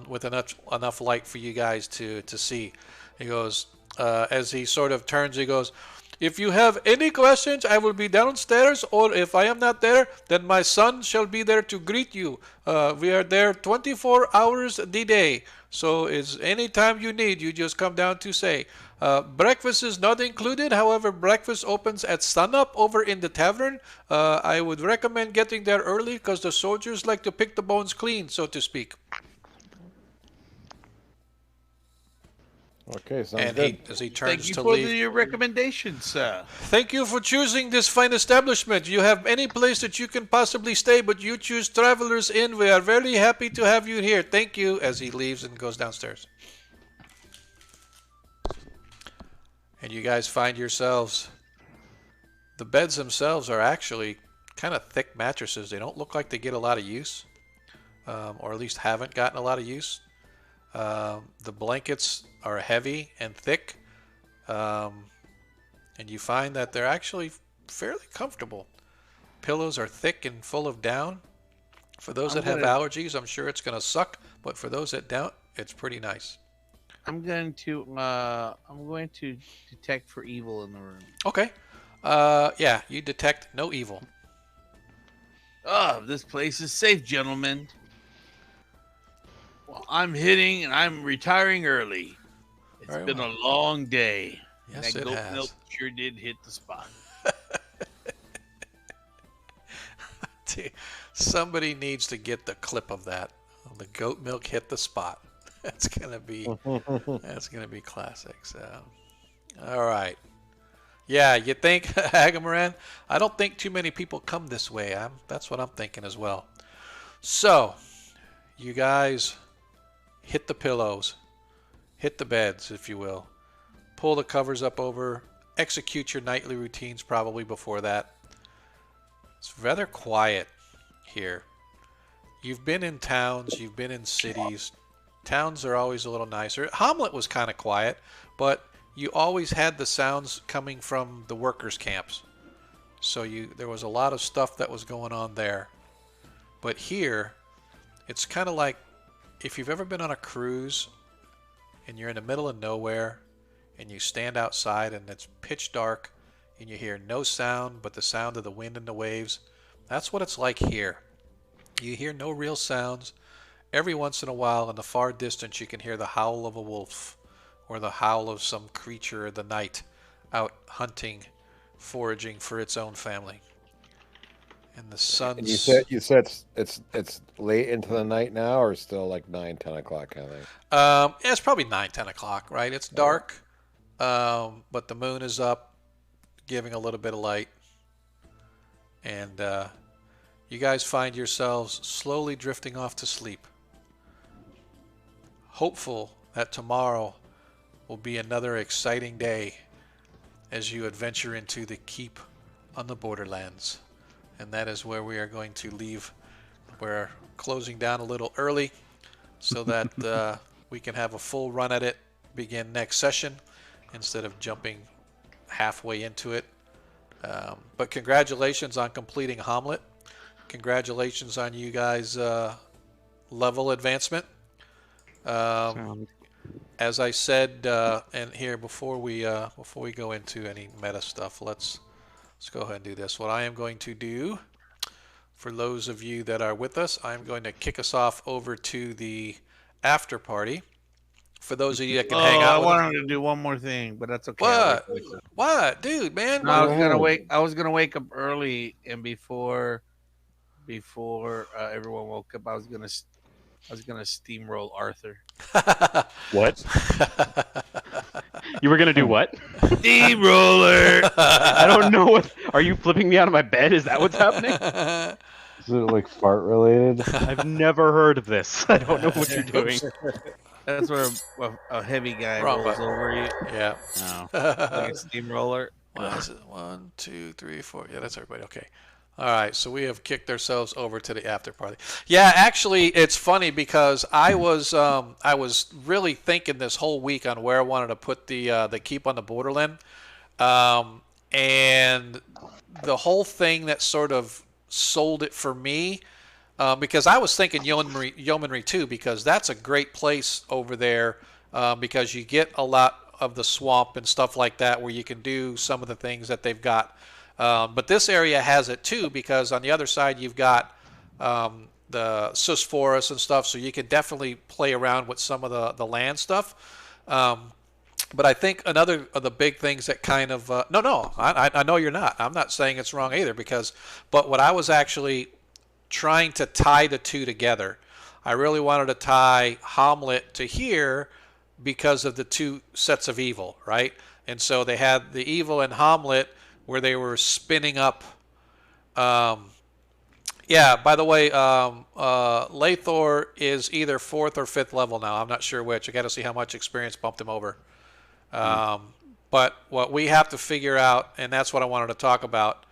Speaker 1: with enough light for you guys to see. He goes, as he sort of turns, he goes, "If you have any questions, I will be downstairs, or if I am not there, then my son shall be there to greet you. We are there 24 hours a day. So it's any time you need, you just come down to say. Breakfast is not included. However, breakfast opens at sunup over in the tavern. I would recommend getting there early because the soldiers like to pick the bones clean, so to speak."
Speaker 9: Okay, sounds
Speaker 1: And
Speaker 9: good.
Speaker 1: as he
Speaker 6: Thank
Speaker 1: turns
Speaker 6: you
Speaker 1: to
Speaker 6: for
Speaker 1: leave,
Speaker 6: your recommendations, sir.
Speaker 1: "Thank you for choosing this fine establishment. You have any place that you can possibly stay, but you choose Travelers Inn. We are very happy to have you here. Thank you," as he leaves and goes downstairs. And you guys find yourselves, the beds themselves are actually kind of thick mattresses. They don't look like they get a lot of use, or at least haven't gotten a lot of use. The blankets are heavy and thick, and you find that they're actually fairly comfortable. Pillows are thick and full of down. For those that have allergies, I'm sure it's going to suck, but for those that don't, it's pretty nice.
Speaker 6: I'm going to detect for evil in the room.
Speaker 1: Okay. Yeah, you detect no evil.
Speaker 6: Oh, this place is safe, gentlemen. Well, I'm hitting and I'm retiring early. It's
Speaker 1: Very
Speaker 6: been
Speaker 1: well.
Speaker 6: a long day.
Speaker 1: Yes,
Speaker 6: that
Speaker 1: it
Speaker 6: goat
Speaker 1: has.
Speaker 6: milk sure did hit the spot.
Speaker 1: Somebody needs to get the clip of that. The goat milk hit the spot. That's gonna be classic. So, all right. Yeah, you think, Hagamoran? I don't think too many people come this way. That's what I'm thinking as well. So, you guys hit the pillows, hit the beds, if you will. Pull the covers up over. Execute your nightly routines probably before that. It's rather quiet here. You've been in towns, you've been in cities. Towns are always a little nicer. Hommlet was kind of quiet, but you always had the sounds coming from the workers' camps. So there was a lot of stuff that was going on there. But here, it's kind of like if you've ever been on a cruise and you're in the middle of nowhere and you stand outside and it's pitch dark and you hear no sound but the sound of the wind and the waves. That's what it's like here. You hear no real sounds, every once in a while in the far distance you can hear the howl of a wolf or the howl of some creature of the night out hunting, foraging for its own family. And the
Speaker 9: And
Speaker 1: sun's
Speaker 9: you said it's late into the night now, or still like 9, 10 o'clock kind of thing.
Speaker 1: yeah, it's probably 9, 10 o'clock, right? It's dark, but the moon is up, giving a little bit of light. And you guys find yourselves slowly drifting off to sleep, hopeful that tomorrow will be another exciting day as you adventure into the keep on the borderlands. And that is where we are going to leave. We're closing down a little early so that we can have a full run at it begin next session instead of jumping halfway into it. But congratulations on completing Hommlet. Congratulations on you guys' level advancement. As I said, and here before we go into any meta stuff, let's go ahead and do this. What I am going to do, for those of you that are with us, I'm going to kick us off over to the after party. For those of you that can hang out
Speaker 6: I
Speaker 1: with us.
Speaker 6: wanted to do one more thing, but that's okay.
Speaker 1: What? What, dude, man?
Speaker 6: No, I was gonna wake up early, and before everyone woke up, I was gonna steamroll Arthur.
Speaker 2: What? You were gonna do what?
Speaker 6: Steamroller.
Speaker 2: I don't know what. Are you flipping me out of my bed? Is that what's happening?
Speaker 10: Is it like fart related?
Speaker 2: I've never heard of this. I don't know what you're doing.
Speaker 6: That's where a heavy guy rolls over you.
Speaker 1: Yeah.
Speaker 2: Oh.
Speaker 6: Like a steamroller.
Speaker 1: One, two, three, four. Yeah, that's everybody. Okay. All right. So we have kicked ourselves over to the after party. Yeah, actually, it's funny because I was really thinking this whole week on where I wanted to put the keep on the borderland, and the whole thing that sort of sold it for me. Because I was thinking Yeomanry too, because that's a great place over there because you get a lot of the swamp and stuff like that where you can do some of the things that they've got. But this area has it too because on the other side you've got the Sus Forest and stuff, so you can definitely play around with some of the land stuff. But I think another of the big things that kind of I know you're not. I'm not saying it's wrong either but what I was actually trying to tie the two together. I really wanted to tie Hommlet to here because of the two sets of evil, right? And so they had the evil in Hommlet where they were spinning up. Yeah, by the way, Lathor is either 4th or 5th level now. I'm not sure which. I got to see how much experience bumped him over. But what we have to figure out, and that's what I wanted to talk about,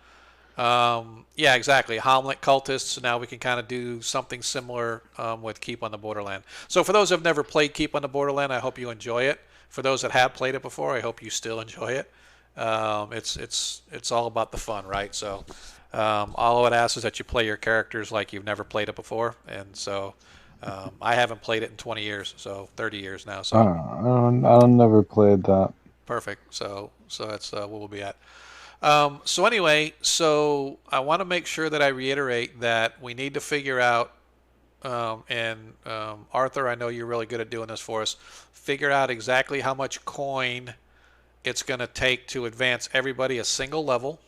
Speaker 1: yeah, exactly. Hommlet cultists. Now we can kind of do something similar with Keep on the Borderland. So for those who have never played Keep on the Borderland, I hope you enjoy it. For those that have played it before, I hope you still enjoy it. It's all about the fun, right? So all it asks is that you play your characters like you've never played it before. And so I haven't played it in 20 years, so 30 years now. So
Speaker 10: I never played that.
Speaker 1: Perfect. So that's where we'll be at. So anyway, so I want to make sure that I reiterate that we need to figure out, Arthur, I know you're really good at doing this for us, figure out exactly how much coin it's going to take to advance everybody a single level.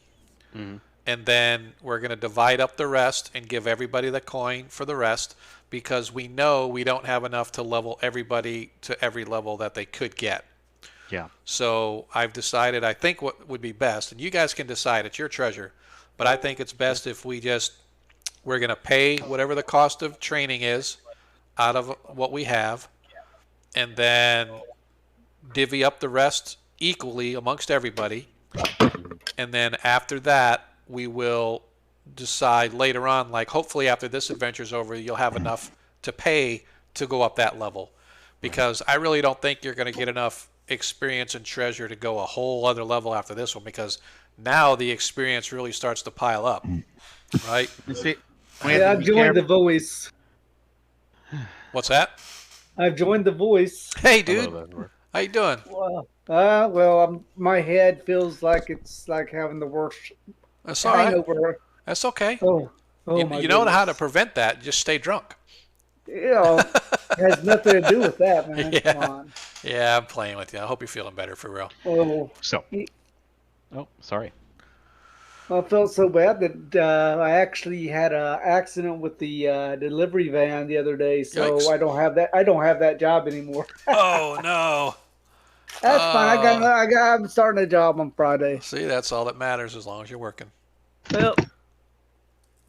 Speaker 2: Mm-hmm.
Speaker 1: And then we're going to divide up the rest and give everybody the coin for the rest because we know we don't have enough to level everybody to every level that they could get.
Speaker 2: Yeah.
Speaker 1: So I've decided, I think what would be best, and you guys can decide, it's your treasure, but I think it's best if we're going to pay whatever the cost of training is out of what we have, and then divvy up the rest equally amongst everybody. And then after that, we will decide later on, like hopefully after this adventure's over, you'll have enough to pay to go up that level. Because I really don't think you're going to get enough experience and treasure to go a whole other level after this one, because now the experience really starts to pile up, right?
Speaker 11: Yeah, I've joined the voice.
Speaker 1: What's that?
Speaker 11: I've joined the voice.
Speaker 1: Hey, dude. How you doing?
Speaker 11: Well, my head feels like it's like having the worst
Speaker 1: That's all right.
Speaker 11: hangover.
Speaker 1: That's okay.
Speaker 11: Oh
Speaker 1: you
Speaker 11: my
Speaker 1: know how to
Speaker 11: goodness.
Speaker 1: prevent that. Just stay drunk.
Speaker 11: You know, it has nothing to do with that, man. Come
Speaker 1: Yeah.
Speaker 11: on.
Speaker 1: Yeah, I'm playing with you. I hope you're feeling better for real.
Speaker 11: Oh,
Speaker 2: So, oh, sorry.
Speaker 11: I felt so bad that I actually had an accident with the delivery van the other day, so
Speaker 1: Yikes.
Speaker 11: I don't have that job anymore.
Speaker 1: Oh no.
Speaker 11: That's fine. I'm starting a job on Friday.
Speaker 1: See, that's all that matters as long as you're working.
Speaker 11: Well,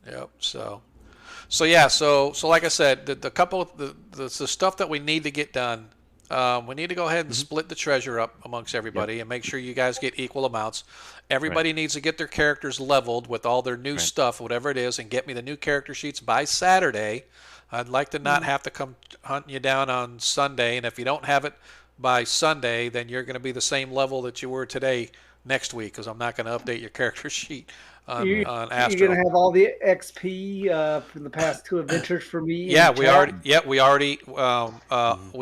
Speaker 1: Yep. So yeah. So like I said, the couple of the stuff that we need to get done. We need to go ahead and split the treasure up amongst everybody and make sure you guys get equal amounts. Everybody needs to get their characters leveled with all their new stuff, whatever it is, and get me the new character sheets by Saturday. I'd like to not have to come hunting you down on Sunday, and if you don't have it by Sunday, then you're going to be the same level that you were today next week because I'm not going to update your character sheet on
Speaker 11: you're
Speaker 1: Astro.
Speaker 11: gonna have all the XP from the past two adventures for me.
Speaker 1: Yeah,
Speaker 11: in chat?
Speaker 1: we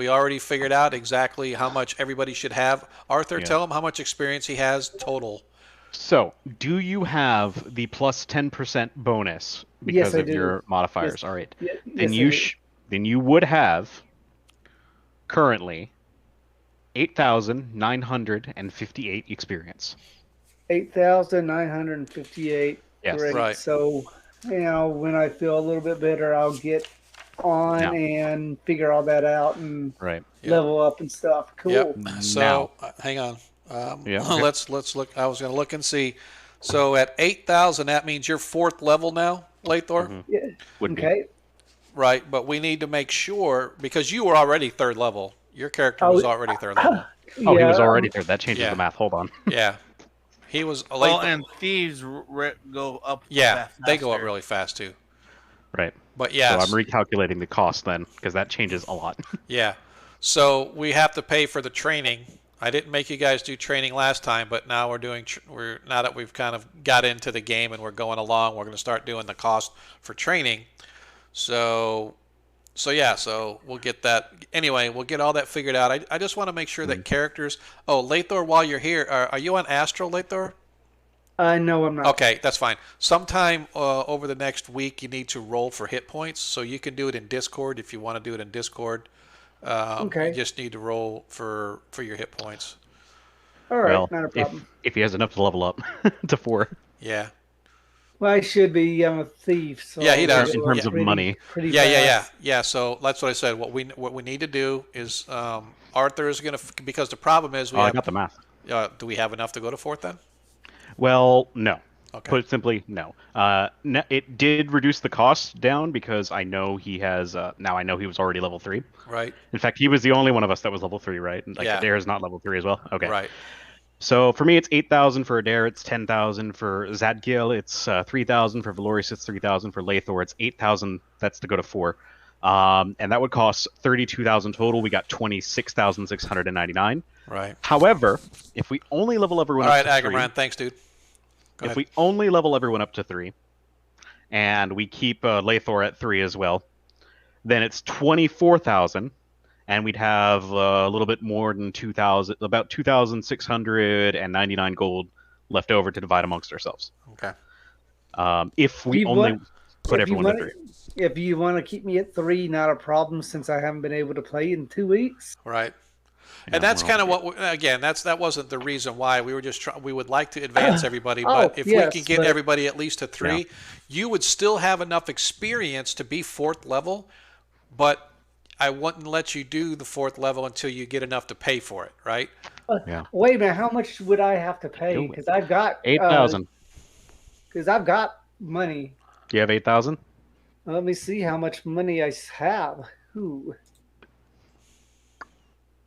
Speaker 1: already figured out exactly how much everybody should have. Arthur,
Speaker 2: Yeah.
Speaker 1: tell him how much experience he has total.
Speaker 2: So, do you have the plus 10% bonus
Speaker 11: Yes,
Speaker 2: because
Speaker 11: I
Speaker 2: of
Speaker 11: do.
Speaker 2: your modifiers?
Speaker 11: Yes.
Speaker 2: All right.
Speaker 11: Yes,
Speaker 2: Then
Speaker 11: I
Speaker 2: you
Speaker 11: do.
Speaker 2: then you would have currently 8,958 experience.
Speaker 11: 8,958.
Speaker 2: Yes.
Speaker 11: Great.
Speaker 1: Right.
Speaker 11: So, when I feel a little bit better, I'll get on
Speaker 2: Now.
Speaker 11: and figure all that out and
Speaker 2: Right.
Speaker 11: level up and stuff. Cool.
Speaker 1: Yep. So
Speaker 2: Now.
Speaker 1: hang on.
Speaker 2: Yeah, okay.
Speaker 1: Let's look. I was going to look and see. So at 8,000, that means you're 4th level now, Lathor.
Speaker 11: Yeah.
Speaker 2: Would be.
Speaker 11: Okay.
Speaker 1: Right. But we need to make sure because you were already 3rd level. Your character was already 3rd level.
Speaker 2: Oh, he was
Speaker 11: Yeah,
Speaker 2: already there. That changes
Speaker 1: yeah.
Speaker 2: the math. Hold on.
Speaker 1: Yeah. He was a
Speaker 6: Well,
Speaker 1: Lathor.
Speaker 6: and thieves go up.
Speaker 1: Yeah, they go up
Speaker 6: faster.
Speaker 1: really fast too.
Speaker 2: Right.
Speaker 1: But
Speaker 2: So
Speaker 1: yes.
Speaker 2: I'm recalculating the cost then, because that changes a lot.
Speaker 1: Yeah. So we have to pay for the training. I didn't make you guys do training last time, but now now that we've kind of got into the game and we're going along, we're going to start doing the cost for training. So yeah, so we'll get that. Anyway, we'll get all that figured out. I just want to make sure that characters. Oh, Lathor, while you're here, are you on Astro, Lathor?
Speaker 11: No, I'm not.
Speaker 1: Okay, that's fine. Sometime over the next week, you need to roll for hit points, so you can do it in Discord if you want to do it in Discord.
Speaker 11: Okay.
Speaker 1: You just need to roll for your hit points.
Speaker 11: All right,
Speaker 2: Well,
Speaker 11: not a problem.
Speaker 2: if he has enough to level up to 4.
Speaker 1: Yeah.
Speaker 11: Well, I should be. I'm a thief. So
Speaker 1: Yeah, he does.
Speaker 2: In terms of money.
Speaker 11: Pretty
Speaker 1: Yeah.
Speaker 11: fast.
Speaker 1: So that's what I said. What we need to do is Arthur is gonna because the problem is
Speaker 2: I got the math.
Speaker 1: do we have enough to go to 4th then?
Speaker 2: Well, no.
Speaker 1: Okay.
Speaker 2: Put it simply, no. It did reduce the cost down because I know he has. Now I know he was already level 3.
Speaker 1: Right.
Speaker 2: In fact, he was the only one of us that was level 3, right? Like
Speaker 1: Yeah.
Speaker 2: Adair is not level 3 as well. Okay.
Speaker 1: Right.
Speaker 2: So for me, it's 8,000 for Adair. It's 10,000 for Zadgil. It's 3,000 for Valorius. It's 3,000 for Lathor. It's 8,000. That's to go to 4. And that would cost 32,000 total. We got 26,699.
Speaker 1: Right.
Speaker 2: However, if we only level everyone
Speaker 1: All
Speaker 2: up
Speaker 1: right,
Speaker 2: to 3,
Speaker 1: Agamran. Thanks, dude. Go
Speaker 2: if
Speaker 1: ahead.
Speaker 2: we only level everyone up to 3, and we keep Lathor at 3 as well, then it's 24,000, and we'd have a little bit more than 2,000, about 2,699 gold left over to divide amongst ourselves.
Speaker 1: Okay.
Speaker 2: If we
Speaker 11: You
Speaker 2: only
Speaker 11: want-
Speaker 2: put
Speaker 11: if you
Speaker 2: everyone at
Speaker 11: want-
Speaker 2: 3.
Speaker 11: If you want to keep me at 3, not a problem, since I haven't been able to play in 2 weeks.
Speaker 1: Right.
Speaker 2: Yeah,
Speaker 1: And that's
Speaker 2: well,
Speaker 1: kind of what again. that wasn't the reason why we were just we would like to advance everybody,
Speaker 11: Oh,
Speaker 1: but if we
Speaker 11: yes,
Speaker 1: can get
Speaker 11: but-
Speaker 1: everybody at least to 3, you would still have enough experience to be 4th level, but I wouldn't let you do the 4th level until you get enough to pay for it, right?
Speaker 2: Yeah.
Speaker 11: Wait a minute, how much would I have to pay?
Speaker 2: Do it.
Speaker 11: Because I've got
Speaker 2: 8,000.
Speaker 11: Because I've got money.
Speaker 2: Do you have 8,000?
Speaker 11: Let me see how much money I have. Ooh.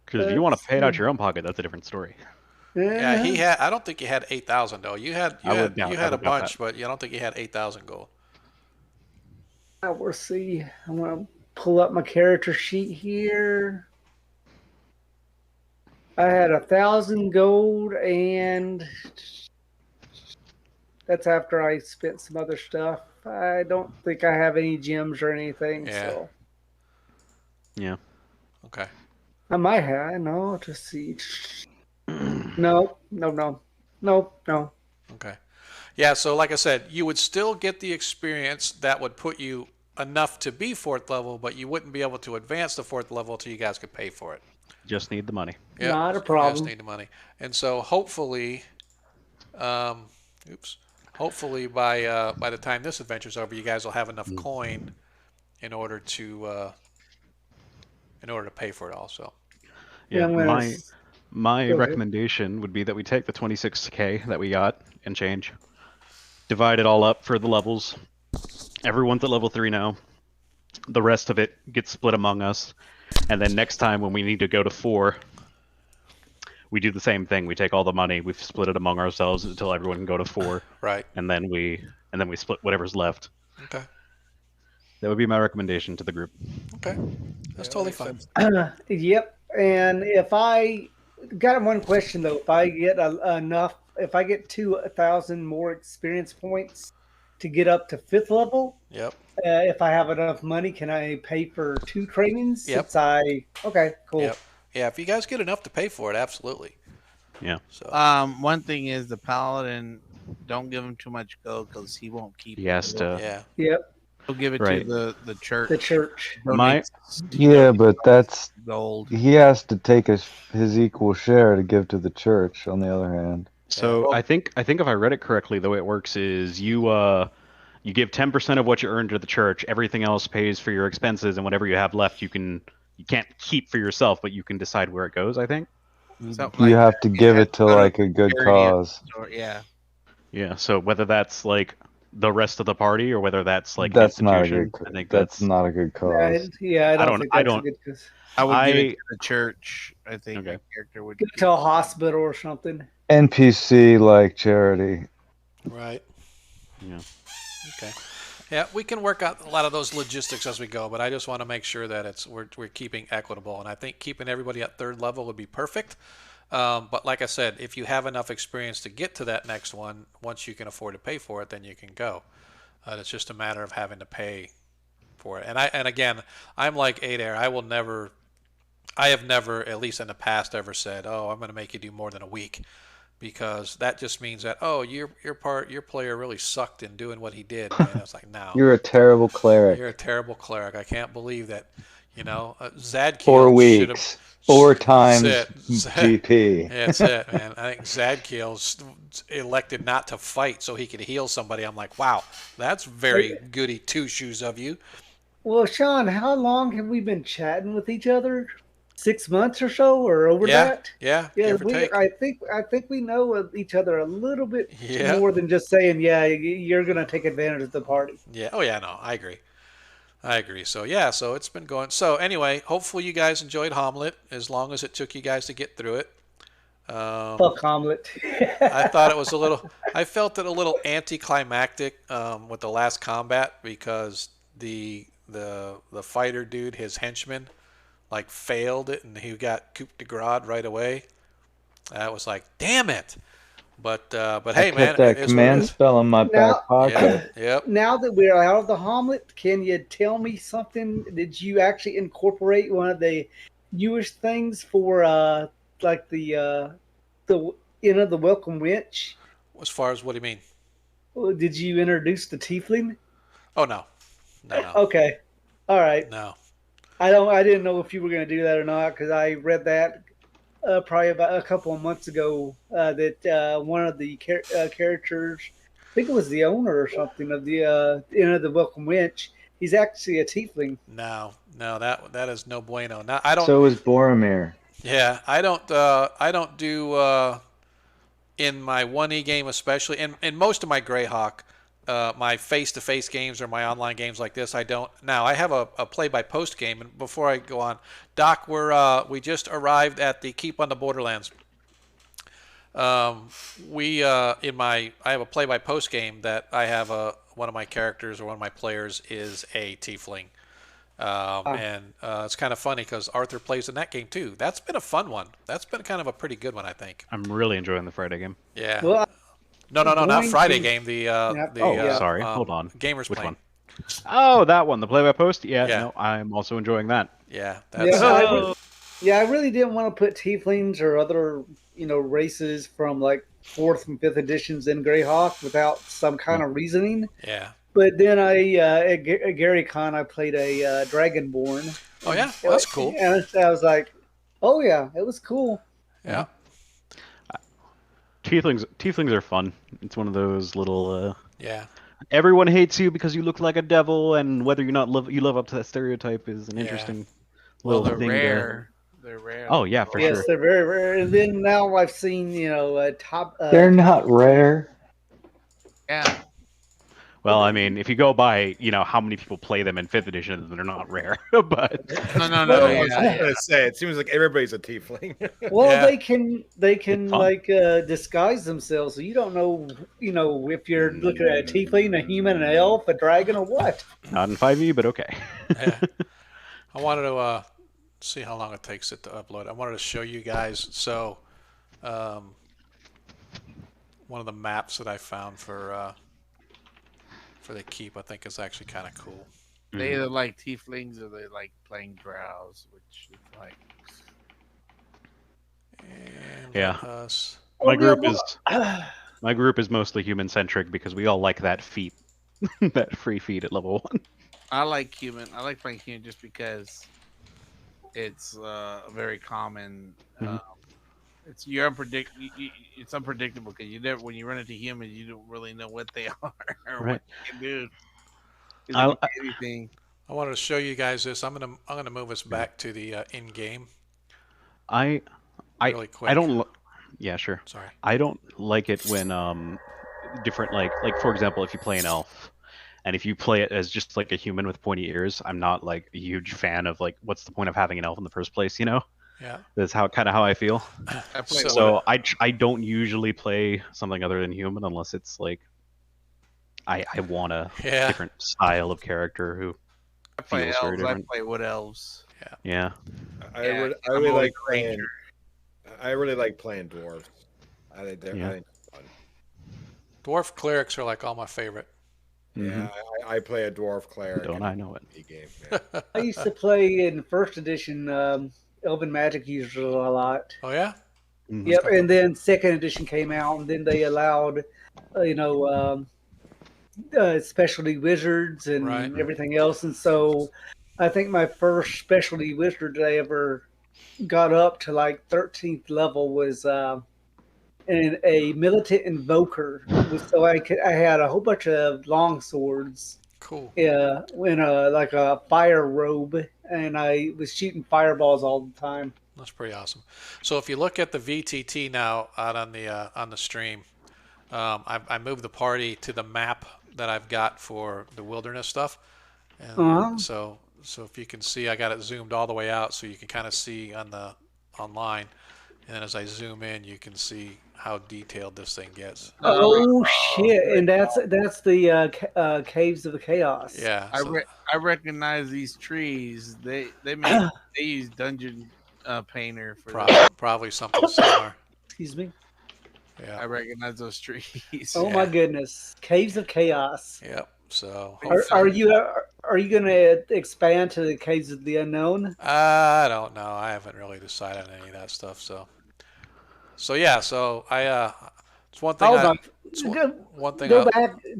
Speaker 2: Because if you want to pay it out your own pocket, that's a different story.
Speaker 1: Yeah, he had. I don't think you had 8,000 though. You had
Speaker 2: I would doubt-
Speaker 1: you
Speaker 2: I
Speaker 1: had a
Speaker 2: would doubt
Speaker 1: bunch,
Speaker 2: that.
Speaker 1: but I don't think you had 8,000 gold.
Speaker 11: We'll see. I'm gonna pull up my character sheet here. I had 1,000 gold, and that's after I spent some other stuff. I don't think I have any gems or anything.
Speaker 1: Yeah.
Speaker 11: So
Speaker 2: Yeah.
Speaker 1: Okay.
Speaker 11: I might have. No, just see. No.
Speaker 1: Okay. Yeah, so like I said, you would still get the experience that would put you enough to be 4th level, but you wouldn't be able to advance to 4th level until you guys could pay for it.
Speaker 2: Just need the money.
Speaker 1: Yep,
Speaker 11: Not a
Speaker 1: you just
Speaker 11: problem.
Speaker 1: need the money. And so hopefully, um, by the time this adventure's over, you guys will have enough coin in order to pay for it also.
Speaker 2: Yeah,
Speaker 11: I'm gonna
Speaker 2: my
Speaker 11: Go ahead.
Speaker 2: recommendation would be that we take the 26K that we got and change, divide it all up for the levels. Everyone's at level 3 now. The rest of it gets split among us, and then next time when we need to go to 4, we do the same thing. We take all the money, we split it among ourselves until everyone can go to 4,
Speaker 1: Right.
Speaker 2: and then we split whatever's left.
Speaker 1: Okay.
Speaker 2: That would be my recommendation to the group.
Speaker 1: Okay. That's totally fine.
Speaker 11: Yep. And if I got one question though, if I get if I get 2,000 more experience points to get up to 5th level,
Speaker 1: Yep.
Speaker 11: If I have enough money, can I pay for 2 trainings?
Speaker 1: Yep.
Speaker 11: Okay, cool.
Speaker 1: Yep. Yeah, if you guys get enough to pay for it, absolutely.
Speaker 2: Yeah.
Speaker 1: So
Speaker 6: One thing is the paladin, don't give him too much gold because he won't keep
Speaker 2: He has
Speaker 6: it.
Speaker 2: to.
Speaker 1: Yeah.
Speaker 11: Yep.
Speaker 6: He'll give it
Speaker 2: Right.
Speaker 6: to the church.
Speaker 11: The church.
Speaker 10: Yeah, but that's
Speaker 6: gold.
Speaker 10: he has to take his equal share to give to the church. On the other hand,
Speaker 2: So I think if I read it correctly, the way it works is you give 10% of what you earn to the church. Everything else pays for your expenses, and whatever you have left, you can't keep for yourself, but you can decide where it goes. I think.
Speaker 6: Something
Speaker 10: you
Speaker 6: like
Speaker 10: have
Speaker 6: that.
Speaker 10: to give
Speaker 6: Yeah,
Speaker 10: it to
Speaker 6: go
Speaker 10: like a good
Speaker 6: charity of
Speaker 10: cause.
Speaker 6: some sort, yeah.
Speaker 2: Yeah. So whether that's like the rest of the party or whether that's like
Speaker 10: That's not a
Speaker 2: institution,
Speaker 10: good.
Speaker 2: I think
Speaker 10: That's not a good cause.
Speaker 11: Yeah, I don't think that's
Speaker 2: don't-
Speaker 11: a good cause.
Speaker 6: I would give it to the church. I think
Speaker 2: Okay.
Speaker 6: my character would
Speaker 11: Give it to a hospital or something.
Speaker 10: NPC like charity.
Speaker 1: Right.
Speaker 2: Yeah.
Speaker 1: Okay. Yeah, we can work out a lot of those logistics as we go, but I just want to make sure that we're keeping equitable, and I think keeping everybody at 3rd level would be perfect. But like I said, if you have enough experience to get to that next one, once you can afford to pay for it, then you can go. It's just a matter of having to pay for it. And again, I'm like Adair. I have never, at least in the past, ever said, "Oh, I'm going to make you do more than a week," because that just means that, oh, your player really sucked in doing what he did. And it's like, no,
Speaker 10: You're a terrible cleric.
Speaker 1: you're a terrible cleric. I can't believe that. Zadkiel
Speaker 10: 4
Speaker 1: should have
Speaker 10: weeks. 4 times
Speaker 1: That's it.
Speaker 10: GP.
Speaker 1: That's it, man. I think Zadkiel's elected not to fight so he could heal somebody. I'm like, wow, that's very goody two shoes of you.
Speaker 11: Well, Sean, how long have we been chatting with each other? 6 months or so, or over
Speaker 1: Yeah,
Speaker 11: that?
Speaker 1: yeah, give or take.
Speaker 11: I think we know each other a little bit
Speaker 1: Yeah.
Speaker 11: more than just saying, yeah, you're gonna take advantage of the party.
Speaker 1: Yeah. Oh yeah, no, I agree. So yeah, so it's been going. So anyway, hopefully you guys enjoyed Hommlet as long as it took you guys to get through it.
Speaker 11: Fuck Hommlet.
Speaker 1: I thought it was I felt it a little anticlimactic with the last combat because the fighter dude, his henchman, like failed it and he got coup de grace right away. I was like, damn it. But hey,
Speaker 10: I
Speaker 1: man,
Speaker 10: kept that
Speaker 1: it is
Speaker 10: command
Speaker 1: what it is.
Speaker 10: spell in my back pocket.
Speaker 1: Yep.
Speaker 11: Now that we're out of the Hommlet, can you tell me something? Did you actually incorporate one of the newest things for like the welcome winch?
Speaker 1: As far as what do you mean?
Speaker 11: Did you introduce the tiefling?
Speaker 1: Oh no.
Speaker 11: Okay, all right.
Speaker 1: No.
Speaker 11: I didn't know if you were going to do that or not because I read that probably about a couple of months ago that one of the characters, I think it was the owner or something of the welcome winch. He's actually a tiefling.
Speaker 1: No, that is no bueno. Now I don't.
Speaker 10: So is Boromir.
Speaker 1: Yeah, I don't do in my 1E game especially, and in most of my Greyhawk, my face-to-face games or my online games like this, I don't. Now I have a play-by-post game, and before I go on, Doc, we just arrived at the Keep on the Borderlands. I have a play-by-post game that I have one of my characters or one of my players is a tiefling. And it's kind of funny because Arthur plays in that game too. That's been a fun one. That's been kind of a pretty good one, I think.
Speaker 2: I'm really enjoying the Friday game.
Speaker 1: Yeah.
Speaker 11: Well,
Speaker 1: no, not Friday game.
Speaker 2: Sorry, hold on.
Speaker 1: Gamers
Speaker 2: Which
Speaker 1: playing.
Speaker 2: one? Oh, that one, the play-by-post. Yeah,
Speaker 1: Yeah.
Speaker 2: no, I'm also enjoying that.
Speaker 1: Yeah,
Speaker 11: I really didn't want to put tieflings or other races from like 4th and 5th editions in Greyhawk without some kind of reasoning.
Speaker 1: Yeah.
Speaker 11: But then at Gary Con, I played a Dragonborn.
Speaker 1: Oh yeah, well, that's cool.
Speaker 11: And I was like, oh yeah, it was cool.
Speaker 1: Yeah.
Speaker 2: Tieflings are fun. It's one of those little.
Speaker 1: Yeah.
Speaker 2: Everyone hates you because you look like a devil, and whether you live up to that stereotype is an interesting little
Speaker 6: they're
Speaker 2: thing.
Speaker 6: Rare. They're rare.
Speaker 2: Oh yeah, for sure.
Speaker 11: Yes, they're very rare. And then now I've seen top.
Speaker 10: They're not rare.
Speaker 6: Yeah.
Speaker 2: Well, I mean, if you go by, how many people play them in 5th edition, they're not rare. But
Speaker 6: no.
Speaker 9: I was gonna say, it seems like everybody's a tiefling.
Speaker 11: Well,
Speaker 1: Yeah.
Speaker 11: they can like disguise themselves, so you don't know, if you're looking at a tiefling, a human, an elf, a dragon, or what.
Speaker 2: not in 5e, but okay.
Speaker 1: Yeah. I wanted to see how long it takes it to upload. I wanted to show you guys. So, one of the maps that I found for the keep, I think is actually kind of cool.
Speaker 6: They either like tieflings or they like playing drows, which is like.
Speaker 1: And
Speaker 2: Yeah.
Speaker 1: us.
Speaker 2: My group is mostly human centric because we all like that feat, that free feat at level 1.
Speaker 6: I like human. I like playing human just because it's very common. It's It's unpredictable because you never, when you run into humans, you don't really know what they are or what they can do. Anything.
Speaker 1: I wanted to show you guys this. I'm gonna move us back to the in game. Really quick.
Speaker 2: I don't. Yeah, sure.
Speaker 1: Sorry.
Speaker 2: I don't like it when different like for example, if you play an elf, and if you play it as just like a human with pointy ears, I'm not like a huge fan of like what's the point of having an elf in the first place,
Speaker 1: Yeah.
Speaker 2: That's kind of how I feel. I don't usually play something other than human unless it's like I want a different style of character who
Speaker 6: I play
Speaker 2: feels
Speaker 6: elves.
Speaker 2: very different.
Speaker 6: I play wood elves.
Speaker 2: Yeah.
Speaker 9: I really like playing. I really like playing dwarves. I think they're fun.
Speaker 1: Dwarf clerics are like all my favorite.
Speaker 9: Yeah, I play a dwarf cleric.
Speaker 2: Don't I know it?
Speaker 9: Game.
Speaker 11: Yeah. I used to play in 1st edition. Elven Magic used it a lot.
Speaker 1: Oh yeah.
Speaker 11: Yep, and then 2nd edition came out, and then they allowed, specialty wizards and everything else. And so, I think my first specialty wizard that I ever got up to like 13th level was a militant invoker. So I had a whole bunch of long swords.
Speaker 1: Cool.
Speaker 11: Yeah, in a fire robe, and I was shooting fireballs all the time.
Speaker 1: That's pretty awesome. So if you look at the VTT now out on the stream, I moved the party to the map that I've got for the wilderness stuff, and so if you can see, I got it zoomed all the way out so you can kind of see on the online, and then as I zoom in, you can see how detailed this thing gets.
Speaker 11: Oh shit! And that's the Caves of the Chaos.
Speaker 1: Yeah,
Speaker 6: I recognize these trees. They use Dungeon Painter for
Speaker 1: probably something similar.
Speaker 11: Excuse me.
Speaker 1: Yeah,
Speaker 6: I recognize those trees.
Speaker 11: Oh my goodness, Caves of Chaos.
Speaker 1: Yep. So
Speaker 11: are you going to expand to the Caves of the Unknown?
Speaker 1: I don't know. I haven't really decided on any of that stuff. So yeah. So it's one thing.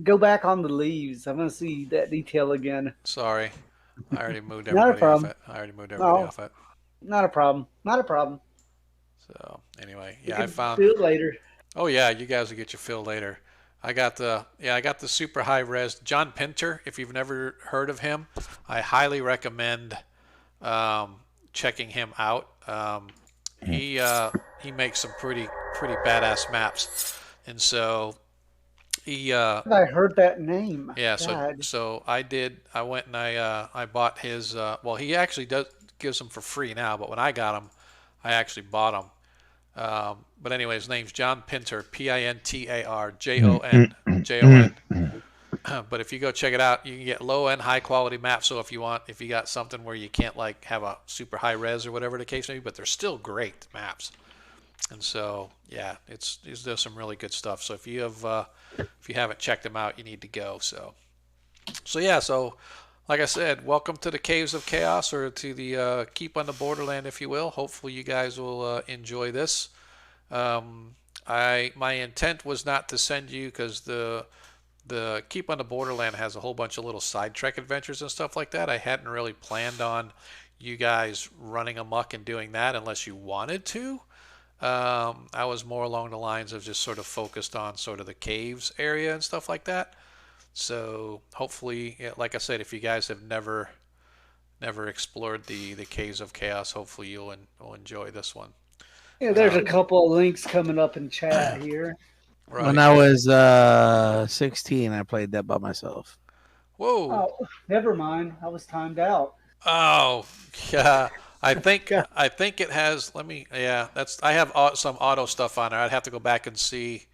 Speaker 11: Go back on the leaves. I'm going to see that detail again.
Speaker 1: Sorry, I already moved everybody off it. Off it.
Speaker 11: Not a problem. Not a problem.
Speaker 1: So anyway, yeah, I found.
Speaker 11: Fill later.
Speaker 1: Oh yeah, you guys will get your fill later. I got the super high res John Pinter. If you've never heard of him, I highly recommend checking him out. He makes some pretty badass maps, and so he.
Speaker 11: I heard that name.
Speaker 1: Yeah,
Speaker 11: God.
Speaker 1: so I went and I bought his. Well, he actually gives them for free now, but when I got him, I actually bought them. But anyway, his name's John Pinter, Pintar, Jon. But if you go check it out, you can get low and high quality maps. So if you got something where you can't like have a super high res or whatever the case may be, but they're still great maps. And so yeah, it does some really good stuff. So if you haven't checked them out, you need to go. So yeah, so like I said, welcome to the Caves of Chaos, or to the Keep on the Borderland, if you will. Hopefully you guys will enjoy this. My intent was not to send you, because the the Keep on the Borderland has a whole bunch of little side trek adventures and stuff like that. I hadn't really planned on you guys running amok and doing that unless you wanted to. I was more along the lines of just sort of focused on sort of the caves area and stuff like that. So hopefully, yeah, like I said, if you guys have never explored the caves of chaos, hopefully you'll enjoy this one.
Speaker 11: Yeah, there's a couple of links coming up in chat here.
Speaker 1: Right.
Speaker 6: When I was 16, I played that by myself.
Speaker 1: Whoa.
Speaker 11: Oh, never mind. I was timed out.
Speaker 1: Oh, yeah. I think it has. Let me. Yeah, that's. I have some auto stuff on there. I'd have to go back and see.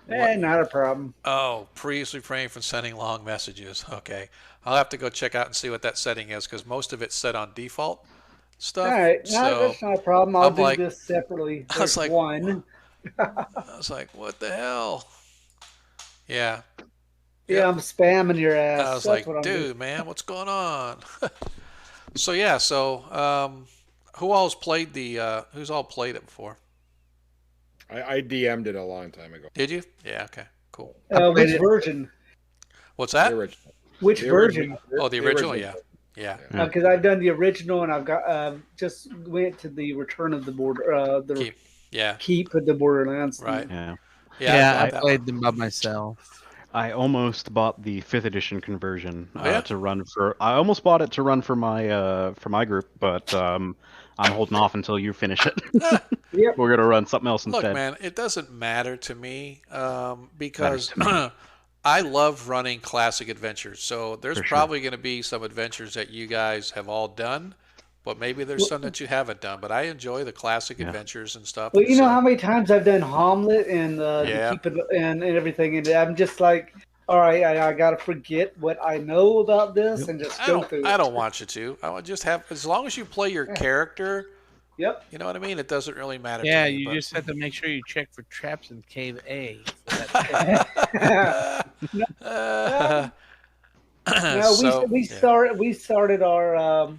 Speaker 11: Not a problem.
Speaker 1: Oh, please refrain from sending long messages. Okay, I'll have to go check out and see what that setting is because most of it's set on default stuff.
Speaker 11: All right,
Speaker 1: so
Speaker 11: that's not a problem. I'll
Speaker 1: I'm
Speaker 11: do
Speaker 1: like,
Speaker 11: this separately.
Speaker 1: I was
Speaker 11: There's
Speaker 1: like,
Speaker 11: one.
Speaker 1: I was like, what the hell? Yeah.
Speaker 11: Yeah, I'm spamming your ass.
Speaker 1: I was
Speaker 11: That's
Speaker 1: like, dude, man, what's going on? So yeah, who all's played who's all played it before?
Speaker 9: I DM'd it a long time ago.
Speaker 1: Did you? Yeah, okay, cool.
Speaker 11: Which version?
Speaker 1: What's that?
Speaker 9: The original.
Speaker 11: Which
Speaker 9: The
Speaker 11: version?
Speaker 9: original.
Speaker 1: Oh, the original, yeah.
Speaker 11: Because I've done the original and I've got just went to the Return of the Border, the Keep of the Borderlands.
Speaker 1: Right.
Speaker 6: Yeah, I played them by myself.
Speaker 2: I almost bought the 5th edition conversion
Speaker 1: yeah?
Speaker 2: to run for. I almost bought it to run for my group, but I'm holding off until you finish it.
Speaker 11: Yep.
Speaker 2: We're gonna run something else
Speaker 1: Look,
Speaker 2: instead.
Speaker 1: man, it doesn't matter to me because I love running classic adventures. So there's probably going to be some adventures that you guys have all done, but maybe there's some that you haven't done. But I enjoy the classic adventures and stuff.
Speaker 11: Well, you know how many times I've done Hommlet and Keep it and everything, and I'm just like, all right, I gotta forget what I know about this and just go through it.
Speaker 1: I don't want you to. I would just have, as long as you play your character.
Speaker 11: Yep.
Speaker 1: You know what I mean? It doesn't really matter.
Speaker 6: Yeah,
Speaker 1: to me,
Speaker 6: you just have to make sure you check for traps in Cave A.
Speaker 11: We started our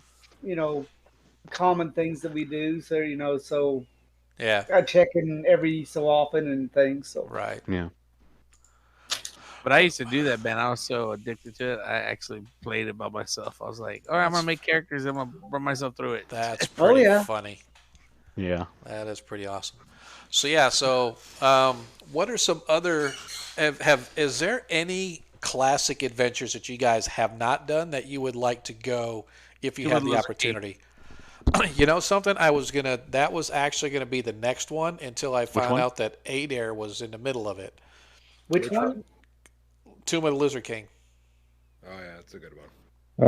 Speaker 11: common things that we do. So
Speaker 1: yeah,
Speaker 11: I check in every so often and things. So
Speaker 1: right.
Speaker 2: Yeah.
Speaker 6: But I used to do that, man. I was so addicted to it. I actually played it by myself. I was like, all right, I'm going to make characters. I'm going to run myself through it.
Speaker 1: That's pretty funny.
Speaker 2: Yeah.
Speaker 1: That is pretty awesome. So, yeah. So, what are some other, is there any classic adventures that you guys have not done that you would like to go if you have the opportunity? You know something? That was actually going to be the next one until I found out that Adair was in the middle of it.
Speaker 11: Which one?
Speaker 1: Tomb of the Lizard King.
Speaker 9: Oh yeah, that's a good one.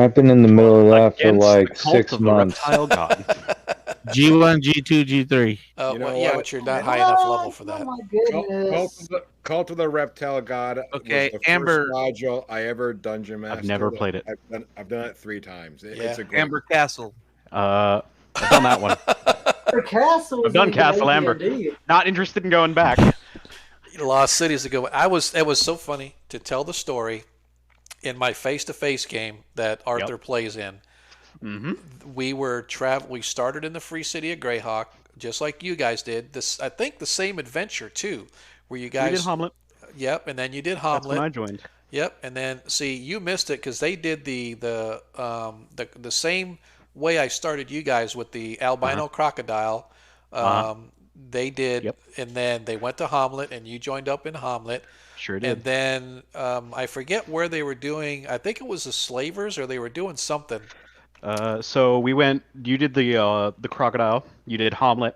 Speaker 10: I've been in the middle of that for like 6 months.
Speaker 6: G1, G2, G3.
Speaker 1: Oh, well, yeah, but you're not high enough level for that.
Speaker 11: Oh my goodness.
Speaker 9: Cult of the Reptile God.
Speaker 6: Okay,
Speaker 9: was the
Speaker 6: Amber.
Speaker 9: first module I ever dungeon mastered.
Speaker 2: I've never played it.
Speaker 9: I've done it 3 times.
Speaker 1: Yeah.
Speaker 9: It's a great
Speaker 6: Amber Castle.
Speaker 2: I've done that one.
Speaker 11: Castle.
Speaker 2: I've done Castle Amber. Not interested in going back.
Speaker 1: Lost Cities ago. It was so funny to tell the story in my face-to-face game that Arthur plays in.
Speaker 2: Mm-hmm.
Speaker 1: We started in the free city of Greyhawk, just like you guys did. I think the same adventure too, where you guys
Speaker 2: We did Hommlet.
Speaker 1: Yep, and then you did Hommlet.
Speaker 2: That's when I joined.
Speaker 1: Yep, and then see you missed it because they did the same way I started you guys with the albino crocodile. They did, and then they went to Hommlet, and you joined up in Hommlet.
Speaker 2: Sure did.
Speaker 1: And then I forget where they were doing. I think it was the Slavers, or they were doing something.
Speaker 2: So we went. You did the crocodile. You did Hommlet.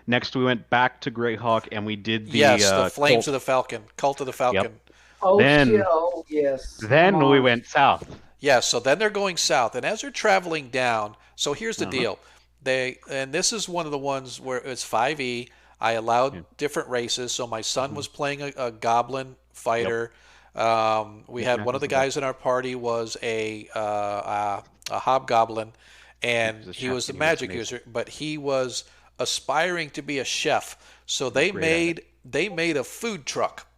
Speaker 2: Next, we went back to Greyhawk, and we did the
Speaker 1: Flames of the Falcon, Cult of the Falcon.
Speaker 2: Yep.
Speaker 11: Oh,
Speaker 2: then,
Speaker 11: yes.
Speaker 2: Then we went south.
Speaker 1: Yeah, so then they're going south, and as they're traveling down, so here's the deal. And this is one of the ones where it's 5e. I allowed different races, so my son was playing a goblin fighter. We had one of the guys in our party was a hobgoblin, and he was the magic user, but he was aspiring to be a chef. So they made a food truck.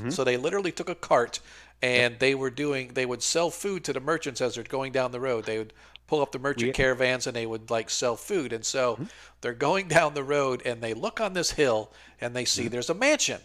Speaker 1: So they literally took a cart, and they would sell food to the merchants as they're going down the road. They would pull up the merchant caravans, and they would sell food. And so they're going down the road, and they look on this hill, and they see there's a mansion,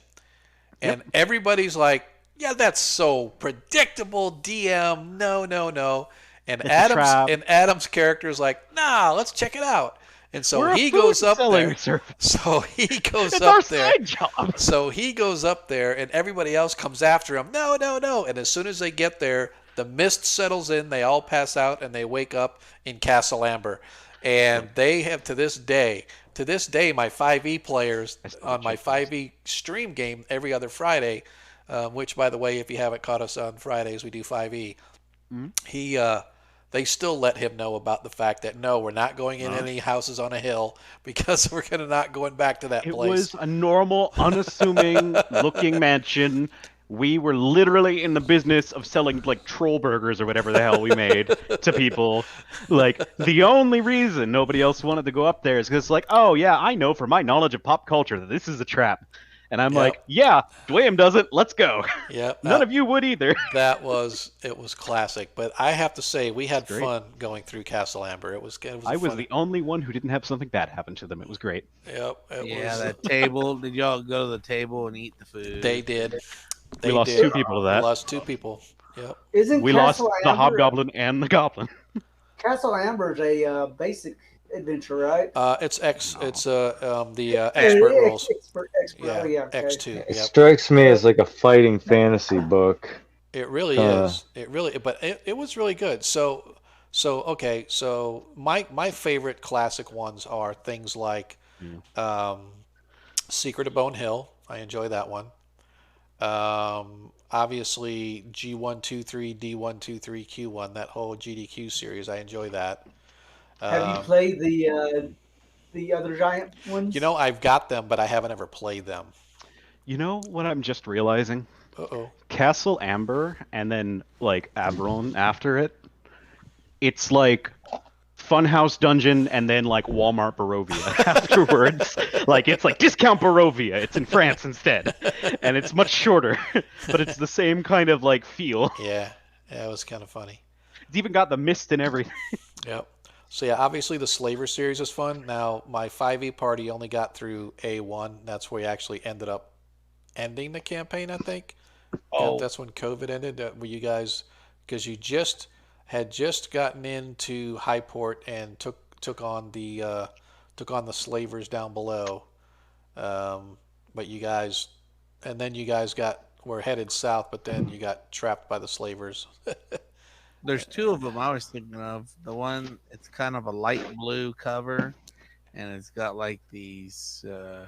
Speaker 1: and everybody's like, Yeah, that's so predictable, DM. No, no, no. And
Speaker 2: It's a trap.
Speaker 1: Adam's character is like, nah, let's check it out. And so
Speaker 2: We're a
Speaker 1: he
Speaker 2: food
Speaker 1: goes up
Speaker 2: selling
Speaker 1: there.
Speaker 2: service.
Speaker 1: So he goes
Speaker 2: It's our
Speaker 1: up there.
Speaker 2: side job.
Speaker 1: So he goes up there, and everybody else comes after him. No, no, no. And as soon as they get there, the mist settles in. They all pass out, and they wake up in Castle Amber. And they have to this day, my 5e players on my 5e stream game every other Friday, which, by the way, if you haven't caught us on Fridays, we do 5e. They still let him know about the fact that no, we're not going in any houses on a hill because we're gonna not going back to that
Speaker 2: It
Speaker 1: place.
Speaker 2: was a normal, unassuming looking mansion. We were literally in the business of selling like troll burgers or whatever the hell we made to people. Like the only reason nobody else wanted to go up there is because like, oh yeah, I know from my knowledge of pop culture that this is a trap. And I'm like, yeah, Dwayne doesn't. Let's go.
Speaker 1: Yep.
Speaker 2: None of you would either.
Speaker 1: It was classic. But I have to say, we had fun going through Castle Amber. It was
Speaker 2: I was the only one who didn't have something bad happen to them. It was great.
Speaker 1: Yep.
Speaker 6: That table. Did y'all go to the table and eat the food?
Speaker 1: They did.
Speaker 2: We lost 2 people to that.
Speaker 1: We lost 2 people. Yep.
Speaker 2: We lost the Hobgoblin and the Goblin.
Speaker 11: Castle Amber's a basic adventure, right?
Speaker 1: It's the expert rules.
Speaker 11: Expert, yeah, okay.
Speaker 1: X2.
Speaker 10: It strikes me as like a fighting fantasy book.
Speaker 1: It really is. But it was really good. So my favorite classic ones are things like Secret of Bone Hill. I enjoy that one. Obviously G123, D123, Q1, that whole GDQ series. I enjoy that.
Speaker 11: Have you played the other giant ones?
Speaker 1: You know, I've got them, but I haven't ever played them.
Speaker 2: You know what I'm just realizing? Castle Amber and then like Aberon after it. It's like Funhouse Dungeon and then like Walmart Barovia afterwards. Like it's like discount Barovia. It's in France instead, and it's much shorter, but it's the same kind of like feel.
Speaker 1: Yeah, it was kind of funny.
Speaker 2: It's even got the mist and everything.
Speaker 1: Yep. So yeah, obviously the Slaver series is fun. Now my 5e party only got through A1. That's where we actually ended up ending the campaign, I think. Oh. That's when COVID ended. Were you guys, because you had just gotten into Highport and took on the slavers down below, but you guys were headed south, but then you got trapped by the slavers.
Speaker 6: There's 2 of them I was thinking of. The one, it's kind of a light blue cover, and it's got like these they're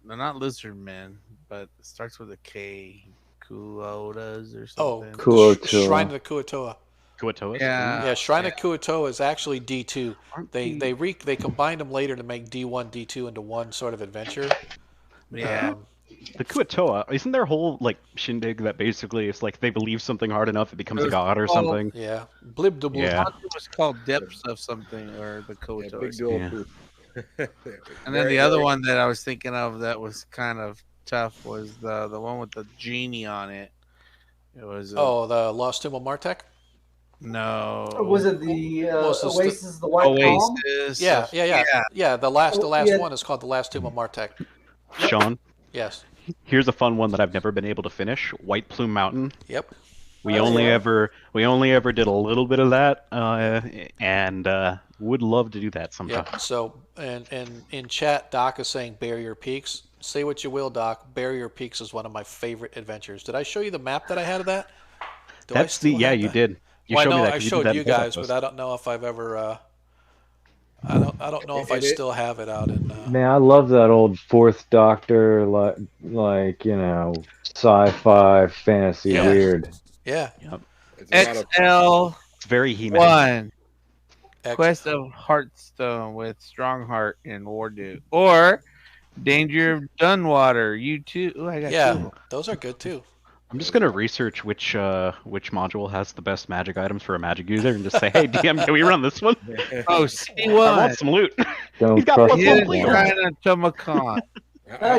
Speaker 6: not lizard men, but it starts with a K, Kuotas or something.
Speaker 10: Kuotoa.
Speaker 1: Shrine of the Kuotoa.
Speaker 2: Kuotoa?
Speaker 1: Yeah, Shrine of Kuotoa is actually D2. They combined them later to make D1, D2 into one sort of adventure.
Speaker 6: Yeah.
Speaker 2: The Kuotoa, isn't their whole like shindig that basically it's like they believe something hard enough it becomes a god or something?
Speaker 1: Yeah. Blib
Speaker 6: Yeah. It was called Depths of something, or the Kuotoa. And then the other one that I was thinking of that was kind of tough was the one with the genie on it. It was
Speaker 1: the Lost Tomb of Martek?
Speaker 6: No.
Speaker 11: Was it the Oasis, the White
Speaker 6: Oasis?
Speaker 11: Palm?
Speaker 1: Yeah. The last one is called the Last Tomb of Martek.
Speaker 2: Sean?
Speaker 1: Yes.
Speaker 2: Here's a fun one that I've never been able to finish. White Plume Mountain.
Speaker 1: Yep.
Speaker 2: We only ever did a little bit of that, and would love to do that sometime.
Speaker 1: Yep. So and in chat, Doc is saying Barrier Peaks. Say what you will, Doc. Barrier Peaks is one of my favorite adventures. Did I show you the map that I had of that?
Speaker 2: You did. You showed me that.
Speaker 1: I showed you guys, but I don't know if I've ever. I don't know if I still have it out in.
Speaker 10: Man, I love that old Fourth Doctor, like sci-fi fantasy weird.
Speaker 1: Yeah.
Speaker 2: Yep.
Speaker 6: XL.
Speaker 2: It's very He-Man.
Speaker 6: 1. Quest of Heartstone with Strongheart and Wardu, or Danger of Dunwater. You too. Ooh, I got 2.
Speaker 1: Those are good too.
Speaker 2: I'm just gonna research which module has the best magic items for a magic user and just say, hey DM, can we run this one?
Speaker 6: Oh, C1.
Speaker 2: I want some loot.
Speaker 10: He's
Speaker 2: got
Speaker 10: crush
Speaker 2: plus 1
Speaker 10: me.
Speaker 6: Tomakan.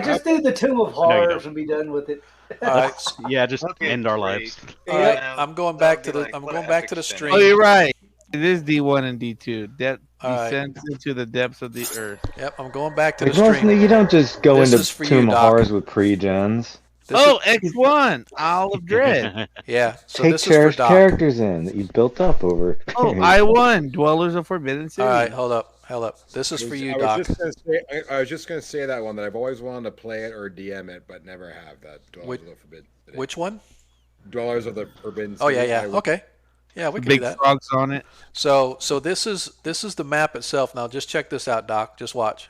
Speaker 11: Just do the Tomb of Horrors and be done with it.
Speaker 1: All right.
Speaker 2: Yeah, just end our lives.
Speaker 1: All right. I'm going back to the stream.
Speaker 6: Oh, you're right. It is D1 and D2. Descent into the depths of the earth.
Speaker 1: Yep, I'm going back to the stream.
Speaker 10: You don't just go
Speaker 1: This
Speaker 10: into
Speaker 1: is for
Speaker 10: Tomb
Speaker 1: you,
Speaker 10: of
Speaker 1: Doc.
Speaker 10: Horrors with pre-gens.
Speaker 1: This is
Speaker 6: Oh, X1, Isle of Dread.
Speaker 1: yeah. So
Speaker 10: Take
Speaker 1: this is for
Speaker 10: cherished
Speaker 1: Doc.
Speaker 10: characters in that you built up over.
Speaker 6: Oh, I1, Dwellers of Forbidden
Speaker 1: All right,
Speaker 6: City.
Speaker 1: hold up, hold up. This is
Speaker 9: I
Speaker 1: for
Speaker 9: was,
Speaker 1: you,
Speaker 9: I was
Speaker 1: Doc.
Speaker 9: just gonna say I was just gonna say that one that I've always wanted to play it or DM it, but never have. That Dwellers
Speaker 1: Which,
Speaker 9: of the Forbidden City.
Speaker 1: which one?
Speaker 9: Dwellers of the Forbidden
Speaker 1: Oh yeah,
Speaker 9: City.
Speaker 1: yeah. Okay. Yeah, we
Speaker 6: The
Speaker 1: can do
Speaker 6: big
Speaker 1: that.
Speaker 6: frogs on it.
Speaker 1: So this is the map itself. Now just check this out, Doc. Just watch.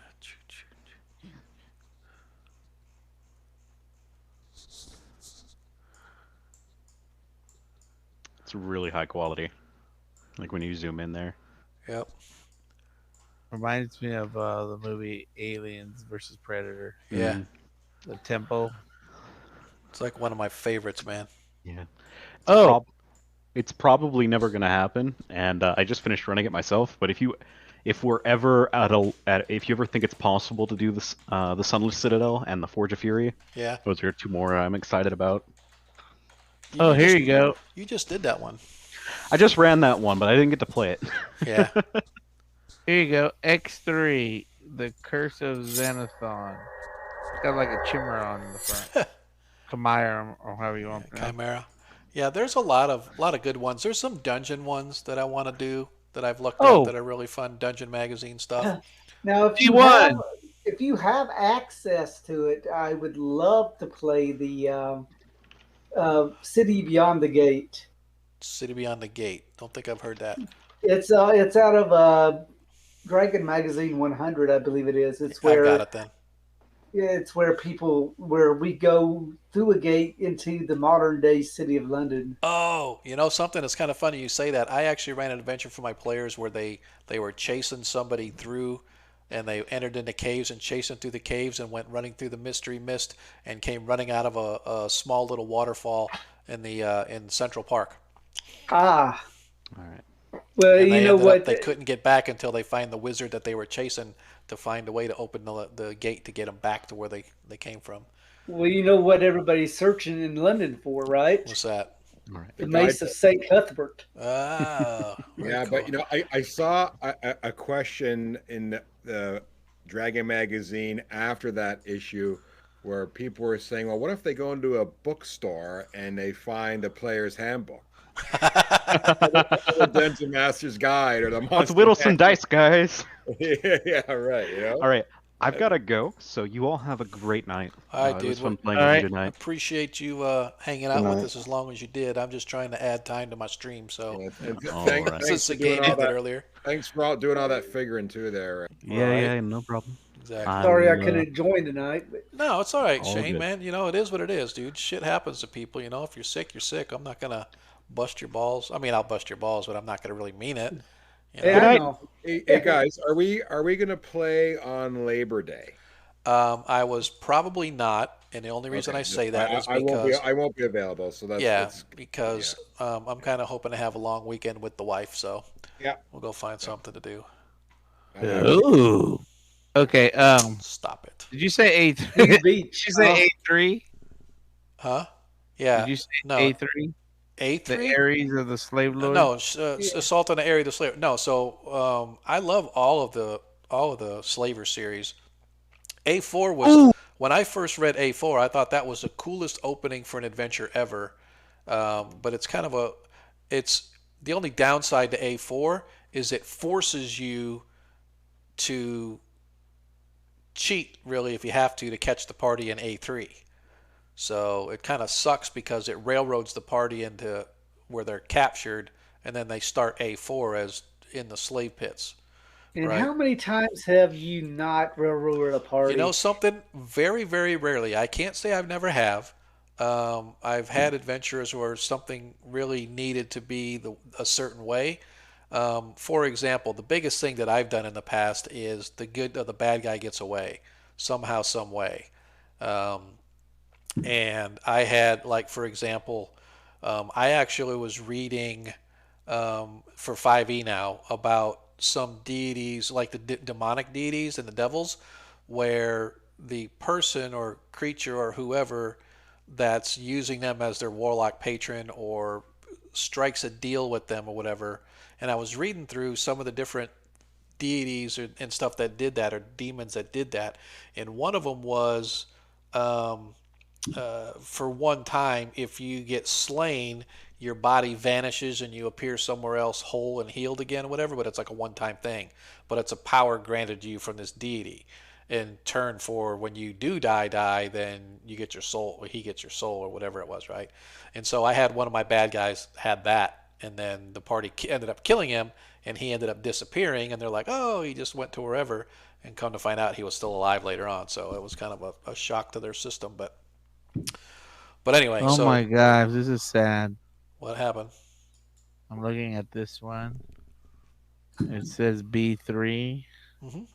Speaker 2: It's really high quality. Like when you zoom in there.
Speaker 1: Yep.
Speaker 6: Reminds me of the movie Aliens versus Predator.
Speaker 1: Yeah.
Speaker 6: The tempo.
Speaker 1: It's like one of my favorites, man.
Speaker 2: Yeah.
Speaker 6: Oh,
Speaker 2: It's probably never going to happen, and I just finished running it myself. But if we're ever if you ever think it's possible to do this, the Sunless Citadel and the Forge of Fury,
Speaker 1: Yeah.
Speaker 2: those are two more I'm excited about.
Speaker 6: oh, here
Speaker 1: just,
Speaker 6: you go.
Speaker 1: You just did that one.
Speaker 2: I just ran that one, but I didn't get to play it.
Speaker 1: Yeah.
Speaker 6: Here you go. X3, The Curse of Xenothon. It's got like a Chimaeron in the front. Chimera, or however you want to pronounce it.
Speaker 1: Chimera. Yeah, there's a lot of good ones. There's some dungeon ones that I want to do that I've looked
Speaker 6: Oh.
Speaker 1: at that are really fun. Dungeon magazine stuff.
Speaker 11: Now,
Speaker 6: G1.
Speaker 11: if you have access to it, I would love to play the City Beyond the Gate.
Speaker 1: City Beyond the Gate. Don't think I've heard that.
Speaker 11: It's out of Dragon Magazine 100, I believe it is. It's
Speaker 1: I've
Speaker 11: where
Speaker 1: got it then.
Speaker 11: it's where we go through a gate into the modern day city of London.
Speaker 1: Oh, you know something? It's kind of funny you say that. I actually ran an adventure for my players where they were chasing somebody through, and they entered into caves and chasing through the caves and went running through the mystery mist and came running out of a small little waterfall in the in Central Park.
Speaker 11: Ah,
Speaker 2: All right.
Speaker 11: well,
Speaker 1: And
Speaker 11: you
Speaker 1: they
Speaker 11: know
Speaker 1: ended
Speaker 11: what?
Speaker 1: up, they couldn't get back until they find the wizard that they were chasing to find a way to open the gate to get them back to where they came from.
Speaker 11: Well, you know what everybody's searching in London for, right?
Speaker 1: What's that?
Speaker 2: All right.
Speaker 11: The Mace of Saint Cuthbert.
Speaker 1: Ah, very
Speaker 9: Yeah,
Speaker 1: cool.
Speaker 9: but I saw a question in the Dragon magazine after that issue where people were saying, well, what if they go into a bookstore and they find a player's handbook? The Dungeon Master's Guide or the
Speaker 2: Let's
Speaker 9: Monster
Speaker 2: whittle some
Speaker 9: Manual.
Speaker 2: dice, guys.
Speaker 9: Yeah, right.
Speaker 2: All right. I've got to go, so you all have a great night.
Speaker 1: All right,
Speaker 2: It
Speaker 1: dude.
Speaker 2: was fun
Speaker 1: Well,
Speaker 2: playing
Speaker 6: all
Speaker 2: with
Speaker 6: right.
Speaker 2: you tonight.
Speaker 1: Appreciate you hanging out
Speaker 10: Good
Speaker 1: with
Speaker 10: night.
Speaker 1: us as long as you did. I'm just trying to add time to my stream. So
Speaker 9: And
Speaker 2: All
Speaker 9: thanks,
Speaker 2: right.
Speaker 1: since
Speaker 9: thanks
Speaker 1: the
Speaker 9: for doing
Speaker 1: game
Speaker 9: all
Speaker 1: ended
Speaker 9: that.
Speaker 1: earlier.
Speaker 9: Thanks for doing all that figuring too there.
Speaker 2: Yeah,
Speaker 1: right.
Speaker 2: yeah, no problem.
Speaker 1: Exactly.
Speaker 11: Sorry, I
Speaker 2: will,
Speaker 11: couldn't join tonight. But
Speaker 1: No, it's all right,
Speaker 2: All
Speaker 1: Shane,
Speaker 2: good.
Speaker 1: man. You know, it is what it is, dude. Shit happens to people. You know, if you're sick, you're sick. I'm not gonna bust your balls. I mean, I'll bust your balls, but I'm not gonna really mean it. You know?
Speaker 11: hey, I
Speaker 2: night.
Speaker 11: know.
Speaker 9: Hey guys, are we gonna play on Labor Day?
Speaker 1: I was probably not, and the only reason
Speaker 9: Okay,
Speaker 1: I say that is
Speaker 9: I won't be
Speaker 1: because
Speaker 9: I won't be available. So that's
Speaker 1: because I'm kind of hoping to have a long weekend with the wife, so
Speaker 9: yeah.
Speaker 1: we'll go find something to do.
Speaker 6: Ooh. Okay.
Speaker 1: Stop it,
Speaker 6: Did you say A3?
Speaker 11: Big
Speaker 6: Did
Speaker 11: Beach.
Speaker 6: you say A3?
Speaker 1: huh? Yeah,
Speaker 6: Did you say
Speaker 1: no.
Speaker 6: A3? The
Speaker 1: A3.
Speaker 6: Ares of the Slave Lord?
Speaker 1: No, Assault on the Area of the Slaver. No, so I love all of the Slaver series. A4 was when I first read A4, I thought that was the coolest opening for an adventure ever. But it's kind of it's the only downside to A4 is it forces you to cheat really if you have to catch the party in A3. So it kind of sucks because it railroads the party into where they're captured, and then they start A4 as in the slave pits.
Speaker 11: And
Speaker 1: Right.
Speaker 11: how many times have you not railroaded a party?
Speaker 1: You know something? Very, very rarely. I can't say I've never have. I've had adventures where something really needed to be a certain way. For example, the biggest thing that I've done in the past is the good or the bad guy gets away somehow, some way. And I had, like, for example, I actually was reading for 5e now about some deities, like the demonic deities and the devils, where the person or creature or whoever that's using them as their warlock patron or strikes a deal with them or whatever. And I was reading through some of the different deities and stuff that did that, or demons that did that. And one of them was for one time, if you get slain, your body vanishes and you appear somewhere else whole and healed again, or whatever. But it's like a one-time thing. But it's a power granted to you from this deity. In turn for when you do die, then you get your soul, or he gets your soul, or whatever it was, right? And so I had one of my bad guys had that, and then the party ended up killing him, and he ended up disappearing, and they're like, oh, he just went to wherever, and come to find out he was still alive later on. So it was kind of a shock to their system, but anyway,
Speaker 6: Oh
Speaker 1: so
Speaker 6: my gosh, this is sad.
Speaker 1: what happened?
Speaker 6: I'm looking at this one. It says B3,
Speaker 1: Hmm.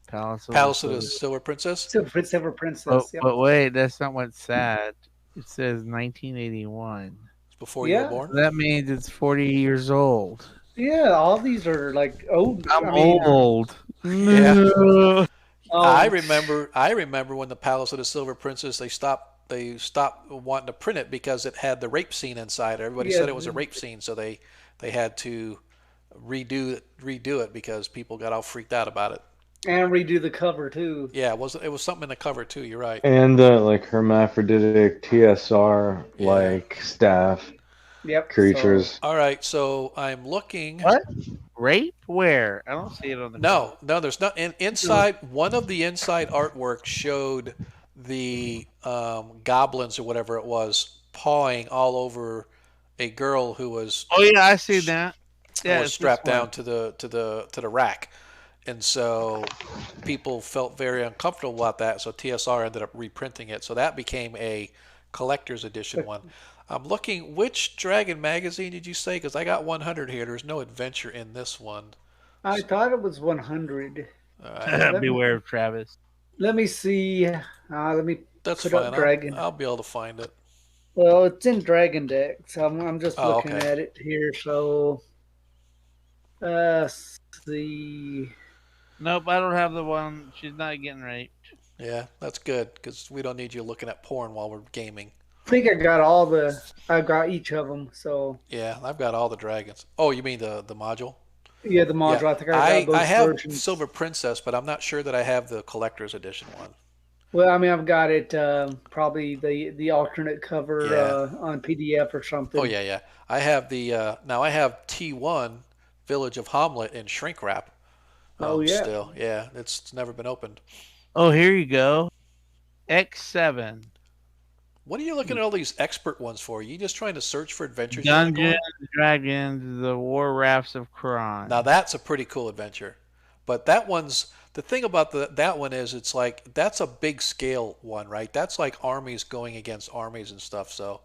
Speaker 6: Palace of the
Speaker 1: Palace of the
Speaker 6: Silver.
Speaker 1: Silver Princess.
Speaker 11: Silver
Speaker 6: But,
Speaker 11: Princess. Yep.
Speaker 6: but wait, that's not what's sad. It says 1981.
Speaker 1: It's before you were
Speaker 11: Yeah.
Speaker 1: born.
Speaker 6: So that means it's 40 years old.
Speaker 11: Yeah. All these are like old.
Speaker 6: I'm
Speaker 11: I mean,
Speaker 6: old.
Speaker 1: Yeah.
Speaker 6: No.
Speaker 1: I
Speaker 11: oh,
Speaker 1: remember. I remember when the Palace of the Silver Princess they stopped wanting to print it because it had the rape scene inside. Everybody
Speaker 11: yeah.
Speaker 1: said it was a rape scene, so they had to redo it because people got all freaked out about it.
Speaker 11: And redo the cover too.
Speaker 1: Yeah, it was something in the cover too. You're right.
Speaker 10: And like hermaphroditic TSR
Speaker 1: Yeah.
Speaker 10: like staff
Speaker 11: Yep. So
Speaker 10: creatures.
Speaker 1: All right. So I'm looking.
Speaker 6: What? Rape? Where? I don't see it on the cover.
Speaker 1: No, there's not. Inside, one of the inside artwork showed the goblins or whatever it was pawing all over a girl who was
Speaker 6: Oh yeah, I see that. Yeah, it's this
Speaker 1: strapped
Speaker 6: one.
Speaker 1: down to the rack, and so people felt very uncomfortable about that. So TSR ended up reprinting it. So that became a collector's edition one. I'm looking. Which Dragon magazine did you say? Because I got 100 here. There's no adventure in this one.
Speaker 11: I thought it was 100.
Speaker 1: All right.
Speaker 11: Let me
Speaker 6: Beware of Travis.
Speaker 11: let me see. Let me
Speaker 1: That's
Speaker 11: put up
Speaker 1: fine. I'll
Speaker 11: Dragon.
Speaker 1: I'll be able to find it.
Speaker 11: Well, it's in Dragon Deck, so I'm just
Speaker 1: Oh,
Speaker 11: looking
Speaker 1: okay.
Speaker 11: at it here. So, see.
Speaker 6: Nope, I don't have the one. She's not getting raped.
Speaker 1: Yeah, that's good because we don't need you looking at porn while we're gaming.
Speaker 11: I think I got I got each of them. So,
Speaker 1: Yeah, I've got all the dragons. Oh, you mean the module?
Speaker 11: yeah, the
Speaker 1: Yeah,
Speaker 11: module. I think I got
Speaker 1: I
Speaker 11: both
Speaker 1: have
Speaker 11: versions.
Speaker 1: Silver Princess, but I'm not sure that I have the collector's edition one.
Speaker 11: Well, I mean, I've got it probably the alternate cover
Speaker 1: Yeah.
Speaker 11: on PDF or
Speaker 1: Oh
Speaker 11: something.
Speaker 1: yeah, yeah. I have the now I have T1 Village of Hommlet in shrink wrap.
Speaker 11: Oh yeah.
Speaker 1: Still, yeah, it's never been opened.
Speaker 6: Oh, here you go. X7.
Speaker 1: What are you looking at all these expert ones for? Are you just trying to search for adventures you want to go
Speaker 6: Dungeons,
Speaker 1: on?
Speaker 6: Dragons, the War Rafts of
Speaker 1: Now
Speaker 6: Kron.
Speaker 1: that's a pretty cool adventure. But that one's the thing about that one is it's like that's a big scale one, right? That's like armies going against armies and stuff. So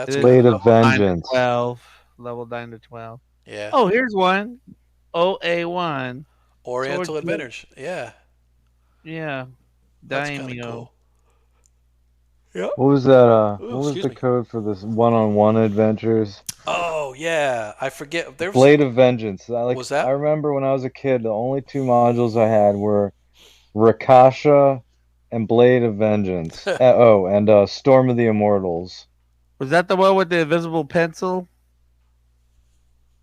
Speaker 6: It
Speaker 1: that's
Speaker 6: is
Speaker 1: kind
Speaker 10: Blade
Speaker 1: of
Speaker 10: of
Speaker 1: cool.
Speaker 6: level 9 to
Speaker 10: Vengeance.
Speaker 6: 12. Level 9 to 12.
Speaker 1: Yeah.
Speaker 6: Oh, here's one. OA1. Sword
Speaker 1: Oriental
Speaker 6: Smith.
Speaker 1: Adventures. Yeah,
Speaker 6: Yeah.
Speaker 1: that's kind of
Speaker 6: Daimyo.
Speaker 1: cool. Yep.
Speaker 10: What was that?
Speaker 1: Oh,
Speaker 10: What was
Speaker 1: excuse
Speaker 10: the
Speaker 1: me.
Speaker 10: code for this one-on-one adventures?
Speaker 1: Oh yeah, I forget. There's
Speaker 10: Blade of Vengeance.
Speaker 1: was
Speaker 10: I
Speaker 1: that?
Speaker 10: remember when I was a kid, the only two modules I had were Rakasha and Blade of Vengeance. And Storm of the Immortals.
Speaker 6: Was that the one with the invisible pencil?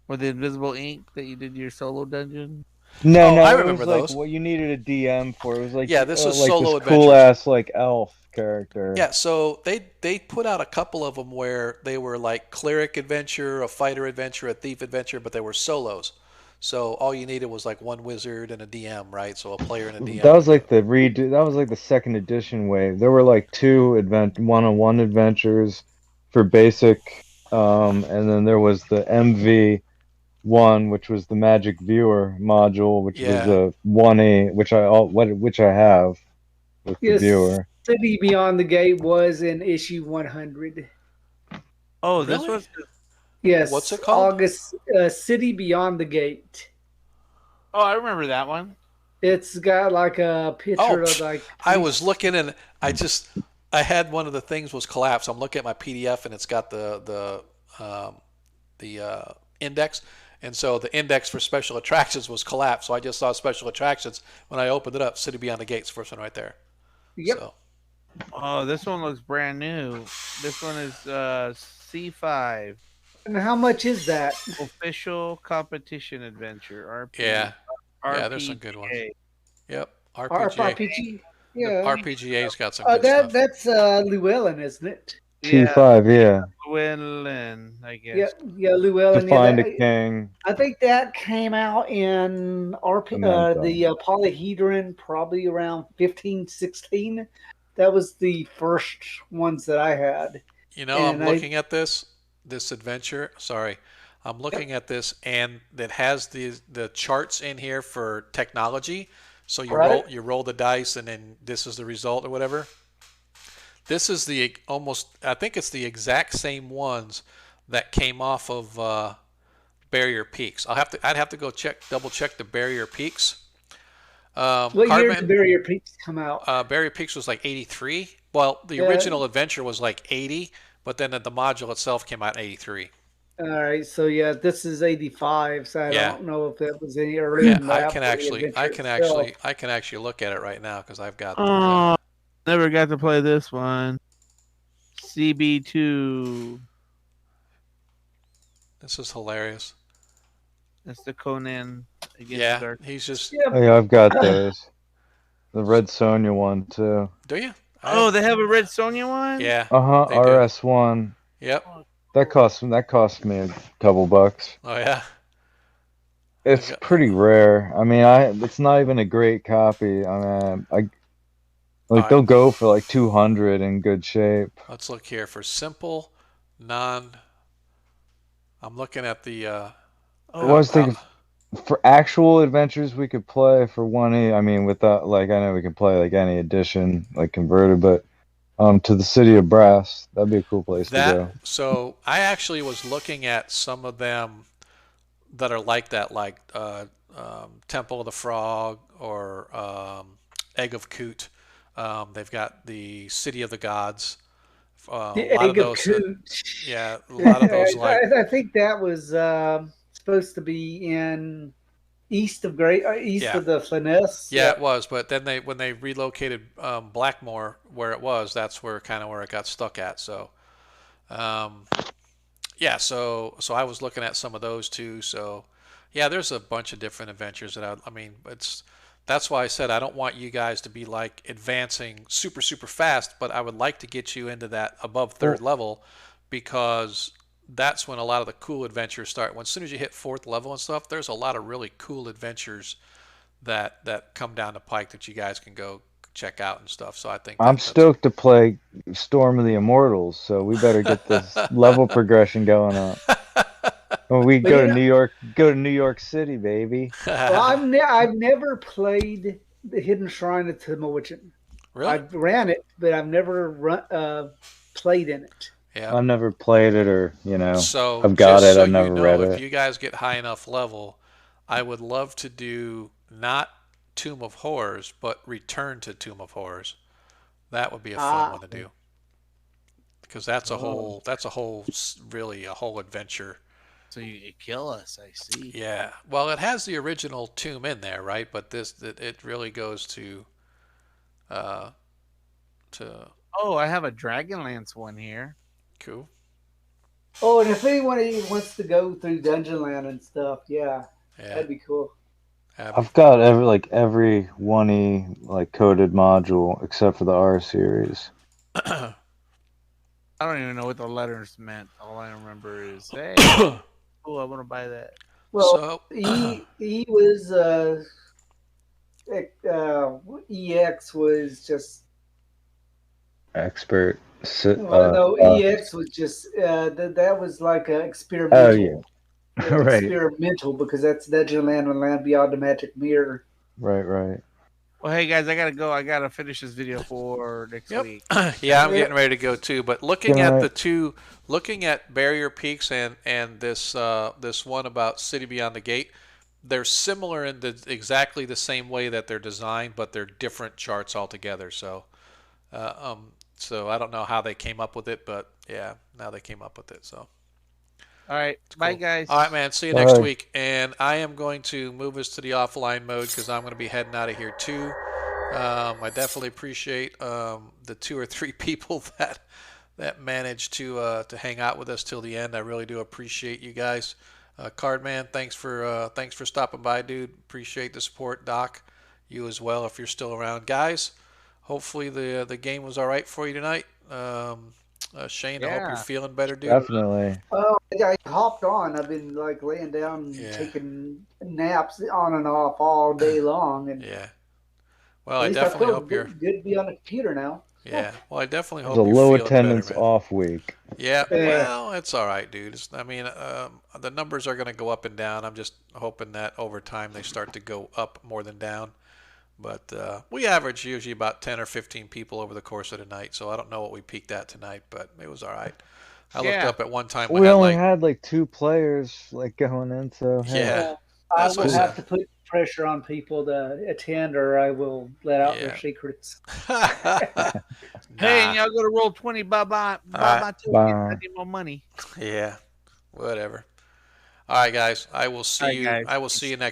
Speaker 6: Or the invisible ink that you did your solo dungeon?
Speaker 10: No,
Speaker 1: Oh, I
Speaker 10: no, it
Speaker 1: remember
Speaker 10: was like
Speaker 1: those.
Speaker 10: what you needed a DM for. It was
Speaker 1: Yeah, this was
Speaker 10: like this
Speaker 1: solo
Speaker 10: cool
Speaker 1: adventures.
Speaker 10: ass like elf character.
Speaker 1: Yeah, so they put out a couple of them where they were like cleric adventure, a fighter adventure, a thief adventure, but they were solos. So all you needed was like one wizard and a DM, right? So a player and a
Speaker 10: That
Speaker 1: DM
Speaker 10: was
Speaker 1: would do
Speaker 10: like
Speaker 1: it.
Speaker 10: the redo. That was like the second edition wave. There were like two one-on-one adventures for basic, and then there was the MV one, which was the Magic Viewer module, which was
Speaker 1: Yeah.
Speaker 10: a 1A, which I have with the
Speaker 11: Yes,
Speaker 10: viewer.
Speaker 11: City Beyond the Gate was in issue 100.
Speaker 6: Oh, this
Speaker 1: Really?
Speaker 6: was.
Speaker 1: What's
Speaker 11: Yes,
Speaker 1: it called?
Speaker 11: August City Beyond the Gate.
Speaker 6: Oh, I remember that one.
Speaker 11: It's got like a
Speaker 1: Oh,
Speaker 11: picture of like
Speaker 1: I was
Speaker 11: police.
Speaker 1: looking and I had one of the things was collapsed. I'm looking at my PDF and it's got the index, and so the index for special attractions was collapsed. So I just saw special attractions when I opened it up. City Beyond the Gates, first one right there.
Speaker 11: Yep.
Speaker 1: So
Speaker 6: Oh, this one looks brand new. This one is C5
Speaker 11: And how much is that?
Speaker 6: official competition adventure RP
Speaker 1: yeah, yeah, there's some good ones.
Speaker 6: RPGA.
Speaker 1: Yep, RPG.
Speaker 11: RPG.
Speaker 1: The
Speaker 11: Yeah.
Speaker 1: RPGA's got some good
Speaker 11: That
Speaker 1: stuff.
Speaker 11: that's Llewellyn, isn't it?
Speaker 6: Yeah,
Speaker 10: T5, yeah.
Speaker 6: Gwendolyn, I
Speaker 11: Yeah,
Speaker 6: guess.
Speaker 11: yeah,
Speaker 10: To
Speaker 11: Llewellyn. Yeah,
Speaker 10: find a king.
Speaker 11: I think that came out in
Speaker 10: Memento.
Speaker 11: the Polyhedron probably around 15, 16. That was the first ones that I had,
Speaker 1: You know, I'm
Speaker 11: and I
Speaker 1: looking at this adventure. Sorry, I'm looking
Speaker 11: yep,
Speaker 1: at this, and that has the charts in here for technology. So
Speaker 11: right.
Speaker 1: you roll the dice, and then this is the result or whatever. This is the almost. I think it's the exact same ones that came off of Barrier Peaks. I'd have to go double check the Barrier Peaks.
Speaker 11: What year did
Speaker 1: Cardman,
Speaker 11: Barrier Peaks come out?
Speaker 1: Barrier Peaks was like 83. Well, the
Speaker 11: Yeah.
Speaker 1: original adventure was like 80, but then the module itself came out in 83.
Speaker 11: All right. So yeah, this is 85. So I
Speaker 1: Yeah.
Speaker 11: don't know if that was any earlier
Speaker 1: Yeah,
Speaker 11: than that for the adventure itself.
Speaker 1: I can actually look at it right now because I've got the.
Speaker 6: Oh, never got to play this one. CB2.
Speaker 1: This is hilarious.
Speaker 6: That's the Conan against
Speaker 1: Yeah,
Speaker 6: Dark.
Speaker 1: he's just.
Speaker 11: Yeah.
Speaker 10: Oh, yeah, I've got those. The Red Sonja one, too.
Speaker 1: Do you?
Speaker 6: Oh, they have a Red Sonja one?
Speaker 1: Yeah,
Speaker 10: Uh-huh,
Speaker 1: they do.
Speaker 10: RS1.
Speaker 1: Yep.
Speaker 10: That cost me a couple bucks.
Speaker 1: Oh yeah.
Speaker 10: It's pretty rare. I mean, it's not even a great copy. I mean,
Speaker 1: Alright.
Speaker 10: they'll go for like 200 in good shape.
Speaker 1: Let's look here for simple, non. I'm looking at the.
Speaker 10: I was thinking for actual adventures we could play for 1E. I mean, without like I know we can play like any edition like converted, but to the City of Brass, that'd be a cool place to go.
Speaker 1: So I actually was looking at some of them that are like that, like Temple of the Frog or Egg of Coot. They've got the City of the Gods. A
Speaker 11: The
Speaker 1: lot of
Speaker 11: Egg of
Speaker 1: those.
Speaker 11: Coot.
Speaker 1: Yeah, a lot of those like.
Speaker 11: I think that was supposed to be in east of the Flanness.
Speaker 1: Yeah, it was, but then when they relocated Blackmore where it was, that's where it got stuck at. So, yeah, so I was looking at some of those too. So, yeah, there's a bunch of different adventures I mean, that's why I said I don't want you guys to be like advancing super super fast, but I would like to get you into that above third level because that's when a lot of the cool adventures start. As soon as you hit fourth level and stuff, there's a lot of really cool adventures that come down the pike that you guys can go check out and stuff. So I think
Speaker 10: I'm stoked to play Storm of the Immortals, so we better get this level progression going on. When we go to New York City, baby.
Speaker 11: Well, I've never played the Hidden Shrine of Temujin.
Speaker 1: Really?
Speaker 11: I've ran it, but I've never played in it.
Speaker 1: Yeah.
Speaker 10: I've never played it, or
Speaker 1: so
Speaker 10: I've got it.
Speaker 1: So
Speaker 10: I've never read it.
Speaker 1: If you guys get high enough level, I would love to do not Tomb of Horrors, but Return to Tomb of Horrors. That would be a fun one to do. Because that's a whole really a whole adventure.
Speaker 6: So you kill us, I see.
Speaker 1: Yeah. Well, it has the original tomb in there, right? But it really goes to. Oh,
Speaker 6: I have a Dragonlance one here.
Speaker 1: Cool.
Speaker 11: Oh, and if anyone wants to go through Dungeonland and stuff, yeah, that'd be cool.
Speaker 10: I've got every 1E like coded module except for the R series.
Speaker 6: I don't even know what the letters meant. All I remember is, hey, oh, I want to buy that.
Speaker 11: Well, E was EX was just
Speaker 10: expert.
Speaker 11: No, EX was just that was like a experimental.
Speaker 10: Oh yeah, right.
Speaker 11: Experimental because that's Dungeonland and Land Beyond the Magic Mirror.
Speaker 10: Right.
Speaker 6: Well, hey guys, I gotta go. I gotta finish this video for next week.
Speaker 1: Yeah, I'm getting ready to go too. But looking at Barrier Peaks and this one about City Beyond the Gate, they're similar in exactly the same way that they're designed, but they're different charts altogether. So, so I don't know how they came up with it, but yeah, now they came up with it. So.
Speaker 6: All right, bye guys.
Speaker 1: All right, man. See you next week. And I am going to move us to the offline mode because I'm going to be heading out of here too. I definitely appreciate the 2 or 3 people that managed to hang out with us till the end. I really do appreciate you guys. Cardman, thanks for stopping by, dude. Appreciate the support. Doc, you as well if you're still around, guys. hopefully the game was all right for you tonight. Shane, I hope you're
Speaker 6: Yeah.
Speaker 1: feeling better, dude.
Speaker 10: Definitely.
Speaker 11: Oh, I hopped on. I've been like laying down,
Speaker 1: Yeah.
Speaker 11: taking naps on and off all day long, and
Speaker 1: Yeah. Well,
Speaker 11: at
Speaker 1: I
Speaker 11: least I
Speaker 1: definitely
Speaker 11: feel
Speaker 1: hope you're.
Speaker 11: good to be on the computer now.
Speaker 1: Yeah. Well, I definitely
Speaker 10: It was
Speaker 1: hope
Speaker 10: a
Speaker 1: you're
Speaker 10: low
Speaker 1: feeling better,
Speaker 10: attendance
Speaker 1: man.
Speaker 10: off week.
Speaker 1: Yeah.
Speaker 11: Yeah.
Speaker 1: Well, it's all right, dude. I mean, the numbers are going to go up and down. I'm just hoping that over time they start to go up more than down. But we average usually about 10 or 15 people over the course of the night, so I don't know what we peaked at tonight, but it was all right. I looked
Speaker 6: Yeah.
Speaker 1: up at one time we
Speaker 10: We
Speaker 1: had
Speaker 10: only
Speaker 1: like,
Speaker 10: had like 2 players like going in, so hey.
Speaker 1: yeah,
Speaker 11: I
Speaker 1: that's
Speaker 11: will
Speaker 1: what I
Speaker 11: have
Speaker 1: said.
Speaker 11: to put pressure on people to attend, or I will let out their
Speaker 1: Yeah.
Speaker 11: secrets.
Speaker 6: Hey, and
Speaker 1: Nah.
Speaker 6: y'all go to roll 20. Bye bye. Bye bye.
Speaker 10: Bye.
Speaker 6: I need more money.
Speaker 1: Yeah. Whatever. All right, guys. I will
Speaker 6: All
Speaker 1: see
Speaker 6: right,
Speaker 1: you.
Speaker 6: guys.
Speaker 1: I will see you next.